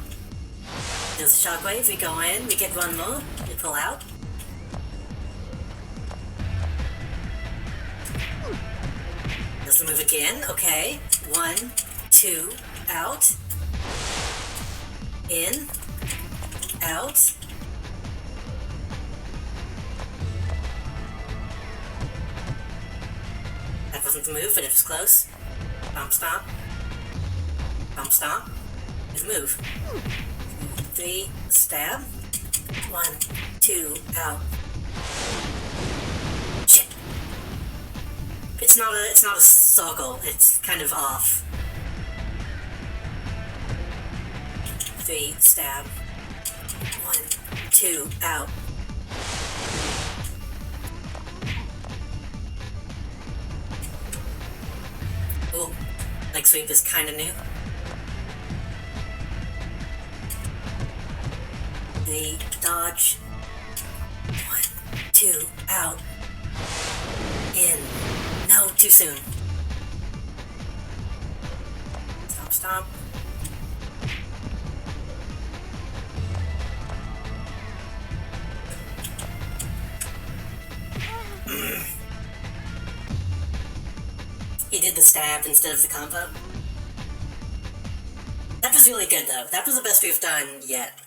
Does the shockwave, we go in, we get one more, we pull out. Does the move again, okay. 1, 2, out. In. Out. That wasn't the move, but it was close. Bump stomp. Bump stomp. His move. 3, stab. 1, 2, out. Shit. It's not a circle, it's kind of off. 3, stab. 1, 2, out. Ooh, leg sweep is kinda new. 3, dodge. 1, 2, out. In. No, too soon. Stomp, stomp. He did the stab instead of the combo. That was really good though. That was the best we've done yet.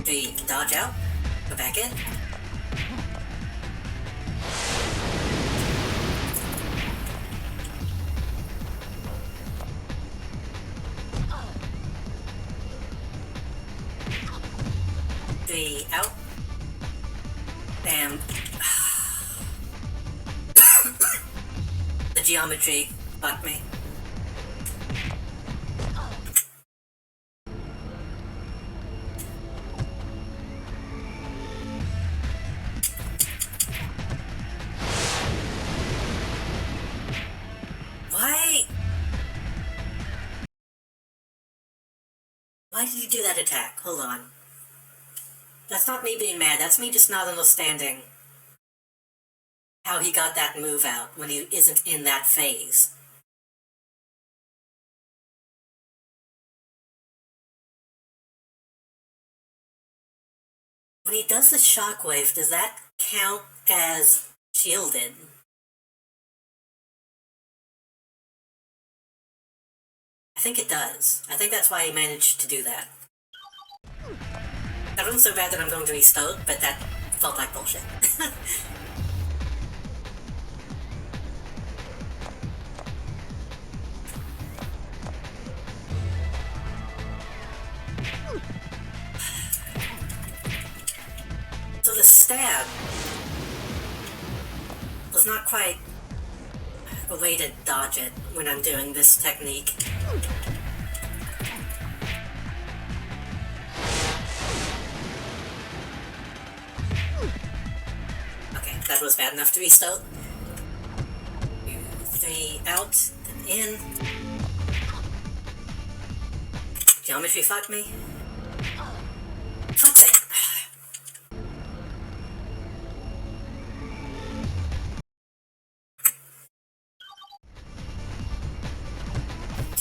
We dodge out, go back in. Three out. Bam. The geometry fucked me. Why did you do that attack? Hold on. That's not me being mad, that's me just not understanding how he got that move out when he isn't in that phase. When he does the shockwave, does that count as shielded? I think it does. I think that's why he managed to do that. That wasn't so bad that I'm going to be stoked, but that felt like bullshit. So the stab was not quite a way to dodge it when I'm doing this technique. Okay, that was bad enough to be stoked. 2, 3, out, then in. Geometry fucked me. Fuck's sake.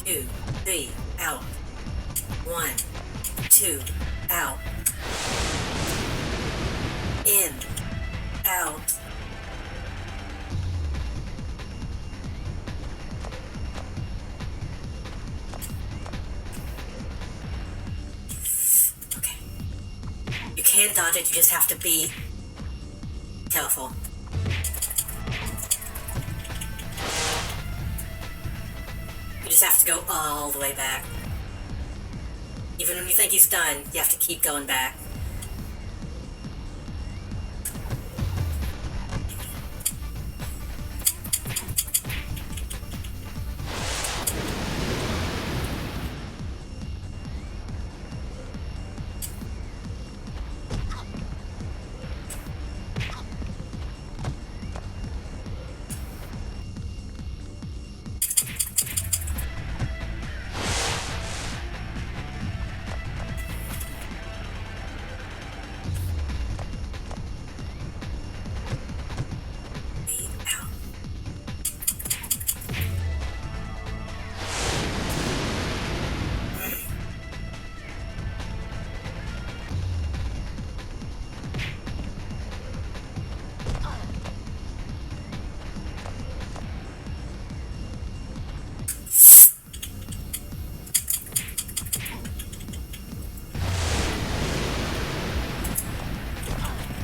2, 3, out. 1, 2, out. In, out. Okay. You can't dodge it, you just have to be careful. You just have to go all the way back. Even when you think he's done, you have to keep going back.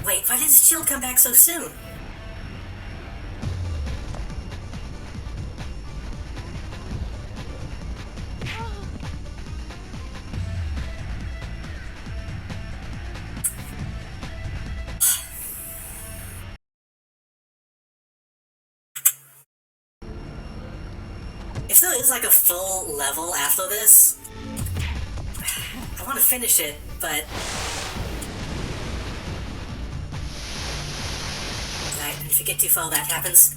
Wait, why did his shield come back so soon? It still is like a full level after this. I want to finish it, but... Right, if you get too far, that happens.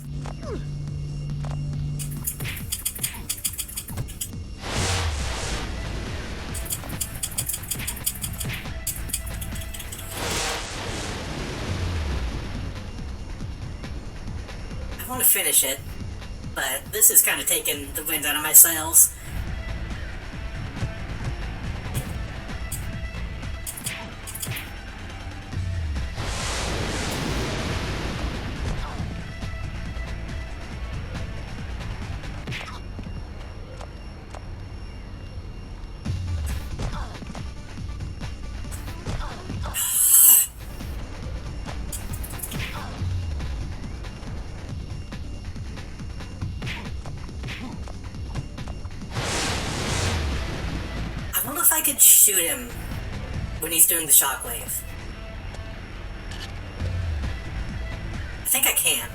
I want to finish it, but this is kind of taking the wind out of my sails. I could shoot him when he's doing the shockwave. I think I can.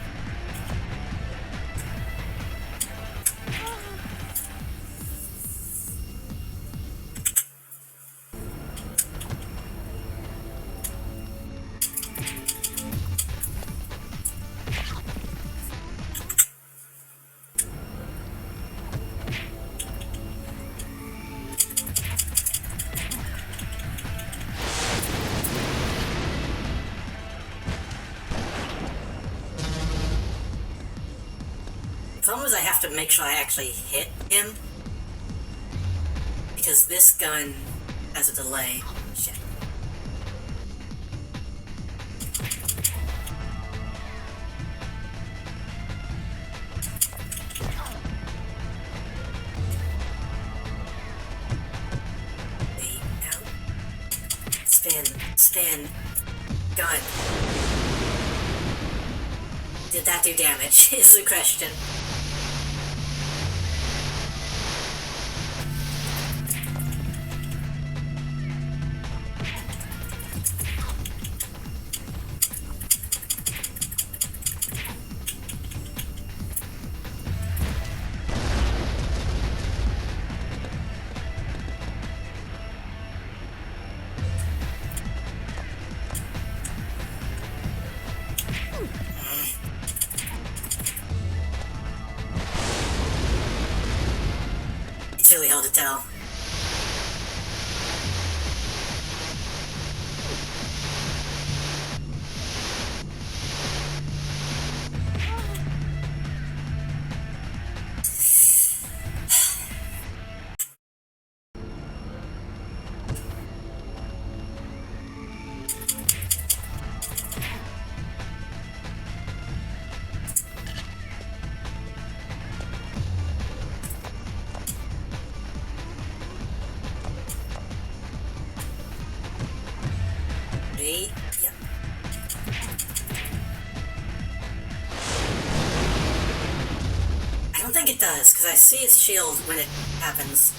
The problem is I have to make sure I actually hit him, because this gun has a delay. Shit. Wait, out. Spin, gun. Did that do damage, is the question. It's really hard to tell. Yep. I don't think it does, because I see its shield when it happens.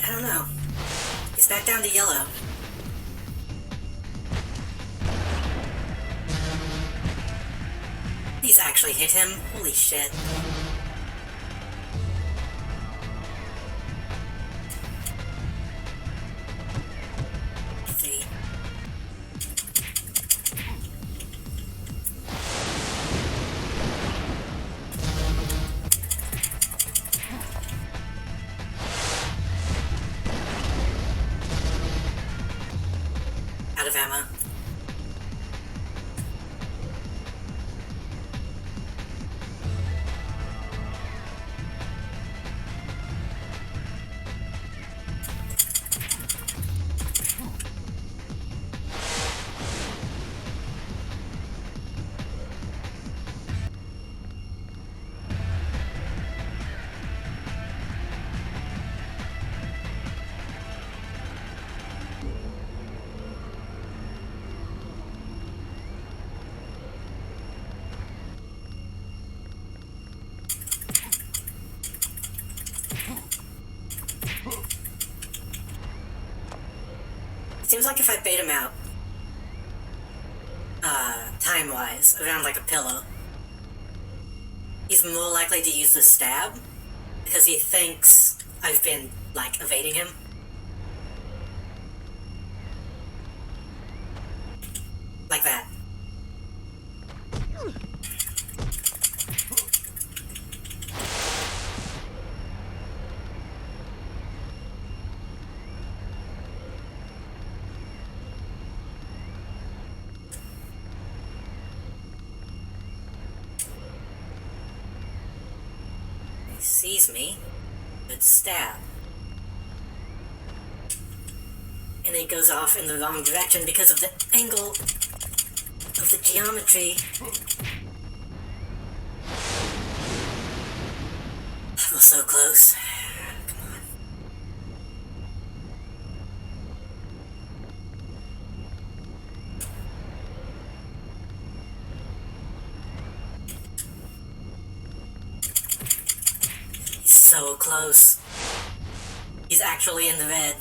I don't know. He's back down to yellow. He's actually hit him. Holy shit. See. Out of ammo. seems like if I bait him out, time-wise, around like a pillow, he's more likely to use the stab, because he thinks I've been, like, evading him. Like that. He sees me, good stab. And then he goes off in the wrong direction because of the angle of the geometry. I was so close. Come on. He's so close. He's actually in the red.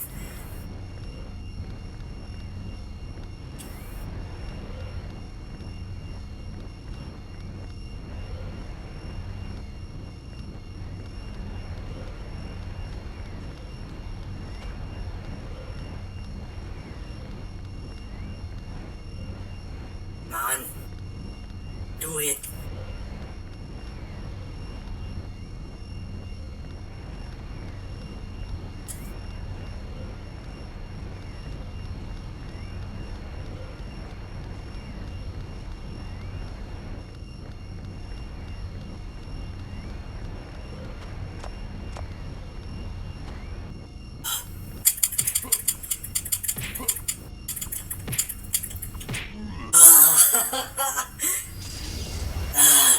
Come on. Do it.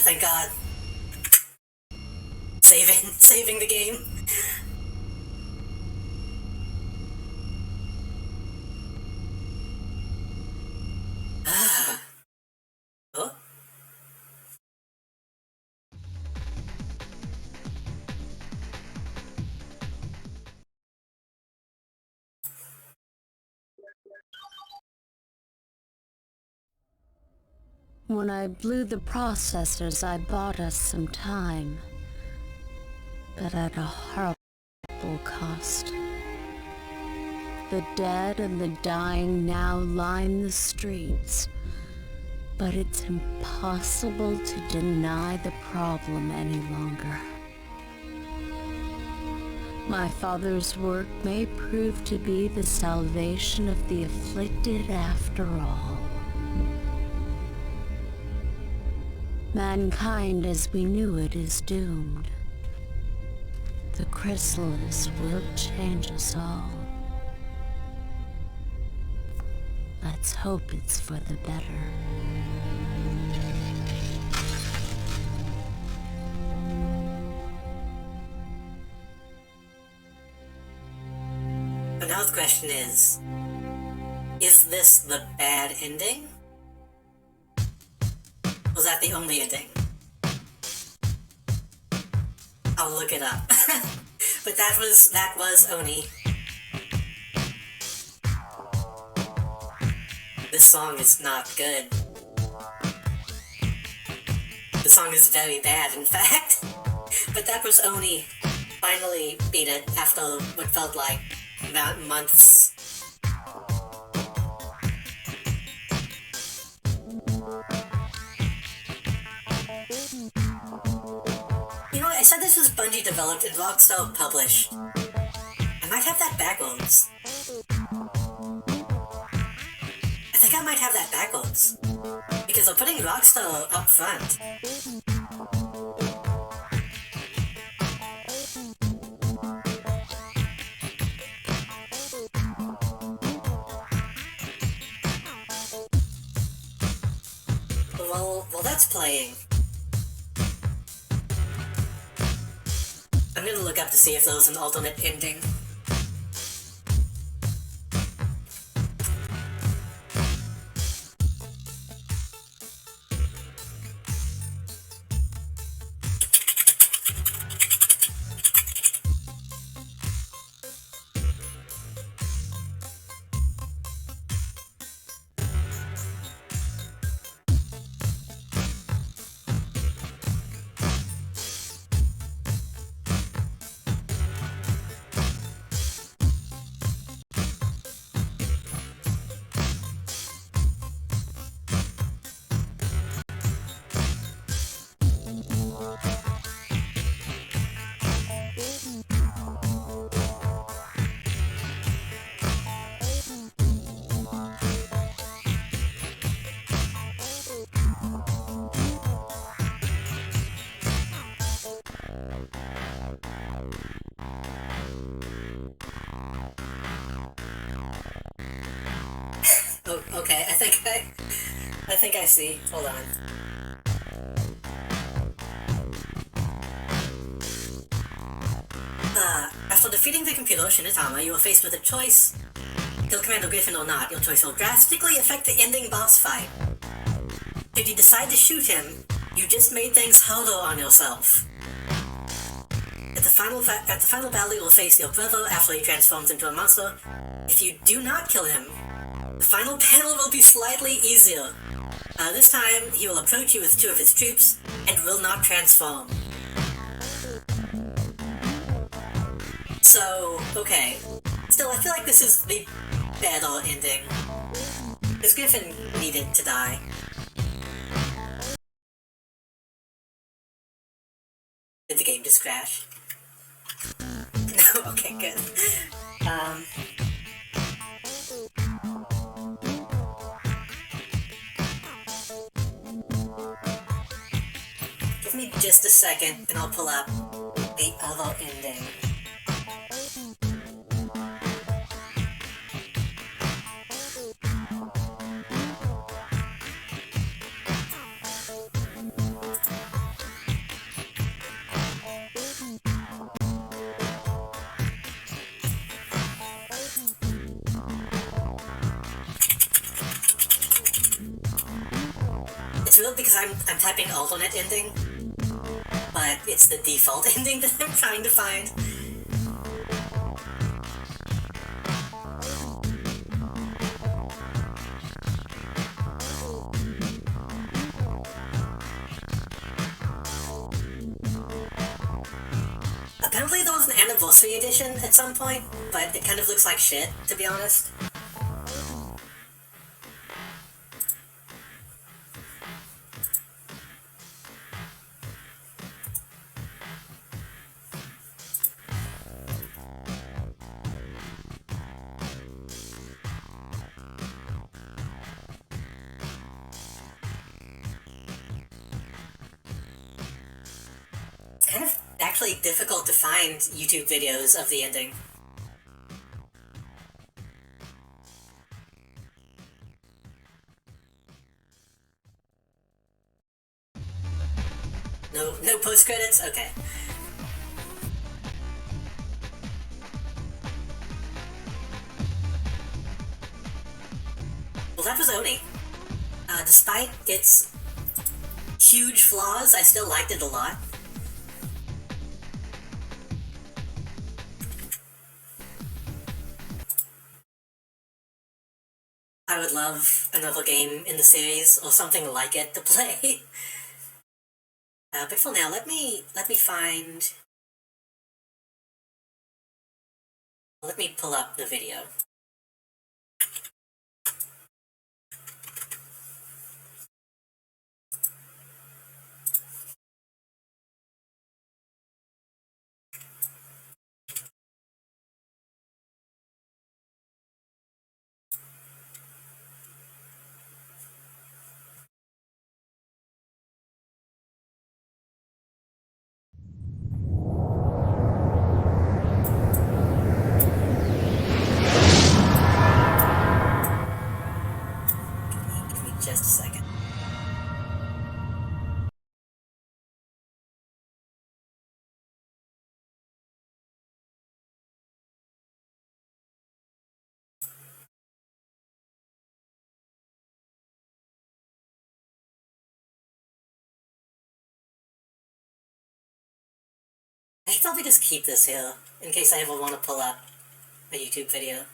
Thank God. Saving the game. Oh? When I blew the processors, I bought us some time, but at a horrible cost. The dead and the dying now line the streets, but it's impossible to deny the problem any longer. My father's work may prove to be the salvation of the afflicted after all. Mankind as we knew it is doomed. The chrysalis will change us all. Let's hope it's for the better. But now the question is this the bad ending? Was that the only ending? I'll look it up. But that was Oni. This song is not good. The song is very bad, in fact. But that was Oni. Finally beat it after what felt like months. I said this was Bungie developed and Rockstar published. I might have that backwards. I think I might have that backwards. Because I'm putting Rockstar up front. Well, that's playing. I'm gonna look up to see if there was an alternate ending. Oh, okay. I think I see. Hold on. After defeating the computer Shinatama, you are faced with a choice. Kill Commander Griffin or not, your choice will drastically affect the ending boss fight. If you decide to shoot him, you just made things harder on yourself. At the final battle, you will face your brother after he transforms into a monster. If you do not kill him, the final battle will be slightly easier. This time, he will approach you with 2 of his troops and will not transform. So, okay. Still, I feel like this is the better ending. Because Griffin needed to die. Did the game just crash? No, okay, good. Give me just a second and I'll pull up the other ending. It's weird because I'm typing alternate ending, but it's the default ending that I'm trying to find. Apparently there was an anniversary edition at some point, but it kind of looks like shit, to be honest. Kind of actually difficult to find YouTube videos of the ending. No post credits? Okay. Well, that was Oni. Despite its huge flaws, I still liked it a lot. I would love another game in the series or something like it to play. But for now, let me pull up the video. Give me just a second. I should probably just keep this here, in case I ever want to pull up a YouTube video.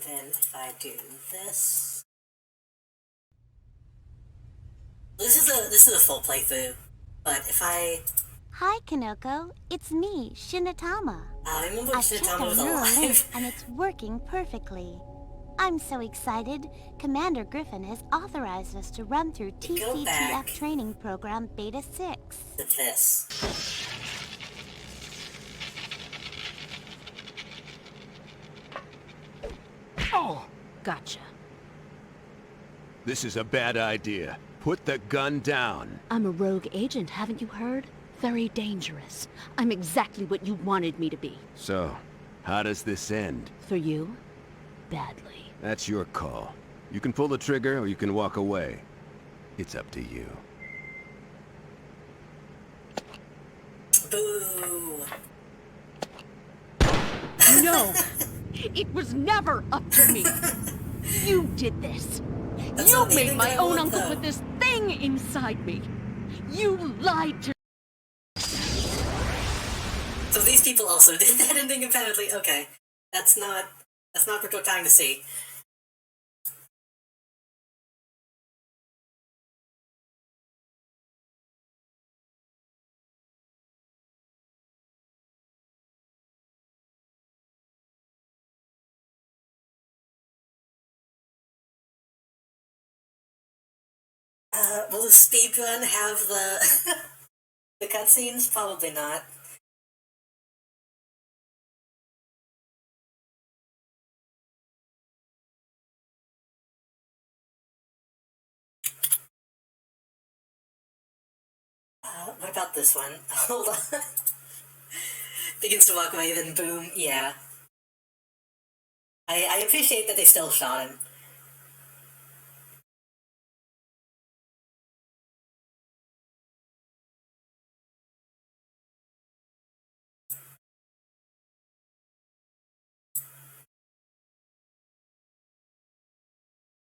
And then if I do this... This is a full playthrough, but if I Hi, Kanoko. It's me, Shinatama. I remember I've checked Shinatama our was neural link, alive. and it's working perfectly. I'm so excited. Commander Griffin has authorized us to run through TCTF training program Beta 6. This. Oh, gotcha. This is a bad idea. Put the gun down. I'm a rogue agent, haven't you heard? Very dangerous. I'm exactly what you wanted me to be. So, how does this end? For you, badly. That's your call. You can pull the trigger or you can walk away. It's up to you. Boo. No! It was never up to me! You did this! You made my own uncle put this thing inside me! You lied to— So these people also did that ending apparently. Okay. That's not what we're trying to see. Will the speedrun have the the cutscenes? Probably not. What about this one? Hold on. Begins to walk away, then boom. Yeah. I appreciate that they still shot him.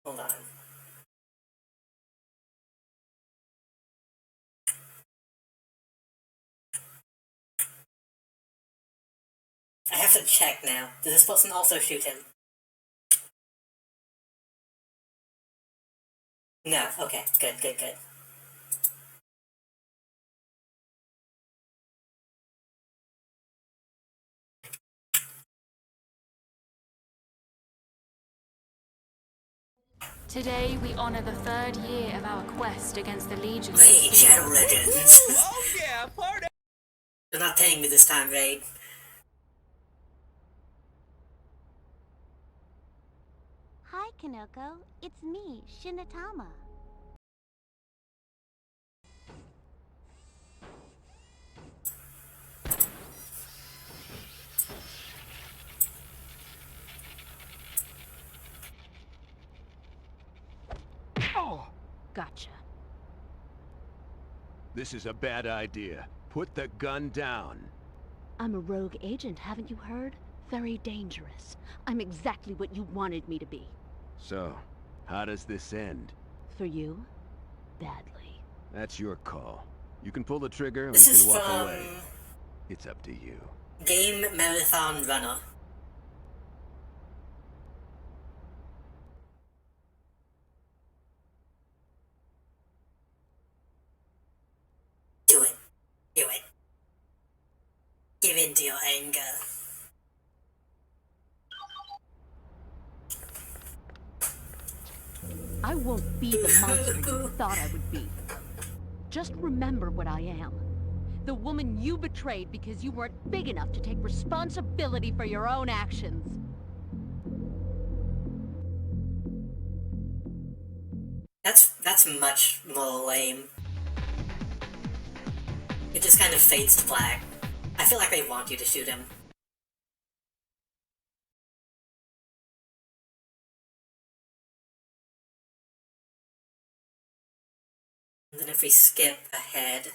Hold on. I have to check now. Does this person also shoot him? No. Okay. Good, good, good. Today we honor the 3rd year of our quest against the Legion. Raid Shadow Legends. Oh yeah, party! They're not paying me this time, Raid. Hi, Kanoko. It's me, Shinatama. Oh, gotcha. This is a bad idea. Put the gun down. I'm a rogue agent, haven't you heard? Very dangerous. I'm exactly what you wanted me to be. So, how does this end? For you, badly. That's your call. You can pull the trigger or This you is can walk from away. It's up to you. Game Marathon Runner. Do it. Do it. Give in to your anger. I won't be the monster you thought I would be. Just remember what I am. The woman you betrayed because you weren't big enough to take responsibility for your own actions. That's much more lame. It just kind of fades to black. I feel like they want you to shoot him. And then if we skip ahead...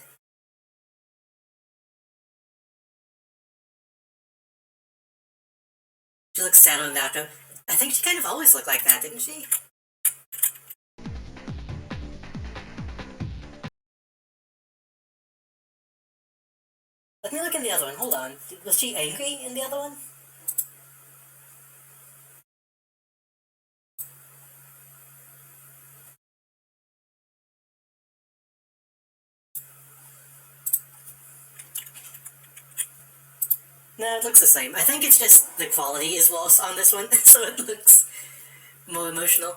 She looks sad on that. I think she kind of always looked like that, didn't she? Let me look in the other one. Hold on. Was she angry in the other one? No, it looks the same. I think it's just the quality is worse on this one, so it looks more emotional.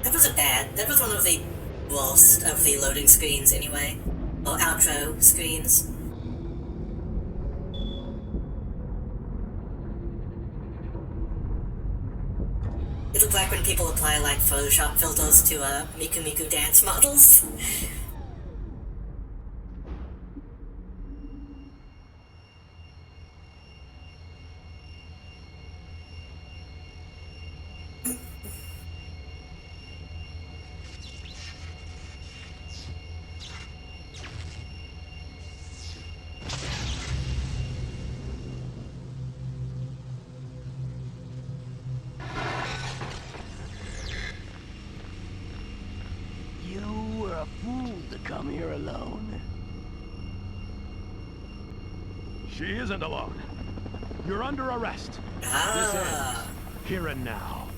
That wasn't bad. That was one of the worst of the loading screens anyway. Or outro screens. It looked like when people apply like Photoshop filters to Miku Miku dance models. You were a fool to come here alone. She isn't alone. You're under arrest. This ends here and now.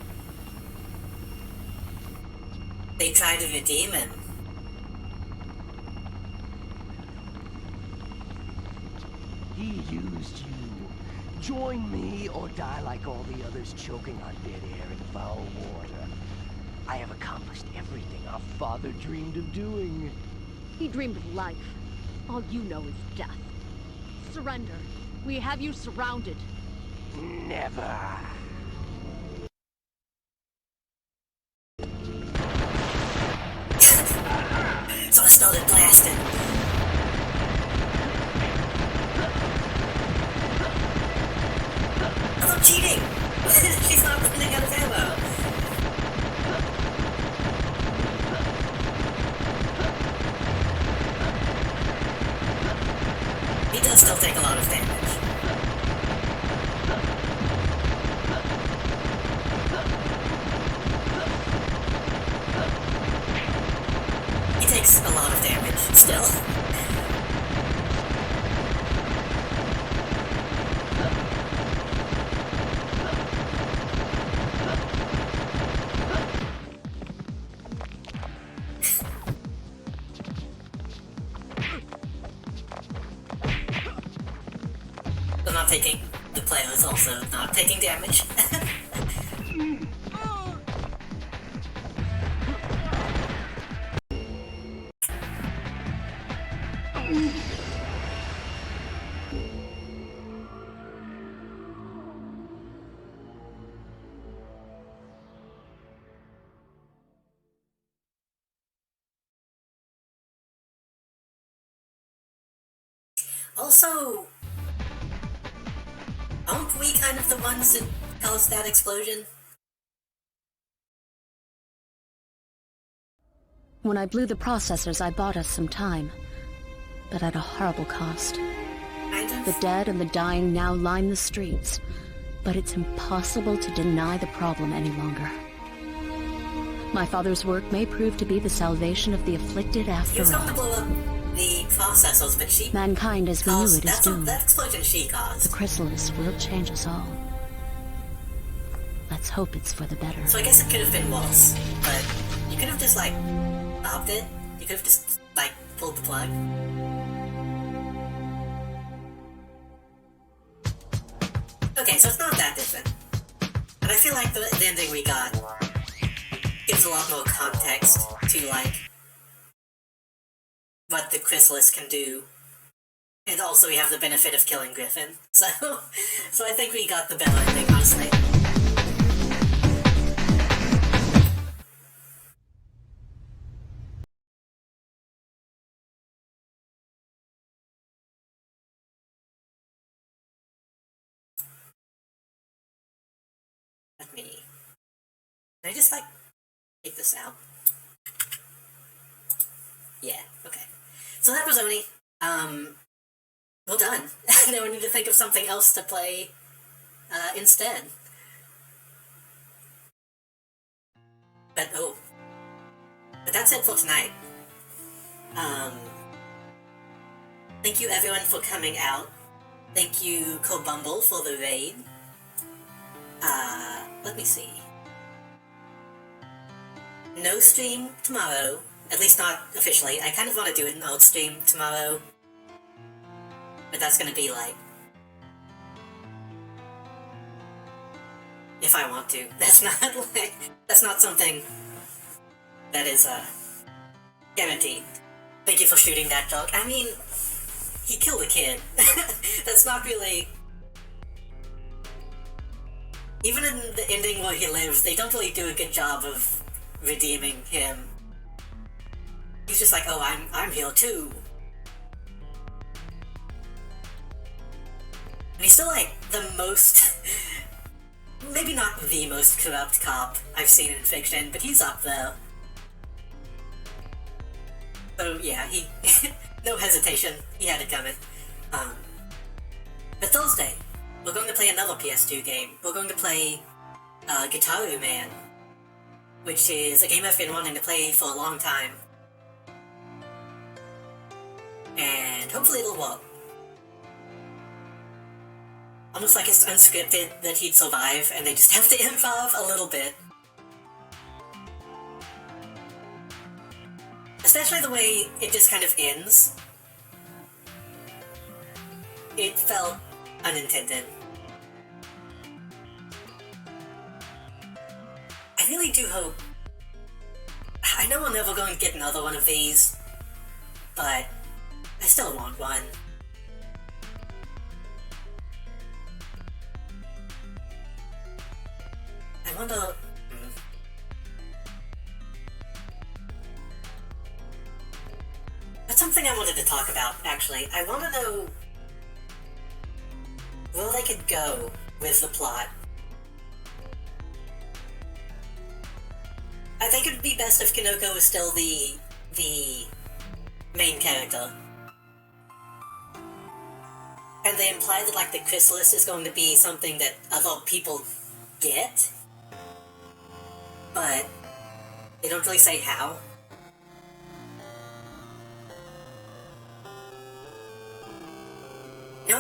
They tried to redeem him. He used you. Join me or die like all the others, choking on dead air and foul water. I have accomplished everything our father dreamed of doing. He dreamed of life. All you know is death. Surrender. We have you surrounded. Never. So I started blasting. Oh, I'm cheating! She's not running out of ammo. He does still take a lot of damage. He takes a lot of damage, still. I'm not taking... The player is also not taking damage. Also, aren't we kind of the ones that caused that explosion? When I blew the processors, I bought us some time, but at a horrible cost. The dead and the dying now line the streets, but it's impossible to deny the problem any longer. My father's work may prove to be the salvation of the afflicted after He was going to all. blow up the processors, but she Mankind as we knew it is that's doomed. that explosion she caused. The chrysalis will change us all. Let's hope it's for the better. So I guess it could have been worse, but you could have just like stopped it. You could have just like pulled the plug. Okay, so it's not that different. And I feel like the ending we got gives a lot more context to like what the chrysalis can do. And also we have the benefit of killing Griffin. So I think we got the better ending, honestly. Let me... Can I just like take this out? Yeah, okay. So that was Oni. Well done. Now we need to think of something else to play instead. But that's it for tonight. Thank you everyone for coming out. Thank you Cobumble for the raid. Let me see. No stream tomorrow, at least not officially. I kind of want to do an old stream tomorrow, but that's gonna be like, if I want to. That's not something that is guaranteed. Thank you for shooting that dog. I mean, he killed a kid. That's not really... Even in the ending where he lives, they don't really do a good job of redeeming him. He's just like, oh, I'm here too. And he's still like the most... maybe not the most corrupt cop I've seen in fiction, but he's up there. So yeah, he... no hesitation, he had it coming. But Thursday, we're going to play another PS2 game. We're going to play Gitaru Man, which is a game I've been wanting to play for a long time. And hopefully it'll work. Almost like it's unscripted that he'd survive and they just have to improv a little bit. Especially the way it just kind of ends. It felt unintended. I really do hope... I know we're never going to get another one of these, but I still want one. I wonder... That's something I wanted to talk about, actually. I want to know where they could go with the plot. I think it would be best if Kinoko was still the main character. And they imply that, like, the chrysalis is going to be something that other people get, but they don't really say how.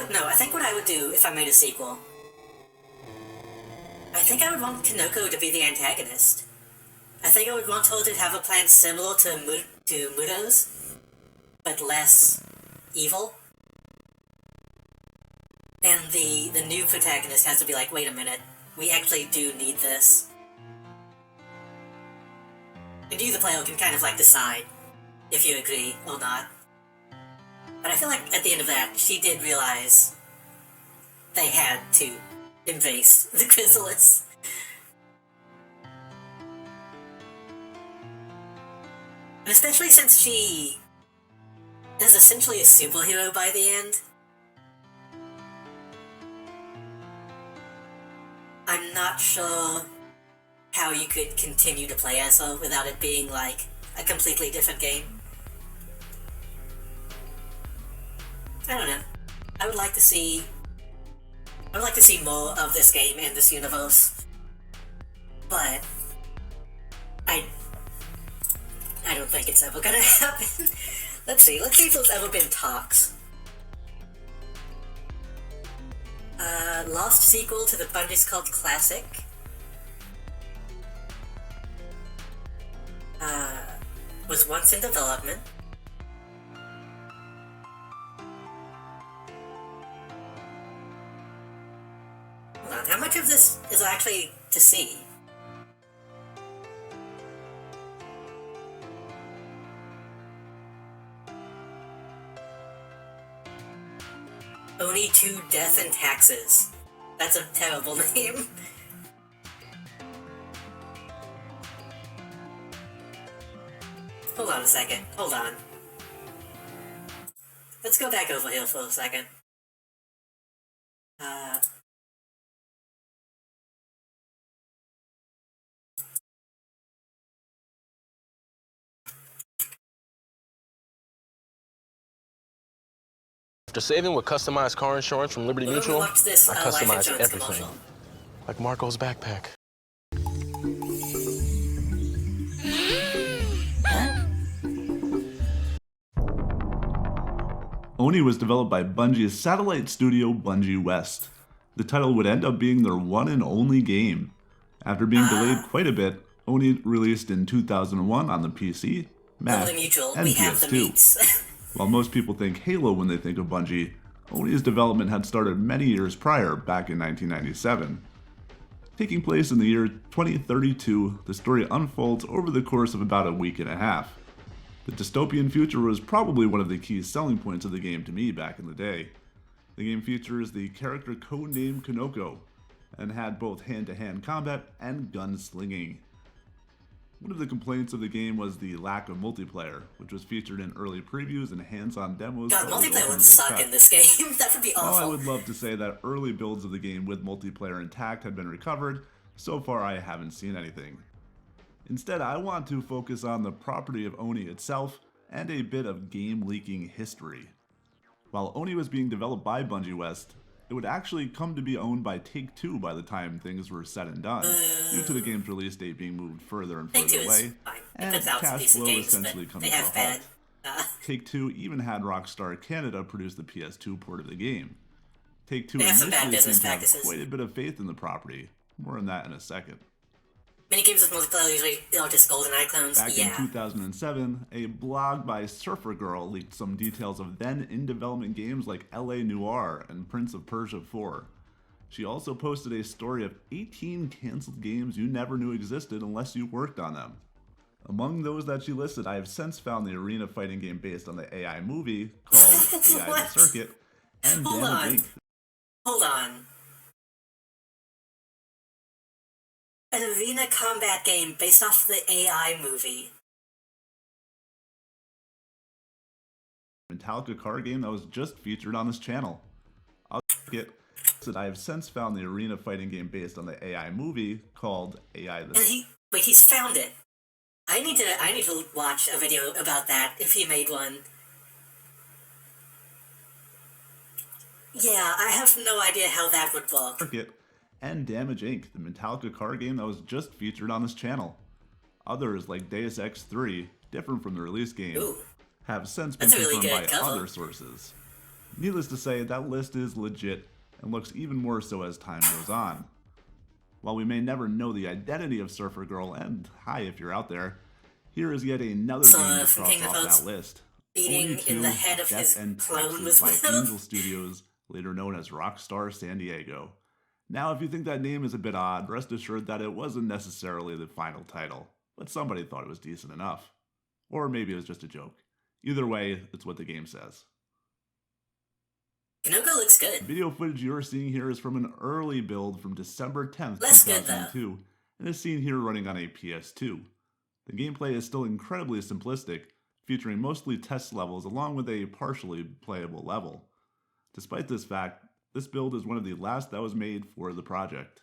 No, I think what I would do if I made a sequel, I think I would want Kinoko to be the antagonist. I think I would want her to have a plan similar to Muro's, but less evil. And the new protagonist has to be like, wait a minute, we actually do need this. And you, the player, can kind of like decide if you agree or not. But I feel like at the end of that, she did realize they had to embrace the chrysalis. And especially since she is essentially a superhero by the end. I'm not sure how you could continue to play as her without it being like a completely different game. I don't know. I would like to see more of this game in this universe. But I don't think it's ever gonna happen. Let's see if there's ever been talks. Lost sequel to the Bundy's Cult Classic. Was once in development. Hold on, how much of this is actually to see? Oni 2 Death and Taxes. That's a terrible name. Hold on a second. Hold on. Let's go back over here for a second. After saving with customized car insurance from Liberty Mutual, I customize everything. Like Marco's backpack. Oni was developed by Bungie's satellite studio Bungie West. The title would end up being their one and only game. After being delayed quite a bit, Oni released in 2001 on the PC, Mac, and PS2. While most people think Halo when they think of Bungie, Oni's development had started many years prior, back in 1997. Taking place in the year 2032, the story unfolds over the course of about a week and a half. The dystopian future was probably one of the key selling points of the game to me back in the day. The game features the character codenamed Konoko, and had both hand-to-hand combat and gunslinging. One of the complaints of the game was the lack of multiplayer, which was featured in early previews and hands-on demos. God, multiplayer would suck in this game. That would be awful. While I would love to say that early builds of the game with multiplayer intact had been recovered, so far I haven't seen anything. Instead, I want to focus on the property of Oni itself and a bit of game leaking history. While Oni was being developed by Bungie West, it would actually come to be owned by Take-Two by the time things were said and done, due to the game's release date being moved further and further away, and cash flow essentially coming to a halt. Take-Two even had Rockstar Canada produce the PS2 port of the game. Take-Two initially seemed to have quite a bit of faith in the property. More on that in a second. Many games with multiplayer usually are just GoldenEye clones. Back in 2007, a blog by Surfer Girl leaked some details of then in-development games like LA Noire and Prince of Persia 4. She also posted a story of 18 cancelled games you never knew existed unless you worked on them. Among those that she listed, I have since found the arena fighting game based on the AI movie called AI The Circuit, and Damage Inc. Hold on. An arena combat game based off the AI movie. Metallica car game that was just featured on this channel. I have since found the arena fighting game based on the AI movie called AI The Circuit. Wait, he's found it. I need to watch a video about that if he made one. Yeah, I have no idea how that would look. Circuit and Damage Inc., the Metallica car game that was just featured on this channel. Others, like Deus Ex 3, different from the release game, have since been confirmed by other sources. Needless to say, that list is legit and looks even more so as time goes on. While we may never know the identity of Surfer Girl, and hi if you're out there, here is yet another game to cross off that list. Beating in the head of his clone was by Angel Studios, later known as Rockstar San Diego. Now, if you think that name is a bit odd, rest assured that it wasn't necessarily the final title, but somebody thought it was decent enough. Or maybe it was just a joke. Either way, it's what the game says. Konoko looks good. The video footage you're seeing here is from an early build from December 10th, 2002, and is seen here running on a PS2. The gameplay is still incredibly simplistic, featuring mostly test levels along with a partially playable level. Despite this fact, this build is one of the last that was made for the project.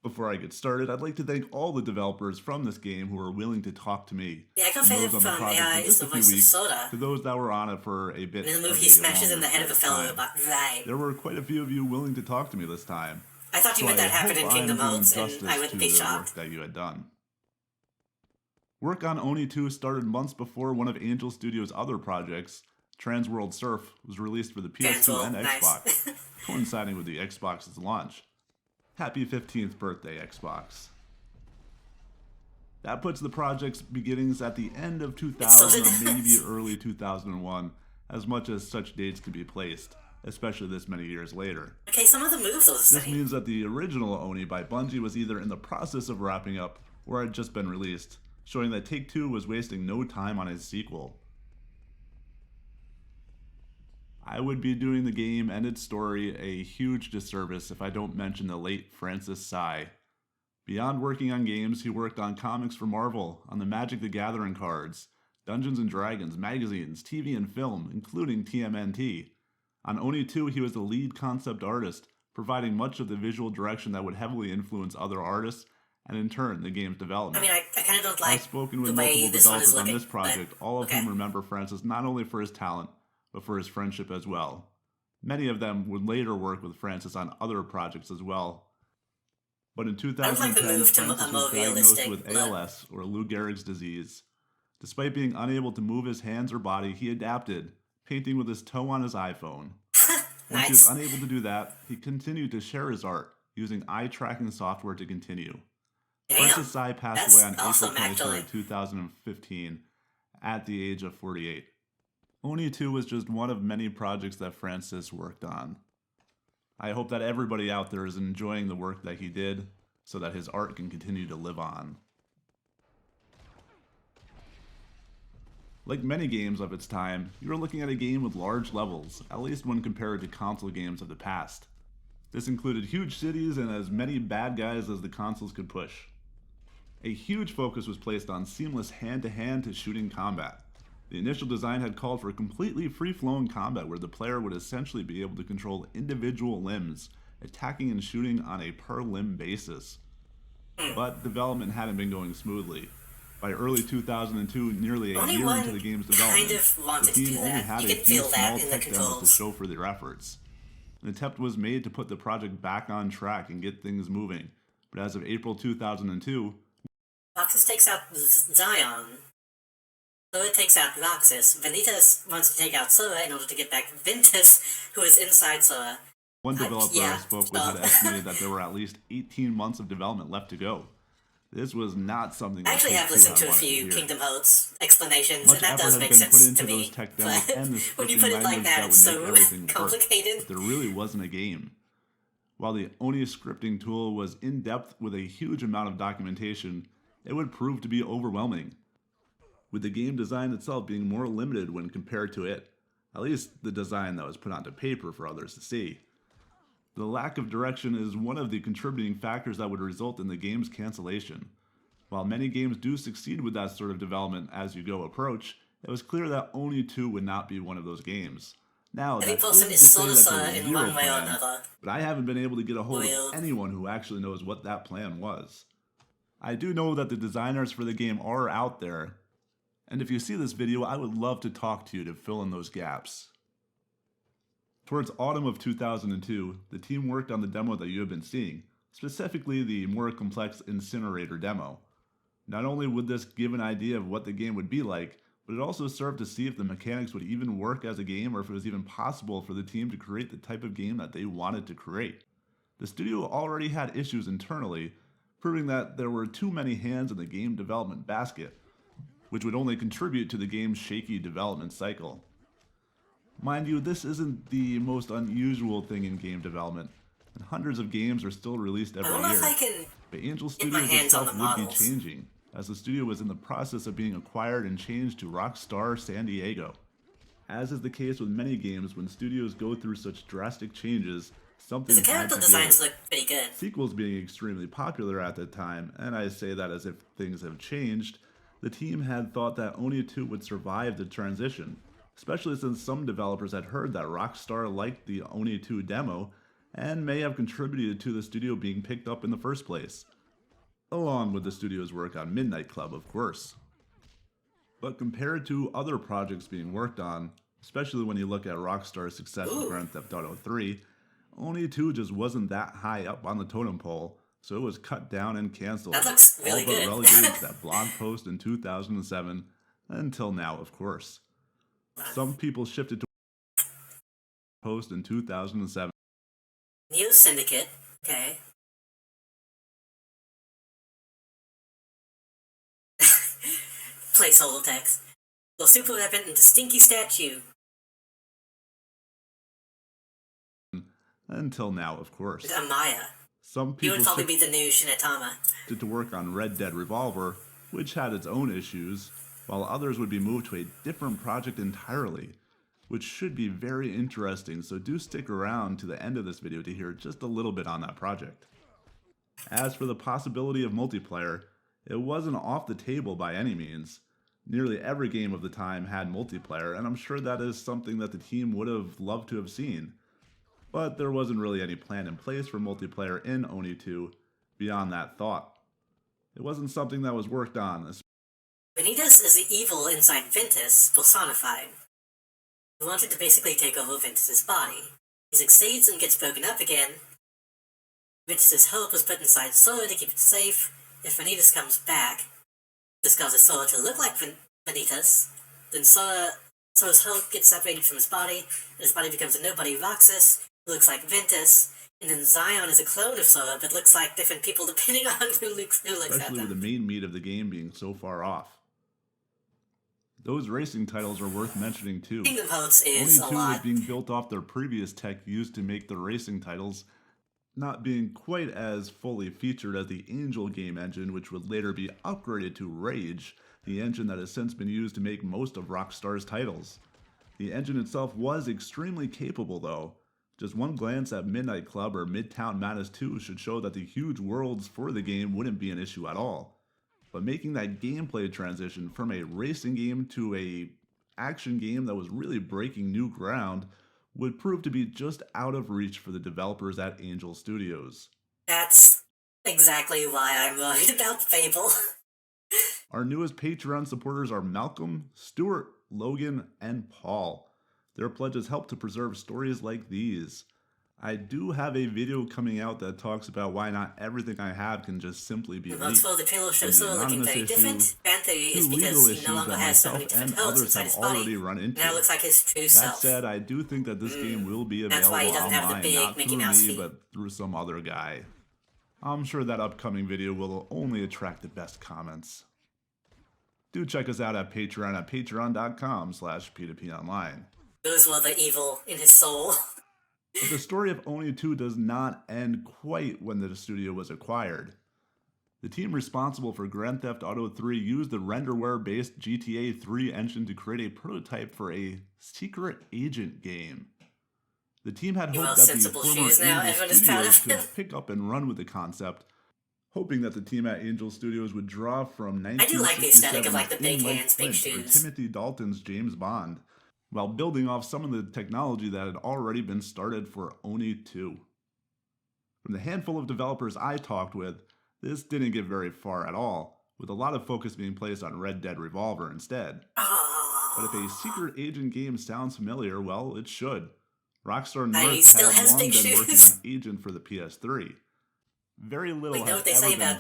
Before I get started, I'd like to thank all the developers from this game who were willing to talk to me. Yeah, I can say that from AI is the voice of Soda. To those that were on it for a bit. In the movie, he smashes in the head of a fellow robot. Right. There were quite a few of you willing to talk to me this time. I thought you meant that happened in Kingdom Hearts, and I wouldn't be shocked. That you had done. Work on Oni 2 started months before one of Angel Studios' other projects, Transworld Surf, was released for the PS2 and Xbox, coinciding with the Xbox's launch. Happy 15th birthday, Xbox. That puts the project's beginnings at the end of 2000 or maybe early 2001, as much as such dates can be placed, especially this many years later. Okay, some of the moves are the same. This means that the original Oni by Bungie was either in the process of wrapping up or had just been released, showing that Take-Two was wasting no time on its sequel. I would be doing the game and its story a huge disservice if I don't mention the late Francis Tsai. Beyond working on games, he worked on comics for Marvel, on the Magic the Gathering cards, Dungeons & Dragons, magazines, TV and film, including TMNT. On Oni 2, he was the lead concept artist, providing much of the visual direction that would heavily influence other artists, and in turn, the game's development. I mean, I kind of don't like I've spoken with multiple developers on this project, all of whom remember Francis not only for his talent, but for his friendship as well. Many of them would later work with Francis on other projects as well. But in 2010, Francis was diagnosed with ALS, or Lou Gehrig's disease. Despite being unable to move his hands or body, he adapted, painting with his toe on his iPhone. Once Nice. he was unable to do that, he continued to share his art using eye tracking software to continue. Damn, Francis Tsai passed that's away on April awesome, 23rd, actually. 2015, at the age of 48. Oni 2 was just one of many projects that Francis worked on. I hope that everybody out there is enjoying the work that he did, so that his art can continue to live on. Like many games of its time, you are looking at a game with large levels, at least when compared to console games of the past. This included huge cities and as many bad guys as the consoles could push. A huge focus was placed on seamless hand-to-hand to shooting combat. The initial design had called for completely free-flowing combat where the player would essentially be able to control individual limbs, attacking and shooting on a per-limb basis. But development hadn't been going smoothly. By early 2002, nearly a year into the game's development, the team only had a few small tech demos to show for their efforts. An attempt was made to put the project back on track and get things moving, but as of April 2002, Roxas takes out Zion. Sora takes out Roxas. Vanitas wants to take out Sora in order to get back Ventus, who is inside Sora. one developer I spoke with had estimated that there were at least 18 months of development left to go. This was not something I actually have listened to a few Kingdom Hearts explanations, and that does make sense to me. Tech demos and the When you put it like that, it's so complicated. But there really wasn't a game. While the Oni scripting tool was in-depth with a huge amount of documentation, it would prove to be overwhelming, with the game design itself being more limited when compared to it, at least the design that was put onto paper for others to see. The lack of direction is one of the contributing factors that would result in the game's cancellation. While many games do succeed with that sort of development as you go approach, it was clear that Oni 2 would not be one of those games. Now, that isn't to say that there was zero plan, but I haven't been able to get a hold of anyone who actually knows what that plan was. I do know that the designers for the game are out there, and if you see this video, I would love to talk to you to fill in those gaps. Towards autumn of 2002, the team worked on the demo that you have been seeing, specifically the more complex Incinerator demo. Not only would this give an idea of what the game would be like, but it also served to see if the mechanics would even work as a game or if it was even possible for the team to create the type of game that they wanted to create. The studio already had issues internally, proving that there were too many hands in the game development basket, which would only contribute to the game's shaky development cycle. Mind you, this isn't the most unusual thing in game development, and hundreds of games are still released every year. But Angel Studios itself would be changing, as the studio was in the process of being acquired and changed to Rockstar San Diego. As is the case with many games, when studios go through such drastic changes, something had to character designs look pretty good. Sequels being extremely popular at the time, and I say that as if things have changed, the team had thought that Oni 2 would survive the transition, especially since some developers had heard that Rockstar liked the Oni 2 demo and may have contributed to the studio being picked up in the first place, along with the studio's work on Midnight Club, of course. But compared to other projects being worked on, especially when you look at Rockstar's success with Grand Theft Auto 3, Oni 2 just wasn't that high up on the totem pole, so it was cut down and cancelled, That looks really all but good. relegated to that blog post in 2007, until now, of course. Some people shifted to post in 2007. New Syndicate, okay. Placeholder text. The super weapon and the stinky statue. Until now, of course. With Amaya. Some He people would probably be the new Shinatama. shifted to work on Red Dead Revolver, which had its own issues, while others would be moved to a different project entirely, which should be very interesting, so do stick around to the end of this video to hear just a little bit on that project. As for the possibility of multiplayer, it wasn't off the table by any means. Nearly every game of the time had multiplayer, and I'm sure that is something that the team would have loved to have seen. But there wasn't really any plan in place for multiplayer in Oni 2 beyond that thought. It wasn't something that was worked on. Vanitas is the evil inside Ventus, personified. He wanted to basically take over Ventus's body. He succeeds and gets broken up again. Ventus's hope was put inside Sora to keep it safe. If Vanitas comes back, this causes Sora to look like Vanitas. Then Sora So his Hulk gets separated from his body, and his body becomes a nobody Roxas, who looks like Ventus, and then Zion is a clone of Sora, but looks like different people depending on who looks at Especially with them. the main meat of the game being so far off. Those racing titles are worth mentioning too. Kingdom Hearts is Oni 2 was being built off their previous tech used to make the racing titles, not being quite as fully featured as the Angel game engine, which would later be upgraded to Rage, the engine that has since been used to make most of Rockstar's titles. The engine itself was extremely capable though. Just one glance at Midnight Club or Midtown Madness 2 should show that the huge worlds for the game wouldn't be an issue at all. But making that gameplay transition from a racing game to a action game that was really breaking new ground would prove to be just out of reach for the developers at Angel Studios. That's exactly why I'm worried about Fable. Our newest Patreon supporters are Malcolm, Stuart, Logan, and Paul. Their pledges help to preserve stories like these. I do have a video coming out that talks about why not everything I have can just simply be leaked. Well, the trailer shows Sora looking very different. Fan theory is because he no longer has so many different Hulks inside his body. Now it looks like his true self. That said, I do think that this game will be available online, not through me, but through some other guy. I'm sure that upcoming video will only attract the best comments. Do check us out at Patreon at patreon.com/P2Ponline. Those were the evil in his soul. But the story of Oni 2 does not end quite when the studio was acquired. The team responsible for Grand Theft Auto 3 used the renderware-based GTA 3 engine to create a prototype for a secret agent game. The team had hoped that the former Angel Studios could pick up and run with the concept, hoping that the team at Angel Studios would draw from 1967's big hands, big shoes. Timothy Dalton's James Bond, while building off some of the technology that had already been started for Oni 2. From the handful of developers I talked with, this didn't get very far at all, with a lot of focus being placed on Red Dead Revolver instead. But if a secret agent game sounds familiar, well, it should. Rockstar North had long been working on Agent for the PS3. Very little has ever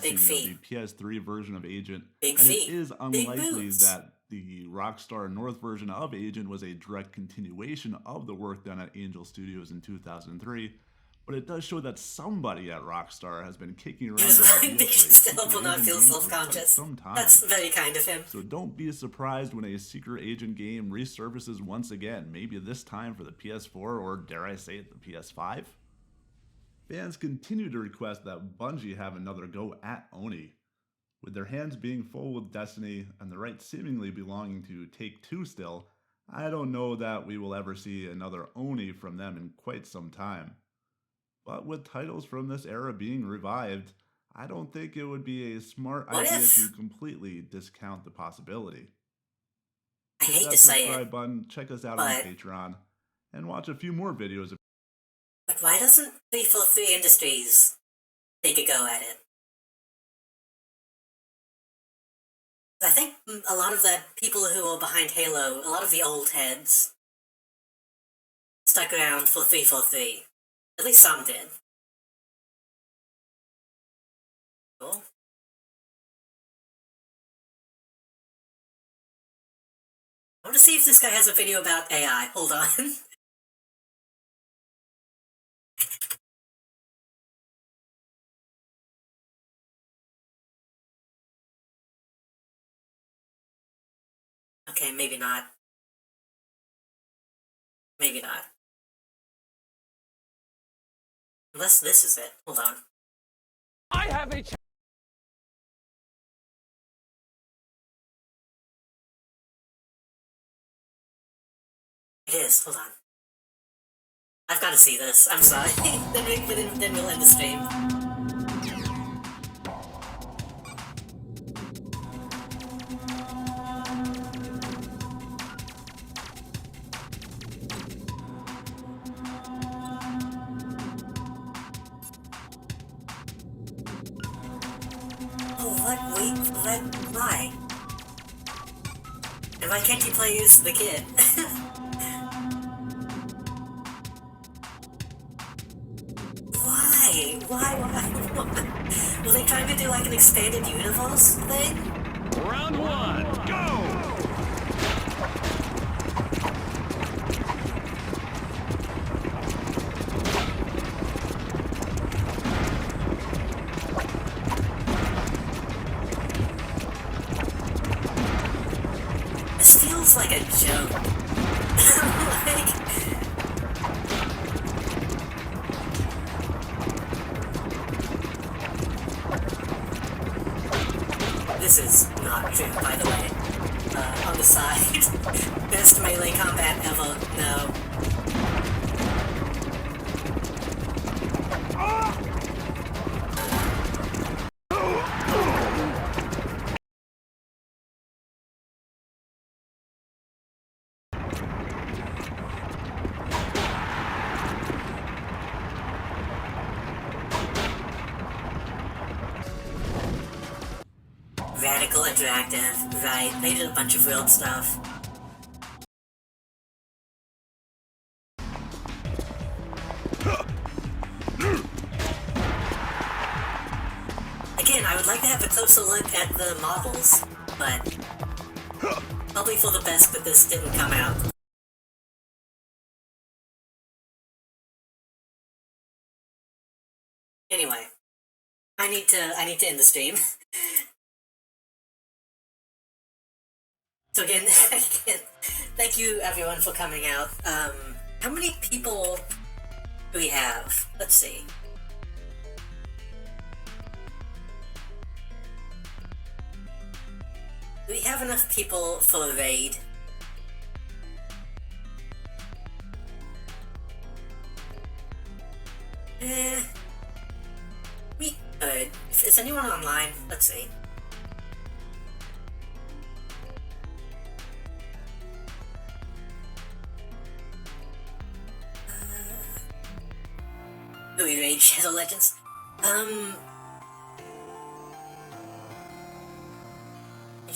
been seen of the PS3 version of Agent, and it is unlikely that the Rockstar North version of Agent was a direct continuation of the work done at Angel Studios in 2003, but it does show that somebody at Rockstar has been kicking around the idea will not feel self-conscious. That's very kind of him. So don't be surprised when a secret agent game resurfaces once again, maybe this time for the PS4 or, dare I say it, the PS5? Fans continue to request that Bungie have another go at Oni. With their hands being full with Destiny and the rights seemingly belonging to Take-Two still, I don't know that we will ever see another Oni from them in quite some time. But with titles from this era being revived, I don't think it would be a smart idea to completely discount the possibility. Hit that subscribe button, check us out on Patreon, and watch a few more videos. But why doesn't 343 Industries take a go at it? I think a lot of the people who were behind Halo, a lot of the old heads, stuck around for 343. At least some did. Cool. I want to see if this guy has a video about AI. Hold on. Okay, maybe not. Maybe not. Unless this is it. Hold on. I have a It is. Hold on. I've got to see this. I'm sorry. then we'll end the stream. Why? And why can't you play as the kid? Why? Were they trying to do like an expanded universe thing? Round one, go! a joke. Like... This is not true, by the way. On the side. Best melee combat ever. No. Radical Interactive, right, they did a bunch of weird stuff. Again, I would like to have a closer look at the models, but probably for the best that this didn't come out. Anyway, I need to end the stream. So again, thank you everyone for coming out. How many people do we have? Let's see. Do we have enough people for a raid? We could. Is anyone online? Let's see. Do we raid Shadow Legends?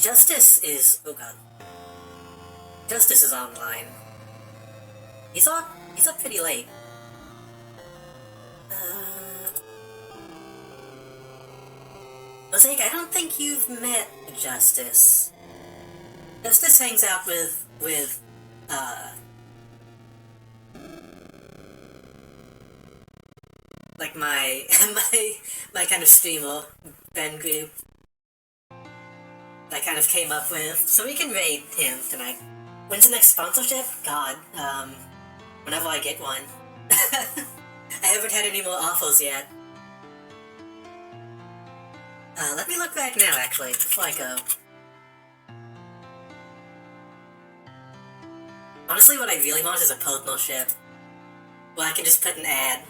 Justice is... oh god. Justice is online. He's up pretty late. Mosaic, I don't think you've met Justice. Justice hangs out with like my kind of streamer, Ben Group, that kind of came up with, so we can raid him tonight. When's the next sponsorship? God, whenever I get one. I haven't had any more offers yet. Let me look back now, actually, before I go. Honestly, what I really want is a partnership, where I can just put an ad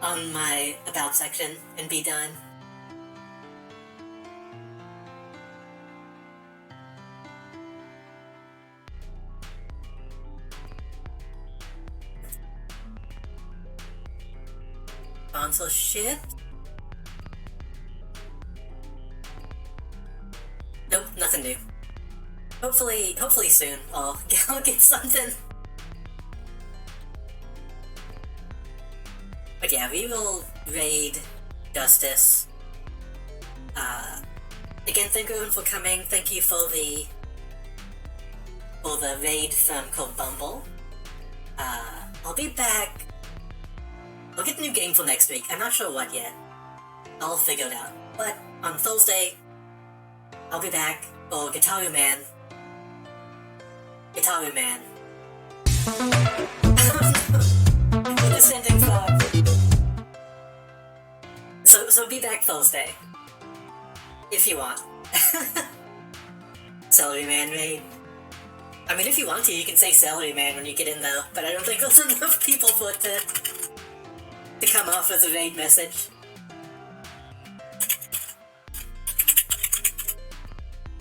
on my About section and be done. Sponsorship? Nope, nothing new. Hopefully soon I'll get something. But yeah, we will raid Justice. Again, thank you everyone for coming. Thank you for the raid from called Bumble. I'll be back. I'll get the new game for next week. I'm not sure what yet. I'll figure it out. But on Thursday, I'll be back for Guitar Man. Guitar Man. We're descending far. So be back Thursday. If you want. Celery Man raid. I mean, if you want to, you can say Celery Man when you get in though, but I don't think there's enough people for it to come off as a raid message.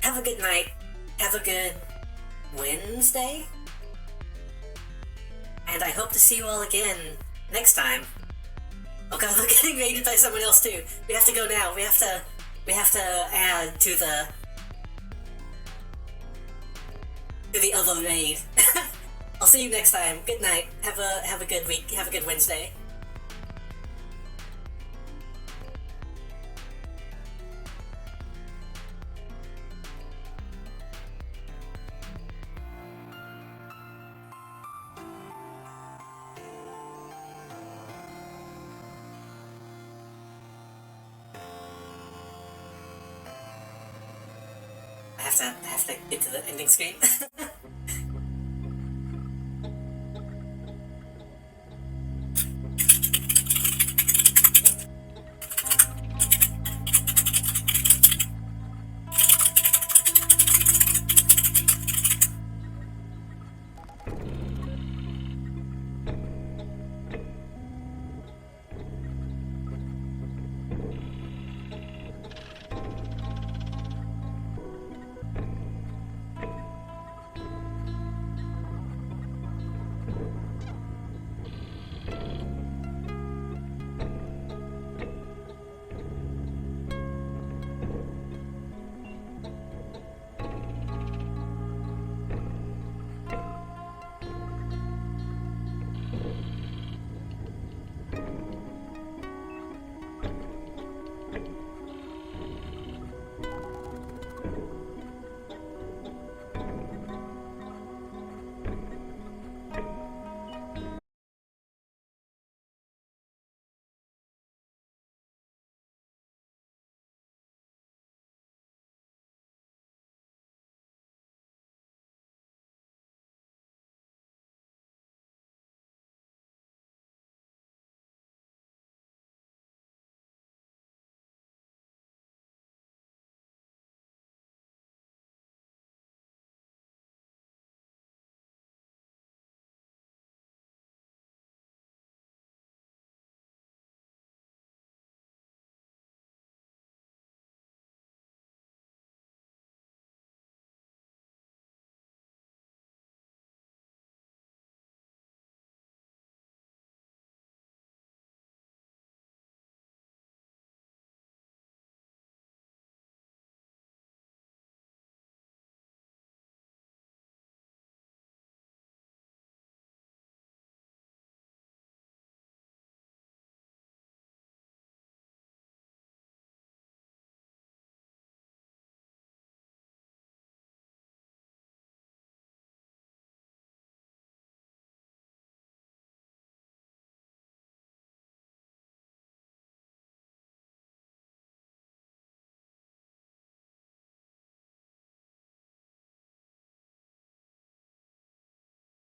Have a good night. Have a good Wednesday. And I hope to see you all again next time. Oh god, we're getting raided by someone else too. We have to go now. We have to add to the other raid. I'll see you next time. Good night. Have a good week. Have a good Wednesday. I have to get to the ending screen.